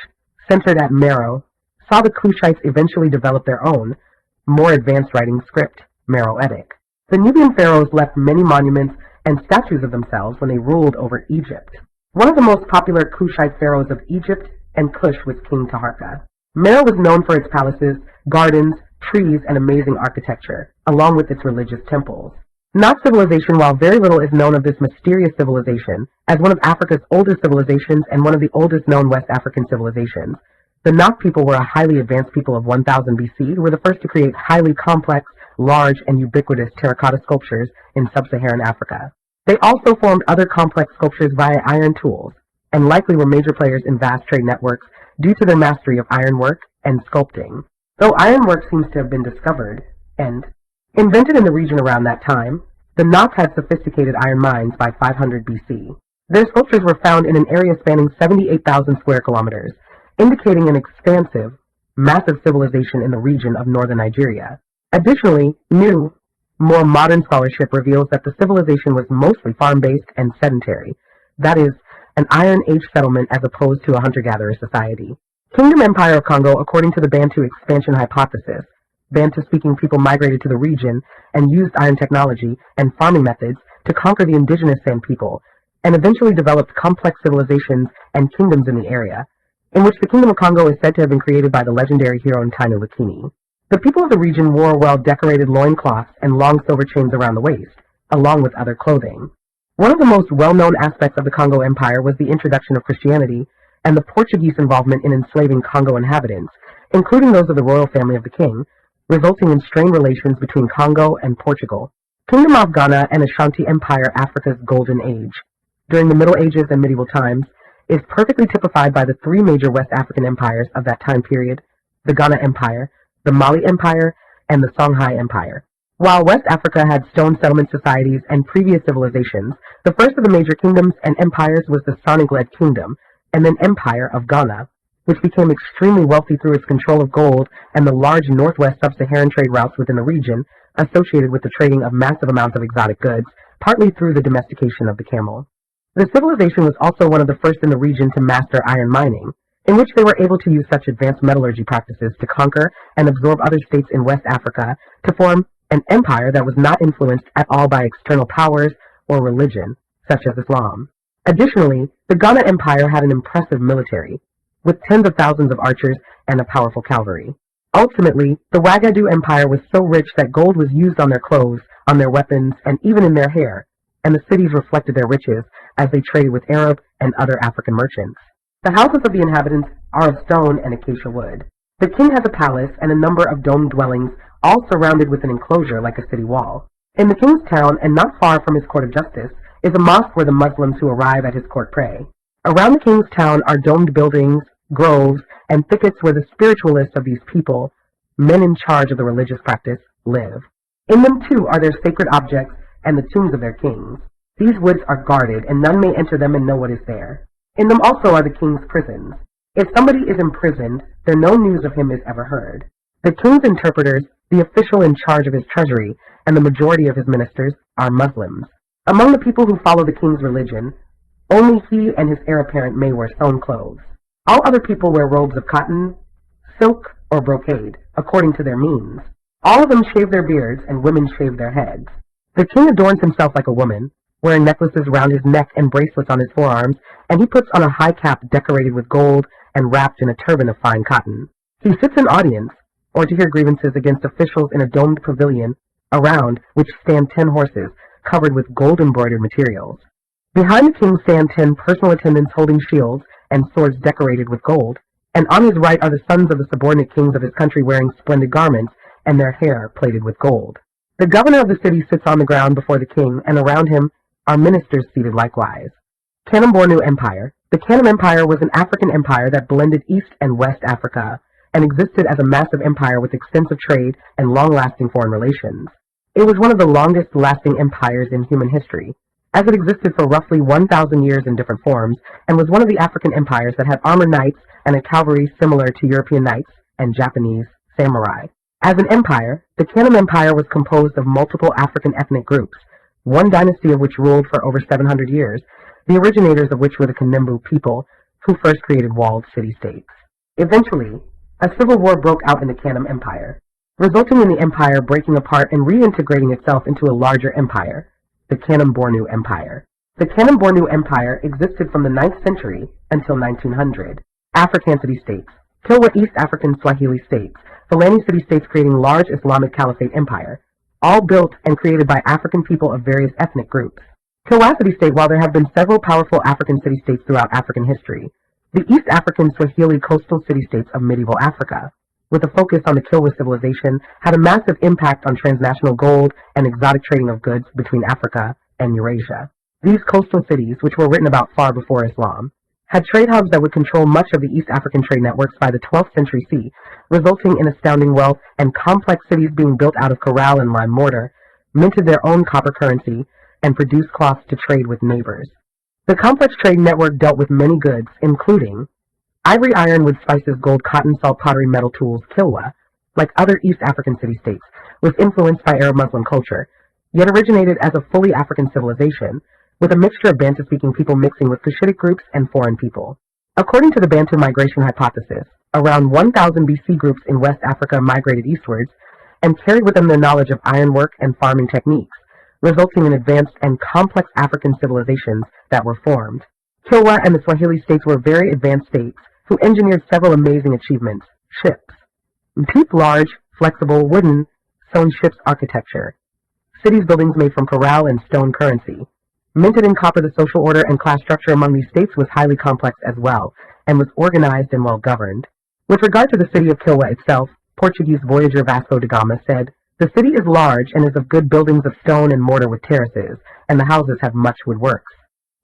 centered at Meroe, saw the Kushites eventually develop their own, more advanced writing script, Meroetic. The Nubian pharaohs left many monuments and statues of themselves when they ruled over Egypt. One of the most popular Kushite pharaohs of Egypt and Kush was King Taharqa. Meroe was known for its palaces, gardens, trees, and amazing architecture, along with its religious temples. Not civilization, while very little is known of this mysterious civilization, as one of Africa's oldest civilizations and one of the oldest known West African civilizations. The Nok people were a highly advanced people of 1000 BC who were the first to create highly complex, large, and ubiquitous terracotta sculptures in sub-Saharan Africa. They also formed other complex sculptures via iron tools, and likely were major players in vast trade networks due to their mastery of ironwork and sculpting. Though ironwork seems to have been discovered and invented in the region around that time, the Nok had sophisticated iron mines by 500 BC. Their sculptures were found in an area spanning 78,000 square kilometers, indicating an expansive, massive civilization in the region of northern Nigeria. Additionally, new, more modern scholarship reveals that the civilization was mostly farm-based and sedentary, that is, an Iron Age settlement as opposed to a hunter-gatherer society. Kingdom Empire of Congo, according to the Bantu expansion hypothesis, Bantu-speaking people migrated to the region and used iron technology and farming methods to conquer the indigenous San people, and eventually developed complex civilizations and kingdoms in the area, in which the Kingdom of Congo is said to have been created by the legendary hero Ntainu Lakini. The people of the region wore well-decorated loincloths and long silver chains around the waist, along with other clothing. One of the most well-known aspects of the Congo Empire was the introduction of Christianity and the Portuguese involvement in enslaving Congo inhabitants, including those of the royal family of the king, resulting in strained relations between Congo and Portugal. Kingdom of Ghana and Ashanti Empire, Africa's golden age, during the Middle Ages and medieval times, is perfectly typified by the three major West African empires of that time period, the Ghana Empire, the Mali Empire, and the Songhai Empire. While West Africa had stone settlement societies and previous civilizations, the first of the major kingdoms and empires was the Sonic-led Kingdom, and then Empire of Ghana, which became extremely wealthy through its control of gold and the large northwest sub-Saharan trade routes within the region, associated with the trading of massive amounts of exotic goods, partly through the domestication of the camel. The civilization was also one of the first in the region to master iron mining, in which they were able to use such advanced metallurgy practices to conquer and absorb other states in West Africa to form an empire that was not influenced at all by external powers or religion, such as Islam. Additionally, the Ghana Empire had an impressive military, with tens of thousands of archers and a powerful cavalry. Ultimately, the Wagadu Empire was so rich that gold was used on their clothes, on their weapons, and even in their hair, and the cities reflected their riches, as they traded with Arab and other African merchants. The houses of the inhabitants are of stone and acacia wood. The king has a palace and a number of domed dwellings, all surrounded with an enclosure like a city wall. In the king's town, and not far from his court of justice, is a mosque where the Muslims who arrive at his court pray. Around the king's town are domed buildings, groves, and thickets where the spiritualists of these people, men in charge of the religious practice, live. In them too are their sacred objects and the tombs of their kings. These woods are guarded, and none may enter them and know what is there. In them also are the king's prisons. If somebody is imprisoned, then no news of him is ever heard. The king's interpreters, the official in charge of his treasury, and the majority of his ministers are Muslims. Among the people who follow the king's religion, only he and his heir apparent may wear sewn clothes. All other people wear robes of cotton, silk, or brocade, according to their means. All of them shave their beards, and women shave their heads. The king adorns himself like a woman, wearing necklaces round his neck and bracelets on his forearms, and he puts on a high cap decorated with gold and wrapped in a turban of fine cotton. He sits in audience, or to hear grievances against officials in a domed pavilion, around which stand 10 horses, covered with gold-embroidered materials. Behind the king stand 10 personal attendants holding shields and swords decorated with gold, and on his right are the sons of the subordinate kings of his country wearing splendid garments and their hair plaited with gold. The governor of the city sits on the ground before the king, and around him are ministers seated likewise. Kanem-Bornu Empire. The Kanem Empire was an African empire that blended East and West Africa, and existed as a massive empire with extensive trade and long-lasting foreign relations. It was one of the longest-lasting empires in human history, as it existed for roughly 1,000 years in different forms, and was one of the African empires that had armored knights and a cavalry similar to European knights and Japanese samurai. As an empire, the Kanem Empire was composed of multiple African ethnic groups, one dynasty of which ruled for over 700 years, the originators of which were the Kanembu people, who first created walled city-states. Eventually, a civil war broke out in the Kanem Empire, resulting in the empire breaking apart and reintegrating itself into a larger empire, the Kanem-Bornu Empire. The Kanem-Bornu Empire existed from the 9th century until 1900. African city-states. Kilwa East African Swahili states, Fulani city-states creating large Islamic Caliphate empire, all built and created by African people of various ethnic groups. Kilwa city-state, while there have been several powerful African city-states throughout African history, the East African Swahili coastal city-states of medieval Africa, with a focus on the Kilwa civilization, had a massive impact on transnational gold and exotic trading of goods between Africa and Eurasia. These coastal cities, which were written about far before Islam, had trade hubs that would control much of the East African trade networks by the 12th century CE, resulting in astounding wealth, and complex cities being built out of corral and lime mortar, minted their own copper currency, and produced cloths to trade with neighbors. The complex trade network dealt with many goods, including ivory, iron, wood, spices, gold, cotton, salt, pottery, metal, tools. Kilwa, like other East African city-states, was influenced by Arab Muslim culture, yet originated as a fully African civilization, with a mixture of Bantu-speaking people mixing with Cushitic groups and foreign people. According to the Bantu migration hypothesis, around 1000 BC groups in West Africa migrated eastwards and carried with them their knowledge of ironwork and farming techniques, resulting in advanced and complex African civilizations that were formed. Kilwa and the Swahili states were very advanced states who engineered several amazing achievements: ships, deep, large, flexible, wooden, sewn ships architecture, cities buildings made from corral and stone currency. Minted in copper, the social order and class structure among these states was highly complex as well, and was organized and well governed. With regard to the city of Kilwa itself, Portuguese voyager Vasco da Gama said, "The city is large and is of good buildings of stone and mortar with terraces, and the houses have much woodworks.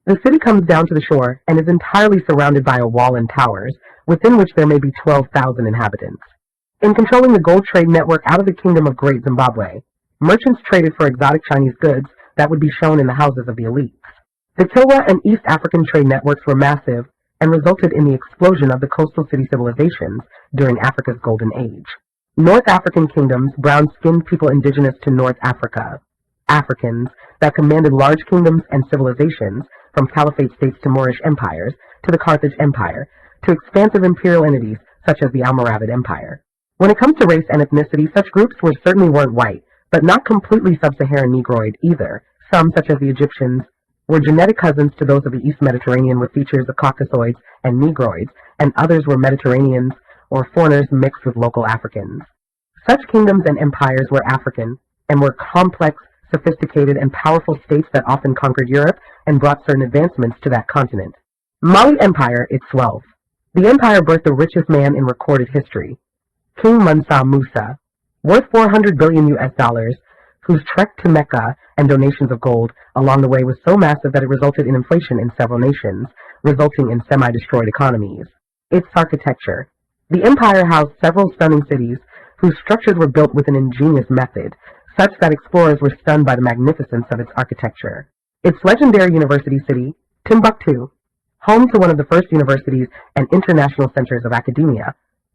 The city comes down to the shore and is entirely surrounded by a wall and towers, within which there may be 12,000 inhabitants. In controlling the gold trade network out of the kingdom of Great Zimbabwe, merchants traded for exotic Chinese goods that would be shown in the houses of the elites. The Kilwa and East African trade networks were massive and resulted in the explosion of the coastal city civilizations during Africa's Golden Age. North African kingdoms, brown-skinned people indigenous to North Africa, Africans that commanded large kingdoms and civilizations, from caliphate states to Moorish empires, to the Carthage Empire, to expansive imperial entities such as the Almoravid Empire. When it comes to race and ethnicity, such groups certainly weren't white, but not completely sub-Saharan Negroid either. Some, such as the Egyptians, were genetic cousins to those of the East Mediterranean with features of Caucasoids and Negroids, and others were Mediterraneans or foreigners mixed with local Africans. Such kingdoms and empires were African and were complex sophisticated, and powerful states that often conquered Europe and brought certain advancements to that continent. Mali Empire, its wealth. The empire birthed the richest man in recorded history, King Mansa Musa, worth 400 billion US dollars, whose trek to Mecca and donations of gold along the way was so massive that it resulted in inflation in several nations, resulting in semi-destroyed economies. Its architecture. The empire housed several stunning cities whose structures were built with an ingenious method, such that explorers were stunned by the magnificence of its architecture. Its legendary university city, Timbuktu, home to one of the first universities and international centers of academia,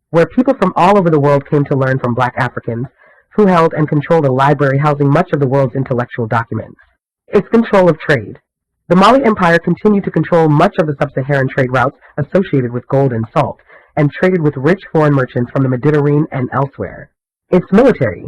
where people from all over the world came to learn from Black Africans, who held and controlled a library housing much of the world's intellectual documents. Its control of trade. The Mali Empire continued to control much of the sub-Saharan trade routes associated with gold and salt, and traded with rich foreign merchants from the Mediterranean and elsewhere. Its military.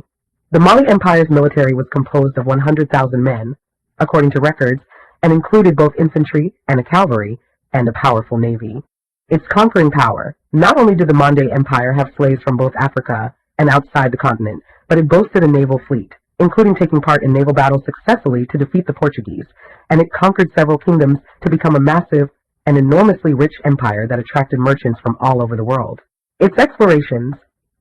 The Mali Empire's military was composed of 100,000 men, according to records, and included both infantry and a cavalry, and a powerful navy. Its conquering power. Not only did the Mande Empire have slaves from both Africa and outside the continent, but it boasted a naval fleet, including taking part in naval battles successfully to defeat the Portuguese, and it conquered several kingdoms to become a massive and enormously rich empire that attracted merchants from all over the world. Its explorations.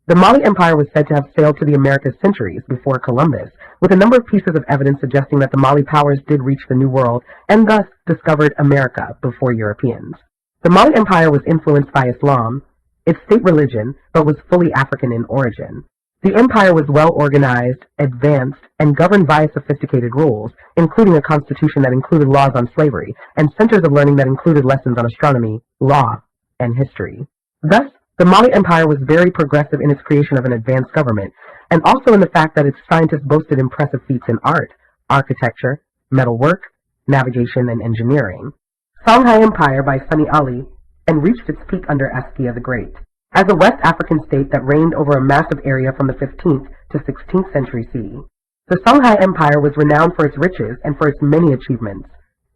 The Mali Empire was said to have sailed to the Americas centuries before Columbus, with a number of pieces of evidence suggesting that the Mali powers did reach the New World and thus discovered America before Europeans. The Mali Empire was influenced by Islam, its state religion, but was fully African in origin. The empire was well organized, advanced, and governed via sophisticated rules, including a constitution that included laws on slavery, and centers of learning that included lessons on astronomy, law, and history. Thus, the Mali Empire was very progressive in its creation of an advanced government, and also in the fact that its scientists boasted impressive feats in art, architecture, metalwork, navigation, and engineering. Songhai Empire by Sunny Ali, and reached its peak under Askia the Great. As a West African state that reigned over a massive area from the 15th to 16th century CE. The Songhai Empire was renowned for its riches and for its many achievements,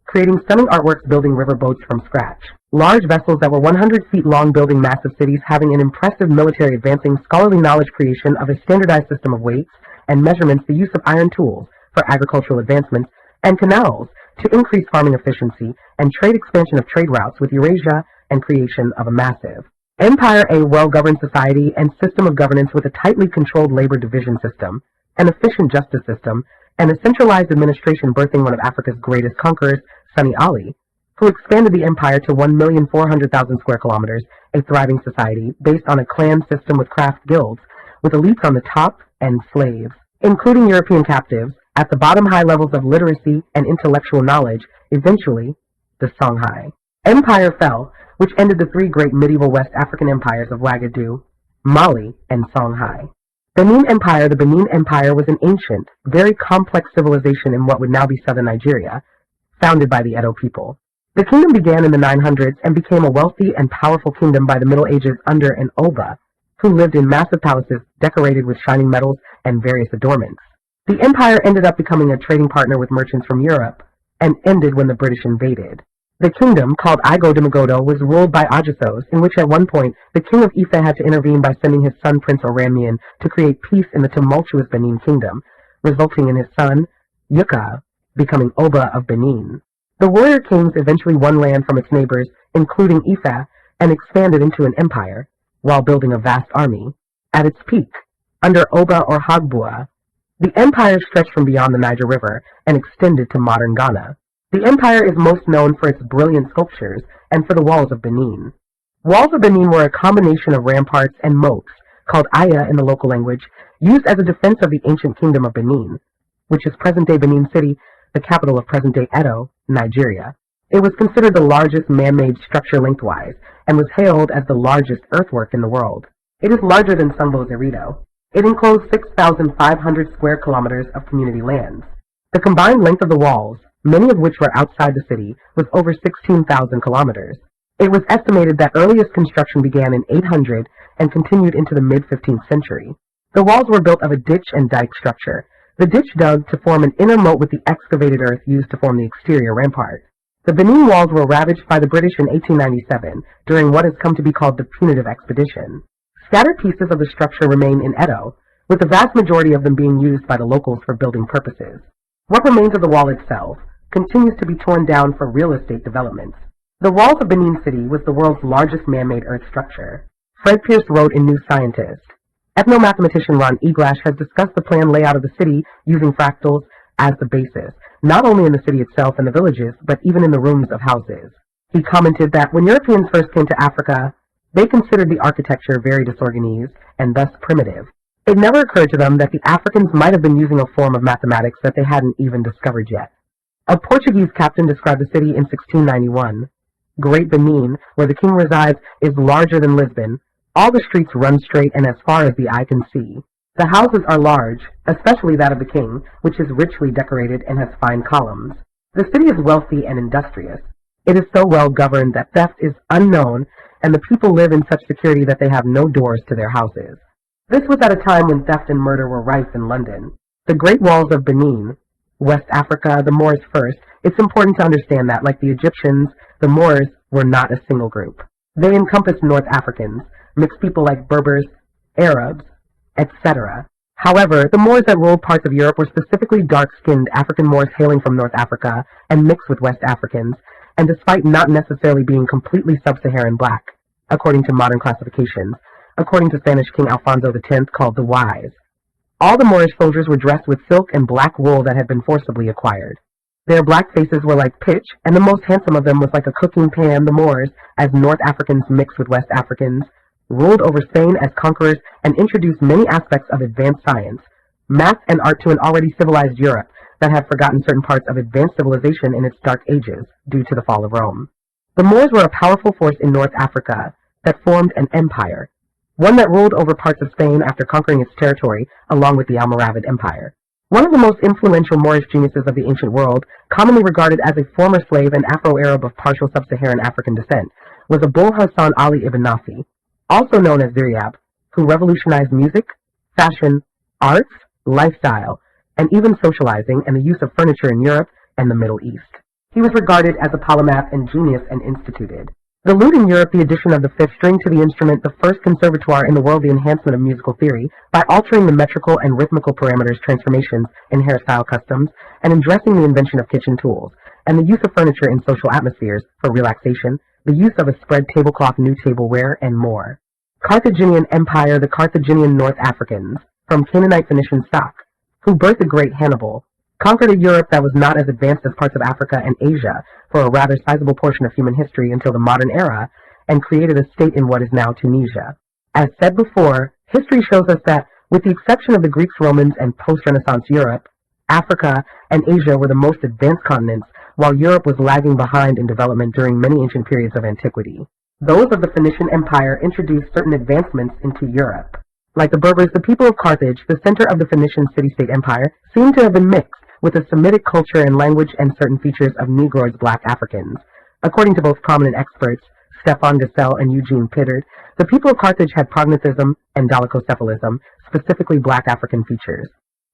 creating stunning artworks, building river boats from scratch, large vessels that were 100 feet long, building massive cities, having an impressive military, advancing scholarly knowledge, creation of a standardized system of weights and measurements, the use of iron tools for agricultural advancements, and canals to increase farming efficiency, and trade expansion of trade routes with Eurasia, and creation of a massive empire, a well-governed society and system of governance with a tightly controlled labor division system, an efficient justice system, and a centralized administration, birthing one of Africa's greatest conquerors, Sunny Ali, who expanded the empire to 1,400,000 square kilometers, a thriving society based on a clan system with craft guilds, with elites on the top and slaves, including European captives, at the bottom, high levels of literacy and intellectual knowledge. Eventually, the Songhai Empire fell, which ended the three great medieval West African empires of Wagadu, Mali, and Songhai. Benin Empire. The Benin Empire was an ancient, very complex civilization in what would now be southern Nigeria, founded by the Edo people. The kingdom began in the 900s and became a wealthy and powerful kingdom by the Middle Ages under an Oba, who lived in massive palaces decorated with shining metals and various adornments. The empire ended up becoming a trading partner with merchants from Europe, and ended when the British invaded. The kingdom, called Igo de Magodo, was ruled by Ajasos, in which at one point the king of Ife had to intervene by sending his son Prince Oramian to create peace in the tumultuous Benin kingdom, resulting in his son, Yuka, becoming Oba of Benin. The warrior kings eventually won land from its neighbors, including Ife, and expanded into an empire, while building a vast army. At its peak, under Oba or Hagbua, the empire stretched from beyond the Niger River and extended to modern Ghana. The empire is most known for its brilliant sculptures and for the walls of Benin. Walls of Benin were a combination of ramparts and moats, called Aya in the local language, used as a defense of the ancient kingdom of Benin, which is present-day Benin City, the capital of present-day Edo, Nigeria. It was considered the largest man-made structure lengthwise, and was hailed as the largest earthwork in the world. It is larger than Sungbo's Erido. It enclosed 6,500 square kilometers of community lands. The combined length of the walls, many of which were outside the city, was over 16,000 kilometers. It was estimated that earliest construction began in 800 and continued into the mid-15th century. The walls were built of a ditch and dike structure, the ditch dug to form an inner moat with the excavated earth used to form the exterior rampart. The Benin walls were ravaged by the British in 1897 during what has come to be called the Punitive Expedition. Scattered pieces of the structure remain in Edo, with the vast majority of them being used by the locals for building purposes. What remains of the wall itself continues to be torn down for real estate developments. The walls of Benin City was the world's largest man-made earth structure. Fred Pierce wrote in New Scientist, ethnomathematician Ron Eglash has discussed the planned layout of the city using fractals as the basis, not only in the city itself and the villages, but even in the rooms of houses. He commented that when Europeans first came to Africa, they considered the architecture very disorganized and thus primitive. It never occurred to them that the Africans might have been using a form of mathematics that they hadn't even discovered yet. A Portuguese captain described the city in 1691. Great Benin, where the king resides, is larger than Lisbon. All the streets run straight and as far as the eye can see. The houses are large, especially that of the king, which is richly decorated and has fine columns. The city is wealthy and industrious. It is so well governed that theft is unknown, and the people live in such security that they have no doors to their houses. This was at a time when theft and murder were rife in London. The Great Walls of Benin, West Africa, the Moors first, it's important to understand that, like the Egyptians, the Moors were not a single group. They encompassed North Africans, mixed people like Berbers, Arabs, etc. However, the Moors that ruled parts of Europe were specifically dark-skinned African Moors hailing from North Africa and mixed with West Africans, and despite not necessarily being completely sub-Saharan black, according to modern classifications, according to Spanish King Alfonso X, called the Wise. All the Moorish soldiers were dressed with silk and black wool that had been forcibly acquired. Their black faces were like pitch, and the most handsome of them was like a cooking pan. The Moors, as North Africans mixed with West Africans, ruled over Spain as conquerors and introduced many aspects of advanced science, math, and art to an already civilized Europe that had forgotten certain parts of advanced civilization in its dark ages due to the fall of Rome. The Moors were a powerful force in North Africa that formed an empire, one that ruled over parts of Spain after conquering its territory along with the Almoravid Empire. One of the most influential Moorish geniuses of the ancient world, commonly regarded as a former slave and Afro-Arab of partial sub-Saharan African descent, was Abul Hassan Ali ibn Nafi, also known as Ziryab, who revolutionized music, fashion, arts, lifestyle, and even socializing and the use of furniture in Europe and the Middle East. He was regarded as a polymath and genius and instituted. The lute in Europe, the addition of the fifth string to the instrument, the first conservatoire in the world, the enhancement of musical theory, by altering the metrical and rhythmical parameters, transformations in hairstyle customs, and addressing the invention of kitchen tools, and the use of furniture in social atmospheres for relaxation, the use of a spread tablecloth, new tableware, and more. Carthaginian Empire, the Carthaginian North Africans, from Canaanite Phoenician stock, who birthed the great Hannibal, conquered a Europe that was not as advanced as parts of Africa and Asia for a rather sizable portion of human history until the modern era, and created a state in what is now Tunisia. As said before, history shows us that, with the exception of the Greeks, Romans, and post-Renaissance Europe, Africa and Asia were the most advanced continents, while Europe was lagging behind in development during many ancient periods of antiquity. Those of the Phoenician Empire introduced certain advancements into Europe. Like the Berbers, the people of Carthage, the center of the Phoenician city-state empire, seem to have been mixed with a Semitic culture and language and certain features of Negroid black Africans. According to both prominent experts, Stefan Gassel and Eugene Pittard, the people of Carthage had prognathism and dolichocephalism, specifically black African features.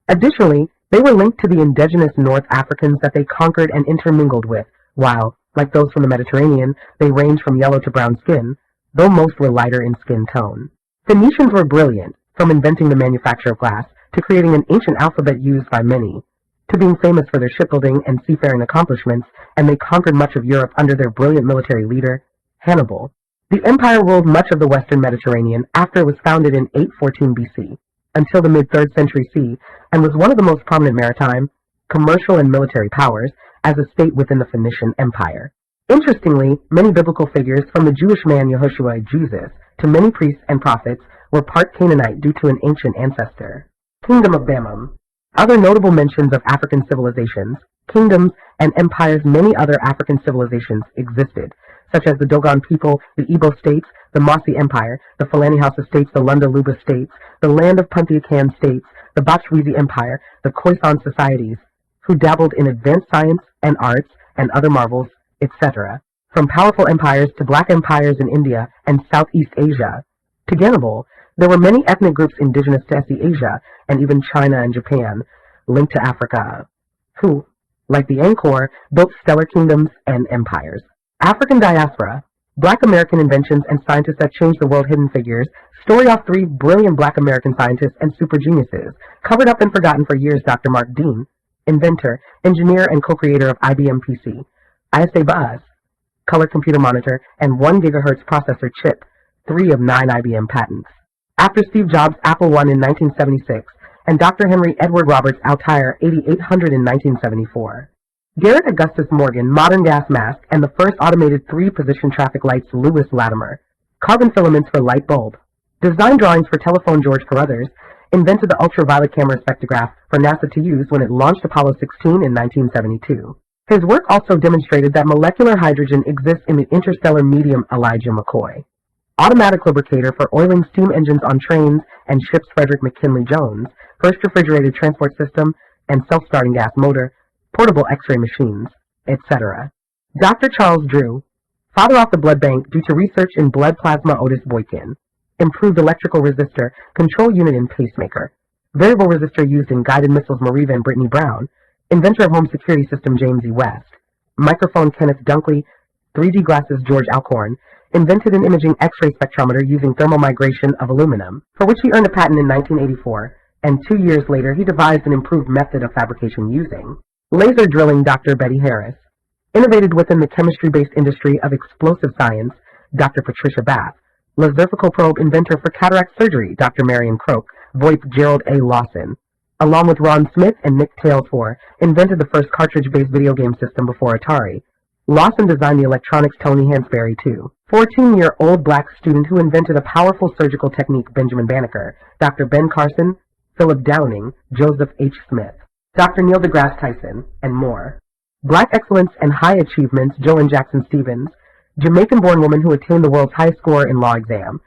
Additionally, they were linked to the indigenous North Africans that they conquered and intermingled with, while, like those from the Mediterranean, they ranged from yellow to brown skin, though most were lighter in skin tone. Phoenicians were brilliant, from inventing the manufacture of glass to creating an ancient alphabet used by many, to being famous for their shipbuilding and seafaring accomplishments, and they conquered much of Europe under their brilliant military leader, Hannibal. The empire ruled much of the western Mediterranean after it was founded in 814 BC, until the mid-3rd century CE, and was one of the most prominent maritime, commercial, and military powers as a state within the Phoenician Empire. Interestingly, many biblical figures, from the Jewish man Yehoshua, Jesus, to many priests and prophets, were part Canaanite due to an ancient ancestor. Kingdom of Bamum. Other notable mentions of African civilizations, kingdoms, and empires. Many other African civilizations existed, such as the Dogon people, the Igbo states, the Mossi Empire, the Fulani Hausa states, the Lunda Luba states, the land of Puntiacan states, the Bachwizi Empire, the Khoisan societies, who dabbled in advanced science and arts and other marvels, etc., from powerful empires to black empires in India and Southeast Asia. To Ganabal, there were many ethnic groups indigenous to SE Asia and even China and Japan, linked to Africa, who, like the Angkor, built stellar kingdoms and empires. African diaspora, black American inventions and scientists that changed the world. Hidden figures, story off 3 brilliant black American scientists and super geniuses, covered up and forgotten for years. Dr. Mark Dean, inventor, engineer, and co-creator of IBM PC, ISA bus, color computer monitor, and 1 gigahertz processor chip, 3 of 9 IBM patents. After Steve Jobs' Apple I in 1976, and Dr. Henry Edward Roberts' Altair 8800 in 1974. Garrett Augustus Morgan, modern gas mask, and the first automated 3-position traffic lights, Lewis Latimer. Carbon filaments for light bulb. Design drawings for telephone, George Carruthers. Invented the ultraviolet camera spectrograph for NASA to use when it launched Apollo 16 in 1972. His work also demonstrated that molecular hydrogen exists in the interstellar medium, Elijah McCoy. Automatic lubricator for oiling steam engines on trains and ships, Frederick McKinley Jones. First refrigerated transport system and self-starting gas motor, portable x-ray machines, etc. Dr. Charles Drew, father off the blood bank due to research in blood plasma, Otis Boykin. Improved electrical resistor, control unit in pacemaker. Variable resistor used in guided missiles, Mariva and Brittany Brown. Inventor of home security system, James E. West. Microphone, Kenneth Dunkley. 3D glasses, George Alcorn. Invented an imaging x-ray spectrometer using thermal migration of aluminum, for which he earned a patent in 1984, and 2 years later he devised an improved method of fabrication using laser drilling, Dr. Betty Harris. Innovated within the chemistry-based industry of explosive science, Dr. Patricia Bath. Laserfical probe inventor for cataract surgery, Dr. Marion Croak. VoIP, Gerald A. Lawson. Along with Ron Smith and Nick Talesfore, invented the first cartridge-based video game system before Atari. Lawson designed the electronics Tony Hansberry too. 14-year-old black student who invented a powerful surgical technique, Benjamin Banneker. Dr. Ben Carson, Philip Downing, Joseph H. Smith, Dr. Neil deGrasse Tyson, and more. Black excellence and high achievements, Joan Jackson Stevens. Jamaican-born woman who attained the world's highest score in law exam.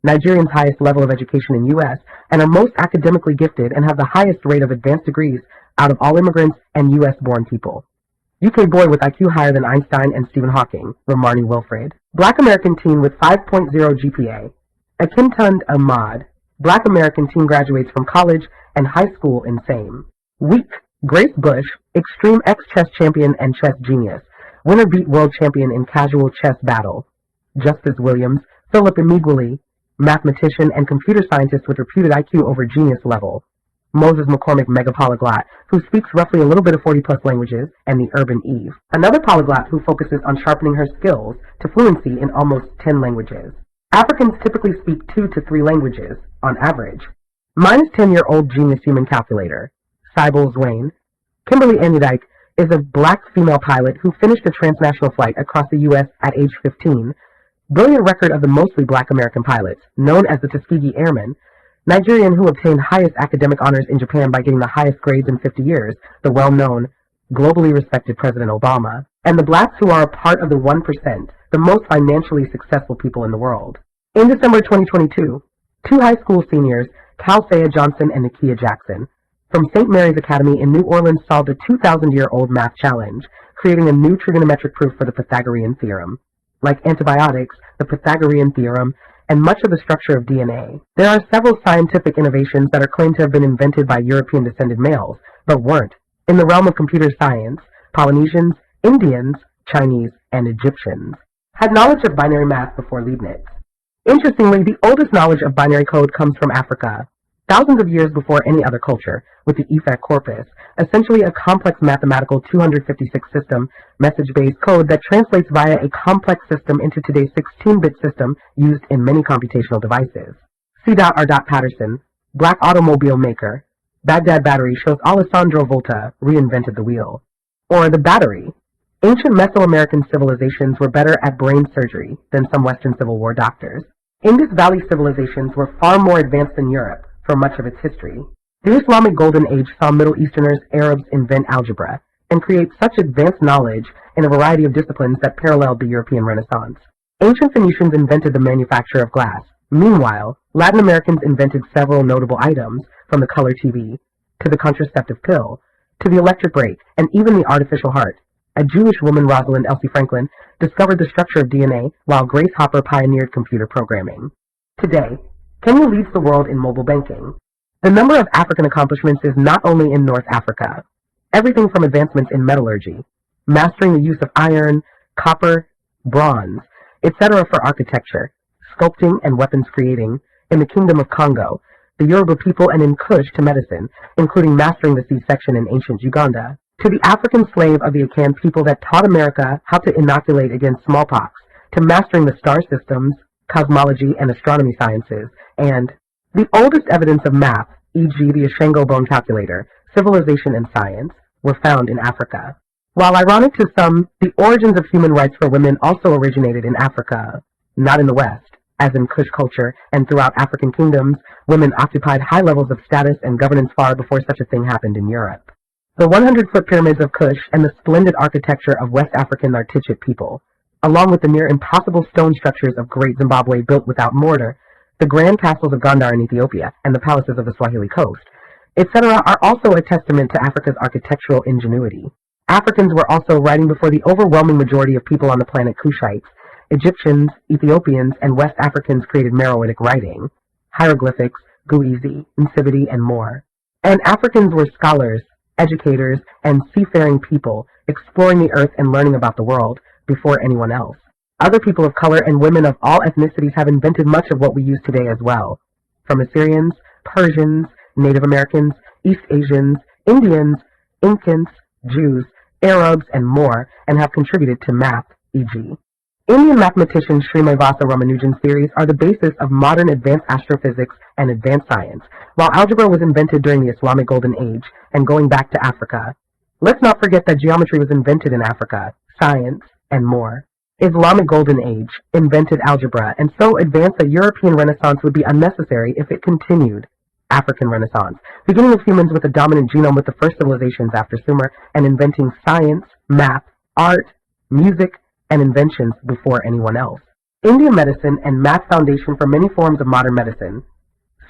Nigerians' highest level of education in U.S. and are most academically gifted and have the highest rate of advanced degrees out of all immigrants and U.S.-born people. UK boy with IQ higher than Einstein and Stephen Hawking, Ramarni Wilfred. Black American teen with 5.0 GPA. Akintund Ahmad. Black American teen graduates from college and high school in same. Weak. Grace Bush, extreme ex-chess champion and chess genius. Winner beat world champion in casual chess battle. Justice Williams, Philip Emeagwali, mathematician and computer scientist with reputed IQ over genius level. Moses McCormick, mega polyglot, who speaks roughly a little bit of 40-plus languages, and the urban Eve. Another polyglot who focuses on sharpening her skills to fluency in almost 10 languages. Africans typically speak 2 to 3 languages, on average. Minus 10-year-old genius human calculator. Sybil Zwane. Kimberly Anydyke is a black female pilot who finished a transnational flight across the U.S. at age 15. Brilliant record of the mostly black American pilots, known as the Tuskegee Airmen. Nigerian who obtained highest academic honors in Japan by getting the highest grades in 50 years, the well-known, globally respected President Obama. And the blacks who are a part of the 1%, the most financially successful people in the world. In December 2022, 2 high school seniors, Calcea Johnson and Nakia Jackson, from St. Mary's Academy in New Orleans solved a 2,000-year-old math challenge, creating a new trigonometric proof for the Pythagorean theorem. Like antibiotics, the Pythagorean theorem, and much of the structure of DNA. There are several scientific innovations that are claimed to have been invented by European-descended males, but weren't. In the realm of computer science, Polynesians, Indians, Chinese, and Egyptians had knowledge of binary math before Leibniz. Interestingly, the oldest knowledge of binary code comes from Africa, thousands of years before any other culture, with the Efek corpus, essentially a complex mathematical 256 system, message-based code that translates via a complex system into today's 16-bit system used in many computational devices. C. R. Patterson, black automobile maker. Baghdad battery shows Alessandro Volta reinvented the wheel. Or the battery. Ancient Mesoamerican civilizations were better at brain surgery than some Western Civil War doctors. Indus Valley civilizations were far more advanced than Europe for much of its history. The Islamic Golden Age saw Middle Easterners, Arabs invent algebra and create such advanced knowledge in a variety of disciplines that paralleled the European Renaissance. Ancient Phoenicians invented the manufacture of glass. Meanwhile, Latin Americans invented several notable items, from the color TV, to the contraceptive pill, to the electric brake, and even the artificial heart. A Jewish woman, Rosalind Elsie Franklin, discovered the structure of DNA, while Grace Hopper pioneered computer programming. Today, Kenya leads the world in mobile banking. The number of African accomplishments is not only in North Africa. Everything from advancements in metallurgy, mastering the use of iron, copper, bronze, etc. for architecture, sculpting and weapons creating in the Kingdom of Congo, the Yoruba people, and in Kush to medicine, including mastering the C-section in ancient Uganda, to the African slave of the Akan people that taught America how to inoculate against smallpox, to mastering the star systems, cosmology, and astronomy sciences, and the oldest evidence of math, e.g. the Ashango bone calculator, civilization, and science, were found in Africa. While ironic to some, the origins of human rights for women also originated in Africa, not in the West. As in Kush culture and throughout African kingdoms, women occupied high levels of status and governance far before such a thing happened in Europe. The 100-foot pyramids of Kush and the splendid architecture of West African Nartichit people, along with the near impossible stone structures of Great Zimbabwe built without mortar, the grand castles of Gondar in Ethiopia, and the palaces of the Swahili coast, etc., are also a testament to Africa's architectural ingenuity. Africans were also writing before the overwhelming majority of people on the planet Kushites. Egyptians, Ethiopians, and West Africans created Meroitic writing, hieroglyphics, Guizi, Nsibidi, and more. And Africans were scholars, educators, and seafaring people, exploring the earth and learning about the world before anyone else. Other people of color and women of all ethnicities have invented much of what we use today as well, from Assyrians, Persians, Native Americans, East Asians, Indians, Incans, Jews, Arabs, and more, and have contributed to math, e.g. Indian mathematician Srinivasa Ramanujan's theories are the basis of modern advanced astrophysics and advanced science, while algebra was invented during the Islamic Golden Age and going back to Africa. Let's not forget that geometry was invented in Africa, science, and more. Islamic Golden Age invented algebra, and so advanced that European Renaissance would be unnecessary if it continued. African Renaissance, beginning of humans with a dominant genome with the first civilizations after Sumer, and inventing science, math, art, music, and inventions before anyone else. Indian medicine and math foundation for many forms of modern medicine.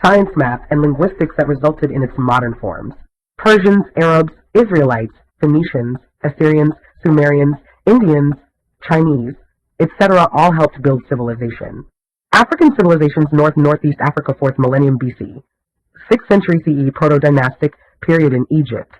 Science, math, and linguistics that resulted in its modern forms. Persians, Arabs, Israelites, Phoenicians, Assyrians, Sumerians, Indians, Chinese, etc. all helped build civilization. African civilizations Northeast Africa 4th millennium BC. 6th century CE proto-dynastic period in Egypt.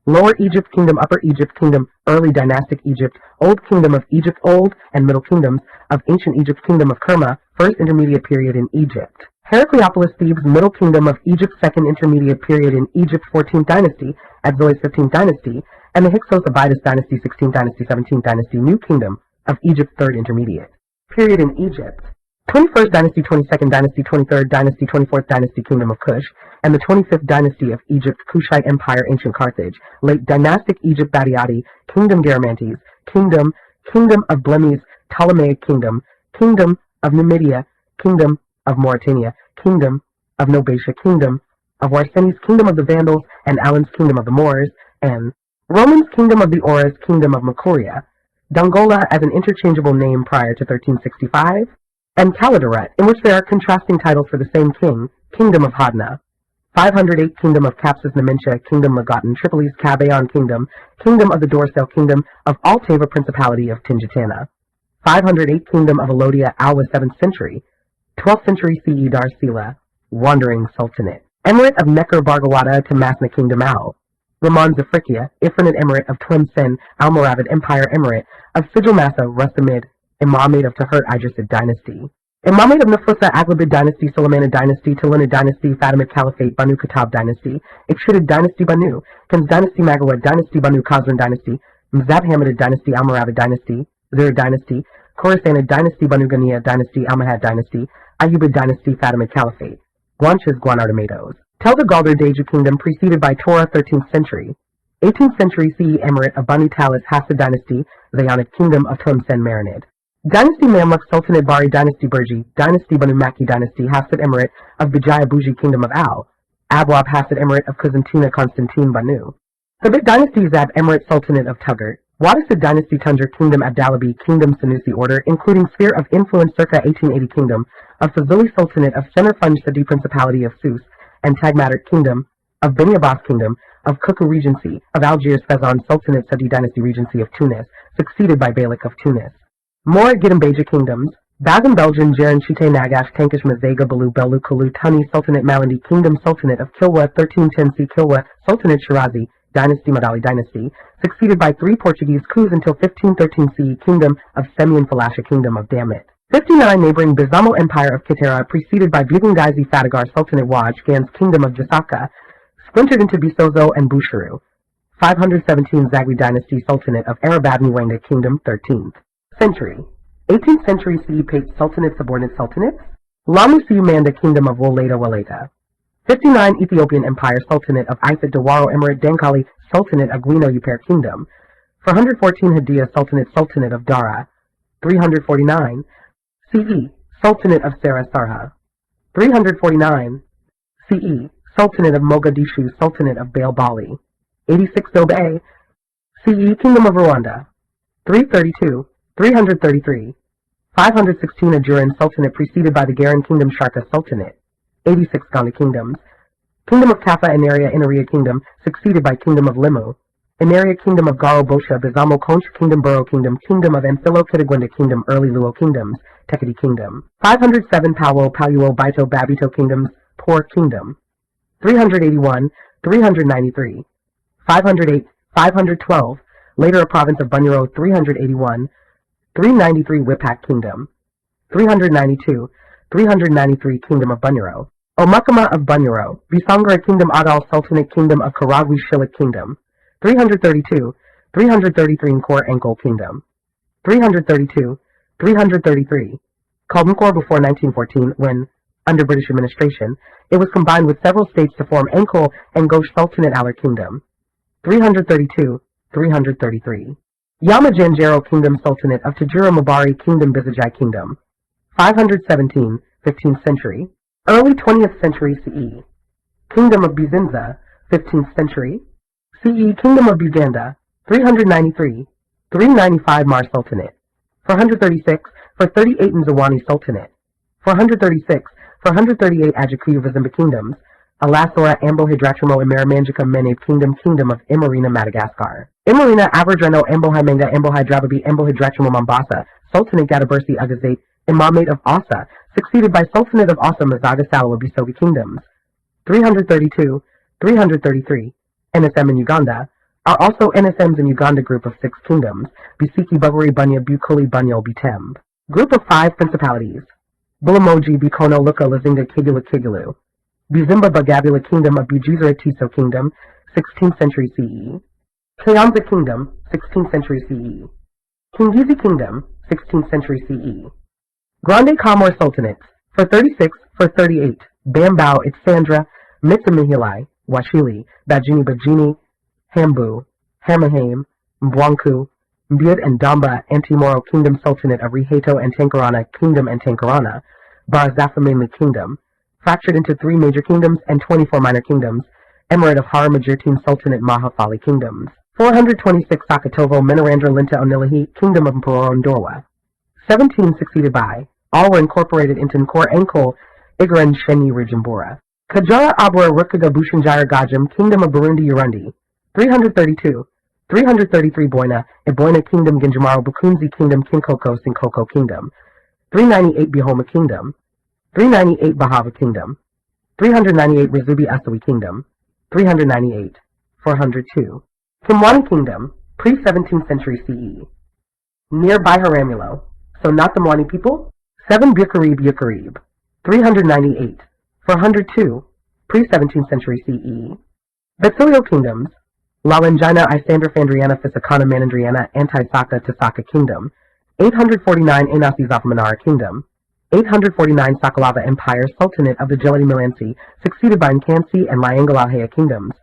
Lower Egypt Kingdom, Upper Egypt Kingdom, Early Dynastic Egypt, Old Kingdom of Egypt, Old and Middle Kingdoms of Ancient Egypt Kingdom of Kerma, First Intermediate Period in Egypt. Heracleopolis, Thebes, Middle Kingdom of Egypt, Second Intermediate Period in Egypt, 14th Dynasty, Abzois 15th Dynasty, and the Hyksos Abydos Dynasty, 16th Dynasty, 17th Dynasty, New Kingdom of Egypt, Third Intermediate Period in Egypt. 21st Dynasty, 22nd Dynasty, 23rd Dynasty, 24th Dynasty, Kingdom of Kush, and the 25th Dynasty of Egypt, Kushite Empire, Ancient Carthage, Late Dynastic Egypt, Badiati, Kingdom Garamantes, Kingdom of Blemmyes, Ptolemaic Kingdom, Kingdom of Numidia, Kingdom of Mauritania, Kingdom of Nobatia, Kingdom of Warsenes, Kingdom of the Vandals, and Alan's Kingdom of the Moors, and Romans, Kingdom of the Auras, Kingdom of Makuria, Dongola as an interchangeable name prior to 1365, and Caladoret, in which there are contrasting titles for the same king, Kingdom of Hodna. 508 Kingdom of Capsis Nementia, Kingdom Lagotan, Tripolis, Cabayon Kingdom, Kingdom of the Dorsal, Kingdom of Altava, Principality of Tingitana. 508 Kingdom of Alodia, Alwa, 7th century. 12th century CE Dar Sila, Wandering Sultanate. Emirate of Necker Bargawada to Masna Kingdom Al. Ramon Zafrikia, Ifrinate Emirate of Tlemcen, Almoravid Empire Emirate of Sigil Massa, Rustamid, Imamate of Tahert Idrisid Dynasty. Imamate of Nufusat Aglabid Dynasty, Sulaymanid Dynasty, Tilinid Dynasty, Fatimid Caliphate, Banu Kitab Dynasty, Ikshidid Dynasty Banu, Kins Dynasty Magawad Dynasty Banu Khazran Dynasty, Mzabhamadid Dynasty, Almoravid Dynasty, Zur Dynasty, Khorasanid Dynasty Banu Ghaniya Dynasty, Almohad Dynasty, Ayyubid Dynasty, Fatimid Caliphate, Guanches Guanardomados. Telda Galdar Deju Kingdom preceded by Torah 13th century. 18th century CE Emirate of Banu Talis, Hafsid Dynasty, Zayanid Kingdom of Tlemcen Marinid. Dynasty Mamluk Sultanate Bari Dynasty Burji, Dynasty Banu Maki Dynasty, Hafsid Emirate of Bijaya Buji Kingdom of Al, Abwab Hafsid Emirate of Kuzantina Constantine Banu. Sabit Dynasty Zab Emirate Sultanate of Tugart, Wadisid Dynasty Tunjar Kingdom Abdalabi Kingdom Sanusi Order, including Sphere of Influence circa 1880 Kingdom of Fazuli Sultanate of Senerfunj Sadi Principality of Sus, and Tagmatic Kingdom of Beni Abbas Kingdom of Kuku Regency of Algiers Fezan Sultanate Sadi Dynasty Regency of Tunis, succeeded by Beylik of Tunis. More Gidambeja Kingdoms, Bazan Belgian, Jaran Chite Nagash, Tankish Mazega, Balu, Belu, Kulu, Tuni, Sultanate Malindi, Kingdom Sultanate of Kilwa, 1310 Kilwa, Sultanate Shirazi, Dynasty Madali Dynasty, succeeded by 3 Portuguese coups until 1513 CE, Kingdom of Semian Falasha, Kingdom of Damit. 59 Neighboring Bizamo Empire of Kitera, preceded by Bugangazi Fatagar Sultanate Waj, Gan's Kingdom of Jasaka, splintered into Bisozo and Bushiru. 517 Zagwe Dynasty Sultanate of Arabad Nwanga Kingdom, 13th century. 18th century CE Pate Sultanate Subordinate Sultanates. Lamu Siumanda Kingdom of Woleta. 59 Ethiopian Empire Sultanate of Ifit Dawaro Emirate Dankali Sultanate of Guino Upper Kingdom. 414 Hadia Sultanate of Dara. 349 CE Sultanate of Sarha. 349 CE Sultanate of Mogadishu Sultanate of Bale Bali. 86 Dobe CE Kingdom of Rwanda. 333 516 Ajuran Sultanate preceded by the Garan Kingdom Sharka Sultanate. 86 Ghana Kingdoms. Kingdom of Kaffa and Inaria Kingdom succeeded by Kingdom of Limu. Inaria Kingdom of Garo Bosha Bizamo Conch Kingdom Borough Kingdom Kingdom of Amphilo Kitagwenda Kingdom Early Luo Kingdoms Tekati Kingdom. 507 Pawo Baito Babito Kingdoms Poor Kingdom. 381 393 508 512 later a province of Bunyoro. 381 393 Wipak Kingdom. 392 393 Kingdom of Bunyoro. Omakama of Bunyoro. Bisangara Kingdom Agal Sultanate Kingdom of Karagwe Shilak Kingdom. 332 333 Nkor Ankol Kingdom. 332 333 called Nkor before 1914 when, under British administration, it was combined with several states to form Ankol and Ghosh Sultanate Alar Kingdom. 332 333 Yamajanjaro Kingdom Sultanate of Tajura Mabari Kingdom Bizajai Kingdom. 517 15th century. Early 20th century CE. Kingdom of Bizinza, 15th century. CE Kingdom of Buganda. 393 395 Mar Sultanate. 436 for 38 Nzawani Sultanate. 436 for 138 Ajakuyu Vizimba Kingdoms. Alasora Ambo Hidratrimo Imaramanjika Meneb Kingdom Kingdom of Imarina Madagascar. Imarina Averdrano Ambo Haimenga Ambo Hydrababi Ambo Hidratrimo Mombasa Sultanate Gadabursi Agazate Imamate of Asa, succeeded by Sultanate of Asa Mazaga Salawa Bisogi Kingdoms. 332 333 NSM in Uganda are also NSMs in Uganda group of 6 kingdoms, Bisiki Bugari Bunya Bukuli Bunyol Bitemb. Group of 5 principalities. Bulamoji Bikono Luka Lazinga Kigula Kigalu. Bizimba Bagabula Kingdom of Bujizera Tiso Kingdom, 16th century CE. Kayanza Kingdom, 16th century CE. Kingizi Kingdom, 16th century CE. Grande Kamor Sultanates, for 36, for 38, Bambao Itsandra, Mitsamihilai, Washili, Bajini Bajini, Hambu, Hamahaim, Mbwanku, Mbud and Damba Antimoro Kingdom Sultanate of Riheto and Tankarana Kingdom and Tankarana, Barazafa mainly Kingdom, fractured into 3 major kingdoms and 24 minor kingdoms, Emirate of Haramajirtin Sultanate Mahafali Kingdoms. 426 Sakatovo Menarandra Linta Onilahi Kingdom of Mporo Ndorwa. 17 succeeded by, all were incorporated into Nkor Ankol, Igaran Shenyi Rijimbura. Kajara Abura Rukaga Bushanjara Gajam Kingdom of Burundi Urundi. 332 333 Boina, Eboina Kingdom Ginjamaro Bukunzi Kingdom Kinkoko Sinkoko Kingdom. 398 Bihoma Kingdom. 398 Bahava Kingdom. 398 Rizubi Asawi Kingdom. 398 402 Kimwani Kingdom, pre-17th century CE. Near Biharamulo, so not the Mwani people. 7 Bukarib. 398 402 pre-17th century CE. Betsilio Kingdoms, Lalanjina Isandra Fandriana Fisakana Manandriana Anti-Saka Tasaka Kingdom. 849 Enasi Zafamanara Kingdom. 849 Sakalava Empire Sultanate of the Gelati Milansi, succeeded by Nkansi and Lyangalahea Kingdoms.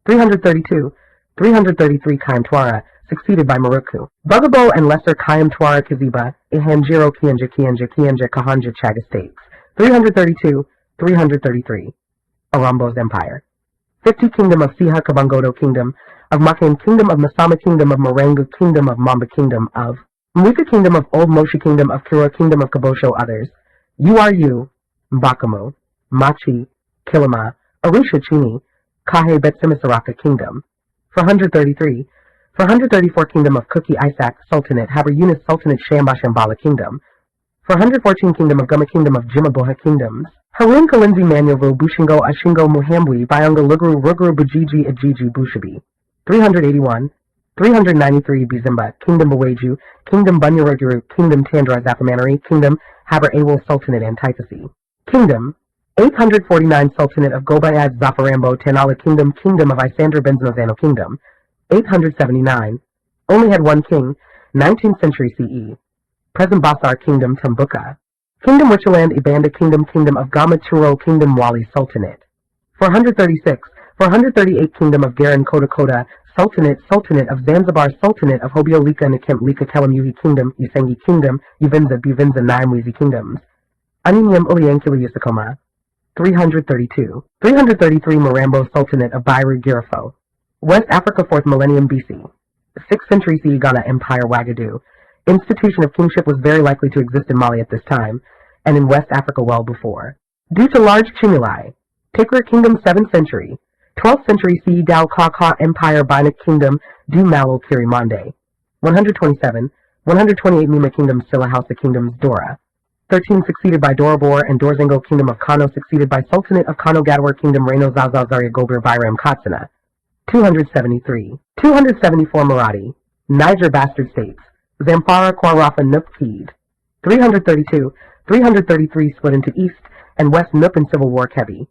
332 333 Kayamtwara, succeeded by Maruku. Bugabo and Lesser Kayamtwara Kaziba, Ihanjiro Kianja Kahanja Chaga States. 332 333 Arambo's Empire. 50 Kingdom of Siha Kabangodo Kingdom, of Makan Kingdom of Masama Kingdom of Marengu Kingdom of Mamba Kingdom of Mwika Kingdom of Old Moshi Kingdom of Kira Kingdom of Kabosho others. URU, Mbakamo, Machi, Kilima, Arusha Chini, Kahe Betsimisaraka Kingdom. 433 434 Kingdom of Kuki Isaac Sultanate, Haber Yunus Sultanate Shamba Shambhala Kingdom. 414 Kingdom of Guma Kingdom of Jimaboha Kingdoms. Harun Kalinzi Manyovu Bushingo Ashingo Muhambwi Byanga Luguru Ruguru Bujiji Ajiji Bushabi. 381 393 Bizimba, Kingdom Baweju, Kingdom Bunyaruguru, Kingdom Tandra Zafamanari, Kingdom Haber Awal Sultanate Antithesis. Kingdom 849 Sultanate of Gobayad Zafarambo Tanala Kingdom Kingdom of Isander Benzmazano Kingdom 879 only had one king 19th century CE. Present Basar Kingdom Tumbuka. Kingdom Wichaland Ibanda Kingdom Kingdom of Gamaturo Kingdom Wali Sultanate. 436 438 Kingdom of Garan Kota Kota Sultanate Sultanate of Zanzibar Sultanate of Hobyo Lika Nakem Lika Kelamuhi Kingdom Usengi Kingdom Uvinza Buvinza Naimwizi Kingdoms. Aninium Uliankili Yusakoma. 332 333 Morambo Sultanate of Bairu Girafo. West Africa 4th millennium BC. 6th century CE Ghana Empire Wagadu. Institution of kingship was very likely to exist in Mali at this time, and in West Africa well before. Due to large tumuli, Tikrit Kingdom 7th century, 12th century CE Dao Kaka Empire Binik Kingdom Du Malo Kirimande. 127 128 Nima Kingdom Silla Hausa Kingdoms Dora. 13 succeeded by Dorabor and Dorzengo Kingdom of Kano succeeded by Sultanate of Kano Gadwar Kingdom Reno Zaza Zarya Gobir Byram Katsina. 273 274 Marathi, Niger Bastard States, Zamfara Kwarafa Nupkeed. 332 333 split into East and West Nup and Civil War Kebi.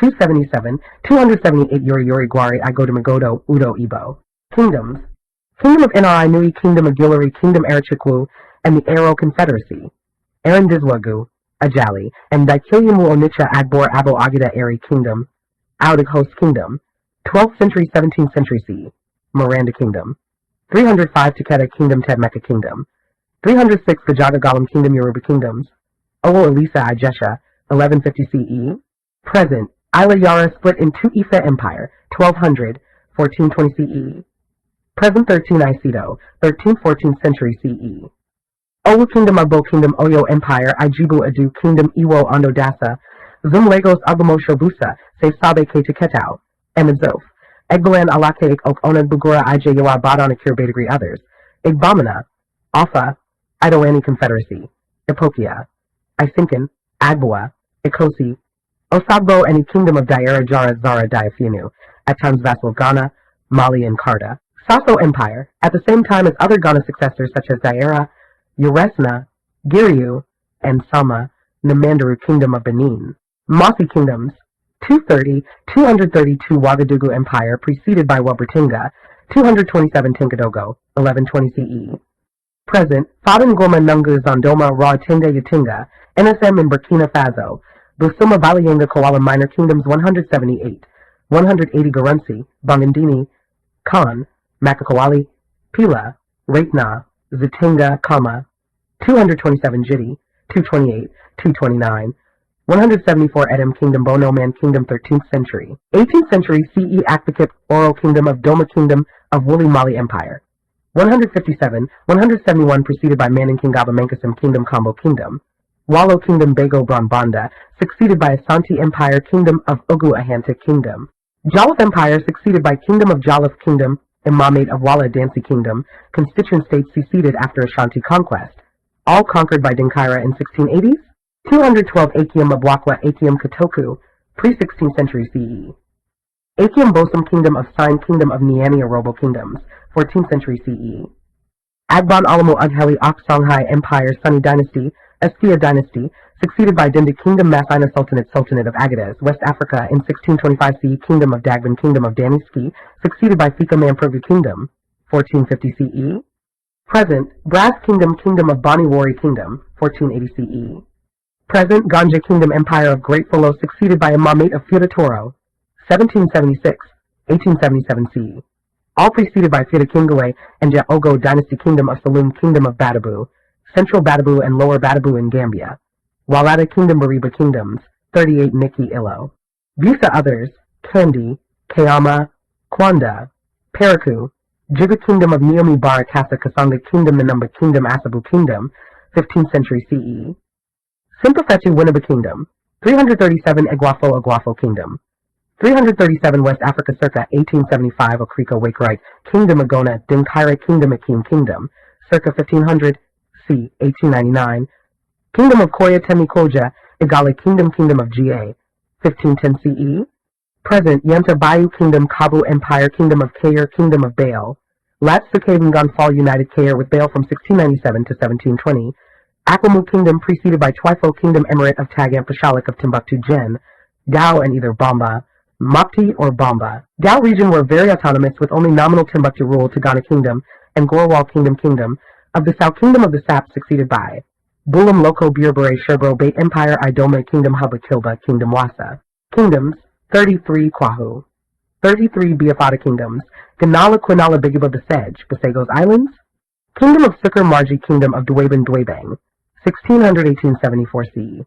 277 278 Yuri Yuri Gwari Igoda Magodo Udo Ibo. Kingdoms. Kingdom of Nri Nui, Kingdom of Guillory, Kingdom Erichikwu, and the Aro Confederacy. Arendizwagu, Ajali, and Daikilyamu Onicha Agbor Abo Agida Eri Kingdom. Audig Host Kingdom. 12th century 17th century CE. Miranda Kingdom. 305 Takeda Kingdom Tedmeka Kingdom. 306 Gajaga Galam Kingdom Yoruba Kingdoms. Owo Elisa Ijesha, 1150 CE. Present, Isla Yara split in two Ife Empire, 1200, 1420 CE. Present 13 Isido, 13th 14th century CE. Owu Kingdom Agbo Kingdom Oyo Empire, Ijibu Adu Kingdom Iwo Ondo Dasa, Zum Lagos Agamo Shobusa, Se Sabe Ke Tiketao, Emidzof, Egbalan Alake Ok Onan Bugura Ij Yawa Badon Akir Betagri others, Igbamina, Alpha, Idowani Confederacy, Epokia, Isinkin, Agboa, Ikosi, Osagbo and the Kingdom of Daira Jara Zara Diafinu, at times vassal of Ghana, Mali, and Karda. Sasso Empire, at the same time as other Ghana successors such as Daira, Uresna, Giriu, and Sama, Namandaru Kingdom of Benin. Mossi Kingdoms, 230, 232 Ouagadougou Empire, preceded by Wabratinga, 227 Tinkadogo, 1120 CE. Present, Faban Goma Nungu Zondoma Ra Tinga Yatinga, NSM in Burkina Faso, Busuma Balianga Koala Minor Kingdoms 178, 180 Garunsi, Bangandini, Khan, Makakawali, Pila, Ratna, Zitinga, Kama, 227 Jiti, 228, 229, 174 Edom Kingdom Bono Man Kingdom 13th century. 18th century CE Akbakip Oro Kingdom of Doma Kingdom of Woolly Mali Empire. 157, 171 preceded by Manin Kingaba Mankasim Kingdom Combo Kingdom. Wallo Kingdom Bago Brambanda, succeeded by Asante Empire Kingdom of Ugu Ahanta Kingdom. Jollof Empire succeeded by Kingdom of Jollof Kingdom, Imamate of Walla Dancy Kingdom, constituent states seceded after Ashanti conquest. All conquered by Dinkaira in 1680s. 212 Akium of Wakwa Akium Katoku, pre-16th century CE. Akium Bosum Kingdom of Sign Kingdom of Niamey Robo Kingdoms, 14th century CE. Agban Alamo Ugheli Songhai Empire Sunni Dynasty, Estia Dynasty, succeeded by Dinda Kingdom Masina Sultanate Sultanate of Agadez, West Africa in 1625 CE. Kingdom of Dagban Kingdom of Daniski, succeeded by Fika Mamprogu Kingdom, 1450 CE. Present, Brass Kingdom Kingdom of Baniwari Kingdom, 1480 CE. Present, Ganja Kingdom Empire of Great Folo, succeeded by Imamate of Fiudatoro, 1776, 1877 CE. All preceded by Fida Kingwe and Jaogo Dynasty Kingdom of Saloum Kingdom of Badabu, Central Badabu and Lower Badabu in Gambia. Walata Kingdom Bariba Kingdoms, 38 Niki Ilo. Busa others, Kandi, Kayama, Kwanda, Paraku, Jiga Kingdom of Niomi Barakasa Kasanga Kingdom Nanumba Kingdom Asabu Kingdom, 15th century CE. Simpafetu Winneba Kingdom, 337 Eguafo Kingdom, 337 West Africa circa 1875 Okrika Wakerite Kingdom Agona Dinkaira Kingdom Akim Kingdom, circa 1500 c. 1899, Kingdom of Koya Temikoja Igala Kingdom of GA, 1510 CE, present Yenta Bayu Kingdom Kabu Empire Kingdom of Kayer Kingdom of Baal, Latsukaven Gonfal United Kayer with Baal from 1697 to 1720, Akwamu Kingdom preceded by Twifo Kingdom Emirate of Tag and Pashalik of Timbuktu Jen, Dao and either Bamba, Mopti or Bamba. Dao region were very autonomous with only nominal Timbuktu rule to Ghana Kingdom and Gorwal Kingdom of the South Kingdom of the Sap succeeded by Bulam Loko Birbare Sherbro Bait Empire Idoma Kingdom Hubba Kilba Kingdom Wasa. Kingdoms 33 Kwahu 33 Biafata Kingdoms Ganala Quinala Bigiba Basej Basegos Islands Kingdom of Sukar Marji Kingdom of Dwayban Dwaybang 1600-1874 CE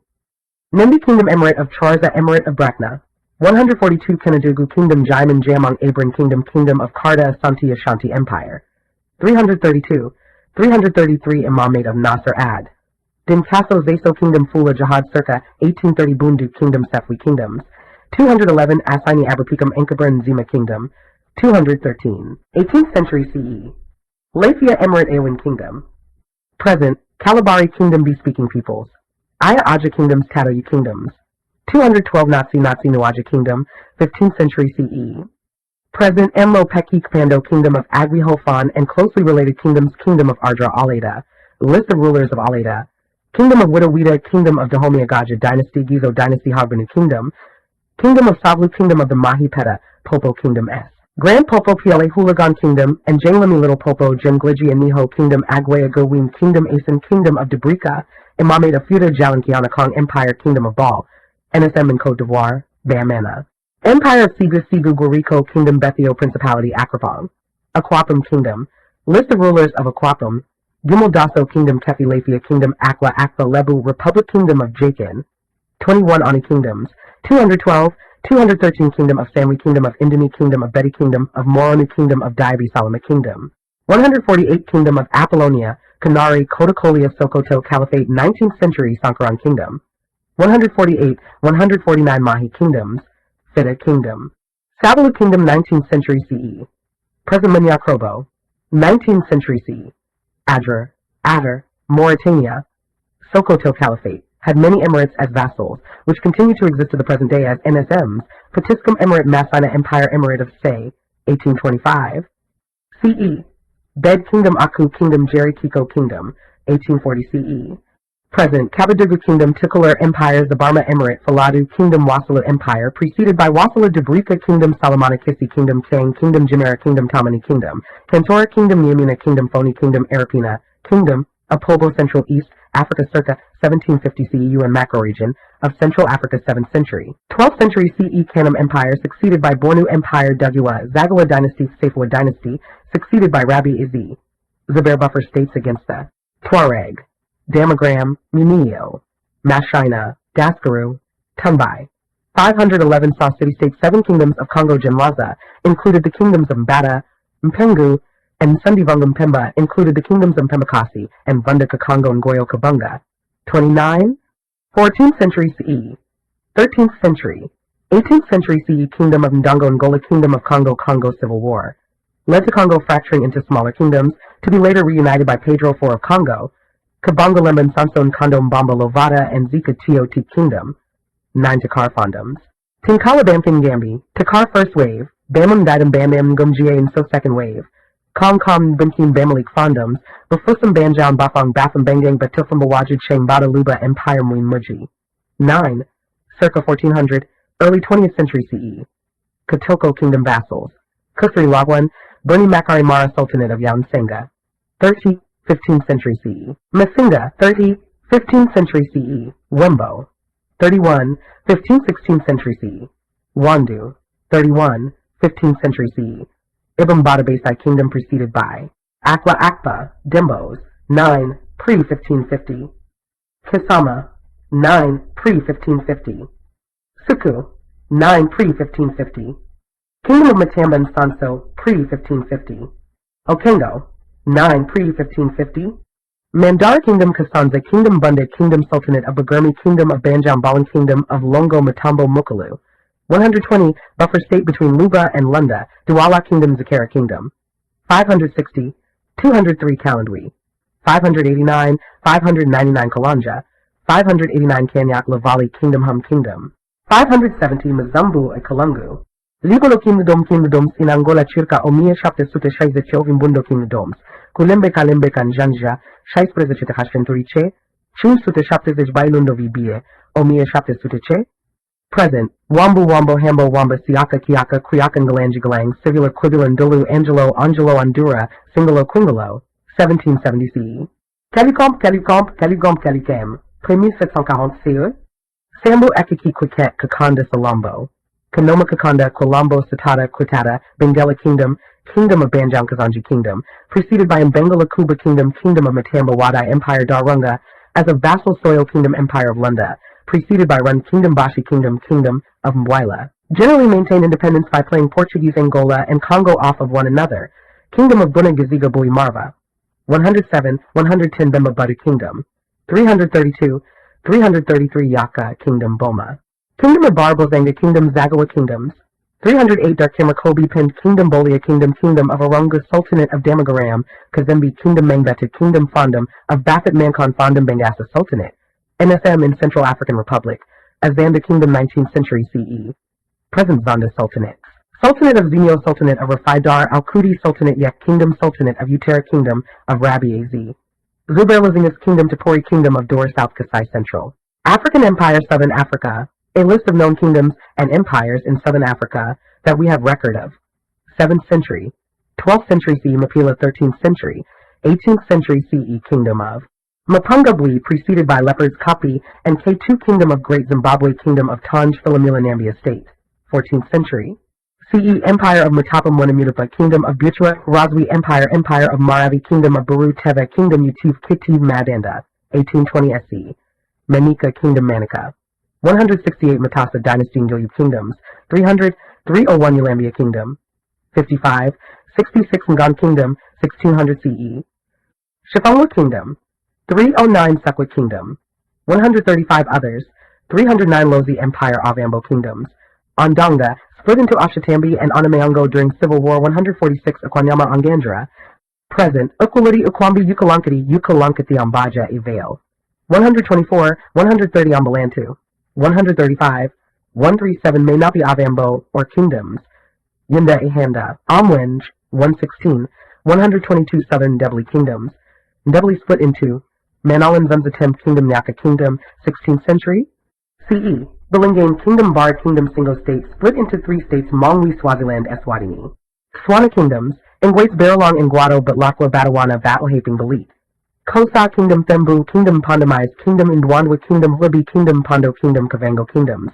Nembi Kingdom Emirate of Charza Emirate of Brakna 142 Kenadugu Kingdom Jaiman Jamong Abram Kingdom of Karda Santi Ashanti Empire 333 Imamate of Nasser Ad Dinkaso Zaso Kingdom Fula Jihad circa 1830 Bundu Kingdom Sefwi Kingdoms 211 Asini Abrapikam Enkabran Zima Kingdom 213 18th century CE Lafia Emirate Awen Kingdom Present Kalabari Kingdom Be-Speaking Peoples Aya Aja Kingdoms Tatoyu Kingdoms 212 Nazi Nuaja Kingdom 15th century CE Present Enlo Peki Kpando Kingdom of Agri Hofan and closely related kingdoms Kingdom of Ardra Aleda List of rulers of Aleda Kingdom of Widowida Kingdom of Dahomey Agaja Dynasty Gizo Dynasty Hagbanu Kingdom Kingdom of Savlu Kingdom of the Mahi Peta Popo Kingdom S Grand Popo Piale Hooligan Kingdom and Janglami Little Popo Jengliji and Niho Kingdom Agwaya Gowim Kingdom Asen Kingdom of Debrika Imamate of Fuda Jalankiana Kong Empire Kingdom of Bal NSM in Cote d'Ivoire Bamana Empire of Sigu Guarico Kingdom Bethio Principality Akrapong Aquapum Kingdom List of rulers of Aquapum Gimel Kingdom Kefi Lafia Kingdom Akwa Lebu Republic Kingdom of Jakin 21 Ani Kingdoms 212 213 Kingdom of Samri Kingdom of Indini Kingdom of Beti Kingdom of Moronu Kingdom of Diaby Salama Kingdom 148 Kingdom of Apollonia Kanari Kotakolia Sokoto Caliphate 19th century Sankaran Kingdom 148 149 Mahi Kingdoms Fida Kingdom Sabalu Kingdom 19th century CE Present Munya Krobo 19th century CE Adar, Mauritania Sokoto Caliphate had many emirates as vassals, which continue to exist to the present day as NSMs, Patiskum Emirate Masana Empire Emirate of Say, 1825. CE. Bed Kingdom Aku Kingdom Jerry Kiko Kingdom, 1840 CE. Present, Kabadugu Kingdom Titular Empires the Barma Emirate Faladu Kingdom Wasala Empire, preceded by Wasala Debrika Kingdom Salamana Kissi Kingdom Kang Kingdom Jimera Kingdom Tamani Kingdom, Kantora Kingdom Yamuna Kingdom Phony Kingdom Arapina Kingdom, Apolbo Central East Africa circa 1750 CE and macro region of Central Africa 7th century. 12th century CE Kanam Empire succeeded by Bornu Empire Dagua, Zagawa Dynasty Safwa Dynasty succeeded by Rabi Izi. Zubair Buffer states against the Tuareg, Damagram, Munio, Mashina, Daskaru, Tumbai. 511 saw city-state 7 kingdoms of Congo Genlaza included the kingdoms of Mbata, Mpengu, and Sundivangam Pemba included the kingdoms of Pembakasi and Bundaka Congo and Goyo Kabunga. 29. 14th century CE. 13th century. 18th century CE Kingdom of Ndongo Angola Kingdom of Congo Civil War. Led to Congo fracturing into smaller kingdoms, to be later reunited by Pedro IV of Congo. Kabonga Lemon Sanson Kondo Mbamba Lovada and Zika T Kingdom. 9 Takar Fondoms. Tinkala Bamfin Gambi. Takar First Wave. Bamam Didam Bamam Gumjie and So Second Wave. Kong Kong Bimkin Bamalik Fondoms, Bafusam Banjam Bafang Bafam Bangang Batufam Bawajid Shang Bada Luba Empire Muin Muji. 9. Circa 1400, early 20th century CE. Kotoko Kingdom Vassals. Kusri Lagwan, Bernie Makari Mara Sultanate of Yaunsenga. 30, 15th century CE. Masinga, 30, 15th century CE. Wembo. 31, 15th, 16th century CE. Wandu. 31, 15th century CE. Ibn Badabasai Kingdom preceded by Akwa Akpa, Dimbos, 9, pre-1550. Kisama, 9, pre-1550. Suku, 9, pre-1550. Kingdom of Matamba and Sanso, pre-1550. Okengo, 9, pre-1550. Mandara Kingdom Kasanza, Kingdom Bunda, Kingdom Sultanate of Bagurmi, Kingdom of Banjambalan, Kingdom of Longo Matambo Mukalu. 120, buffer state between Luba and Lunda, Douala Kingdom, Zakara Kingdom. 560, 203 Kalandwi. 589, 599 Kalanja. 589 Kanyak Lavali Kingdom Hum Kingdom. 570 Mazambu and Kalungu. Libolo Kingdoms in Angola Circa Omia Shapte Sute Shaize Chovim Bundo Kingdoms. Kulembe Kalembe Kanjanja, Shais Prezachita Hashtenturice, Chun sute shaptizij bailundo vibie, omia shaptisuteche. Present, Wambu Wambo Hambo Wamba Siaka Kiaka Kriakan Galangi Galang Civula Quibulan Dulu Angelo Andura Singalo Quingalo 1770 CE. Calicam, Prémisse 740 CE. Sambo Ekiki Quiket Kakanda Salambo. Kanoma Kakanda Quilombo Satata Quitata Benguela Kingdom, Kingdom of Banjam Kazanji Kingdom, preceded by Mbangala Kuba Kingdom, Kingdom of Matamba Wadai Empire Darunga, as a vassal soil kingdom Empire of Lunda, preceded by Run Kingdom Bashi Kingdom, Kingdom of Mbuila. Generally maintained independence by playing Portuguese Angola and Congo off of one another. Kingdom of Buna Gaziga Bui Marva. 107, 110 Bemba Butter Kingdom. 332, 333 Yaka Kingdom Boma. Kingdom of Barbozanga Kingdom Zagawa Kingdoms. 308 Darkima Kobe Pinned Kingdom Bolia Kingdom Kingdom of Arunga Sultanate of Damagaram Kazembe Kingdom Mangbeta Kingdom Fondom of Bafit Mankon Fondom Bangasa Sultanate. NSM in Central African Republic, Azanda Kingdom 19th century CE. Present Zonda Sultanate. Sultanate of Zenio Sultanate of Rafaidar Al-Kudi Sultanate Yek Kingdom Sultanate of Utera Kingdom of Rabi Az. Zubair Lazingas Kingdom Tapori Kingdom of Dor South Kasai Central. African Empire Southern Africa. A list of known kingdoms and empires in Southern Africa that we have record of. 7th century, 12th century CE Mapila 13th century, 18th century CE Kingdom of Mapungabwe, preceded by Leopards Kapi, and K2 Kingdom of Great Zimbabwe Kingdom of Tanj Philomela Nambia State, 14th century. CE Empire of Matapa Mwanamutapa Kingdom of Butua, Razwi Empire Empire of Maravi Kingdom of Baru Teva Kingdom Utiv Kitiv Madanda, 1820 SE. Manika Kingdom Manica. 168 Matasa Dynasty Ngilyu Kingdoms, 300, 301 Ulambia Kingdom, 55, 66 Ngan Kingdom, 1600 CE. Shifangwa Kingdom, 309 Sakwa Kingdom, 135 others, 309 Lozi Empire Avambo Kingdoms. Ondonga, split into Ashatambi and Anameongo during Civil War 146 Akwanyama Angandra. Present, Ukwaliti Ukwambi Ukalankati Ukalankati Ambaja Evale. 124, 130 Ambalantu. 135, 137 may not be Avambo or kingdoms. Yinda Ehanda, Amwenj, 116, 122 southern Ndebli kingdoms. Ndebli split into Manalan Zunzatem Kingdom Nyaka Kingdom, 16th century. CE, Bilingane Kingdom Bar Kingdom Single State split into 3 states Mongwi Swaziland Eswatini. Swana Kingdoms, Ngwaits Baralong Ngwado Batlakwa Batawana Batlahaping Balit. Kosa Kingdom Thembu Kingdom Pondomise Kingdom Ndwandwa Kingdom Hlibi Kingdom Pondo Kingdom Kavango Kingdoms.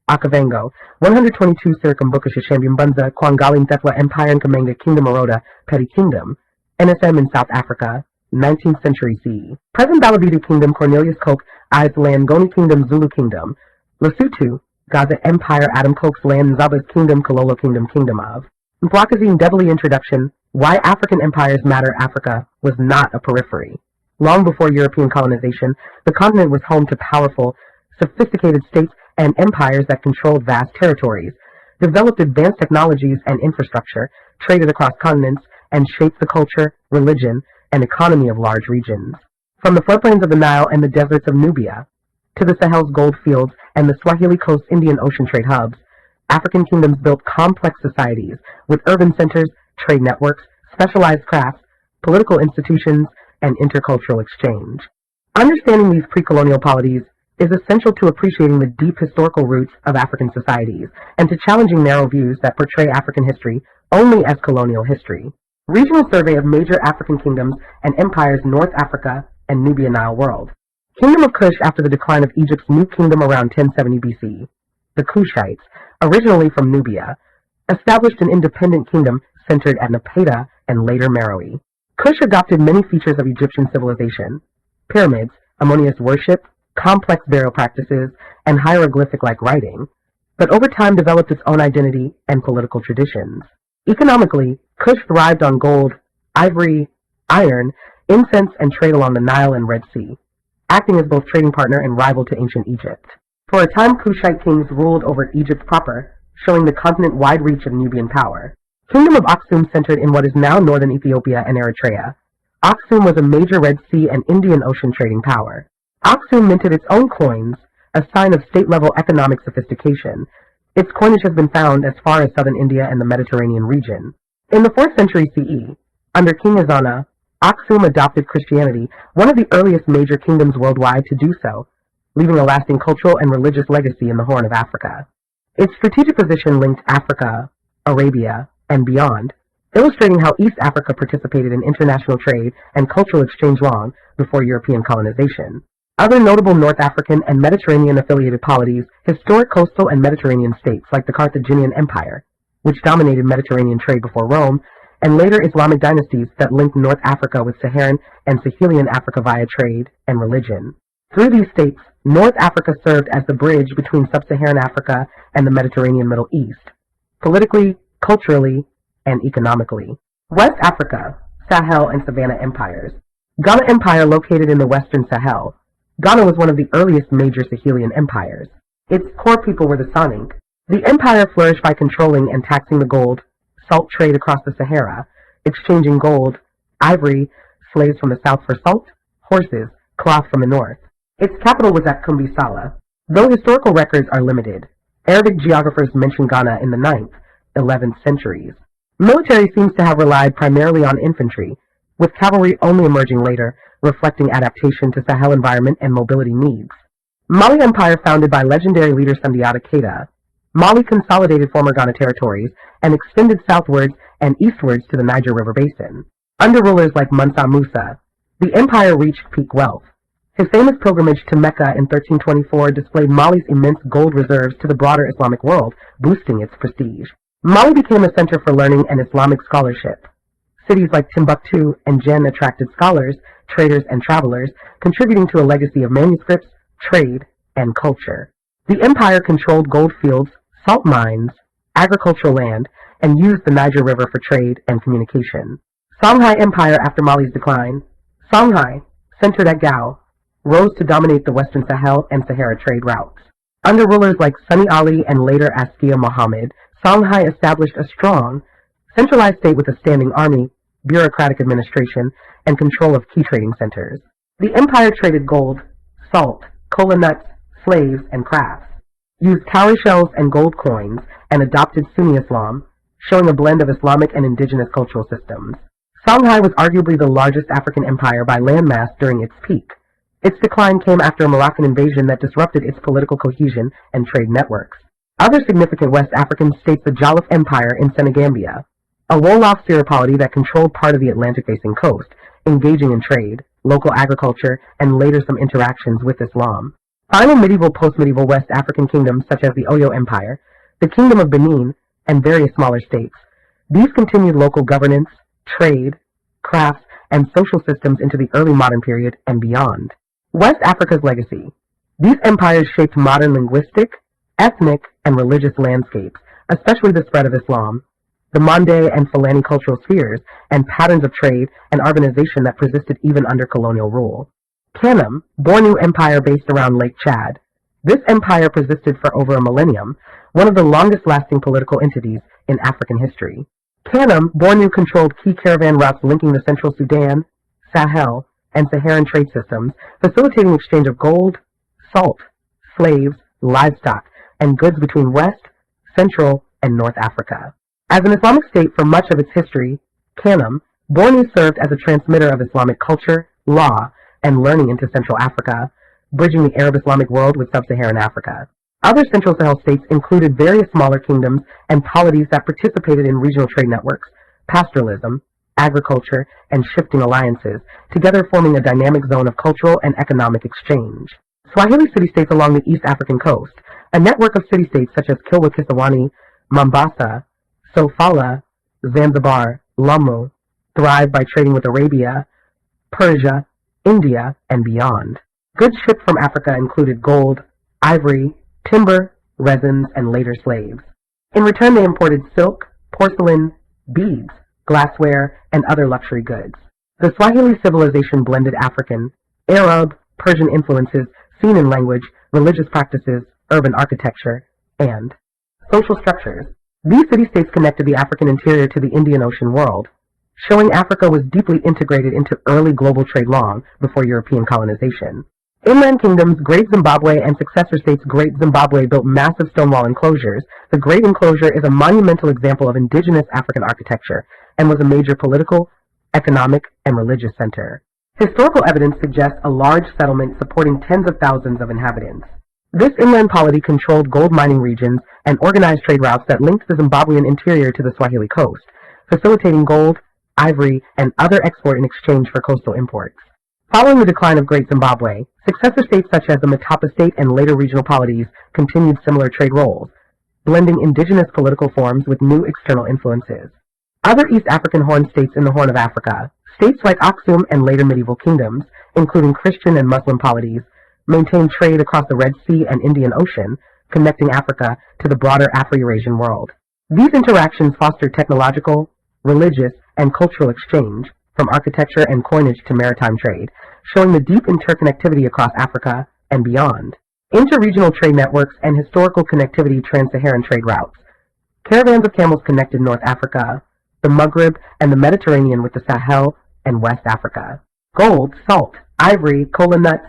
Akavango, 122 Circumbuka Shambim Bunza Kwangalin Thethwa Empire and Kamanga Kingdom Aroda Petty Kingdom. NSM in South Africa, 19th century CE. Present Balabidu Kingdom Cornelius Coke Island Goni Kingdom Zulu Kingdom. Lesotho, Gaza Empire Adam Coke's Land Zaba's Kingdom Kololo Kingdom Kingdom of. Mplakazine Devili Introduction, Why African Empires Matter Africa was not a periphery. Long before European colonization, the continent was home to powerful, sophisticated states and empires that controlled vast territories, developed advanced technologies and infrastructure, traded across continents, and shaped the culture, religion, and economy of large regions. From the floodplains of the Nile and the deserts of Nubia, to the Sahel's gold fields and the Swahili Coast Indian Ocean trade hubs, African kingdoms built complex societies with urban centers, trade networks, specialized crafts, political institutions, and intercultural exchange. Understanding these pre-colonial polities is essential to appreciating the deep historical roots of African societies and to challenging narrow views that portray African history only as colonial history. Regional survey of major African kingdoms and empires in North Africa and Nubia Nile world. Kingdom of Kush after the decline of Egypt's new kingdom around 1070 BC. The Kushites, originally from Nubia, established an independent kingdom centered at Napata and later Meroe. Kush adopted many features of Egyptian civilization: pyramids, ammonious worship, complex burial practices, and hieroglyphic-like writing, but over time developed its own identity and political traditions. Economically, Kush thrived on gold, ivory, iron, incense, and trade along the Nile and Red Sea, acting as both trading partner and rival to ancient Egypt. For a time, Kushite kings ruled over Egypt proper, showing the continent-wide reach of Nubian power. Kingdom of Aksum centered in what is now northern Ethiopia and Eritrea. Aksum was a major Red Sea and Indian Ocean trading power. Aksum minted its own coins, a sign of state-level economic sophistication. Its coinage has been found as far as southern India and the Mediterranean region. In the 4th century CE, under King Ezana, Aksum adopted Christianity, one of the earliest major kingdoms worldwide to do so, leaving a lasting cultural and religious legacy in the Horn of Africa. Its strategic position linked Africa, Arabia, and beyond, illustrating how East Africa participated in international trade and cultural exchange long before European colonization. Other notable North African and Mediterranean-affiliated polities, historic coastal and Mediterranean states like the Carthaginian Empire, which dominated Mediterranean trade before Rome, and later Islamic dynasties that linked North Africa with Saharan and Sahelian Africa via trade and religion. Through these states, North Africa served as the bridge between sub-Saharan Africa and the Mediterranean Middle East, politically, culturally, and economically. West Africa, Sahel and Savannah empires. Ghana Empire located in the western Sahel. Ghana was one of the earliest major Sahelian empires. Its core people were the Soninke. The empire flourished by controlling and taxing the gold, salt trade across the Sahara, exchanging gold, ivory, slaves from the south for salt, horses, cloth from the north. Its capital was at Kumbisala. Though historical records are limited, Arabic geographers mention Ghana in the 9th, 11th centuries. Military seems to have relied primarily on infantry, with cavalry only emerging later, reflecting adaptation to Sahel environment and mobility needs. Mali Empire founded by legendary leader Sundiata Keita. Mali consolidated former Ghana territories and extended southwards and eastwards to the Niger River basin. Under rulers like Mansa Musa, the empire reached peak wealth. His famous pilgrimage to Mecca in 1324 displayed Mali's immense gold reserves to the broader Islamic world, boosting its prestige. Mali became a center for learning and Islamic scholarship. Cities like Timbuktu and Jen attracted scholars, traders, and travelers, contributing to a legacy of manuscripts, trade, and culture. The empire controlled gold fields, salt mines, agricultural land, and used the Niger River for trade and communication. Songhai Empire after Mali's decline. Songhai, centered at Gao, rose to dominate the western Sahel and Sahara trade routes. Under rulers like Sunni Ali and later Askia Muhammad, Songhai established a strong, centralized state with a standing army, bureaucratic administration, and control of key trading centers. The empire traded gold, salt, cola nuts, slaves, and crafts, used cowrie shells and gold coins, and adopted Sunni Islam, showing a blend of Islamic and indigenous cultural systems. Songhai was arguably the largest African empire by landmass during its peak. Its decline came after a Moroccan invasion that disrupted its political cohesion and trade networks. Other significant West African states, the Jollof Empire in Senegambia, a Wolof Syropolity that controlled part of the Atlantic-facing coast, engaging in trade, local agriculture, and later some interactions with Islam. Final medieval post-medieval West African kingdoms such as the Oyo Empire, the Kingdom of Benin, and various smaller states. These continued local governance, trade, crafts, and social systems into the early modern period and beyond. West Africa's legacy. These empires shaped modern linguistic, ethnic, and religious landscapes, especially the spread of Islam, the Mande and Fulani cultural spheres, and patterns of trade and urbanization that persisted even under colonial rule. Kanem, Bornu Empire based around Lake Chad. This empire persisted for over a millennium, one of the longest-lasting political entities in African history. Kanem, Bornu controlled key caravan routes linking the central Sudan, Sahel, and Saharan trade systems, facilitating exchange of gold, salt, slaves, livestock, and goods between West, Central, and North Africa. As an Islamic state for much of its history, Kanem, Bornu served as a transmitter of Islamic culture, law, and learning into Central Africa, bridging the Arab-Islamic world with sub-Saharan Africa. Other Central Sahel states included various smaller kingdoms and polities that participated in regional trade networks, pastoralism, agriculture, and shifting alliances, together forming a dynamic zone of cultural and economic exchange. Swahili city-states along the East African coast, a network of city-states such as Kilwa Kisawani, Mombasa, Sofala, Zanzibar, Lamu, thrived by trading with Arabia, Persia, India, and beyond. Goods shipped from Africa included gold, ivory, timber, resins, and later slaves. In return, they imported silk, porcelain, beads, glassware, and other luxury goods. The Swahili civilization blended African, Arab, Persian influences seen in language, religious practices, urban architecture, and social structures. These city-states connected the African interior to the Indian Ocean world, showing Africa was deeply integrated into early global trade long before European colonization. Inland kingdoms, Great Zimbabwe and successor states Great Zimbabwe built massive stone wall enclosures. The Great Enclosure is a monumental example of indigenous African architecture and was a major political, economic, and religious center. Historical evidence suggests a large settlement supporting tens of thousands of inhabitants. This inland polity controlled gold mining regions and organized trade routes that linked the Zimbabwean interior to the Swahili coast, facilitating gold, ivory, and other export in exchange for coastal imports. Following the decline of Great Zimbabwe, successor states such as the Matapa state and later regional polities continued similar trade roles, blending indigenous political forms with new external influences. Other East African Horn states in the Horn of Africa, states like Aksum and later medieval kingdoms, including Christian and Muslim polities, maintained trade across the Red Sea and Indian Ocean, connecting Africa to the broader Afro-Eurasian world. These interactions fostered technological, religious, and cultural exchange, from architecture and coinage to maritime trade, showing the deep interconnectivity across Africa and beyond. Interregional trade networks and historical connectivity trans-Saharan trade routes. Caravans of camels connected North Africa, the Maghreb, and the Mediterranean with the Sahel and West Africa. Gold, salt, ivory, cola nuts,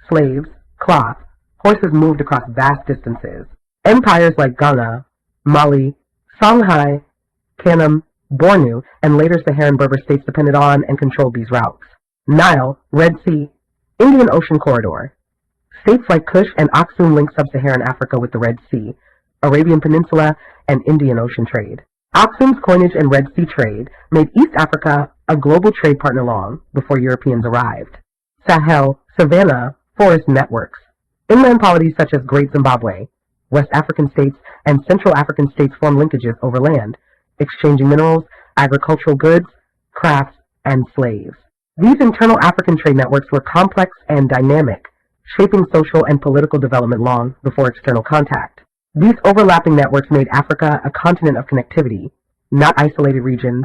slaves, cloth, horses moved across vast distances. Empires like Ghana, Mali, Songhai, Kanem, Bornu, and later Saharan Berber states depended on and controlled these routes. Nile, Red Sea, Indian Ocean corridor. States like Kush and Aksum link sub-Saharan Africa with the Red Sea, Arabian Peninsula, and Indian Ocean trade. Aksum's coinage and Red Sea trade made East Africa a global trade partner long before Europeans arrived. Sahel, Savannah, forest networks. Inland polities such as Great Zimbabwe, West African states, and Central African states form linkages over land, exchanging minerals, agricultural goods, crafts, and slaves. These internal African trade networks were complex and dynamic, shaping social and political development long before external contact. These overlapping networks made Africa a continent of connectivity, not isolated regions,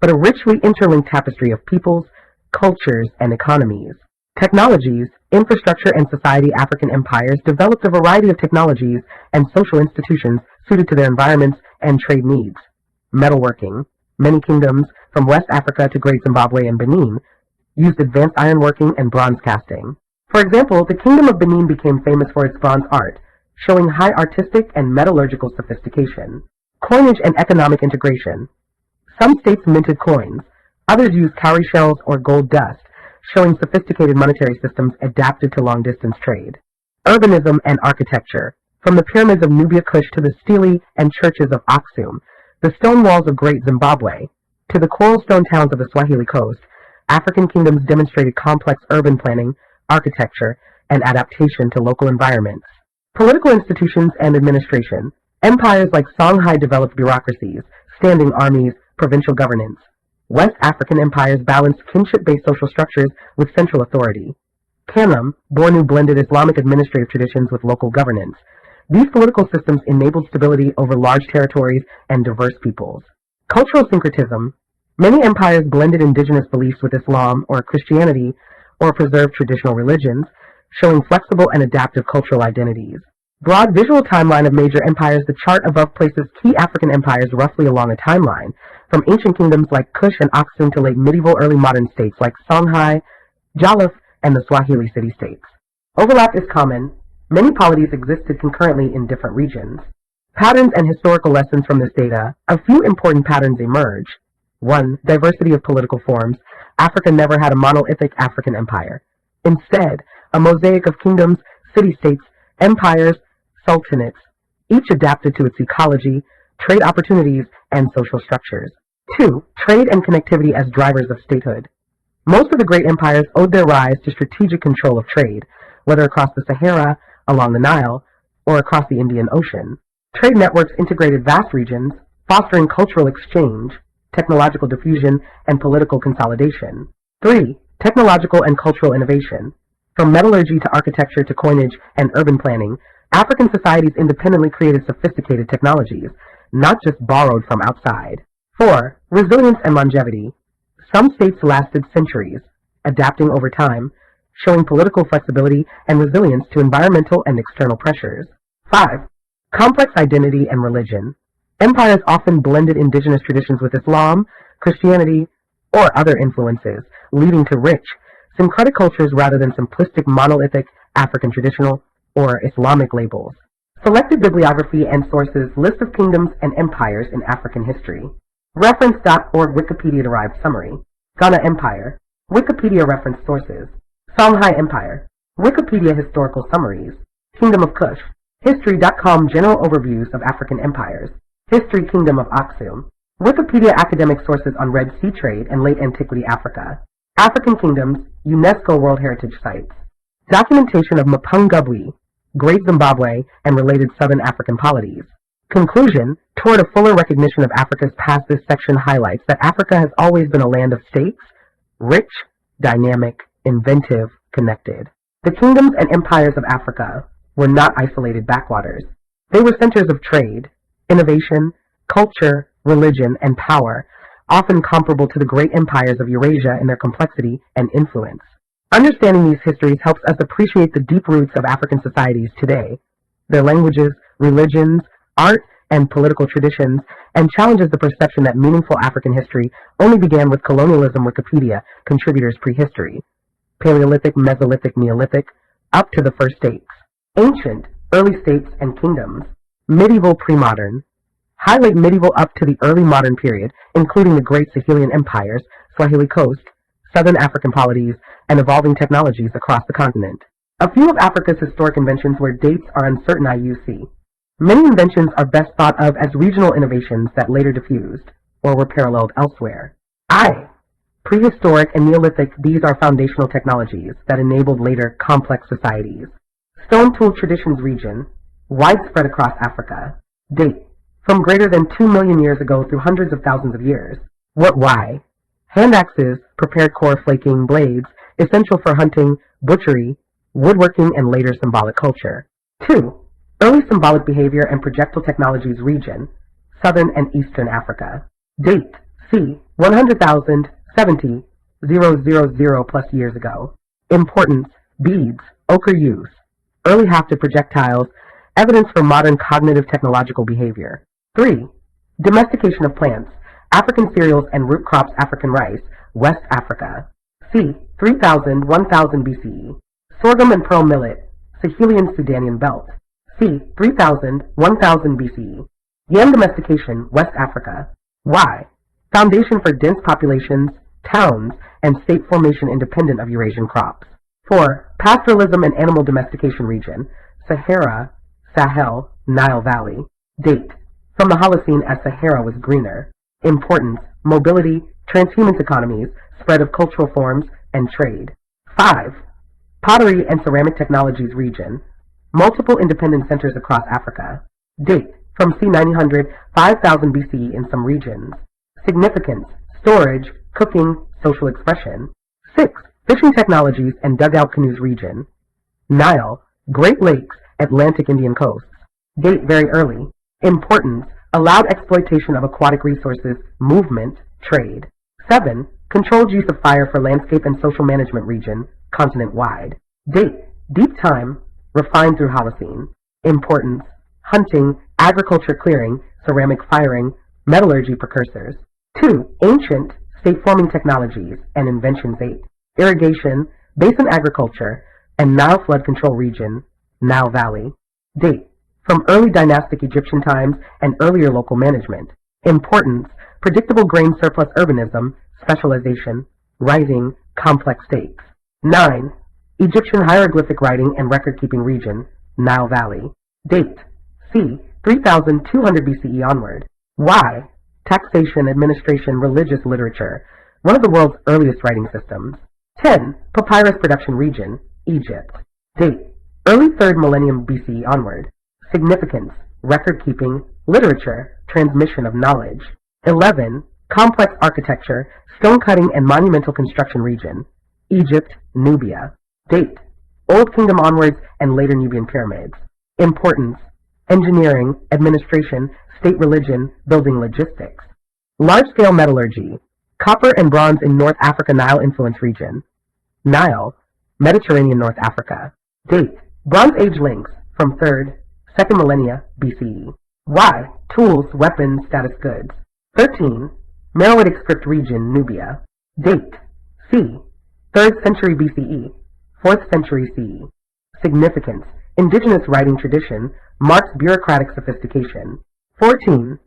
but a richly interlinked tapestry of peoples, cultures, and economies. Technologies, infrastructure, and society. African empires developed a variety of technologies and social institutions suited to their environments and trade needs. Metalworking. Many kingdoms, from West Africa to Great Zimbabwe and Benin, used advanced ironworking and bronze casting. For example, the Kingdom of Benin became famous for its bronze art, showing high artistic and metallurgical sophistication. Coinage and economic integration. Some states minted coins, others used cowrie shells or gold dust, showing sophisticated monetary systems adapted to long-distance trade. Urbanism and architecture. From the pyramids of Nubia Kush to the stele and churches of Aksum, the stone walls of Great Zimbabwe, to the coral stone towns of the Swahili coast, African kingdoms demonstrated complex urban planning, architecture, and adaptation to local environments. Political institutions and administration. Empires like Songhai developed bureaucracies, standing armies, provincial governance. West African empires balanced kinship-based social structures with central authority. Kanem, Bornu blended Islamic administrative traditions with local governance. These political systems enabled stability over large territories and diverse peoples. Cultural syncretism. Many empires blended indigenous beliefs with Islam or Christianity, or preserved traditional religions, showing flexible and adaptive cultural identities. Broad visual timeline of major empires. The chart above places key African empires roughly along a timeline, from ancient kingdoms like Kush and Aksum to late medieval early modern states like Songhai, Jollof, and the Swahili city-states. Overlap is common. Many polities existed concurrently in different regions. Patterns and historical lessons from this data. A few important patterns emerge. 1. Diversity of political forms. Africa never had a monolithic African empire. Instead, a mosaic of kingdoms, city-states, empires, sultanates, each adapted to its ecology, trade opportunities, and social structures. 2. Trade and connectivity as drivers of statehood. Most of the great empires owed their rise to strategic control of trade, whether across the Sahara, along the Nile, or across the Indian Ocean. Trade networks integrated vast regions, fostering cultural exchange, technological diffusion, and political consolidation. 3. Technological and cultural innovation. From metallurgy to architecture to coinage and urban planning, African societies independently created sophisticated technologies, not just borrowed from outside. 4. Resilience and longevity. Some states lasted centuries, adapting over time, showing political flexibility and resilience to environmental and external pressures. 5. Complex identity and religion. Empires often blended indigenous traditions with Islam, Christianity, or other influences, leading to rich, syncretic cultures rather than simplistic monolithic African traditional or Islamic labels. Selected bibliography and sources. List of kingdoms and empires in African history. Reference.org Wikipedia-derived summary. Ghana Empire. Wikipedia reference sources. Songhai Empire. Wikipedia historical summaries. Kingdom of Kush. History.com general overviews of African empires. History Kingdom of Aksum. Wikipedia academic sources on Red Sea trade and late antiquity Africa. African kingdoms, UNESCO World Heritage Sites. Documentation of Mapungubwe, Great Zimbabwe, and related Southern African polities. Conclusion, toward a fuller recognition of Africa's past, this section highlights that Africa has always been a land of states, rich, dynamic, inventive, connected. The kingdoms and empires of Africa were not isolated backwaters. They were centers of trade, innovation, culture, religion, and power, often comparable to the great empires of Eurasia in their complexity and influence. Understanding these histories helps us appreciate the deep roots of African societies today, their languages, religions, art, and political traditions, and challenges the perception that meaningful African history only began with colonialism. Wikipedia contributors prehistory, Paleolithic, Mesolithic, Neolithic, up to the first states. Ancient, early states and kingdoms. Medieval, pre-modern. Highlight medieval up to the early modern period, including the great Sahelian empires, Swahili coast, southern African polities, and evolving technologies across the continent. A few of Africa's historic inventions where dates are uncertain. IUC. Many inventions are best thought of as regional innovations that later diffused, or were paralleled elsewhere. Prehistoric and Neolithic, these are foundational technologies that enabled later complex societies. Stone tool traditions region, widespread across Africa. Date, from greater than 2 million years ago through hundreds of thousands of years. Why? Hand axes, prepared core flaking blades, essential for hunting, butchery, woodworking, and later symbolic culture. 2. Early symbolic behavior and projectile technologies region, southern and eastern Africa. Date, c. 100,000, 70, 000 plus years ago. Importance, beads, ochre use, early hafted projectiles, evidence for modern cognitive technological behavior. 3. Domestication of plants, African cereals and root crops, African rice, West Africa. c. 3000, 1000 BCE. Sorghum and pearl millet, Sahelian Sudanian belt. c. 3000, 1000 BCE. Yam domestication, West Africa. Y. Foundation for dense populations, towns, and state formation independent of Eurasian crops. 4. Pastoralism and animal domestication region, Sahara, Sahel, Nile Valley. Date, from the Holocene as Sahara was greener. Importance, mobility, transhumance economies, spread of cultural forms, and trade. 5. Pottery and ceramic technologies region, multiple independent centers across Africa. Date, from c. 900, 5000 BCE in some regions. Significance, storage, cooking, social expression. 6. Fishing technologies and dugout canoes region. Nile, Great Lakes, Atlantic Indian coasts. Date, very early. Importance, allowed exploitation of aquatic resources, movement, trade. 7. Controlled use of fire for landscape and social management region, continent-wide. Date, deep time, refined through Holocene. Importance, hunting, agriculture clearing, ceramic firing, metallurgy precursors. 2. Ancient, state-forming technologies and inventions. 8. Irrigation, basin agriculture, and Nile flood control region, Nile Valley. Date, from early dynastic Egyptian times and earlier local management. Importance, predictable grain surplus urbanism, specialization, rising, complex states. 9. Egyptian hieroglyphic writing and record-keeping region, Nile Valley. Date, c. 3200 BCE onward. Y. Taxation, administration, religious literature, one of the world's earliest writing systems. 10. Papyrus production region, Egypt. Date, early 3rd millennium BCE onward. Significance, record-keeping, literature, transmission of knowledge. 11. Complex architecture, stone-cutting and monumental construction region, Egypt, Nubia. Date, Old Kingdom onwards and later Nubian pyramids. Importance, engineering, administration, state religion, building logistics. Large-scale metallurgy, copper and bronze in North Africa Nile influence region. Nile, Mediterranean North Africa. Date, Bronze Age links from 3rd, 2nd millennia BCE. Y. Tools, weapons, status goods. 13. Meroitic script region, Nubia. Date, c. 3rd century BCE, 4th century CE. Significance, indigenous writing tradition, marks bureaucratic sophistication. 14.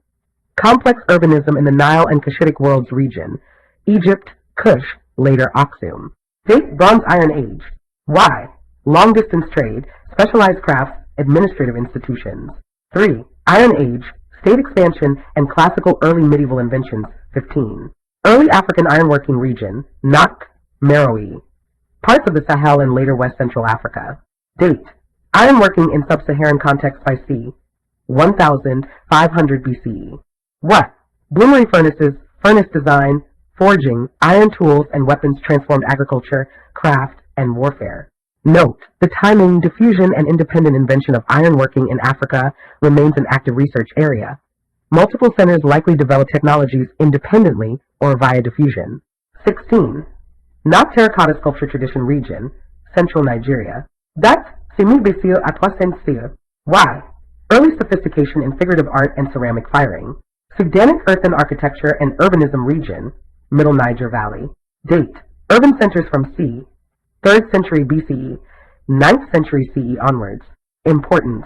Complex urbanism in the Nile and Cushitic worlds region, Egypt, Kush, later Aksum. Date Bronze Iron Age. Why? Long distance trade, specialized crafts, administrative institutions. 3. Iron Age, state expansion, and classical early medieval inventions. 15. Early African ironworking region, Nak, Meroe. Parts of the Sahel and later West Central Africa. Date. Ironworking in sub-Saharan context by c. 1500 BCE. What? Bloomery furnaces, furnace design, forging, iron tools and weapons transformed agriculture, craft, and warfare. Note, the timing, diffusion, and independent invention of ironworking in Africa remains an active research area. Multiple centers likely develop technologies independently or via diffusion. 16. Not terracotta sculpture tradition region, central Nigeria. That's Semi-Basil à 300. Why? Early sophistication in figurative art and ceramic firing. Sudanic earthen architecture and urbanism region, Middle Niger Valley. Date. Urban centers from c. 3rd century BCE, 9th century CE onwards. Importance.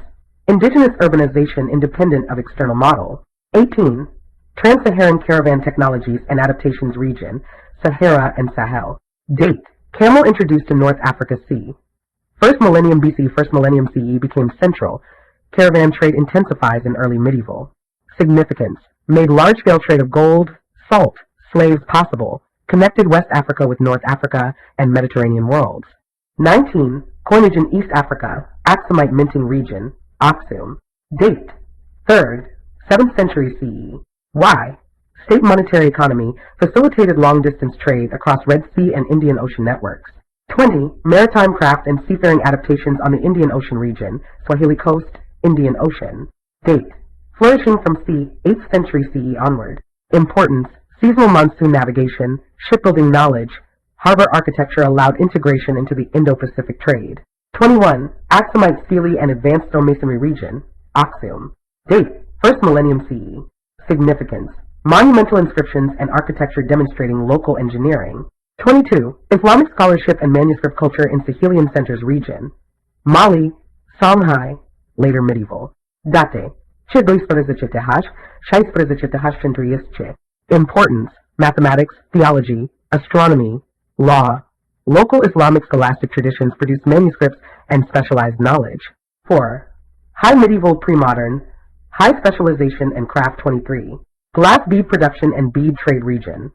Indigenous urbanization independent of external model. 18. Trans-Saharan caravan technologies and adaptations region, Sahara and Sahel. Date. Camel introduced to North Africa c. 1st millennium BC, 1st millennium CE became central. Caravan trade intensifies in early medieval. Significance. Made large-scale trade of gold, salt, slaves possible. Connected West Africa with North Africa and Mediterranean worlds. 19. Coinage in East Africa, Aksumite minting region, Aksum. Date. 3rd, 7th century CE. Why? State monetary economy facilitated long-distance trade across Red Sea and Indian Ocean networks. 20. Maritime craft and seafaring adaptations on the Indian Ocean region, Swahili Coast, Indian Ocean. Date. Flourishing from c. 8th century CE onward. Importance. Seasonal monsoon navigation, shipbuilding knowledge, harbor architecture allowed integration into the Indo-Pacific trade. 21. Aksumite stele and advanced stonemasonry region, Aksum. Date. 1st millennium CE. Significance. Monumental inscriptions and architecture demonstrating local engineering. 22. Islamic scholarship and manuscript culture in Sahelian centers region. Mali, Songhai, later medieval. Date. Importance. Mathematics, theology, astronomy, law. Local Islamic scholastic traditions produce manuscripts and specialized knowledge. 4. High medieval pre-modern, high specialization and craft 23. Glass bead production and bead trade region.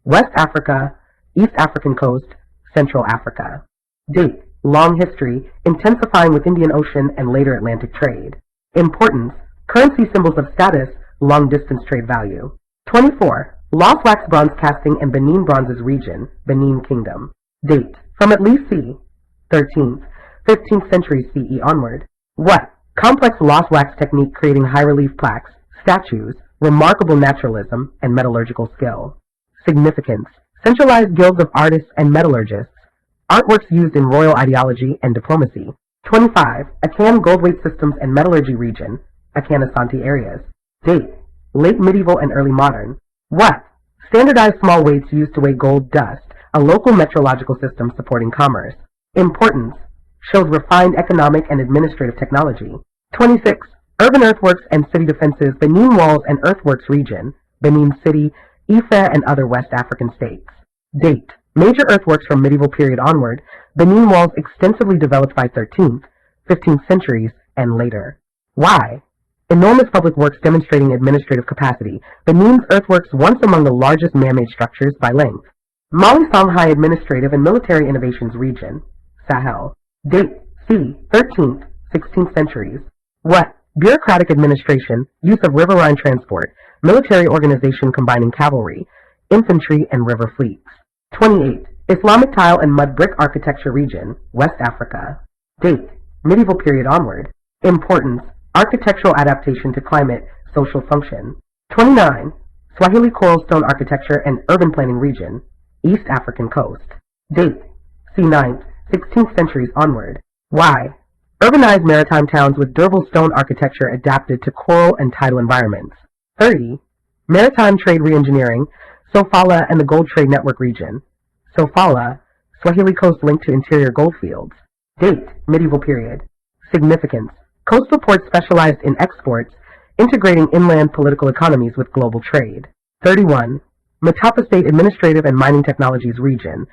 West Africa, East African coast, Central Africa. Date. Long history, intensifying with Indian Ocean and later Atlantic trade. Importance. Currency symbols of status, long-distance trade value. 24. Lost wax bronze casting and Benin bronzes region, Benin Kingdom. Date. From at least c. 13th, 15th century CE onward. What? Complex lost wax technique creating high-relief plaques, statues, remarkable naturalism, and metallurgical skill. Significance. Centralized guilds of artists and metallurgists. Artworks used in royal ideology and diplomacy. 25. Akan gold weight systems and metallurgy region, Akan Asante areas. Date. Late medieval and early modern. What? Standardized small weights used to weigh gold dust, a local metrological system supporting commerce. Importance. Shows refined economic and administrative technology. 26. Urban earthworks and city defenses, Benin walls and earthworks region, Benin City, Ife and other West African states. Date. Major earthworks from medieval period onward, Benin walls extensively developed by 13th, 15th centuries, and later. Why? Enormous public works demonstrating administrative capacity, Benin's earthworks once among the largest man-made structures by length. Mali Songhai administrative and military innovations region, Sahel. Date. C. 13th, 16th centuries. What? Bureaucratic administration, use of riverine transport, military organization combining cavalry, infantry, and river fleets. 28. Islamic tile and mud brick architecture region, West Africa. Date. Medieval period onward. Importance. Architectural adaptation to climate, social function. 29. Swahili coral stone architecture and urban planning region, East African coast. Date. C. 9th, 16th centuries onward. Why? Urbanized maritime towns with durable stone architecture adapted to coral and tidal environments. 30. Maritime trade reengineering, Sofala and the Gold Trade Network region. Sofala, Swahili coast linked to interior gold fields. Date. Medieval period. Significance. Coastal ports specialized in exports, integrating inland political economies with global trade. 31. Matapa State Administrative and Mining Technologies Region,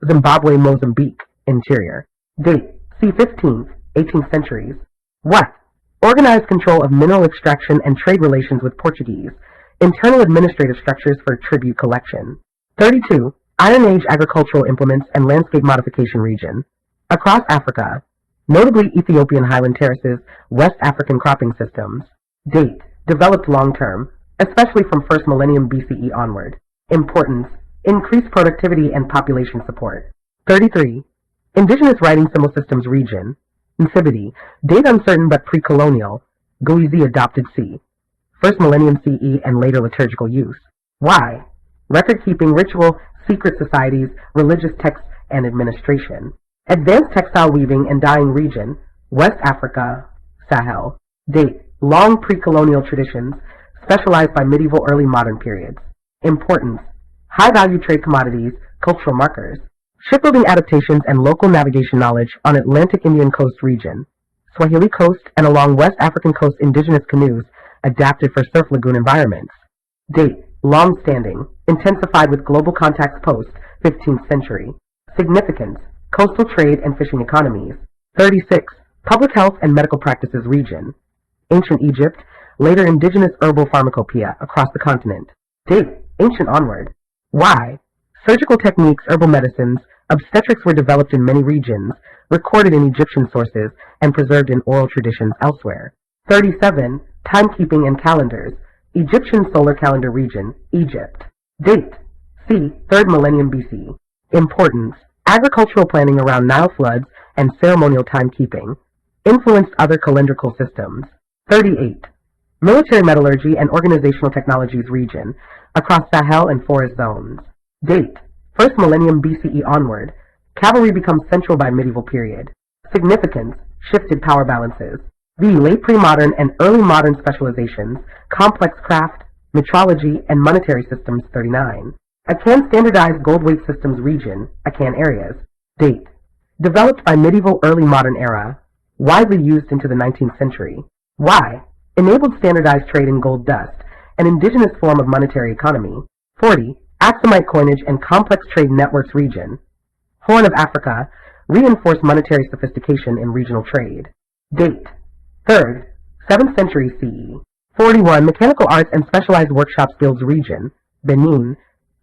Zimbabwe, Mozambique, Interior. Date, c. 18th centuries. What? Organized control of mineral extraction and trade relations with Portuguese. Internal administrative structures for tribute collection. 32. Iron Age agricultural implements and landscape modification region. Across Africa, notably Ethiopian highland terraces, West African cropping systems. Date, developed long-term, especially from 1st millennium BCE onward. Importance, increased productivity and population support. 33. Indigenous writing symbol systems region. Insibity, date uncertain but pre-colonial, Guizi adopted C. 1st millennium CE and later liturgical use. Why? Record-keeping, ritual, secret societies, religious texts, and administration. Advanced textile weaving and dyeing region, West Africa, Sahel. Date, long pre-colonial traditions, specialized by medieval early modern periods. Importance, high-value trade commodities, cultural markers. Shipbuilding adaptations and local navigation knowledge on Atlantic Indian Coast region, Swahili Coast and along West African coast indigenous canoes adapted for surf lagoon environments. Date, long-standing, intensified with global contacts post 15th century. Significance, coastal trade and fishing economies. 36. Public health and medical practices region, ancient Egypt, later indigenous herbal pharmacopoeia across the continent. Date, ancient onward. Why? Surgical techniques, herbal medicines, obstetrics were developed in many regions, recorded in Egyptian sources, and preserved in oral traditions elsewhere. 37. Timekeeping and calendars, Egyptian solar calendar region, Egypt. Date, c. 3rd millennium BC. Importance, agricultural planning around Nile floods and ceremonial timekeeping, influenced other calendrical systems. 38. Military metallurgy and organizational technologies region, across Sahel and forest zones. Date, 1st millennium BCE onward, cavalry becomes central by medieval period. Significance, shifted power balances. The late pre-modern and early modern specializations, complex craft, metrology, and monetary systems. 39. Akan standardized gold weight systems region, Akan areas. Date, developed by medieval early modern era, widely used into the 19th century. Why? Enabled standardized trade in gold dust, an indigenous form of monetary economy. 40. Axumite coinage and complex trade networks region, Horn of Africa, reinforced monetary sophistication in regional trade. Date, 3rd, 7th century CE. 41. Mechanical arts and specialized workshops guilds region, Benin,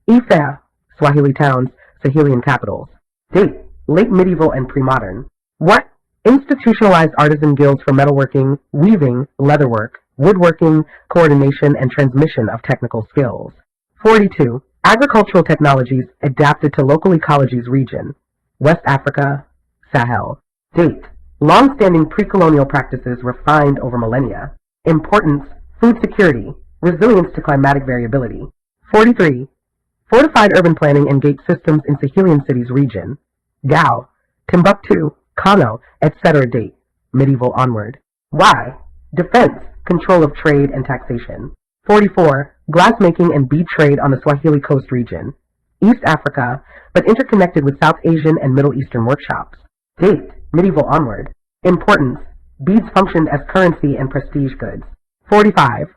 Ife, Swahili towns, Sahelian capitals. Date, late medieval and pre-modern. What? Institutionalized artisan guilds for metalworking, weaving, leatherwork, woodworking, coordination, and transmission of technical skills. 42. Agricultural technologies adapted to local ecologies region, West Africa, Sahel. Date, long-standing pre-colonial practices refined over millennia. Importance, food security, resilience to climatic variability. 43. Fortified urban planning and gate systems in Sahelian cities region, Gao, Timbuktu, Kano, etc. Date, medieval onward. Why? Defense, control of trade and taxation. 44. Glassmaking and bead trade on the Swahili Coast region, East Africa, but interconnected with South Asian and Middle Eastern workshops. Date, medieval onward. Importance, beads functioned as currency and prestige goods. 45.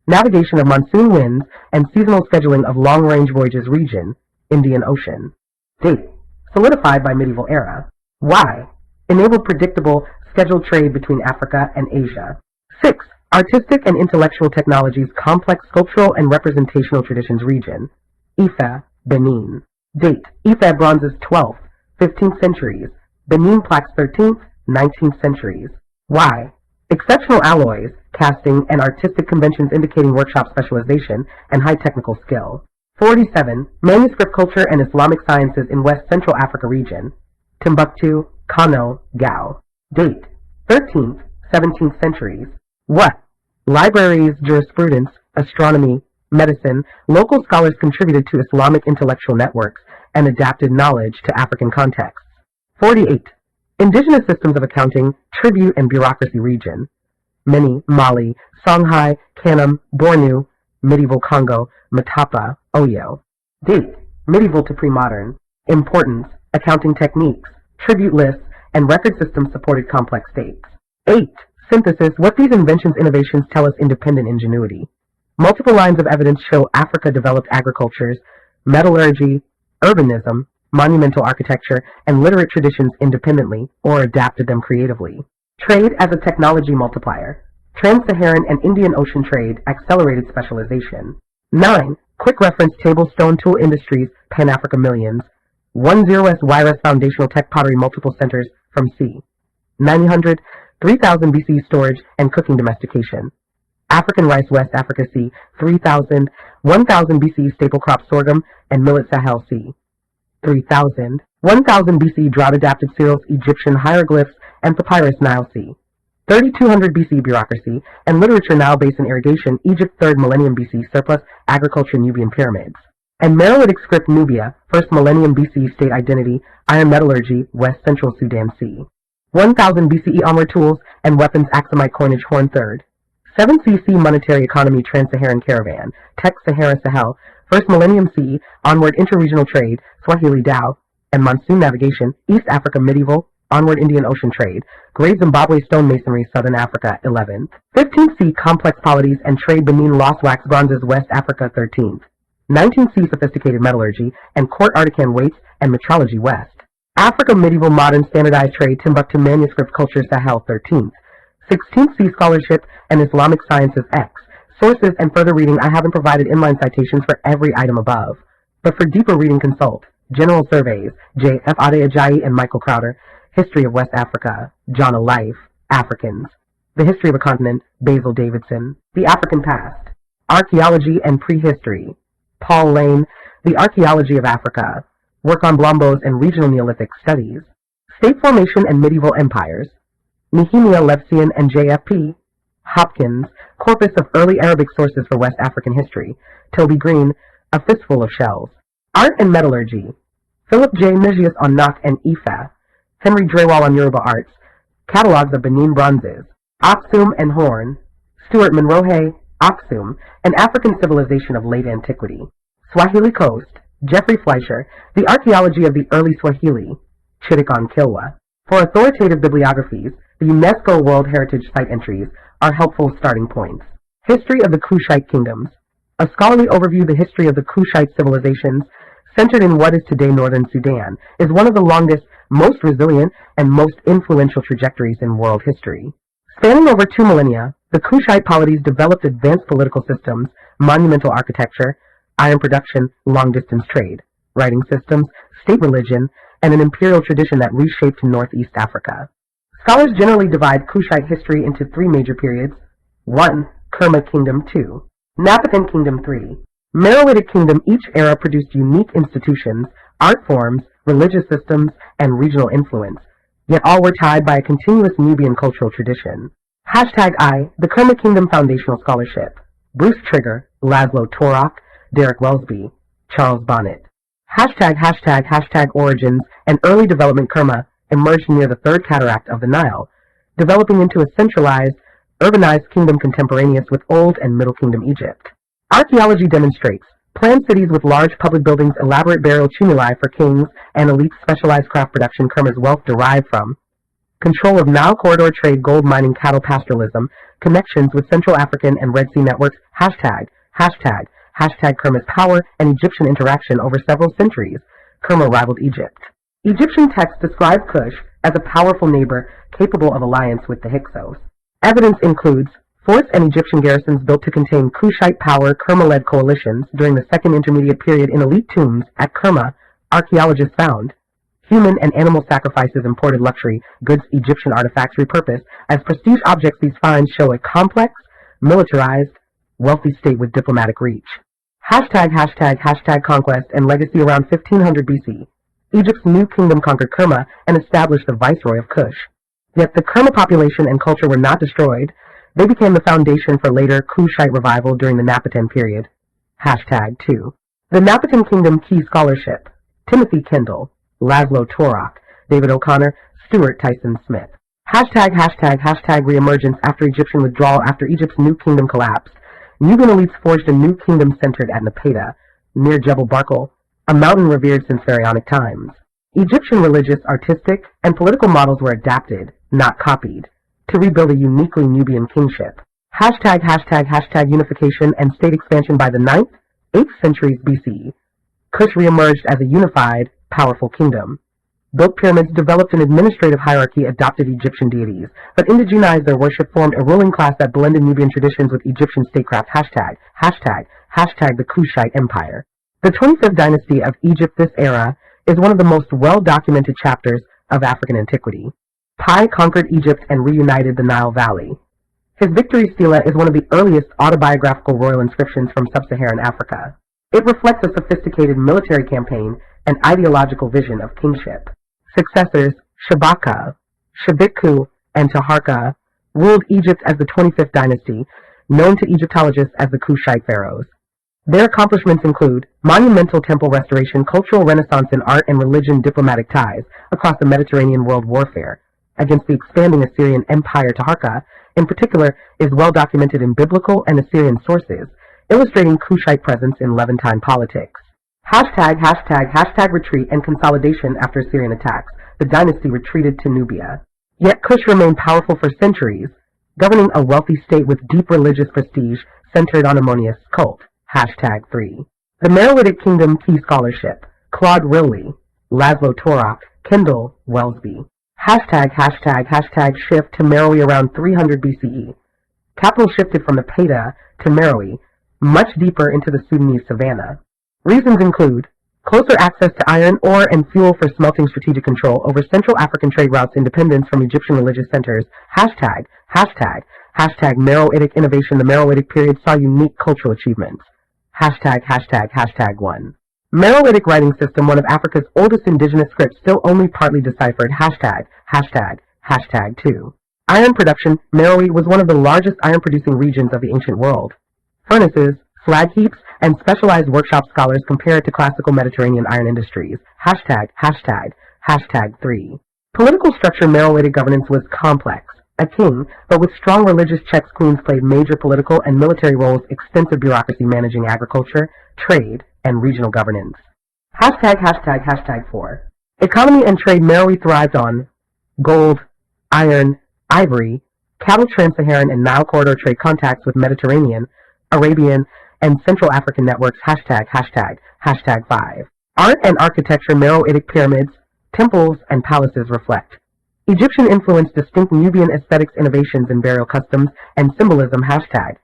Navigation of monsoon winds and seasonal scheduling of long-range voyages region, Indian Ocean. Date, solidified by medieval era. Why? Enabled predictable, scheduled trade between Africa and Asia. 6. Artistic and intellectual technologies, complex sculptural and representational traditions region, Ife, Benin. Date, Ife bronzes 12th, 15th centuries, Benin plaques 13th, 19th centuries. Why? Exceptional alloys, casting, and artistic conventions indicating workshop specialization and high technical skill. 47. Manuscript culture and Islamic sciences in West Central Africa region, Timbuktu, Kano, Gao. Date, 13th, 17th centuries. What? Libraries, jurisprudence, astronomy, medicine, local scholars contributed to Islamic intellectual networks and adapted knowledge to African contexts. 48. Indigenous systems of accounting, tribute, and bureaucracy region, Mini, Mali, Songhai, Kanam, Bornu, medieval Congo, Matapa, Oyo. Date, medieval to pre-modern. Importance, accounting techniques, tribute lists, and record systems supported complex states. 8. Synthesis, what these inventions innovations tell us independent ingenuity. Multiple lines of evidence show Africa developed agricultures, metallurgy, urbanism, monumental architecture, and literate traditions independently or adapted them creatively. Trade as a technology multiplier. Trans-Saharan and Indian Ocean trade accelerated specialization. 9. Quick reference table stone tool industries Pan-Africa millions. 10s Wireless foundational tech pottery multiple centers from C. 900 3000 BC storage and cooking domestication. African rice West Africa C. 3000 1000 BC staple crop sorghum and millet Sahel C. 3000 1000 BC drought adapted cereals Egyptian hieroglyphs and papyrus Nile C. 3200 BC bureaucracy and literature Nile basin irrigation Egypt 3rd millennium BC surplus agriculture Nubian pyramids. And Meroitic script Nubia 1st millennium BC state identity iron metallurgy West Central Sudan C. 1000 BCE onward tools and weapons Axumite coinage Horn 3rd. 7 CC monetary economy Trans-Saharan caravan Tech Sahara Sahel 1st millennium CE onward interregional trade Swahili Dhow and monsoon navigation East Africa medieval onward Indian Ocean trade, Great Zimbabwe stonemasonry, Southern Africa, 11th. 15th C, complex polities and trade Benin lost wax bronzes, West Africa, 13th. 19th C, sophisticated metallurgy and court artisan weights and metrology, West. Africa medieval modern standardized trade, Timbuktu manuscript culture, Sahel, 13th. 16th C, scholarship and Islamic sciences, X. Sources and further reading, I haven't provided inline citations for every item above, but for deeper reading consult General Surveys, J. F. Ade Ajayi and Michael Crowder, History of West Africa, John of Life, Africans, The History of a Continent, Basil Davidson, The African Past, Archaeology and Prehistory, Paul Lane, The Archaeology of Africa, work on Blombos and Regional Neolithic Studies, State Formation and Medieval Empires, Nehemiah Levsian and J.F.P., Hopkins, Corpus of Early Arabic Sources for West African History, Toby Green, A Fistful of Shells, Art and Metallurgy, Philip J. Migius on Nak and Ifa, Henry Drewal on Yoruba Arts, Catalogs of Benin Bronzes, Aksum and Horn, Stuart Monroe, Aksum, An African Civilization of Late Antiquity, Swahili Coast, Jeffrey Fleischer, The Archaeology of the Early Swahili, Chitikon Kilwa. For authoritative bibliographies, the UNESCO World Heritage Site entries are helpful starting points. History of the Kushite Kingdoms. A scholarly overview of the history of the Kushite civilizations, centered in what is today northern Sudan, is one of the longest, most resilient, and most influential trajectories in world history. Spanning over 2 millennia, the Kushite polities developed advanced political systems, monumental architecture, iron production, long-distance trade, writing systems, state religion, and an imperial tradition that reshaped Northeast Africa. Scholars generally divide Kushite history into 3 major periods. 1. Kerma Kingdom. 2. Napatan Kingdom. 3. Meroitic Kingdom. Each era produced unique institutions, art forms, religious systems, and regional influence, yet all were tied by a continuous Nubian cultural tradition. #I, the Kerma Kingdom Foundational Scholarship. Bruce Trigger, Laszlo Torok, Derek Welsby, Charles Bonnet. #Origins and early development. Kerma emerged near the Third Cataract of the Nile, developing into a centralized, urbanized kingdom contemporaneous with Old and Middle Kingdom Egypt. Archaeology demonstrates planned cities with large public buildings, elaborate burial tumuli for kings, and elite specialized craft production. Kerma's wealth derived from control of Nile corridor trade, gold mining, cattle pastoralism, connections with Central African and Red Sea networks. Kerma's power and Egyptian interaction over several centuries. Kerma rivaled Egypt. Egyptian texts describe Kush as a powerful neighbor capable of alliance with the Hyksos. Evidence includes forts and Egyptian garrisons built to contain Kushite power. Kerma-led coalitions during the Second Intermediate Period in elite tombs at Kerma. Archaeologists found human and animal sacrifices, imported luxury goods, Egyptian artifacts repurposed as prestige objects. These finds show a complex, militarized, wealthy state with diplomatic reach. Conquest and legacy. Around 1500 BC, Egypt's new kingdom conquered Kerma and established the viceroy of Kush. Yet the Kerma population and culture were not destroyed. They became the foundation for later Kushite revival during the Napatan period. #2. The Napatan Kingdom Key Scholarship. Timothy Kendall, Laszlo Torok, David O'Connor, Stuart Tyson Smith. Reemergence after Egyptian withdrawal. After Egypt's new kingdom collapsed, Nubian elites forged a new kingdom centered at Napata, near Jebel Barkal, a mountain revered since pharaonic times. Egyptian religious, artistic, and political models were adapted, not copied, to rebuild a uniquely Nubian kingship. Unification and state expansion by the 9th, 8th centuries BCE. Kush reemerged as a unified, powerful kingdom. Built pyramids, developed an administrative hierarchy, adopted Egyptian deities, but indigenized their worship, formed a ruling class that blended Nubian traditions with Egyptian statecraft. Hashtag the Kushite Empire. The 25th dynasty of Egypt, this era, is one of the most well-documented chapters of African antiquity. Pi conquered Egypt and reunited the Nile Valley. His victory stela is one of the earliest autobiographical royal inscriptions from sub-Saharan Africa. It reflects a sophisticated military campaign and ideological vision of kingship. Successors Shabaka, Shabiku, and Taharka ruled Egypt as the 25th dynasty, known to Egyptologists as the Kushite pharaohs. Their accomplishments include monumental temple restoration, cultural renaissance in art and religion, diplomatic ties across the Mediterranean world warfare against the expanding Assyrian Empire. Taharka, in particular, is well documented in biblical and Assyrian sources, illustrating Kushite presence in Levantine politics. Hashtag retreat and consolidation after Assyrian attacks. The dynasty retreated to Nubia. Yet Kush remained powerful for centuries, governing a wealthy state with deep religious prestige centered on Ammonius cult. Hashtag 3. The Meroitic Kingdom Key Scholarship. Claude Riley, Laszlo Torak, Kendall Wellesby. Hashtag shift to Meroe around 300 BCE. Capital shifted from the Peda to Meroe, much deeper into the Sudanese savannah. Reasons include closer access to iron ore and fuel for smelting, strategic control over Central African trade routes, independence from Egyptian religious centers. Hashtag Meroitic innovation. The Meroitic period saw unique cultural achievements. Hashtag 1. Meroitic writing system, one of Africa's oldest indigenous scripts, still only partly deciphered. Hashtag 2. Iron production. Meroe was one of the largest iron-producing regions of the ancient world. Furnaces, slag heaps, and specialized workshop scholars compare it to classical Mediterranean iron industries. Hashtag 3. Political structure. Meroitic governance was complex. A king, but with strong religious checks, queens played major political and military roles, extensive bureaucracy managing agriculture, trade, and regional governance. Hashtag 4. Economy and trade. Meroe thrived on gold, iron, ivory, cattle, trans-Saharan and Nile corridor trade, contacts with Mediterranean, Arabian, and Central African networks. Hashtag 5. Art and architecture. Meroitic pyramids, temples, and palaces reflect Egyptian influence, distinct Nubian aesthetics, innovations in burial customs, and symbolism. Hashtag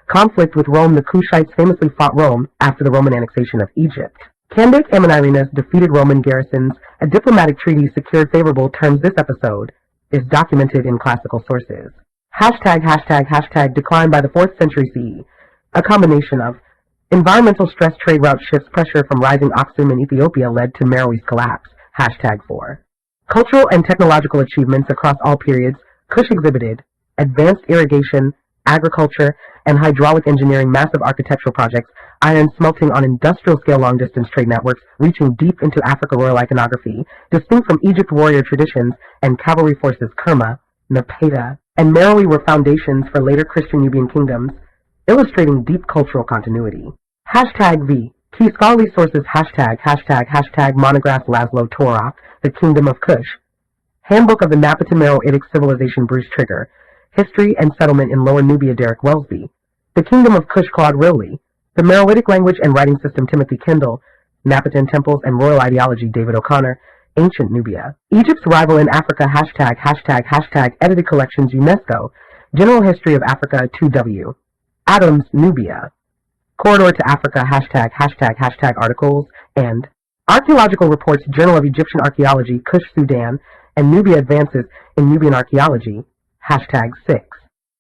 conflict with Rome. The Kushites famously fought Rome after the Roman annexation of Egypt. Candace Amanirenas defeated Roman garrisons. A diplomatic treaty secured favorable terms. This episode is documented in classical sources. Hashtag decline by the 4th century CE. A combination of environmental stress, trade route shifts, pressure from rising Aksum in Ethiopia led to Meroe's collapse. Hashtag 4. Cultural and technological achievements across all periods. Kush exhibited advanced irrigation, agriculture, and hydraulic engineering, massive architectural projects, iron smelting on industrial scale, long-distance trade networks reaching deep into Africa, royal iconography, distinct from Egypt warrior traditions, and cavalry forces. Kerma, Napeda, and Meroe were foundations for later Christian Nubian kingdoms, illustrating deep cultural continuity. Hashtag V. Key scholarly sources. Hashtag monograph Laszlo Torak, The Kingdom of Kush. Handbook of the Napatan Meroitic Civilization, Bruce Trigger. History and Settlement in Lower Nubia, Derek Wellesby. The Kingdom of Kush, Claude Riley. The Meroitic Language and Writing System, Timothy Kendall. Napatan Temples and Royal Ideology, David O'Connor. Ancient Nubia. Egypt's rival in Africa. Hashtag edited collections, UNESCO. General History of Africa, 2W. Adams, Nubia. Corridor to Africa. Hashtag articles. And Archaeological Reports, Journal of Egyptian Archaeology, Kush, Sudan, and Nubia Advances in Nubian Archaeology. Hashtag 6.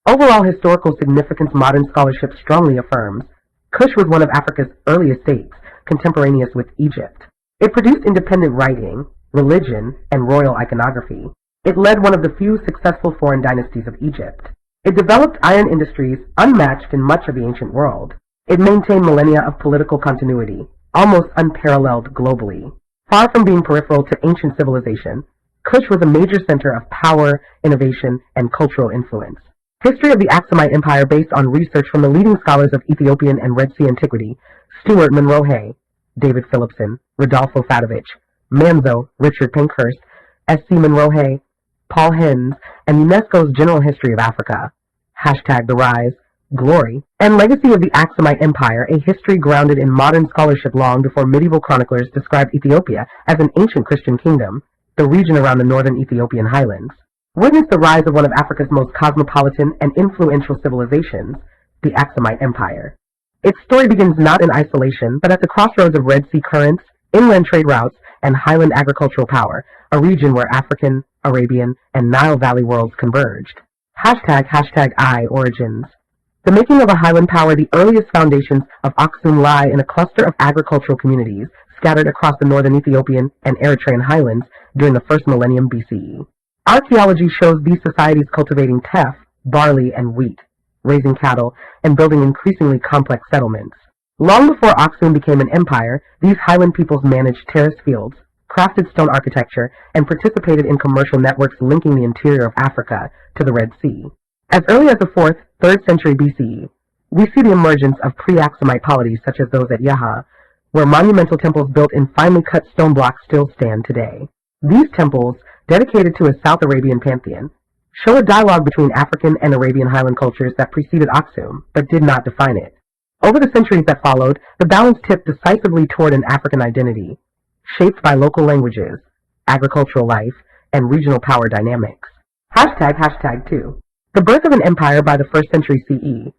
Overall historical significance. Modern scholarship strongly affirms Kush was one of Africa's earliest states, contemporaneous with Egypt. It produced independent writing, religion, and royal iconography. It led one of the few successful foreign dynasties of Egypt. It developed iron industries unmatched in much of the ancient world. It maintained millennia of political continuity, almost unparalleled globally. Far from being peripheral to ancient civilization, Kush was a major center of power, innovation, and cultural influence. History of the Aksumite Empire, based on research from the leading scholars of Ethiopian and Red Sea antiquity, Stuart Monroe, David Phillipson, Rodolfo Fadovich, Manzo, Richard Pankhurst, S.C. Monroe, Paul Hens, and UNESCO's General History of Africa. Hashtag the rise, glory, and legacy of the Aksumite Empire, a history grounded in modern scholarship long before medieval chroniclers described Ethiopia as an ancient Christian kingdom, the region around the northern Ethiopian highlands. Witness the rise of one of Africa's most cosmopolitan and influential civilizations, the Aksumite Empire. Its story begins not in isolation, but at the crossroads of Red Sea currents, inland trade routes, and highland agricultural power, a region where African, Arabian, and Nile Valley worlds converged. Hashtag I origins. The making of a highland power, the earliest foundations of Aksum lie in a cluster of agricultural communities scattered across the northern Ethiopian and Eritrean highlands during the first millennium BCE. Archaeology shows these societies cultivating teff, barley, and wheat, raising cattle, and building increasingly complex settlements. Long before Aksum became an empire, these highland peoples managed terraced fields, crafted stone architecture, and participated in commercial networks linking the interior of Africa to the Red Sea. As early as the 4th, 3rd century BCE, we see the emergence of pre-Aksumite polities such as those at Yaha, where monumental temples built in finely cut stone blocks still stand today. These temples, dedicated to a South Arabian pantheon, show a dialogue between African and Arabian highland cultures that preceded Aksum, but did not define it. Over the centuries that followed, the balance tipped decisively toward an African identity, shaped by local languages, agricultural life, and regional power dynamics. Hashtag 2. The birth of an empire by the 1st century CE,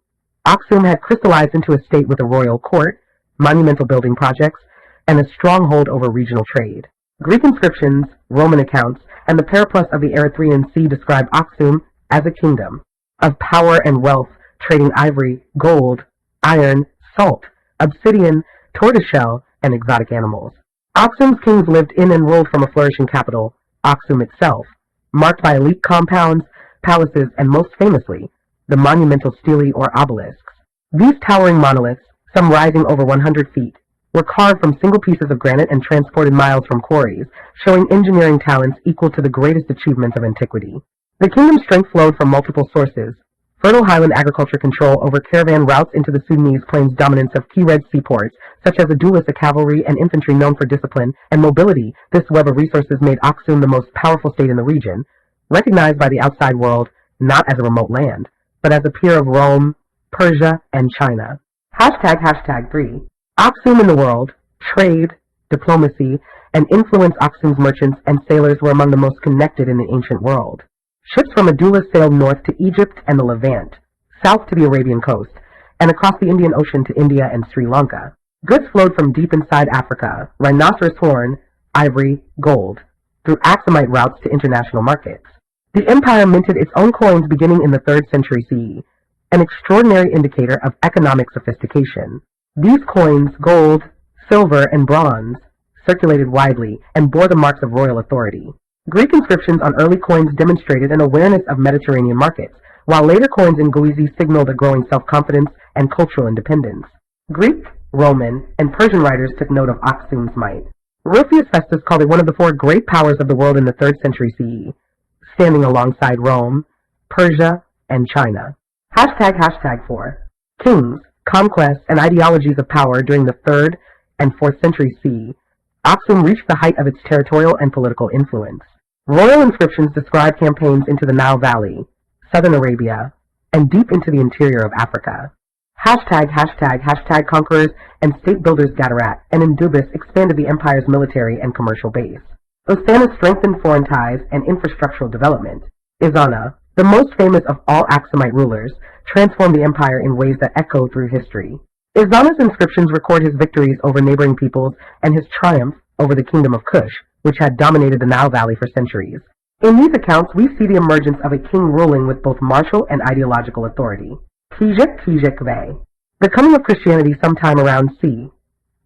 Aksum had crystallized into a state with a royal court, monumental building projects, and a stronghold over regional trade. Greek inscriptions, Roman accounts, and the periplus of the Erythraean Sea describe Aksum as a kingdom of power and wealth, trading ivory, gold, iron, salt, obsidian, tortoiseshell, and exotic animals. Aksum's kings lived in and ruled from a flourishing capital, Aksum itself, marked by elite compounds, palaces, and most famously, the monumental stelae or obelisks. These towering monoliths, some rising over 100 feet, were carved from single pieces of granite and transported miles from quarries, showing engineering talents equal to the greatest achievements of antiquity. The kingdom's strength flowed from multiple sources. Fertile highland agriculture control over caravan routes into the Sudanese plains, dominance of key Red Sea ports, such as Adulis, a cavalry and infantry known for discipline and mobility. This web of resources made Aksum the most powerful state in the region, recognized by the outside world not as a remote land, but as a peer of Rome, Persia, and China. Hashtag 3. Aksum in the world, trade, diplomacy, and influence. Aksum's merchants and sailors were among the most connected in the ancient world. Ships from Adulis sailed north to Egypt and the Levant, south to the Arabian coast, and across the Indian Ocean to India and Sri Lanka. Goods flowed from deep inside Africa, rhinoceros horn, ivory, gold, through Aksumite routes to international markets. The empire minted its own coins beginning in the 3rd century CE, an extraordinary indicator of economic sophistication. These coins, gold, silver, and bronze, circulated widely and bore the marks of royal authority. Greek inscriptions on early coins demonstrated an awareness of Mediterranean markets, while later coins in Guizi signaled a growing self-confidence and cultural independence. Greek, Roman, and Persian writers took note of Aksum's might. Rufius Festus called it one of the 4 great powers of the world in the 3rd century CE, standing alongside Rome, Persia, and China. Hashtag 4. Kings, conquests, and ideologies of power during the 3rd and 4th century CE, Aksum reached the height of its territorial and political influence. Royal inscriptions describe campaigns into the Nile Valley, southern Arabia, and deep into the interior of Africa. Hashtag conquerors and state builders Gadarat and Indubis expanded the empire's military and commercial base. Osanis strengthened foreign ties and infrastructural development. Izana, the most famous of all Aksumite rulers, transformed the empire in ways that echo through history. Izana's inscriptions record his victories over neighboring peoples and his triumph over the kingdom of Kush, which had dominated the Nile Valley for centuries. In these accounts, we see the emergence of a king ruling with both martial and ideological authority. Kijek Bey. The coming of Christianity sometime around c.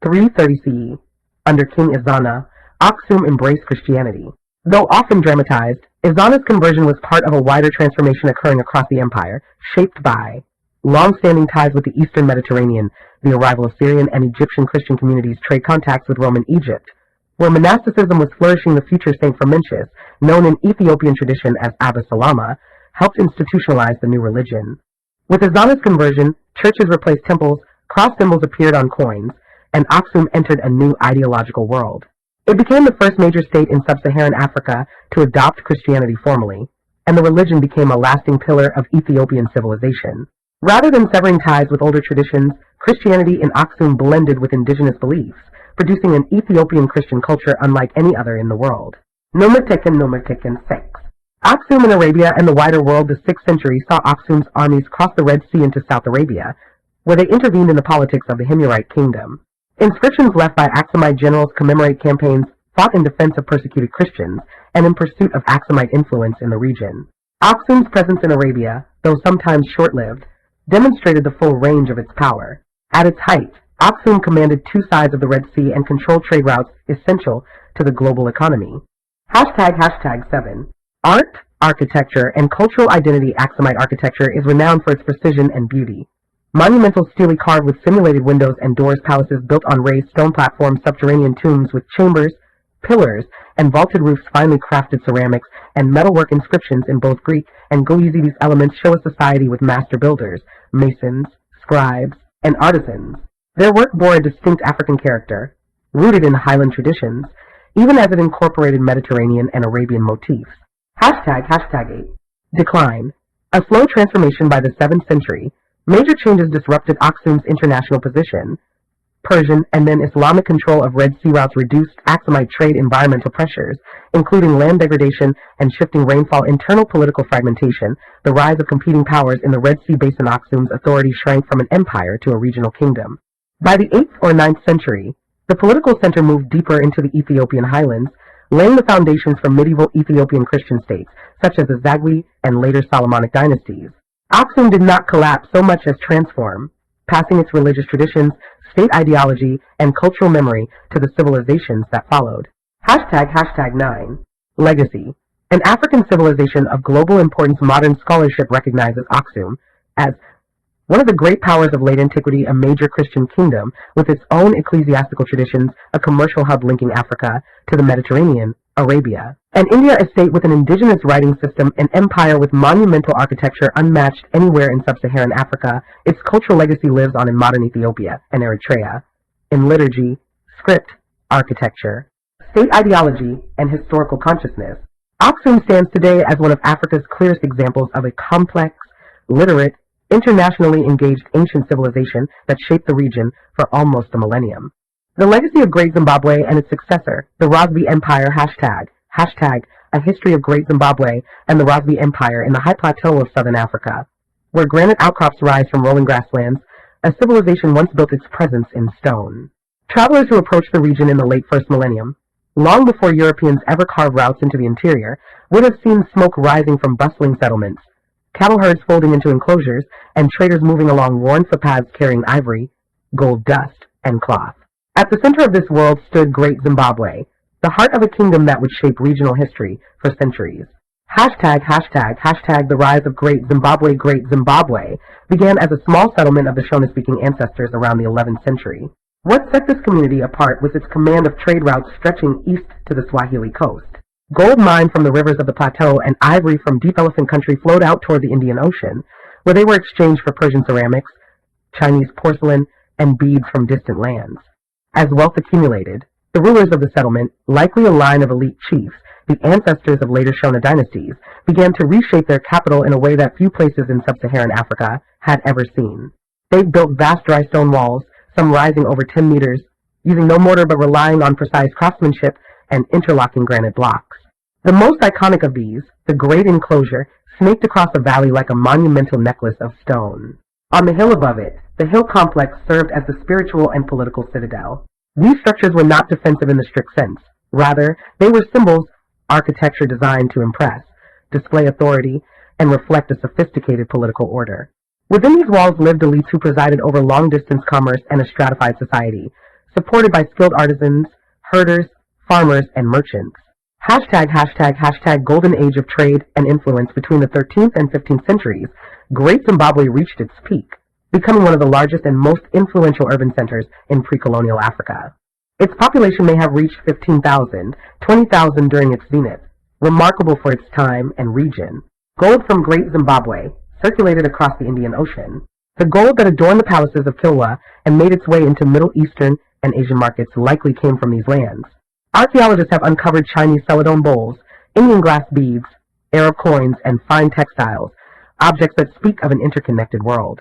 330 CE, under King Izana, Aksum embraced Christianity. Though often dramatized, Izana's conversion was part of a wider transformation occurring across the empire, shaped by long-standing ties with the Eastern Mediterranean, the arrival of Syrian and Egyptian Christian communities, trade contacts with Roman Egypt, where monasticism was flourishing. The future Saint Frumentius, known in Ethiopian tradition as Abba Salama, helped institutionalize the new religion. With Izana's conversion, churches replaced temples, cross symbols appeared on coins, and Aksum entered a new ideological world. It became the first major state in sub-Saharan Africa to adopt Christianity formally, and the religion became a lasting pillar of Ethiopian civilization. Rather than severing ties with older traditions, Christianity in Aksum blended with indigenous beliefs, producing an Ethiopian Christian culture unlike any other in the world. Nomertekin 6. Aksum in Arabia and the wider world. The 6th century saw Aksum's armies cross the Red Sea into South Arabia, where they intervened in the politics of the Himyarite kingdom. Inscriptions left by Aksumite generals commemorate campaigns fought in defense of persecuted Christians and in pursuit of Aksumite influence in the region. Aksum's presence in Arabia, though sometimes short-lived, demonstrated the full range of its power. At its height, Aksum commanded two sides of the Red Sea and controlled trade routes essential to the global economy. ##7. Art, architecture, and cultural identity. Aksumite architecture is renowned for its precision and beauty. Monumental steely carved with simulated windows and doors, palaces built on raised stone platforms, subterranean tombs with chambers, pillars, and vaulted roofs, finely crafted ceramics, and metalwork inscriptions in both Greek and Goizi. These elements show a society with master builders, masons, scribes, and artisans. Their work bore a distinct African character, rooted in Highland traditions, even as it incorporated Mediterranean and Arabian motifs. #8. Decline. A slow transformation by the 7th century. Major changes disrupted Aksum's international position. Persian and then Islamic control of Red Sea routes reduced Aksumite trade. Environmental pressures, including land degradation and shifting rainfall. Internal political fragmentation. The rise of competing powers in the Red Sea basin. Aksum's authority shrank from an empire to a regional kingdom. By the 8th or 9th century, the political center moved deeper into the Ethiopian highlands, laying the foundations for medieval Ethiopian Christian states, such as the Zagwe and later Solomonic dynasties. Aksum did not collapse so much as transform, passing its religious traditions, state ideology, and cultural memory to the civilizations that followed. #9. Legacy. An African civilization of global importance. Modern scholarship recognizes Aksum as one of the great powers of late antiquity, a major Christian kingdom with its own ecclesiastical traditions, a commercial hub linking Africa to the Mediterranean, Arabia, and India, a state with an indigenous writing system, an empire with monumental architecture unmatched anywhere in sub-Saharan Africa. Its cultural legacy lives on in modern Ethiopia and Eritrea, in liturgy, script, architecture, state ideology, and historical consciousness. Aksum stands today as one of Africa's clearest examples of a complex, literate, internationally engaged ancient civilization that shaped the region for almost a millennium. The legacy of Great Zimbabwe and its successor, the Rosby Empire. #, a history of Great Zimbabwe and the Rosby Empire in the high plateau of southern Africa, where granite outcrops rise from rolling grasslands. A civilization once built its presence in stone. Travelers who approached the region in the late first millennium, long before Europeans ever carved routes into the interior, would have seen smoke rising from bustling settlements, cattle herds folding into enclosures, and traders moving along worn footpaths carrying ivory, gold dust, and cloth. At the center of this world stood Great Zimbabwe, the heart of a kingdom that would shape regional history for centuries. #, the rise of Great Zimbabwe. Great Zimbabwe began as a small settlement of the Shona-speaking ancestors around the 11th century. What set this community apart was its command of trade routes stretching east to the Swahili coast. Gold mined from the rivers of the plateau and ivory from deep elephant country flowed out toward the Indian Ocean, where they were exchanged for Persian ceramics, Chinese porcelain, and beads from distant lands. As wealth accumulated, the rulers of the settlement, likely a line of elite chiefs, the ancestors of later Shona dynasties, began to reshape their capital in a way that few places in sub-Saharan Africa had ever seen. They built vast dry stone walls, some rising over 10 meters, using no mortar but relying on precise craftsmanship and interlocking granite blocks. The most iconic of these, the great enclosure, snaked across a valley like a monumental necklace of stone. On the hill above it, the hill complex served as the spiritual and political citadel. These structures were not defensive in the strict sense. Rather, they were symbols, architecture designed to impress, display authority, and reflect a sophisticated political order. Within these walls lived elites who presided over long-distance commerce and a stratified society, supported by skilled artisans, herders, farmers, and merchants. #, Golden Age of Trade and Influence. Between the 13th and 15th centuries, Great Zimbabwe reached its peak, becoming one of the largest and most influential urban centers in pre-colonial Africa. Its population may have reached 15,000, 20,000 during its zenith, remarkable for its time and region. Gold from Great Zimbabwe circulated across the Indian Ocean. The gold that adorned the palaces of Kilwa and made its way into Middle Eastern and Asian markets likely came from these lands. Archaeologists have uncovered Chinese celadon bowls, Indian glass beads, Arab coins, and fine textiles, objects that speak of an interconnected world.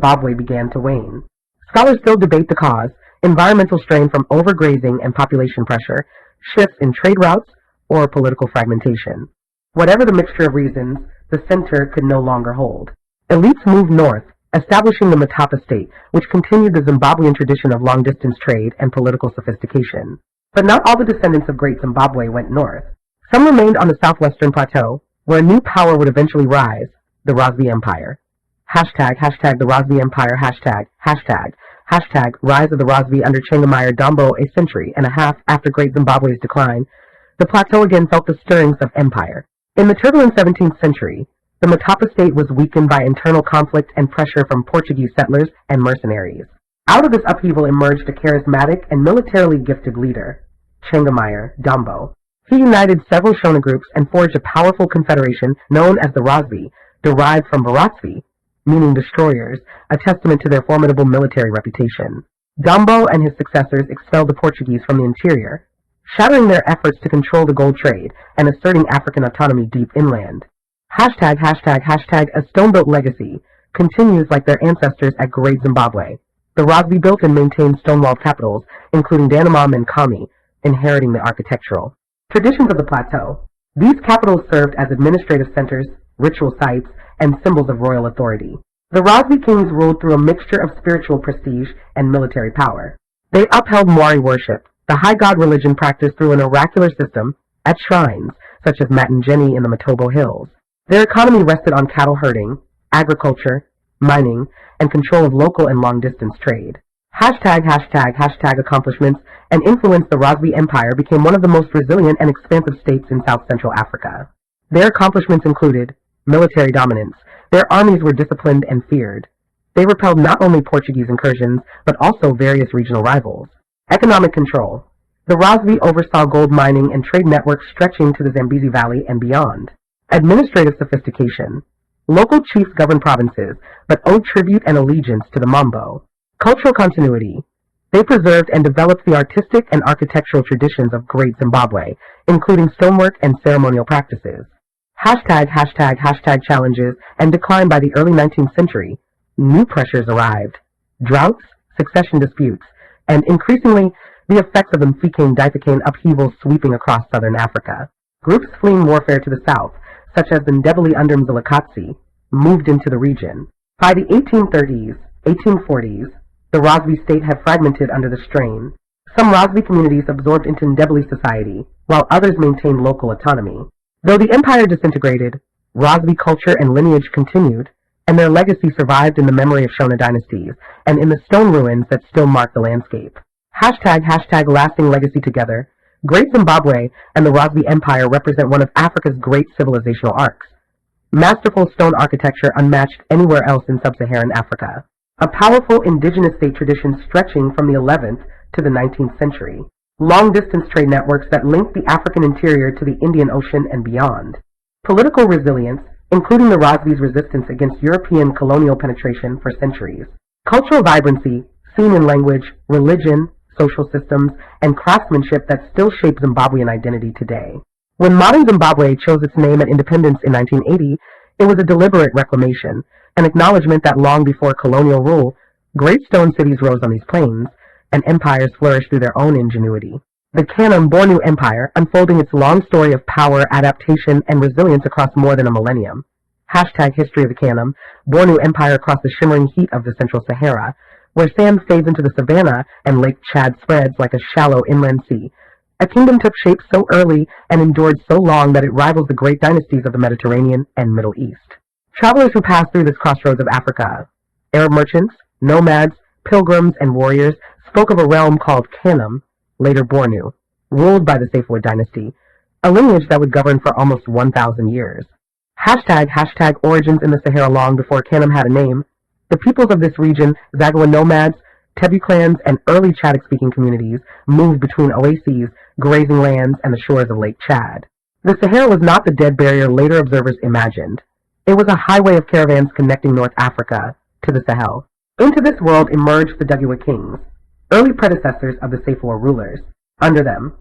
Zimbabwe began to wane. Scholars still debate the cause: environmental strain from overgrazing and population pressure, shifts in trade routes, or political fragmentation. Whatever the mixture of reasons, the center could no longer hold. Elites moved north, establishing the Matapa state, which continued the Zimbabwean tradition of long-distance trade and political sophistication. But not all the descendants of Great Zimbabwe went north. Some remained on the southwestern plateau, where a new power would eventually rise: the Rosby Empire. Hashtag the Rosby Empire, hashtag rise of the Rosby under Changameyer Dombo. A century and a half after Great Zimbabwe's decline, the plateau again felt the stirrings of empire. In the turbulent 17th century, the Matapa state was weakened by internal conflict and pressure from Portuguese settlers and mercenaries. Out of this upheaval emerged a charismatic and militarily gifted leader, Changameyer Dombo. He united several Shona groups and forged a powerful confederation known as the Rosby, derived from Varatsvi, meaning destroyers, a testament to their formidable military reputation. Dombo and his successors expelled the Portuguese from the interior, shattering their efforts to control the gold trade and asserting African autonomy deep inland. Hashtag a stone-built legacy continues like their ancestors at Great Zimbabwe. The Rosby built and maintained stone-walled capitals, including Danamam and Kami, inheriting the architectural traditions of the plateau. These capitals served as administrative centers, ritual sites, and symbols of royal authority. The Rosby kings ruled through a mixture of spiritual prestige and military power. They upheld Mwari worship, the high god religion practiced through an oracular system, at shrines, such as Matangeni in the Matobo Hills. Their economy rested on cattle herding, agriculture, mining, and control of local and long-distance trade. Hashtag accomplishments and influence. The Rosby Empire became one of the most resilient and expansive states in South Central Africa. Their accomplishments included military dominance. Their armies were disciplined and feared. They repelled not only Portuguese incursions, but also various regional rivals. Economic control. The Rosby oversaw gold mining and trade networks stretching to the Zambezi Valley and beyond. Administrative sophistication. Local chiefs governed provinces, but owed tribute and allegiance to the Mambo. Cultural continuity. They preserved and developed the artistic and architectural traditions of Great Zimbabwe, including stonework and ceremonial practices. Hashtag challenges and decline. By the early 19th century, new pressures arrived: droughts, succession disputes, and increasingly the effects of the Mfikane-Difakane upheaval sweeping across southern Africa. Groups fleeing warfare to the south, such as the Ndebele under Mzilikazi, moved into the region. By the 1830s, 1840s, the Rosby state had fragmented under the strain. Some Rosby communities absorbed into Ndebele society, while others maintained local autonomy. Though the empire disintegrated, Rosby culture and lineage continued, and their legacy survived in the memory of Shona dynasties and in the stone ruins that still mark the landscape. Hashtag lasting legacy. Together, Great Zimbabwe and the Rosby Empire represent one of Africa's great civilizational arcs. Masterful stone architecture unmatched anywhere else in sub-Saharan Africa. A powerful indigenous state tradition stretching from the 11th to the 19th century. Long-distance trade networks that link the African interior to the Indian Ocean and beyond. Political resilience, including the Rosby's resistance against European colonial penetration for centuries. Cultural vibrancy, seen in language, religion, social systems, and craftsmanship that still shape Zimbabwean identity today. When modern Zimbabwe chose its name and independence in 1980, it was a deliberate reclamation, an acknowledgement that long before colonial rule, great stone cities rose on these plains, and empires flourished through their own ingenuity. The Kanem-Bornu Empire, unfolding its long story of power, adaptation, and resilience across more than a millennium. Hashtag history of the Kanem-Bornu Empire across the shimmering heat of the Central Sahara, where sand fades into the savannah and Lake Chad spreads like a shallow inland sea. A kingdom took shape so early and endured so long that it rivals the great dynasties of the Mediterranean and Middle East. Travelers who passed through this crossroads of Africa, Arab merchants, nomads, pilgrims, and warriors, spoke of a realm called Kanem, later Bornu, ruled by the Safewid dynasty, a lineage that would govern for almost 1,000 years. Hashtag origins in the Sahara long before Kanem had a name. The peoples of this region, Zagwa nomads, Tebu clans, and early Chadic-speaking communities moved between oases, grazing lands, and the shores of Lake Chad. The Sahara was not the dead barrier later observers imagined. It was a highway of caravans connecting North Africa to the Sahel. Into this world emerged the Dagua kings, early predecessors of the Saifowa rulers. Under them,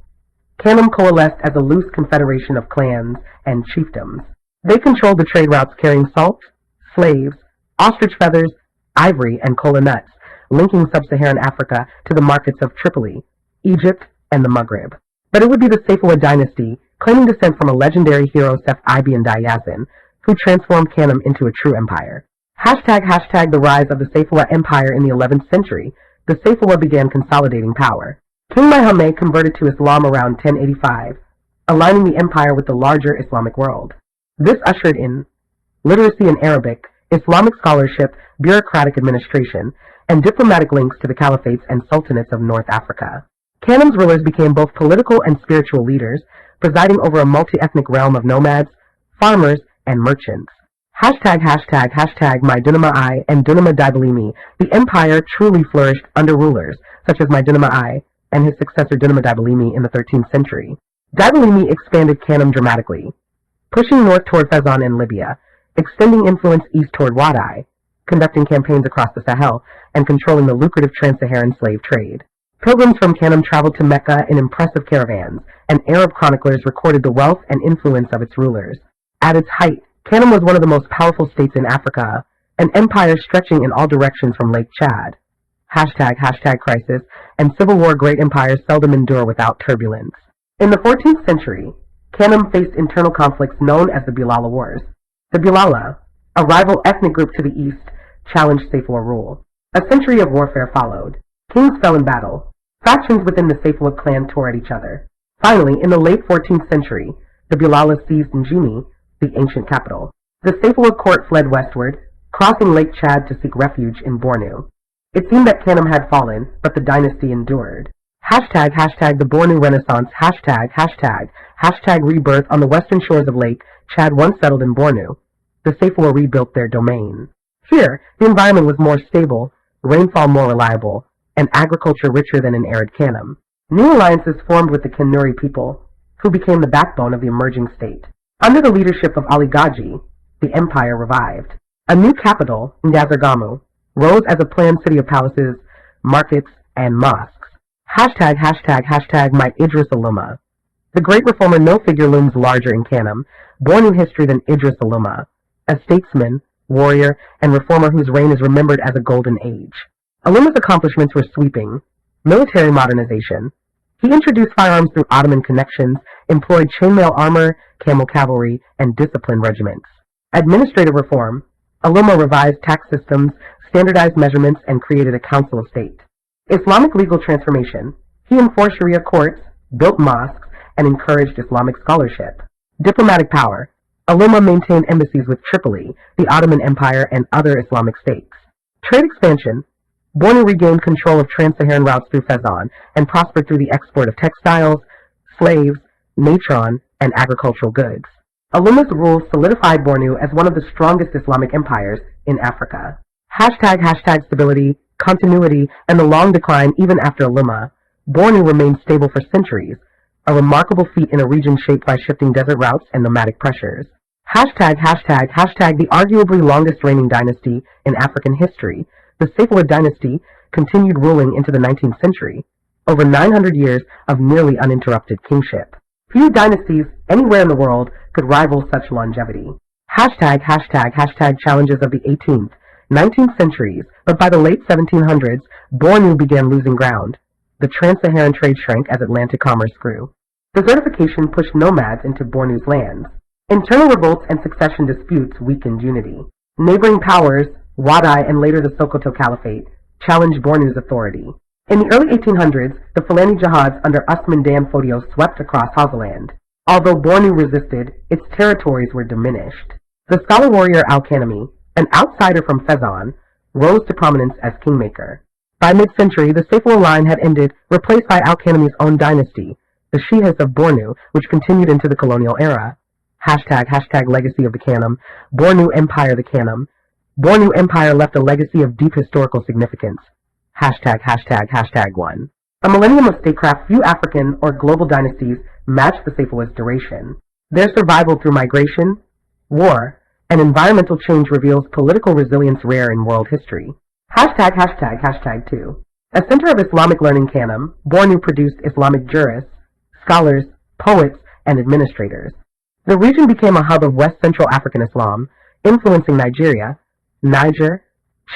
Kanem coalesced as a loose confederation of clans and chiefdoms. They controlled the trade routes carrying salt, slaves, ostrich feathers, ivory, and kola nuts, linking sub-Saharan Africa to the markets of Tripoli, Egypt, and the Maghreb. But it would be the Saifowa dynasty, claiming descent from a legendary hero Sef Ibian Dayazin, who transformed Kanem into a true empire. ##the rise of the Saifowa Empire in the 11th century. The Saifowa began consolidating power. King Muhammad converted to Islam around 1085, aligning the empire with the larger Islamic world. This ushered in literacy in Arabic, Islamic scholarship, bureaucratic administration, and diplomatic links to the caliphates and sultanates of North Africa. Kanem's rulers became both political and spiritual leaders, presiding over a multi-ethnic realm of nomads, farmers, and merchants. ##My Dunama I and Dunama Daibalimi. The empire truly flourished under rulers such as My Dunama I and his successor Dunama Daibalimi in the 13th century. Daibalimi expanded Kanem dramatically, pushing north toward Fezzan and Libya, extending influence east toward Wadai, conducting campaigns across the Sahel, and controlling the lucrative trans-Saharan slave trade. Pilgrims from Kanem traveled to Mecca in impressive caravans, and Arab chroniclers recorded the wealth and influence of its rulers. At its height, Kanem was one of the most powerful states in Africa, an empire stretching in all directions from Lake Chad. ##crisis and civil war. Great empires seldom endure without turbulence. In the 14th century, Kanem faced internal conflicts known as the Bilala Wars. The Bilala, a rival ethnic group to the east, challenged Saifowa rule. A century of warfare followed. Kings fell in battle. Factions within the Saifowa clan tore at each other. Finally, in the late 14th century, the Bilala seized Njimi, the ancient capital. The Saifowa court fled westward, crossing Lake Chad to seek refuge in Bornu. It seemed that Kanem had fallen, but the dynasty endured. ##the Bornu Renaissance. #####rebirth. On the western shores of Lake Chad, once settled in Bornu, the Saifowa rebuilt their domain. Here, the environment was more stable, rainfall more reliable, and agriculture richer than in arid Kanem. New alliances formed with the Kanuri people, who became the backbone of the emerging state. Under the leadership of Ali Gaji, the empire revived. A new capital, Ngazargamu, rose as a planned city of palaces, markets, and mosques. ##My Idris Aluma. The great reformer, no figure looms larger in Kanem, born in history than Idris Aluma, a statesman, warrior, and reformer whose reign is remembered as a golden age. Aluma's accomplishments were sweeping: military modernization. He introduced firearms through Ottoman connections, employed chainmail armor, camel cavalry, and disciplined regiments. Administrative reform. Aluma revised tax systems, standardized measurements, and created a council of state. Islamic legal transformation. He enforced Sharia courts, built mosques, and encouraged Islamic scholarship. Diplomatic power. Aluma maintained embassies with Tripoli, the Ottoman Empire, and other Islamic states. Trade expansion. Bornu regained control of trans-Saharan routes through Fezzan and prospered through the export of textiles, slaves, natron, and agricultural goods. Aluma's rule solidified Bornu as one of the strongest Islamic empires in Africa. ### stability, continuity, and the long decline even after Aluma. Bornu remained stable for centuries, a remarkable feat in a region shaped by shifting desert routes and nomadic pressures. ### The arguably longest reigning dynasty in African history, the Saifowa dynasty, continued ruling into the 19th century, over 900 years of nearly uninterrupted kingship. Few dynasties anywhere in the world could rival such longevity. ### Challenges of the 18th, 19th centuries, but by the late 1700s, Bornu began losing ground. The trans-Saharan trade shrank as Atlantic commerce grew. Desertification pushed nomads into Bornu's lands. Internal revolts and succession disputes weakened unity. Neighboring powers, Wadai and later the Sokoto Caliphate, challenged Bornu's authority. In the early 1800s, the Fulani jihads under Usman Dan Fodio swept across Hausaland. Although Bornu resisted, its territories were diminished. The scholar warrior Al-Kanemi, an outsider from Fezzan, rose to prominence as kingmaker. By mid-century, the Saifowa line had ended, replaced by Al-Kanemi's own dynasty, the Shihas of Bornu, which continued into the colonial era. ### Legacy of the Kanem. Bornu Empire. The Kanem. Bornu Empire left a legacy of deep historical significance. ###1. A millennium of statecraft. Few African or global dynasties matched the Saifowa's duration. Their survival through migration, war, and environmental change reveals political resilience rare in world history. Hashtag 2. A center of Islamic learning canon, Bornu produced Islamic jurists, scholars, poets, and administrators. The region became a hub of West Central African Islam, influencing Nigeria, Niger,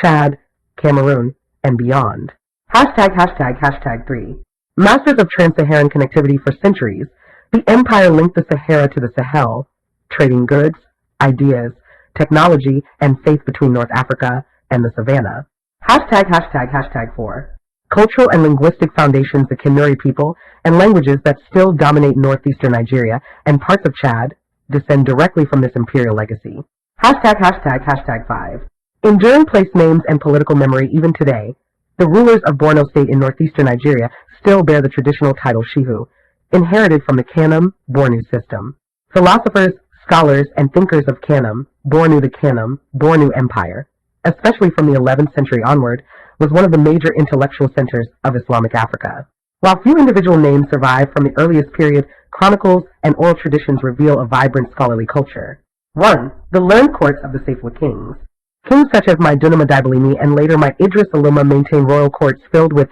Chad, Cameroon, and beyond. Hashtag 3. Masters of trans-Saharan connectivity for centuries, the empire linked the Sahara to the Sahel, trading goods, ideas, technology, and faith between North Africa and the Savannah. Hashtag 4. Cultural and linguistic foundations, the Kanuri people, and languages that still dominate northeastern Nigeria and parts of Chad, descend directly from this imperial legacy. Hashtag 5. Enduring place names and political memory even today, the rulers of Borno State in northeastern Nigeria still bear the traditional title Shehu, inherited from the Kanum Bornu system. Philosophers, scholars, and thinkers of Kanum, the Kanum, Bornu Empire, especially from the 11th century onward, was one of the major intellectual centers of Islamic Africa. While few individual names survive from the earliest period, chronicles and oral traditions reveal a vibrant scholarly culture. 1. The learned courts of the Safwa kings. Kings such as Maidunama Daibalini and later Idris Aluma maintained royal courts filled with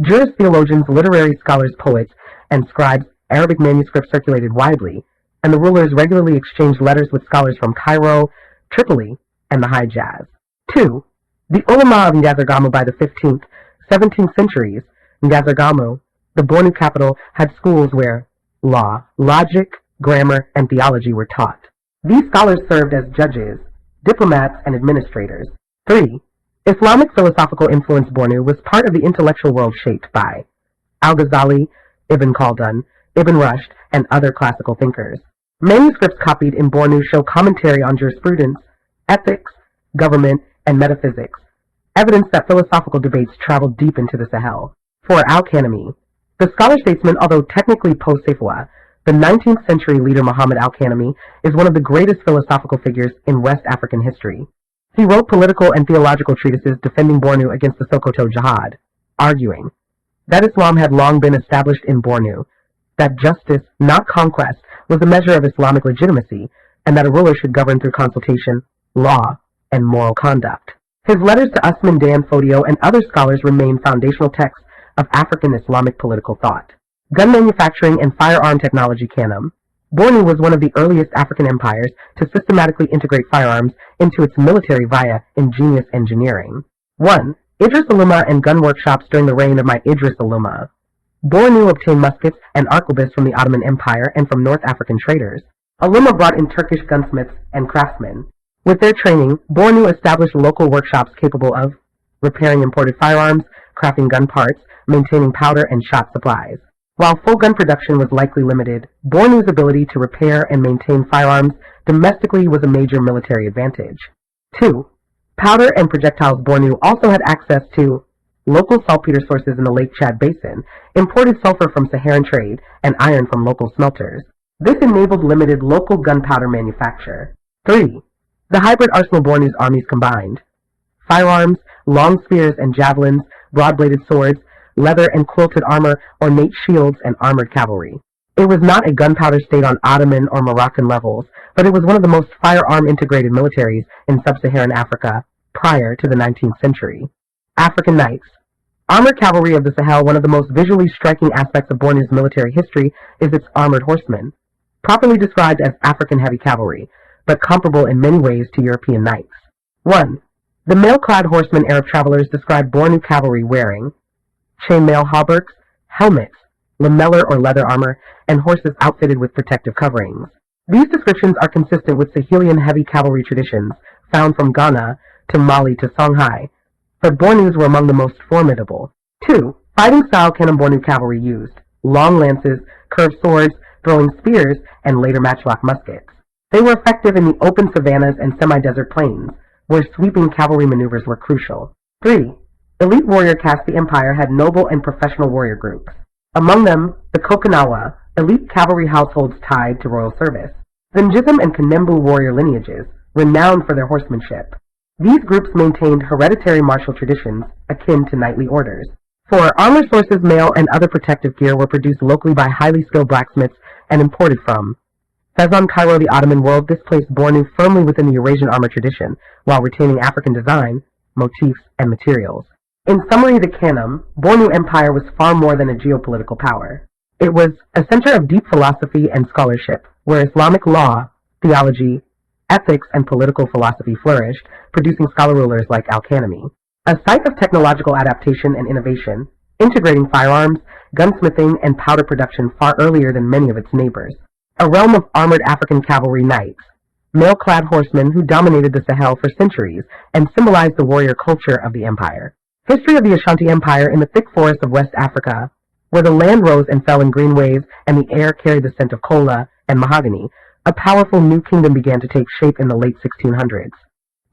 jurists, theologians, literary scholars, poets, and scribes. Arabic manuscripts circulated widely, and the rulers regularly exchanged letters with scholars from Cairo, Tripoli, and the Hijaz. 2. The ulama of Ngazargamu by the 15th, 17th centuries. Ngazargamu, the Bornu capital, had schools where law, logic, grammar, and theology were taught. These scholars served as judges, diplomats, and administrators. 3. Islamic philosophical influence. Bornu was part of the intellectual world shaped by Al-Ghazali, Ibn Khaldun, Ibn Rushd, and other classical thinkers. Manuscripts copied in Bornu show commentary on jurisprudence, ethics, government, and metaphysics, evidence that philosophical debates traveled deep into the Sahel. 4. Al-Kanemi. The scholar-statesman, although technically post-Safwa, the 19th century leader Muhammad Al-Kanemi is one of the greatest philosophical figures in West African history. He wrote political and theological treatises defending Bornu against the Sokoto Jihad, arguing that Islam had long been established in Bornu, that justice, not conquest, was a measure of Islamic legitimacy, and that a ruler should govern through consultation, law, and moral conduct. His letters to Usman Dan Fodio and other scholars remain foundational texts of African Islamic political thought. Gun manufacturing and firearm technology. Kanum. Bornu was one of the earliest African empires to systematically integrate firearms into its military via ingenious engineering. 1. Idris Aluma and gun workshops during the reign of Idris Aluma. Bornu obtained muskets and arquebus from the Ottoman Empire and from North African traders. Aluma brought in Turkish gunsmiths and craftsmen. With their training, Bornu established local workshops capable of repairing imported firearms, crafting gun parts, maintaining powder and shot supplies. While full gun production was likely limited, Bornu's ability to repair and maintain firearms domestically was a major military advantage. 2. Powder and projectiles. Bornu also had access to local saltpeter sources in the Lake Chad Basin, imported sulfur from Saharan trade, and iron from local smelters. This enabled limited local gunpowder manufacture. 3. The hybrid arsenal Bornu's armies combined firearms, long spears and javelins, broad-bladed swords, leather and quilted armor, ornate shields, and armored cavalry. It was not a gunpowder state on Ottoman or Moroccan levels, but it was one of the most firearm-integrated militaries in sub-Saharan Africa prior to the 19th century. African Knights. Armored cavalry of the Sahel. One of the most visually striking aspects of Bornu's military history is its armored horsemen, properly described as African heavy cavalry, but comparable in many ways to European knights. 1. The mail-clad horsemen. Arab travelers described Bornu cavalry wearing chainmail hauberks, helmets, lamellar or leather armor, and horses outfitted with protective coverings. These descriptions are consistent with Sahelian heavy cavalry traditions found from Ghana to Mali to Songhai, but Bornus were among the most formidable. 2. Fighting style. Kanum Bornu cavalry used long lances, curved swords, throwing spears, and later matchlock muskets. They were effective in the open savannas and semi-desert plains, where sweeping cavalry maneuvers were crucial. 3. Elite warrior caste. The empire had noble and professional warrior groups. Among them, the Kokanawa, elite cavalry households tied to royal service. The Njizim and Kanembu warrior lineages, renowned for their horsemanship. These groups maintained hereditary martial traditions akin to knightly orders. 4. Armor sources, mail, and other protective gear were produced locally by highly skilled blacksmiths and imported from Fezon Cairo, the Ottoman world, displaced Bornu firmly within the Eurasian armor tradition, while retaining African design, motifs, and materials. In summary, the Khanum, Bornu Empire was far more than a geopolitical power. It was a center of deep philosophy and scholarship, where Islamic law, theology, ethics, and political philosophy flourished, producing scholar rulers like Al-Kanemi. A site of technological adaptation and innovation, integrating firearms, gunsmithing, and powder production far earlier than many of its neighbors. A realm of armored African cavalry knights, mail-clad horsemen who dominated the Sahel for centuries and symbolized the warrior culture of the empire. History of the Ashanti Empire in the thick forests of West Africa, where the land rose and fell in green waves and the air carried the scent of cola and mahogany, a powerful new kingdom began to take shape in the late 1600s.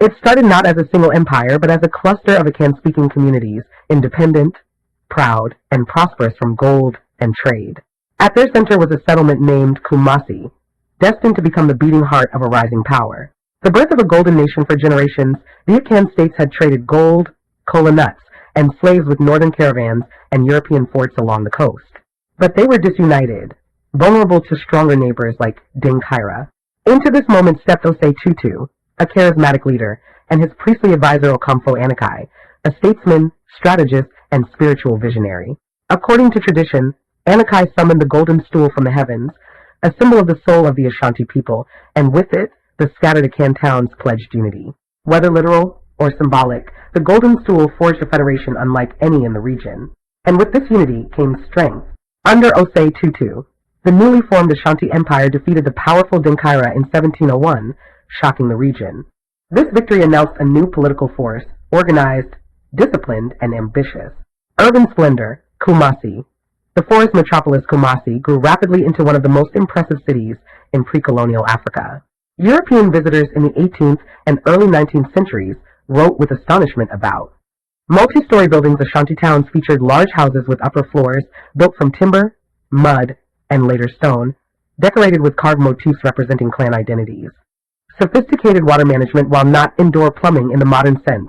It started not as a single empire, but as a cluster of Akan-speaking communities, independent, proud, and prosperous from gold and trade. At their center was a settlement named Kumasi, destined to become the beating heart of a rising power. The birth of a golden nation for generations, the Akan states had traded gold, cola nuts, and slaves with northern caravans and European forts along the coast. But they were disunited, vulnerable to stronger neighbors like Dinkaira. Into this moment stepped Osei Tutu, a charismatic leader, and his priestly advisor Okomfo Anakai, a statesman, strategist, and spiritual visionary. According to tradition, Anakai summoned the golden stool from the heavens, a symbol of the soul of the Ashanti people, and with it, the scattered Akan towns pledged unity. Whether literal or symbolic, the golden stool forged a federation unlike any in the region. And with this unity came strength. Under Osei Tutu, the newly formed Ashanti Empire defeated the powerful Dinkaira in 1701, shocking the region. This victory announced a new political force, organized, disciplined, and ambitious. Urban splendor, Kumasi. The forest metropolis Kumasi grew rapidly into one of the most impressive cities in pre-colonial Africa. European visitors in the 18th and early 19th centuries wrote with astonishment about. Multi-story buildings, Ashanti towns featured large houses with upper floors built from timber, mud, and later stone, decorated with carved motifs representing clan identities. Sophisticated water management, while not indoor plumbing in the modern sense,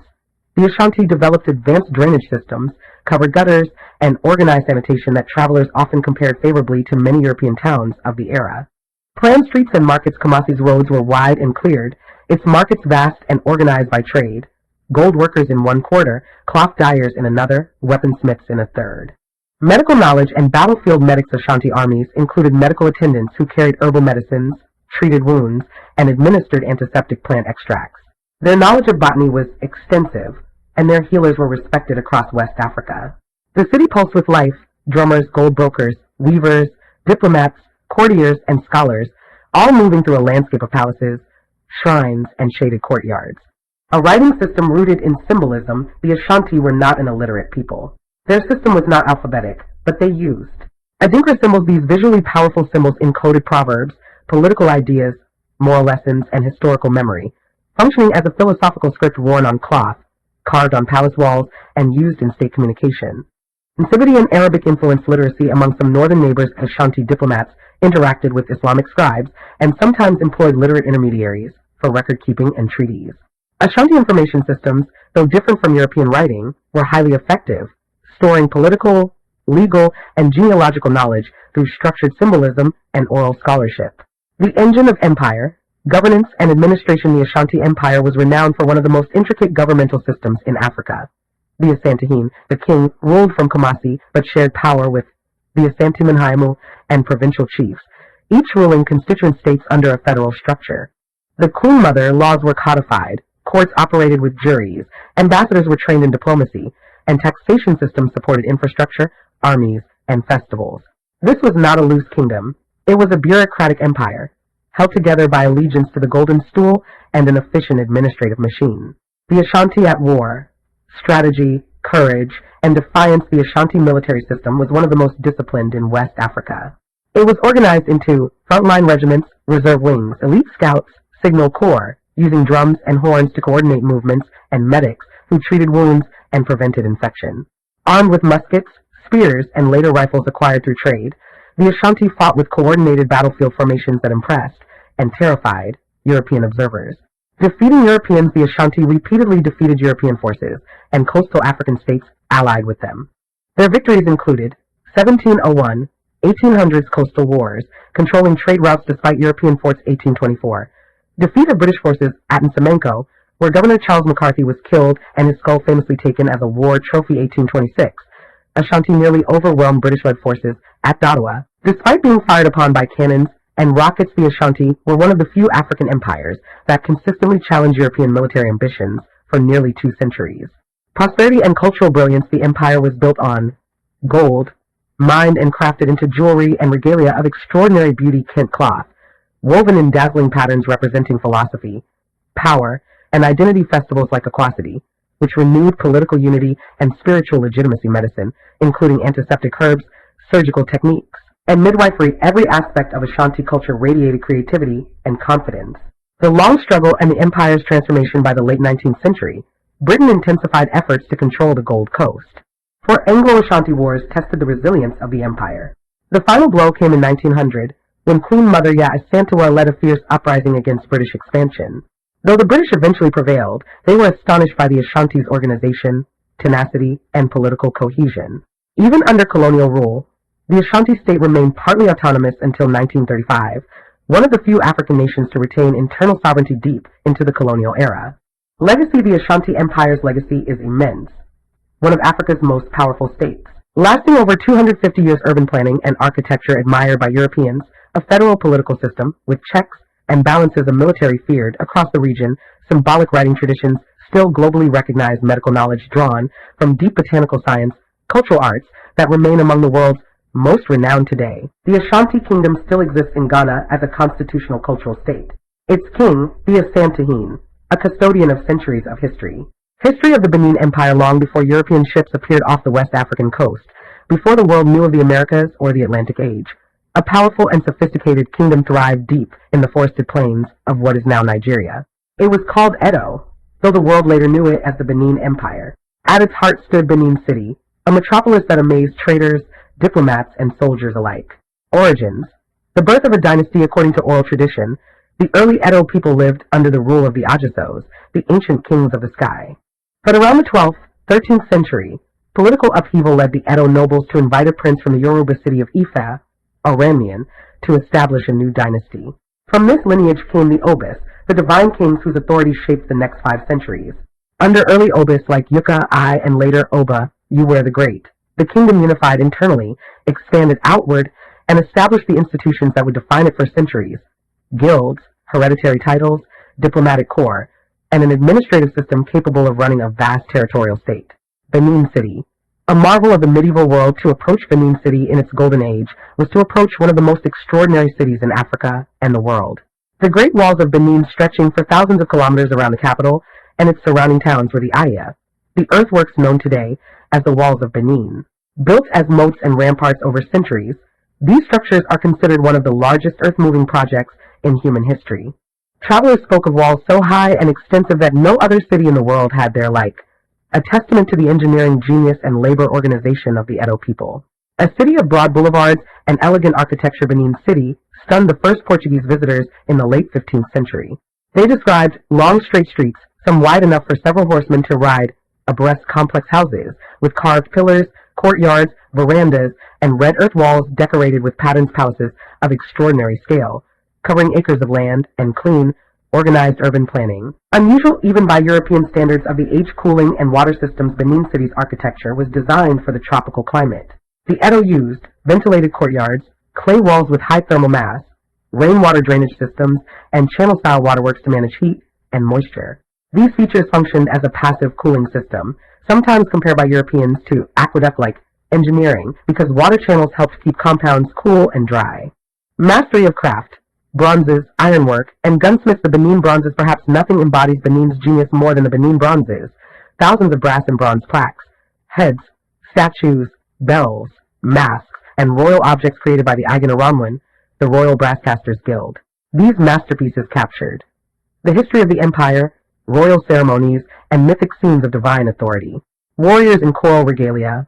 the Ashanti developed advanced drainage systems, covered gutters, and organized sanitation that travelers often compared favorably to many European towns of the era. Planned streets and markets, Kumasi's roads were wide and cleared, its markets vast and organized by trade, gold workers in one quarter, cloth dyers in another, weaponsmiths in a third. Medical knowledge and battlefield medics Ashanti armies included medical attendants who carried herbal medicines, treated wounds, and administered antiseptic plant extracts. Their knowledge of botany was extensive, and their healers were respected across West Africa. The city pulsed with life, drummers, gold brokers, weavers, diplomats, courtiers, and scholars, all moving through a landscape of palaces, shrines, and shaded courtyards. A writing system rooted in symbolism, the Ashanti were not an illiterate people. Their system was not alphabetic, but they used. Adinkra symbols, these visually powerful symbols encoded proverbs, political ideas, moral lessons, and historical memory, functioning as a philosophical script worn on cloth, carved on palace walls, and used in state communication. Nsibiti and Arabic-influenced literacy among some northern neighbors, Ashanti diplomats interacted with Islamic scribes and sometimes employed literate intermediaries for record-keeping and treaties. Ashanti information systems, though different from European writing, were highly effective, storing political, legal, and genealogical knowledge through structured symbolism and oral scholarship. The engine of empire, governance, and administration, the Ashanti Empire was renowned for one of the most intricate governmental systems in Africa. The Asantehene, the king, ruled from Kumasi but shared power with the Asante Menhaimu and provincial chiefs, each ruling constituent states under a federal structure. The Queen Mother, laws were codified, courts operated with juries, ambassadors were trained in diplomacy, and taxation systems supported infrastructure, armies, and festivals. This was not a loose kingdom. It was a bureaucratic empire, held together by allegiance to the golden stool and an efficient administrative machine. The Ashanti at war. Strategy, courage, and defiance, the Ashanti military system was one of the most disciplined in West Africa. It was organized into frontline regiments, reserve wings, elite scouts, signal corps, using drums and horns to coordinate movements, and medics who treated wounds and prevented infection. Armed with muskets, spears, and later rifles acquired through trade, the Ashanti fought with coordinated battlefield formations that impressed and terrified European observers. Defeating Europeans, the Ashanti repeatedly defeated European forces, and coastal African states allied with them. Their victories included 1701, 1800s coastal wars, controlling trade routes despite European forts 1824. Defeat of British forces at Nsemenko, where Governor Charles McCarthy was killed and his skull famously taken as a war trophy 1826. Ashanti nearly overwhelmed British-led forces at Dadawa. Despite being fired upon by cannons and rockets, the Ashanti were one of the few African empires that consistently challenged European military ambitions for nearly 2 centuries. Prosperity and cultural brilliance, the empire was built on gold, mined and crafted into jewelry and regalia of extraordinary beauty, Kent cloth, woven in dazzling patterns representing philosophy, power, and identity. Festivals like Aquacity, which renewed political unity and spiritual legitimacy. Medicine, including antiseptic herbs, surgical techniques, and midwifery. Every aspect of Ashanti culture radiated creativity and confidence. The long struggle and the empire's transformation. By the late 19th century, Britain intensified efforts to control the Gold Coast. For Anglo-Ashanti wars tested the resilience of the empire. The final blow came in 1900, when Queen Mother Asantewaa led a fierce uprising against British expansion. Though the British eventually prevailed, they were astonished by the Ashanti's organization, tenacity, and political cohesion. Even under colonial rule, the Ashanti state remained partly autonomous until 1935, one of the few African nations to retain internal sovereignty deep into the colonial era. Legacy. The Ashanti Empire's legacy is immense, one of Africa's most powerful states. Lasting over 250 years, urban planning and architecture admired by Europeans, a federal political system with checks and balances, a military feared across the region, symbolic writing traditions, still globally recognized medical knowledge drawn from deep botanical science, cultural arts that remain among the world's most renowned today. The Ashanti Kingdom still exists in Ghana as a constitutional cultural state. Its king, the Asantehene, a custodian of centuries of history. History of the Benin Empire. Long before European ships appeared off the West African coast, before the world knew of the Americas or the Atlantic Age, a powerful and sophisticated kingdom thrived deep in the forested plains of what is now Nigeria. It was called Edo, though the world later knew it as the Benin Empire. At its heart stood Benin City, a metropolis that amazed traders, diplomats, and soldiers alike. Origins. The birth of a dynasty. According to oral tradition, the early Edo people lived under the rule of the Ajasos, the ancient kings of the sky. But around the 12th, 13th century, political upheaval led the Edo nobles to invite a prince from the Yoruba city of Ife, Oranian, to establish a new dynasty. From this lineage came the Obis, the divine kings whose authority shaped the next 5 centuries. Under early Obis like Yuka I and later Oba, Uwere the Great, the kingdom unified internally, expanded outward, and established the institutions that would define it for centuries: guilds, hereditary titles, diplomatic corps, and an administrative system capable of running a vast territorial state. Benin City. A marvel of the medieval world. To approach Benin City in its golden age was to approach one of the most extraordinary cities in Africa and the world. The great walls of Benin, stretching for thousands of kilometers around the capital and its surrounding towns, were the Aya, the earthworks known today as the walls of Benin. Built as moats and ramparts over centuries, these structures are considered one of the largest earth-moving projects in human history. Travelers spoke of walls so high and extensive that no other city in the world had their like, a testament to the engineering genius and labor organization of the Edo people. A city of broad boulevards and elegant architecture, Benin City stunned the first Portuguese visitors in the late 15th century. They described long straight streets, some wide enough for several horsemen to ride abreast, complex houses with carved pillars, courtyards, verandas, and red earth walls decorated with patterns. Palaces of extraordinary scale, covering acres of land, and clean, organized urban planning. Unusual even by European standards of the age, cooling and water systems, Benin City's architecture was designed for the tropical climate. The Edo used ventilated courtyards, clay walls with high thermal mass, rainwater drainage systems, and channel-style waterworks to manage heat and moisture. These features functioned as a passive cooling system, sometimes compared by Europeans to aqueduct-like engineering, because water channels helped keep compounds cool and dry. Mastery of craft. Bronzes, ironwork, and gunsmiths. The Benin bronzes. Perhaps nothing embodies Benin's genius more than the Benin bronzes. Thousands of brass and bronze plaques, heads, statues, bells, masks, and royal objects created by the Aganaramwan, the Royal Brasscasters Guild. These masterpieces captured the history of the empire, royal ceremonies, and mythic scenes of divine authority. Warriors in coral regalia,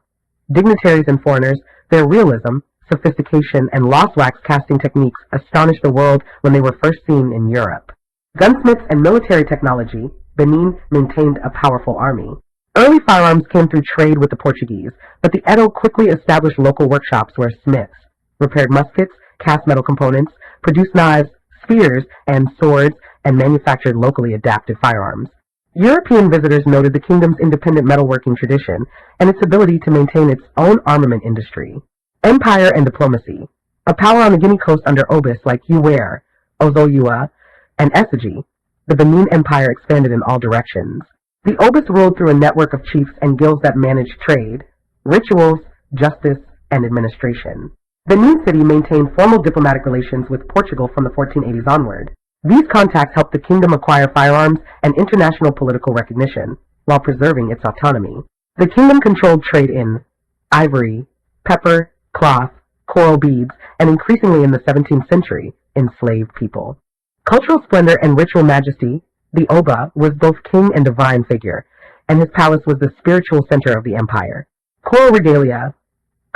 dignitaries and foreigners, their realism, sophistication, and lost wax casting techniques astonished the world when they were first seen in Europe. Gunsmiths and military technology. Benin maintained a powerful army. Early firearms came through trade with the Portuguese, but the Edo quickly established local workshops where smiths, repaired muskets, cast metal components, produced knives, spears, and swords, and manufactured locally adapted firearms. European visitors noted the kingdom's independent metalworking tradition and its ability to maintain its own armament industry. Empire and diplomacy. A power on the Guinea coast under Obis like Uwere, Ozoyua, and Essegy, the Benin Empire expanded in all directions. The Obis ruled through a network of chiefs and guilds that managed trade, rituals, justice, and administration. Benin City maintained formal diplomatic relations with Portugal from the 1480s onward. These contacts helped the kingdom acquire firearms and international political recognition, while preserving its autonomy. The kingdom controlled trade in ivory, pepper, cloth, coral beads, and increasingly in the 17th century, enslaved people. Cultural splendor and ritual majesty, the Oba was both king and divine figure, and his palace was the spiritual center of the empire. Coral regalia,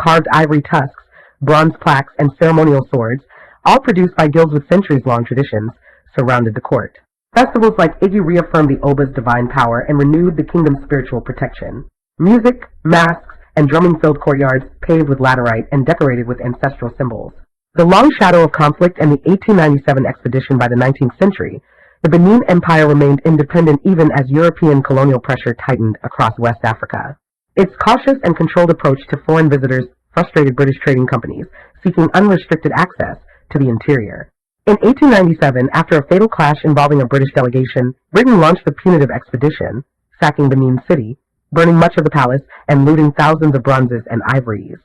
carved ivory tusks, bronze plaques, and ceremonial swords, all produced by guilds with centuries-long traditions, surrounded the court. Festivals like Igi reaffirmed the Oba's divine power and renewed the kingdom's spiritual protection. Music, masks, and drumming-filled courtyards paved with laterite and decorated with ancestral symbols. The long shadow of conflict and the 1897 expedition by the 19th century, the Benin Empire remained independent even as European colonial pressure tightened across West Africa. Its cautious and controlled approach to foreign visitors frustrated British trading companies seeking unrestricted access to the interior. In 1897, after a fatal clash involving a British delegation, Britain launched the punitive expedition, sacking Benin City, burning much of the palace, and looting thousands of bronzes and ivories.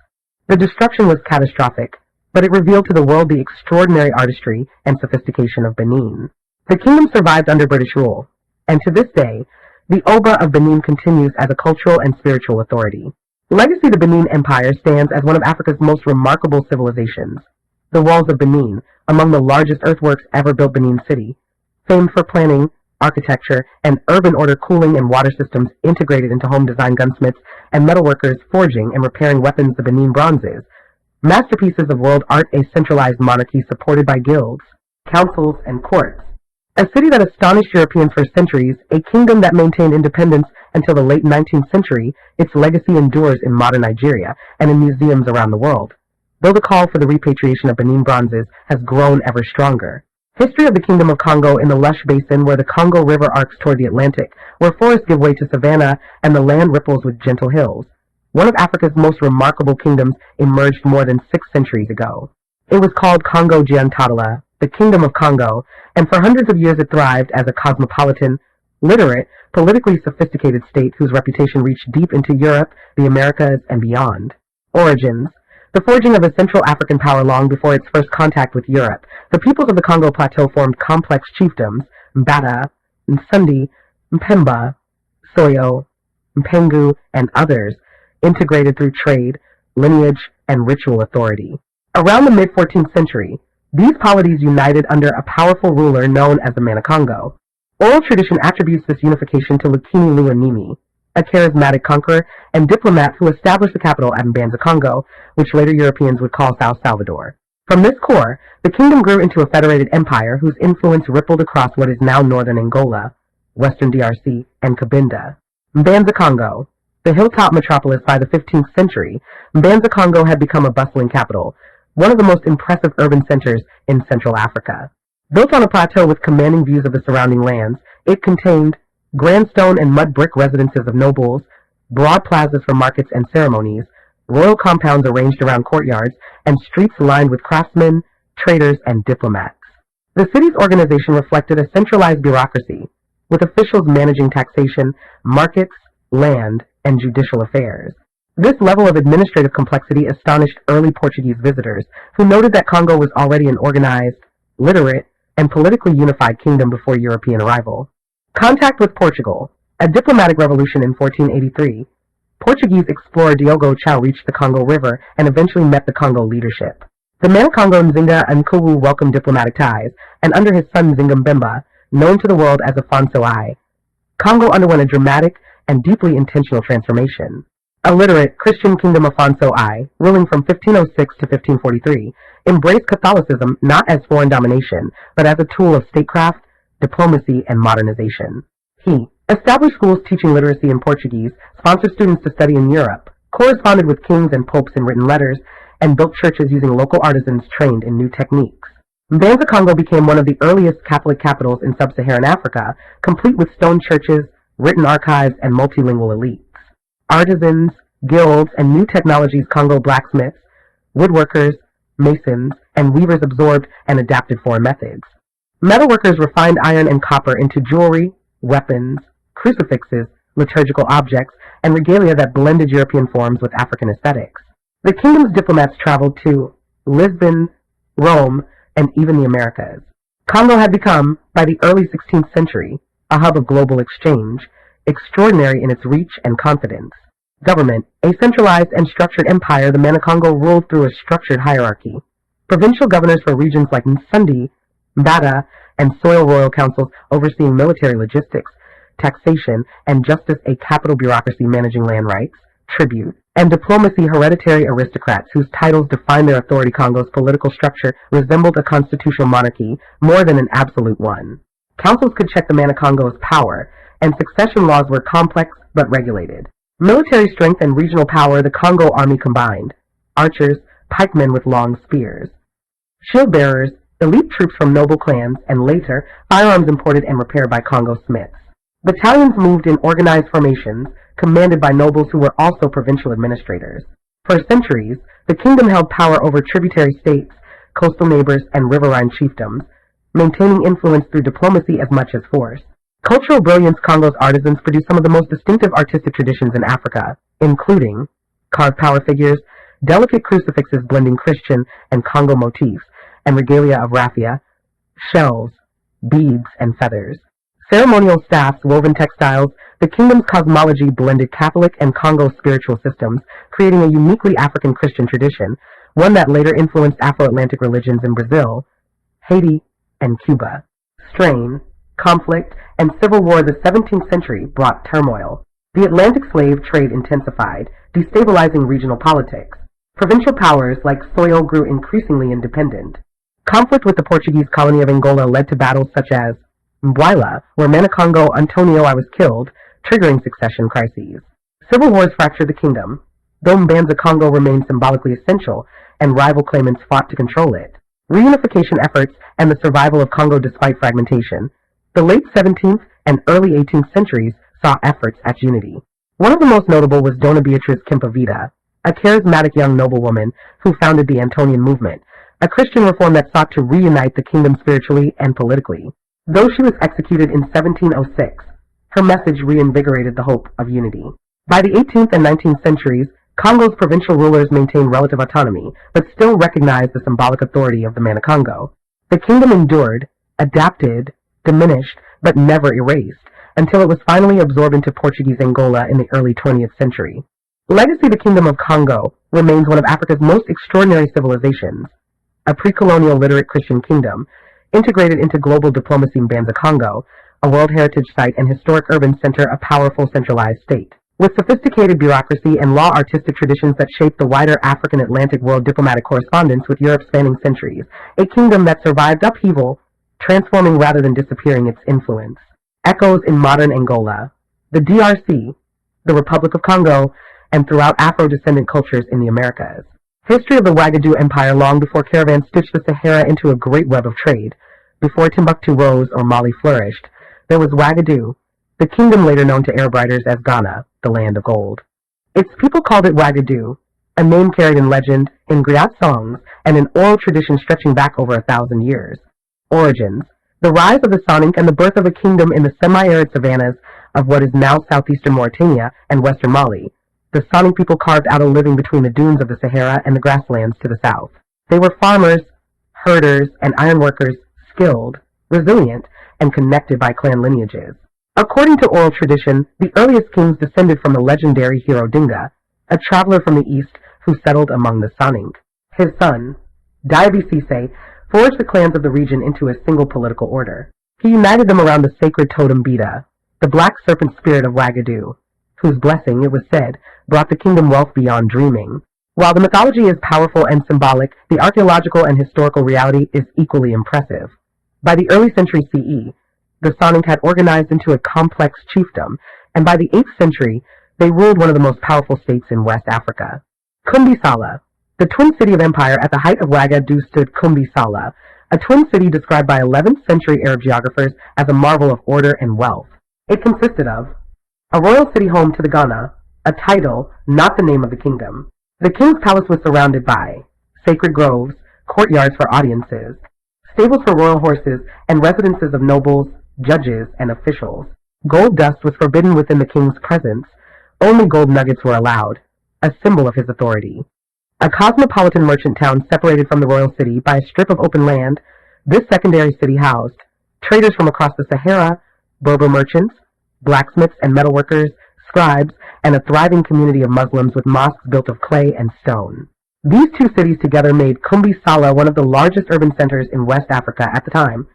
The destruction was catastrophic, but it revealed to the world the extraordinary artistry and sophistication of Benin. The kingdom survived under British rule, and to this day, the Oba of Benin continues as a cultural and spiritual authority. Legacy, the Benin Empire stands as one of Africa's most remarkable civilizations. The walls of Benin, among the largest earthworks ever built, Benin City, famed for planning, architecture, and urban order cooling and water systems integrated into home design gunsmiths and metalworkers forging and repairing weapons, the Benin bronzes, masterpieces of world art, a centralized monarchy supported by guilds, councils, and courts. A city that astonished Europeans for centuries, a kingdom that maintained independence until the late 19th century, its legacy endures in modern Nigeria and in museums around the world, though the call for the repatriation of Benin bronzes has grown ever stronger. History of the Kingdom of Congo in the lush basin where the Congo River arcs toward the Atlantic, where forests give way to savanna and the land ripples with gentle hills. One of Africa's most remarkable kingdoms emerged more than 6 centuries ago. It was called Congo Giantadala, the Kingdom of Congo, and for hundreds of years it thrived as a cosmopolitan, literate, politically sophisticated state whose reputation reached deep into Europe, the Americas, and beyond. Origins. The forging of a Central African power long before its first contact with Europe, the peoples of the Congo Plateau formed complex chiefdoms, Mbata, Nsundi, Mpemba, Soyo, Mpengu, and others, integrated through trade, lineage, and ritual authority. Around the mid-14th century, these polities united under a powerful ruler known as the Manikongo. Oral tradition attributes this unification to Lukini Luanimi, a charismatic conqueror and diplomat who established the capital at Mbanza, Congo, which later Europeans would call Sao Salvador. From this core, the kingdom grew into a federated empire whose influence rippled across what is now northern Angola, western DRC, and Cabinda. Mbanza, Congo. The hilltop metropolis by the 15th century, Mbanza, Congo had become a bustling capital, one of the most impressive urban centers in Central Africa. Built on a plateau with commanding views of the surrounding lands, it contained grand stone and mud brick residences of nobles, broad plazas for markets and ceremonies, royal compounds arranged around courtyards, and streets lined with craftsmen, traders, and diplomats. The city's organization reflected a centralized bureaucracy, with officials managing taxation, markets, land, and judicial affairs. This level of administrative complexity astonished early Portuguese visitors, who noted that Congo was already an organized, literate, and politically unified kingdom before European arrival. Contact with Portugal. A diplomatic revolution in 1483. Portuguese explorer Diogo Chau reached the Congo River and eventually met the Congo leadership. The Manikongo Nzinga Nkuwu welcomed diplomatic ties, and under his son Nzinga Mbemba, known to the world as Afonso I, Congo underwent a dramatic and deeply intentional transformation. A literate Christian kingdom, Afonso I, ruling from 1506 to 1543, embraced Catholicism not as foreign domination, but as a tool of statecraft, diplomacy, and modernization. He established schools teaching literacy in Portuguese, sponsored students to study in Europe, corresponded with kings and popes in written letters, and built churches using local artisans trained in new techniques. Mbanza Congo became one of the earliest Catholic capitals in sub-Saharan Africa, complete with stone churches, written archives, and multilingual elites. Artisans, guilds, and new technologies Congo blacksmiths, woodworkers, masons, and weavers absorbed and adapted foreign methods. Metalworkers refined iron and copper into jewelry, weapons, crucifixes, liturgical objects, and regalia that blended European forms with African aesthetics. The kingdom's diplomats traveled to Lisbon, Rome, and even the Americas. Congo had become, by the early 16th century, a hub of global exchange, extraordinary in its reach and confidence. Government, a centralized and structured empire, the Mana-Congo ruled through a structured hierarchy. Provincial governors for regions like Nsandi, Mbata, and soil royal councils overseeing military logistics, taxation, and justice, a capital bureaucracy managing land rights, tribute, and diplomacy, hereditary aristocrats whose titles defined their authority. Congo's political structure resembled a constitutional monarchy more than an absolute one. Councils could check the Mana-Congo's power, and succession laws were complex but regulated. Military strength and regional power the Congo army combined. Archers, pikemen with long spears. Shield-bearers, elite troops from noble clans, and later, firearms imported and repaired by Congo smiths. Battalions moved in organized formations, commanded by nobles who were also provincial administrators. For centuries, the kingdom held power over tributary states, coastal neighbors, and riverine chiefdoms, maintaining influence through diplomacy as much as force. Cultural brilliance Congo's artisans produced some of the most distinctive artistic traditions in Africa, including carved power figures, delicate crucifixes blending Christian and Congo motifs, and regalia of raffia, shells, beads, and feathers. Ceremonial staffs, woven textiles, the kingdom's cosmology blended Catholic and Congo spiritual systems, creating a uniquely African Christian tradition, one that later influenced Afro-Atlantic religions in Brazil, Haiti, and Cuba. Strain, conflict, and civil war of the 17th century brought turmoil. The Atlantic slave trade intensified, destabilizing regional politics. Provincial powers like Soil grew increasingly independent. Conflict with the Portuguese colony of Angola led to battles such as Mbwila, where Mana-Congo Antonio I was killed, triggering succession crises. Civil wars fractured the kingdom, though Mbanza Congo remained symbolically essential, and rival claimants fought to control it. Reunification efforts and the survival of Congo despite fragmentation. The late 17th and early 18th centuries saw efforts at unity. One of the most notable was Dona Beatriz Kempavida, a charismatic young noblewoman who founded the Antonian movement, a Christian reform that sought to reunite the kingdom spiritually and politically. Though she was executed in 1706, her message reinvigorated the hope of unity. By the 18th and 19th centuries, Congo's provincial rulers maintained relative autonomy, but still recognized the symbolic authority of the Mana-Congo. The kingdom endured, adapted, diminished, but never erased, until it was finally absorbed into Portuguese Angola in the early 20th century. Legacy the Kingdom of Congo remains one of Africa's most extraordinary civilizations, a pre-colonial literate Christian kingdom, integrated into global diplomacy. Mbanza Congo, a World Heritage Site and historic urban center, a powerful centralized state. With sophisticated bureaucracy and law artistic traditions that shaped the wider African Atlantic world diplomatic correspondence with Europe spanning centuries, a kingdom that survived upheaval, transforming rather than disappearing its influence. Echoes in modern Angola, the DRC, the Republic of Congo, and throughout Afro-descendant cultures in the Americas. History of the Ouagadougou Empire long before caravans stitched the Sahara into a great web of trade. Before Timbuktu rose or Mali flourished, there was Ouagadougou, the kingdom later known to Arab writers as Ghana, the land of gold. Its people called it Ouagadougou, a name carried in legend, in griot songs, and an oral tradition stretching back over 1,000 years. Origins: the rise of the Sonic and the birth of a kingdom in the semi-arid savannas of what is now southeastern Mauritania and western Mali. The Sonic people carved out a living between the dunes of the Sahara and the grasslands to the south. They were farmers, herders, and ironworkers, skilled, resilient, and connected by clan lineages. According to oral tradition, the earliest kings descended from the legendary hero Dinga, a traveler from the east who settled among the Sonic. His son, Diaby Cisse, forged the clans of the region into a single political order. He united them around the sacred totem Bida, the black serpent spirit of Ouagadougou, whose blessing, it was said, brought the kingdom wealth beyond dreaming. While the mythology is powerful and symbolic, the archaeological and historical reality is equally impressive. By the early century CE, the Sonic had organized into a complex chiefdom, and by the 8th century, they ruled one of the most powerful states in West Africa. Kumbi Sala, The twin city of empire at the height of Wagadu stood Kumbi Sala, a twin city described by 11th century Arab geographers as a marvel of order and wealth. It consisted of a royal city home to the Ghana, a title, not the name of the kingdom. The king's palace was surrounded by sacred groves, courtyards for audiences, stables for royal horses, and residences of nobles, judges, and officials. Gold dust was forbidden within the king's presence. Only gold nuggets were allowed, a symbol of his authority. A cosmopolitan merchant town separated from the royal city by a strip of open land, this secondary city housed traders from across the Sahara, Berber merchants, blacksmiths and metalworkers, scribes, and a thriving community of Muslims with mosques built of clay and stone. These two cities together made Kumbi Sala one of the largest urban centers in West Africa at the time,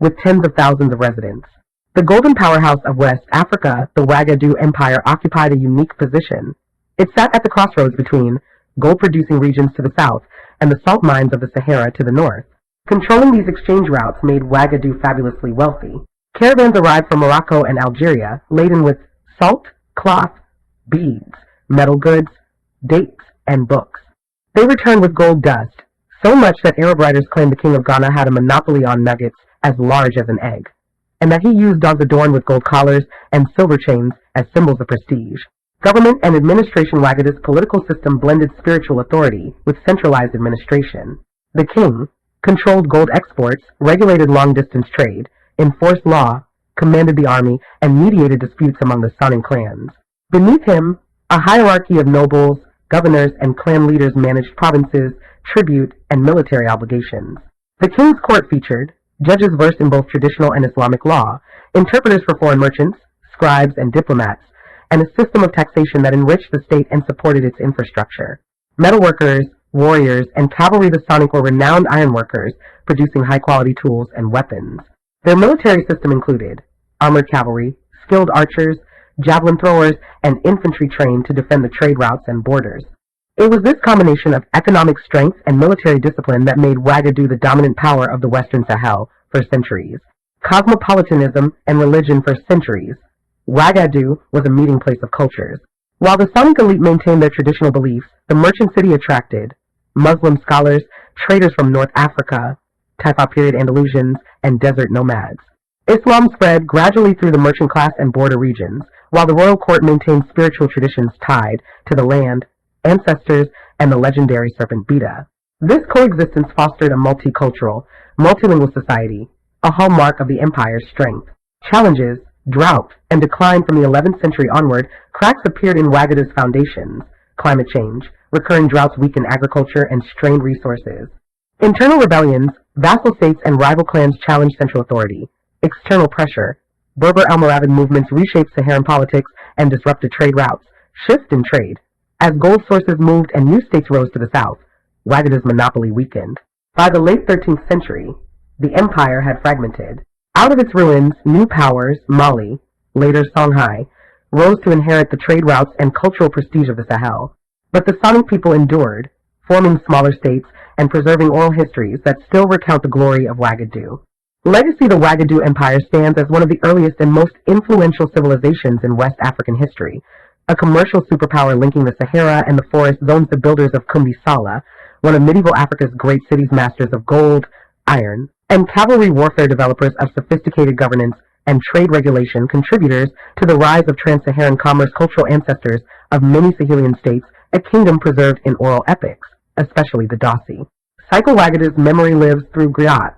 with tens of thousands of residents. The golden powerhouse of West Africa, the Wagadu Empire, occupied a unique position. It sat at the crossroads between gold-producing regions to the south and the salt mines of the Sahara to the north. Controlling these exchange routes made Wagadu fabulously wealthy. Caravans arrived from Morocco and Algeria, laden with salt, cloth, beads, metal goods, dates, and books. They returned with gold dust, so much that Arab writers claimed the king of Ghana had a monopoly on nuggets as large as an egg, and that he used dogs adorned with gold collars and silver chains as symbols of prestige. Government and administration. Wagadu's political system blended spiritual authority with centralized administration. The king controlled gold exports, regulated long-distance trade, enforced law, commanded the army, and mediated disputes among the Sanin clans. Beneath him, a hierarchy of nobles, governors, and clan leaders managed provinces, tribute, and military obligations. The king's court featured judges versed in both traditional and Islamic law, interpreters for foreign merchants, scribes, and diplomats, and a system of taxation that enriched the state and supported its infrastructure. Metalworkers, warriors, and cavalry. The Sonic were renowned ironworkers, producing high-quality tools and weapons. Their military system included armored cavalry, skilled archers, javelin throwers, and infantry trained to defend the trade routes and borders. It was this combination of economic strength and military discipline that made Wagadu the dominant power of the Western Sahel for centuries. Cosmopolitanism and religion for centuries. Wagadu was a meeting place of cultures. While the Sonic elite maintained their traditional beliefs, the merchant city attracted Muslim scholars, traders from North Africa, Taifa period Andalusians, and desert nomads. Islam spread gradually through the merchant class and border regions, while the royal court maintained spiritual traditions tied to the land, ancestors, and the legendary serpent Beta. This coexistence fostered a multicultural, multilingual society, a hallmark of the empire's strength. Challenges, drought, and decline from the 11th century onward. Cracks appeared in Wagadu's foundations. Climate change, recurring droughts weakened agriculture and strained resources. Internal rebellions, vassal states and rival clans challenged central authority. External pressure, Berber Almoravid movements reshaped Saharan politics and disrupted trade routes. Shift in trade. As gold sources moved and new states rose to the south, Wagadu's monopoly weakened. By the late 13th century, the empire had fragmented. Out of its ruins, new powers, Mali, later Songhai, rose to inherit the trade routes and cultural prestige of the Sahel. But the Sonic people endured, forming smaller states and preserving oral histories that still recount the glory of Wagadu. Legacy. The Wagadu Empire stands as one of the earliest and most influential civilizations in West African history. A commercial superpower linking the Sahara and the forest zones, the builders of Kumbi Sala, one of medieval Africa's great cities, masters of gold, iron, and cavalry warfare, developers of sophisticated governance and trade regulation, contributors to the rise of trans-Saharan commerce, cultural ancestors of many Sahelian states, a kingdom preserved in oral epics, especially the Dossi. Cycle. Wagadu's memory lives through griots,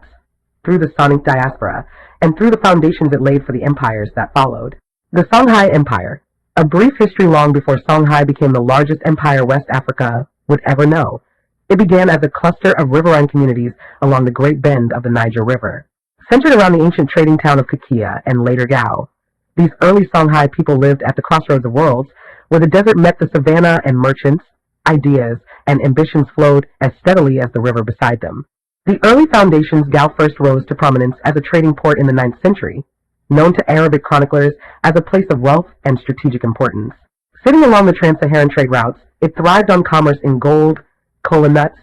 through the Sonic diaspora, and through the foundations it laid for the empires that followed. The Songhai Empire, a brief history long before Songhai became the largest empire West Africa would ever know. It began as a cluster of riverine communities along the Great Bend of the Niger River. Centered around the ancient trading town of Kakia and later Gao, these early Songhai people lived at the crossroads of worlds, where the desert met the savannah and merchants, ideas, and ambitions flowed as steadily as the river beside them. The early foundations. Gao first rose to prominence as a trading port in the 9th century, known to Arabic chroniclers as a place of wealth and strategic importance. Sitting along the trans-Saharan trade routes, it thrived on commerce in gold, cola nuts,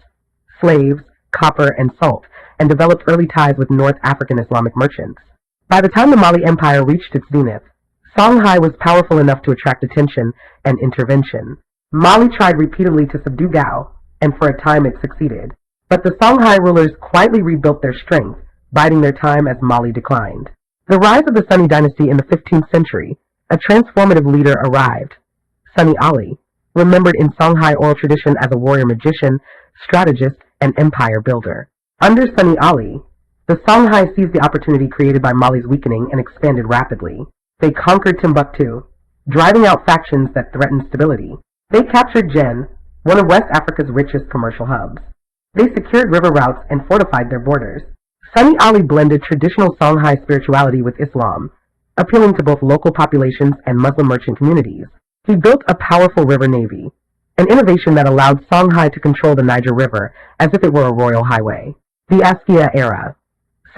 slaves, copper, and salt, and developed early ties with North African Islamic merchants. By the time the Mali Empire reached its zenith, Songhai was powerful enough to attract attention and intervention. Mali tried repeatedly to subdue Gao, and for a time it succeeded. But the Songhai rulers quietly rebuilt their strength, biding their time as Mali declined. The rise of the Sunni dynasty in the 15th century, a transformative leader arrived. Sunni Ali, remembered in Songhai oral tradition as a warrior magician, strategist, and empire builder. Under Sunni Ali, the Songhai seized the opportunity created by Mali's weakening and expanded rapidly. They conquered Timbuktu, driving out factions that threatened stability. They captured Jen, one of West Africa's richest commercial hubs. They secured river routes and fortified their borders. Sunni Ali blended traditional Songhai spirituality with Islam, appealing to both local populations and Muslim merchant communities. He built a powerful river navy, an innovation that allowed Songhai to control the Niger River as if it were a royal highway. The Askia era.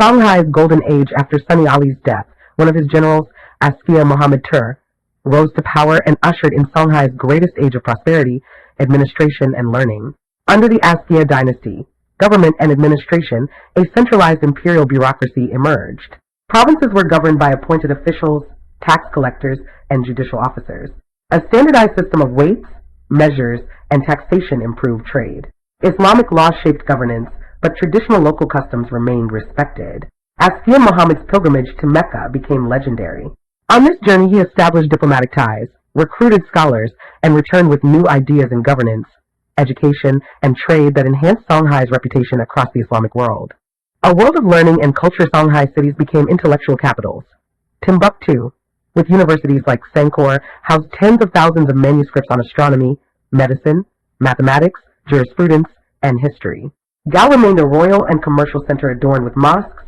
Songhai's golden age after Sunni Ali's death, one of his generals, Askia Muhammad Tur, rose to power and ushered in Songhai's greatest age of prosperity, administration, and learning. Under the Askia dynasty, government and administration, a centralized imperial bureaucracy emerged. Provinces were governed by appointed officials, tax collectors, and judicial officers. A standardized system of weights, measures, and taxation improved trade. Islamic law shaped governance, but traditional local customs remained respected. Askia Muhammad's pilgrimage to Mecca became legendary. On this journey, he established diplomatic ties, recruited scholars, and returned with new ideas in governance, education, and trade that enhanced Songhai's reputation across the Islamic world. A world of learning and culture, Songhai cities became intellectual capitals. Timbuktu, with universities like Sankore, housed tens of thousands of manuscripts on astronomy, medicine, mathematics, jurisprudence, and history. Gao remained a royal and commercial center adorned with mosques,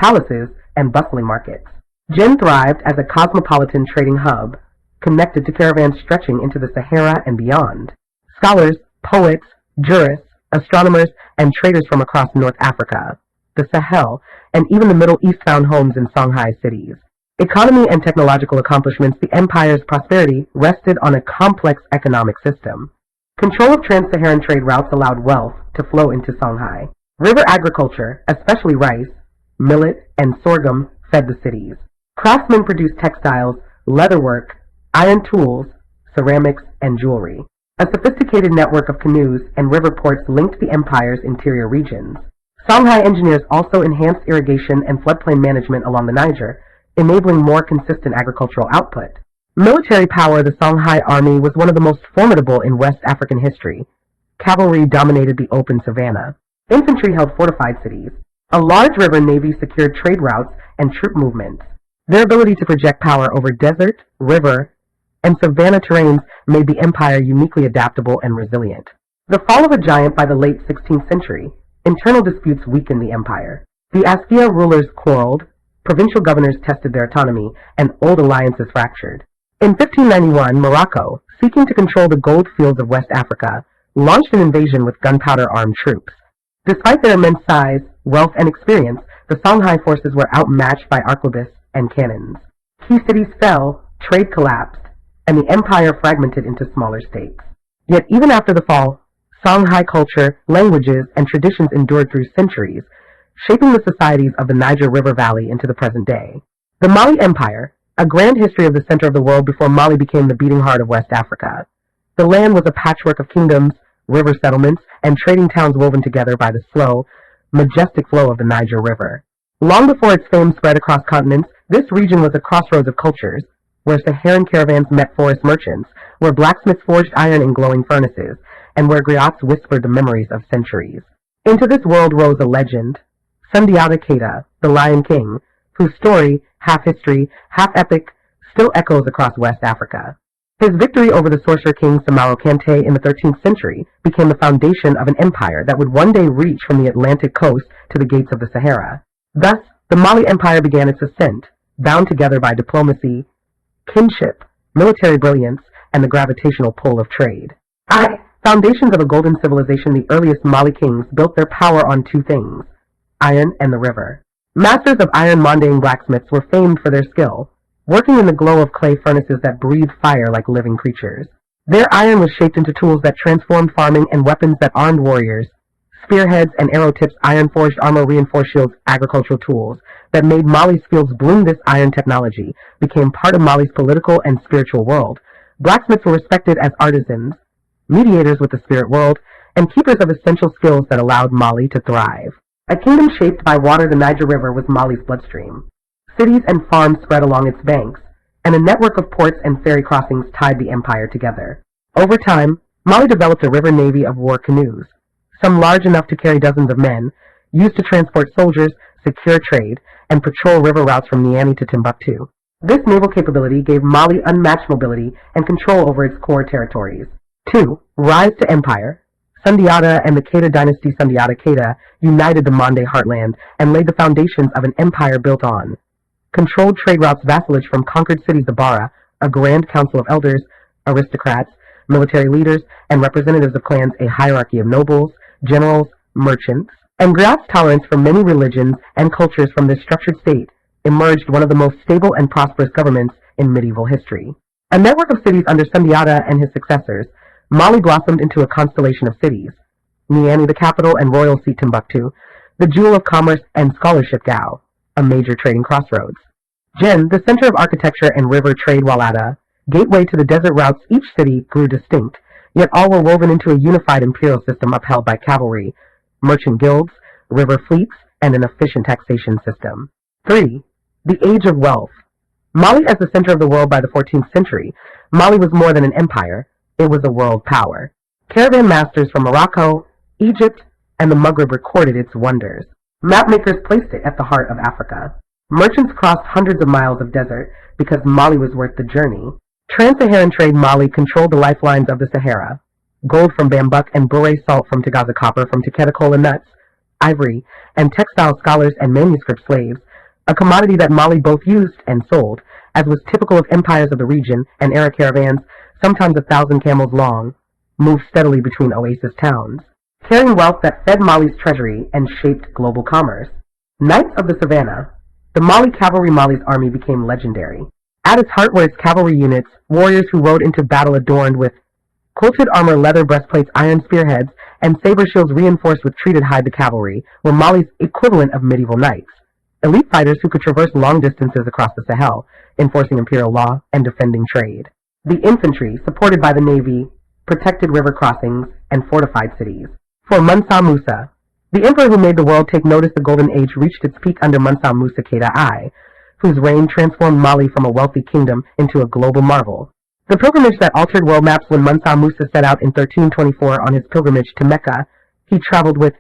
palaces, and bustling markets. Jen thrived as a cosmopolitan trading hub, connected to caravans stretching into the Sahara and beyond. Scholars, poets, jurists, astronomers, and traders from across North Africa, the Sahel, and even the Middle East found homes in Songhai cities. Economy and technological accomplishments, the empire's prosperity rested on a complex economic system. Control of trans-Saharan trade routes allowed wealth to flow into Songhai. River agriculture, especially rice, millet, and sorghum, fed the cities. Craftsmen produced textiles, leatherwork, iron tools, ceramics, and jewelry. A sophisticated network of canoes and river ports linked the empire's interior regions. Songhai engineers also enhanced irrigation and floodplain management along the Niger, enabling more consistent agricultural output. Military power, the Songhai army was one of the most formidable in West African history. Cavalry dominated the open savanna. Infantry held fortified cities. A large river navy secured trade routes and troop movements. Their ability to project power over desert, river, and savanna terrains made the empire uniquely adaptable and resilient. The fall of a giant by the late 16th century, internal disputes weakened the empire. The Askia rulers quarreled, provincial governors tested their autonomy, and old alliances fractured. In 1591, Morocco, seeking to control the gold fields of West Africa, launched an invasion with gunpowder-armed troops. Despite their immense size, wealth, and experience, the Songhai forces were outmatched by arquebuses and cannons. Key cities fell, trade collapsed, and the empire fragmented into smaller states. Yet even after the fall, Songhai culture, languages, and traditions endured through centuries, shaping the societies of the Niger River Valley into the present day. The Mali Empire, a grand history of the center of the world before Mali became the beating heart of West Africa. The land was a patchwork of kingdoms, river settlements, and trading towns woven together by the slow, majestic flow of the Niger River. Long before its fame spread across continents, this region was a crossroads of cultures, where Saharan caravans met forest merchants, where blacksmiths forged iron in glowing furnaces, and where griots whispered the memories of centuries. Into this world rose a legend, Sundiata Keita, the Lion King, whose story, half history, half epic, still echoes across West Africa. His victory over the sorcerer king Samaro Kante in the 13th century became the foundation of an empire that would one day reach from the Atlantic coast to the gates of the Sahara. Thus, the Mali Empire began its ascent, bound together by diplomacy, kinship, military brilliance, and the gravitational pull of trade. Foundations of a golden civilization, the earliest Mali kings built their power on two things, iron and the river. Masters of iron Manding blacksmiths were famed for their skill, working in the glow of clay furnaces that breathed fire like living creatures. Their iron was shaped into tools that transformed farming and weapons that armed warriors. Spearheads and arrow tips, iron-forged armor, reinforced shields, agricultural tools that made Mali's fields bloom. This iron technology became part of Mali's political and spiritual world. Blacksmiths were respected as artisans, mediators with the spirit world, and keepers of essential skills that allowed Mali to thrive. A kingdom shaped by water, the Niger River was Mali's bloodstream. Cities and farms spread along its banks, and a network of ports and ferry crossings tied the empire together. Over time, Mali developed a river navy of war canoes, some large enough to carry dozens of men, used to transport soldiers, secure trade, and patrol river routes from Niamey to Timbuktu. This naval capability gave Mali unmatched mobility and control over its core territories. 2. Rise to empire. Sundiata and the Keita dynasty Sundiata Keita united the Mande heartland and laid the foundations of an empire built on controlled trade routes, vassalage from conquered cities to Bara, a grand council of elders, aristocrats, military leaders, and representatives of clans, a hierarchy of nobles, generals, merchants, and grasped tolerance for many religions and cultures. From this structured state emerged one of the most stable and prosperous governments in medieval history. A network of cities under Sundiata and his successors, Mali blossomed into a constellation of cities. Niamey, the capital and royal seat, Timbuktu, the jewel of commerce and scholarship, Gao, a major trading crossroads. Jen, the center of architecture and river trade, Walata, gateway to the desert routes. Each city grew distinct, yet all were woven into a unified imperial system upheld by cavalry, merchant guilds, river fleets, and an efficient taxation system. 3. The Age of Wealth. Mali as the center of the world by the 14th century, Mali was more than an empire, it was a world power. Caravan masters from Morocco, Egypt, and the Maghreb recorded its wonders. Mapmakers placed it at the heart of Africa. Merchants crossed hundreds of miles of desert because Mali was worth the journey. Trans-Saharan trade. Mali controlled the lifelines of the Sahara. Gold from Bambuck and Bure salt from Tagaza, copper from Takeda cola nuts, ivory, and textile scholars and manuscript slaves, a commodity that Mali both used and sold, as was typical of empires of the region. And era caravans, sometimes 1,000 camels long, moved steadily between oasis towns, carrying wealth that fed Mali's treasury and shaped global commerce. Knights of the Savannah. The Mali cavalry. Mali's army became legendary. At its heart were its cavalry units, warriors who rode into battle adorned with quilted armor, leather breastplates, iron spearheads, and saber shields reinforced with treated hide. The cavalry were Mali's equivalent of medieval knights, elite fighters who could traverse long distances across the Sahel, enforcing imperial law and defending trade. The infantry, supported by the navy, protected river crossings and fortified cities. For Mansa Musa, the emperor who made the world take notice, the golden age reached its peak under Mansa Musa Keita I, whose reign transformed Mali from a wealthy kingdom into a global marvel. The pilgrimage that altered world maps. When Mansa Musa set out in 1324 on his pilgrimage to Mecca, he traveled with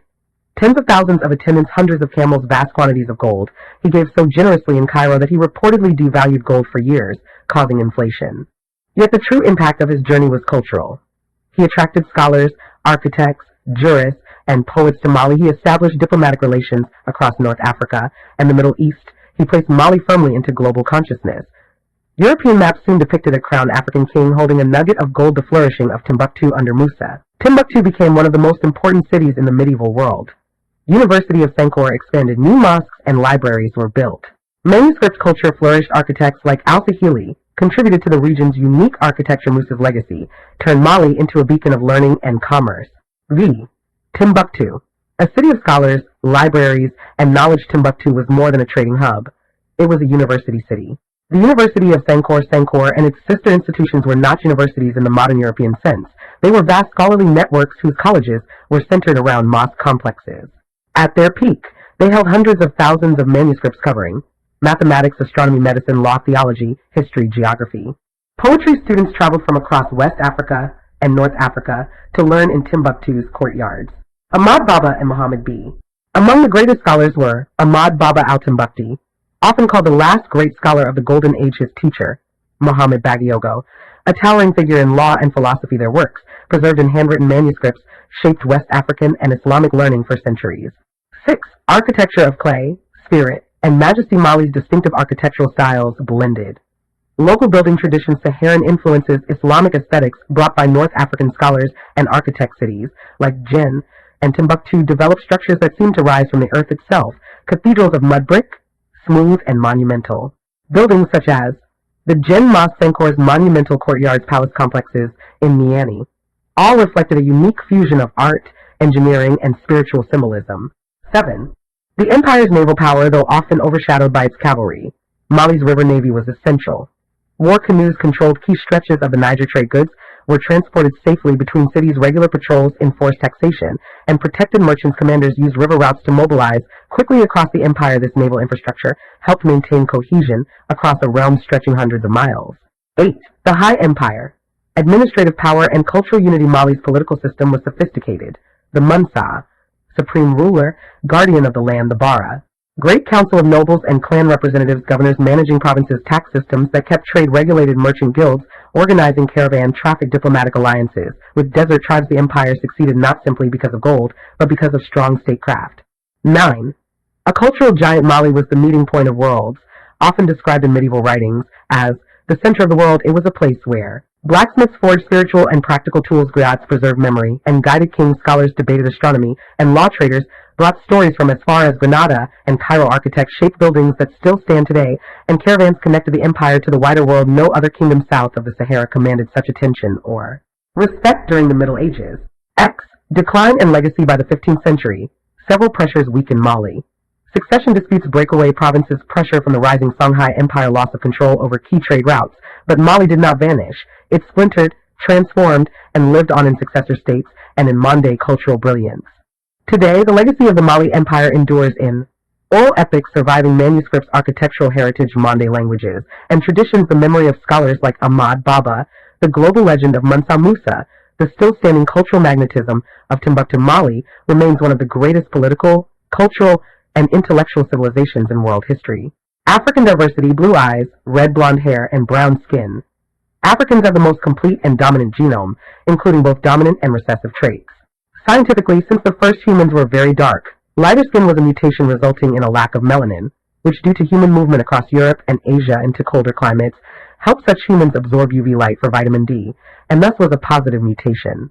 tens of thousands of attendants, hundreds of camels, vast quantities of gold. He gave so generously in Cairo that he reportedly devalued gold for years, causing inflation. Yet the true impact of his journey was cultural. He attracted scholars, architects, jurists, and poets to Mali. He established diplomatic relations across North Africa and the Middle East. He placed Mali firmly into global consciousness. European maps soon depicted a crowned African king holding a nugget of gold. The flourishing of Timbuktu under Musa. Timbuktu became one of the most important cities in the medieval world. University of Sankore expanded. New mosques and libraries were built. Manuscript culture flourished. Architects like Al-Sahili contributed to the region's unique architecture. Musa's legacy turned Mali into a beacon of learning and commerce. Timbuktu. A city of scholars, libraries, and knowledge, Timbuktu was more than a trading hub. It was a university city. The University of Sankore and its sister institutions were not universities in the modern European sense. They were vast scholarly networks whose colleges were centered around mosque complexes. At their peak, they held hundreds of thousands of manuscripts covering mathematics, astronomy, medicine, law, theology, history, geography. Poetry students traveled from across West Africa and North Africa to learn in Timbuktu's courtyards. Ahmad Baba and Muhammad B. Among the greatest scholars were Ahmad Baba al-Timbukti, often called the last great scholar of the Golden Age. His teacher, Muhammad Bagiogo, a towering figure in law and philosophy. Their works, preserved in handwritten manuscripts, shaped West African and Islamic learning for centuries. 6. Architecture of clay, spirit, and majesty. Mali's distinctive architectural styles blended local building traditions, Saharan influences, Islamic aesthetics brought by North African scholars and architect. Cities like Jen and Timbuktu developed structures that seemed to rise from the earth itself, cathedrals of mud brick, smooth and monumental. Buildings such as the Jen Mosque, Sankore's monumental courtyards, palace complexes in Niamey, all reflected a unique fusion of art, engineering, and spiritual symbolism. 7. The empire's naval power, though often overshadowed by its cavalry, Mali's river navy was essential. War canoes controlled key stretches of the Niger trade goods, were transported safely between cities, regular patrols enforced taxation, and protected merchants commanders used river routes to mobilize quickly across the empire. This naval infrastructure helped maintain cohesion across a realm stretching hundreds of miles. 8. The High Empire. Administrative power and cultural unity. Mali's political system was sophisticated. The Munsa, supreme ruler, guardian of the land. The Bara, great council of nobles and clan representatives, governors managing provinces. Tax systems that kept trade. Regulated merchant guilds, organizing caravan traffic. Diplomatic alliances with desert tribes. The empire succeeded not simply because of gold, but because of strong statecraft. 9. A cultural giant. Mali was the meeting point of worlds, often described in medieval writings as the center of the world. It was a place where blacksmiths forged spiritual and practical tools, griots preserved memory, and guided kings. Scholars debated astronomy, and law traders brought stories from as far as Granada, and Cairo. Architects shaped buildings that still stand today, and caravans connected the empire to the wider world. No other kingdom south of the Sahara commanded such attention or respect during the Middle Ages. X. Decline and legacy. By the 15th century, several pressures weakened Mali. Succession disputes, breakaway provinces, pressure from the rising Songhai Empire, loss of control over key trade routes. But Mali did not vanish. It splintered, transformed, and lived on in successor states and in Mande cultural brilliance. Today, the legacy of the Mali Empire endures in oral epics, surviving manuscripts, architectural heritage, Mande languages, and traditions. The memory of scholars like Ahmad Baba, the global legend of Mansa Musa, the still-standing cultural magnetism of Timbuktu. Mali remains one of the greatest political, cultural, and intellectual civilizations in world history. African diversity, blue eyes, red blonde hair, and brown skin. Africans have the most complete and dominant genome, including both dominant and recessive traits. Scientifically, since the first humans were very dark, lighter skin was a mutation resulting in a lack of melanin, which due to human movement across Europe and Asia into colder climates, helped such humans absorb UV light for vitamin D, and thus was a positive mutation.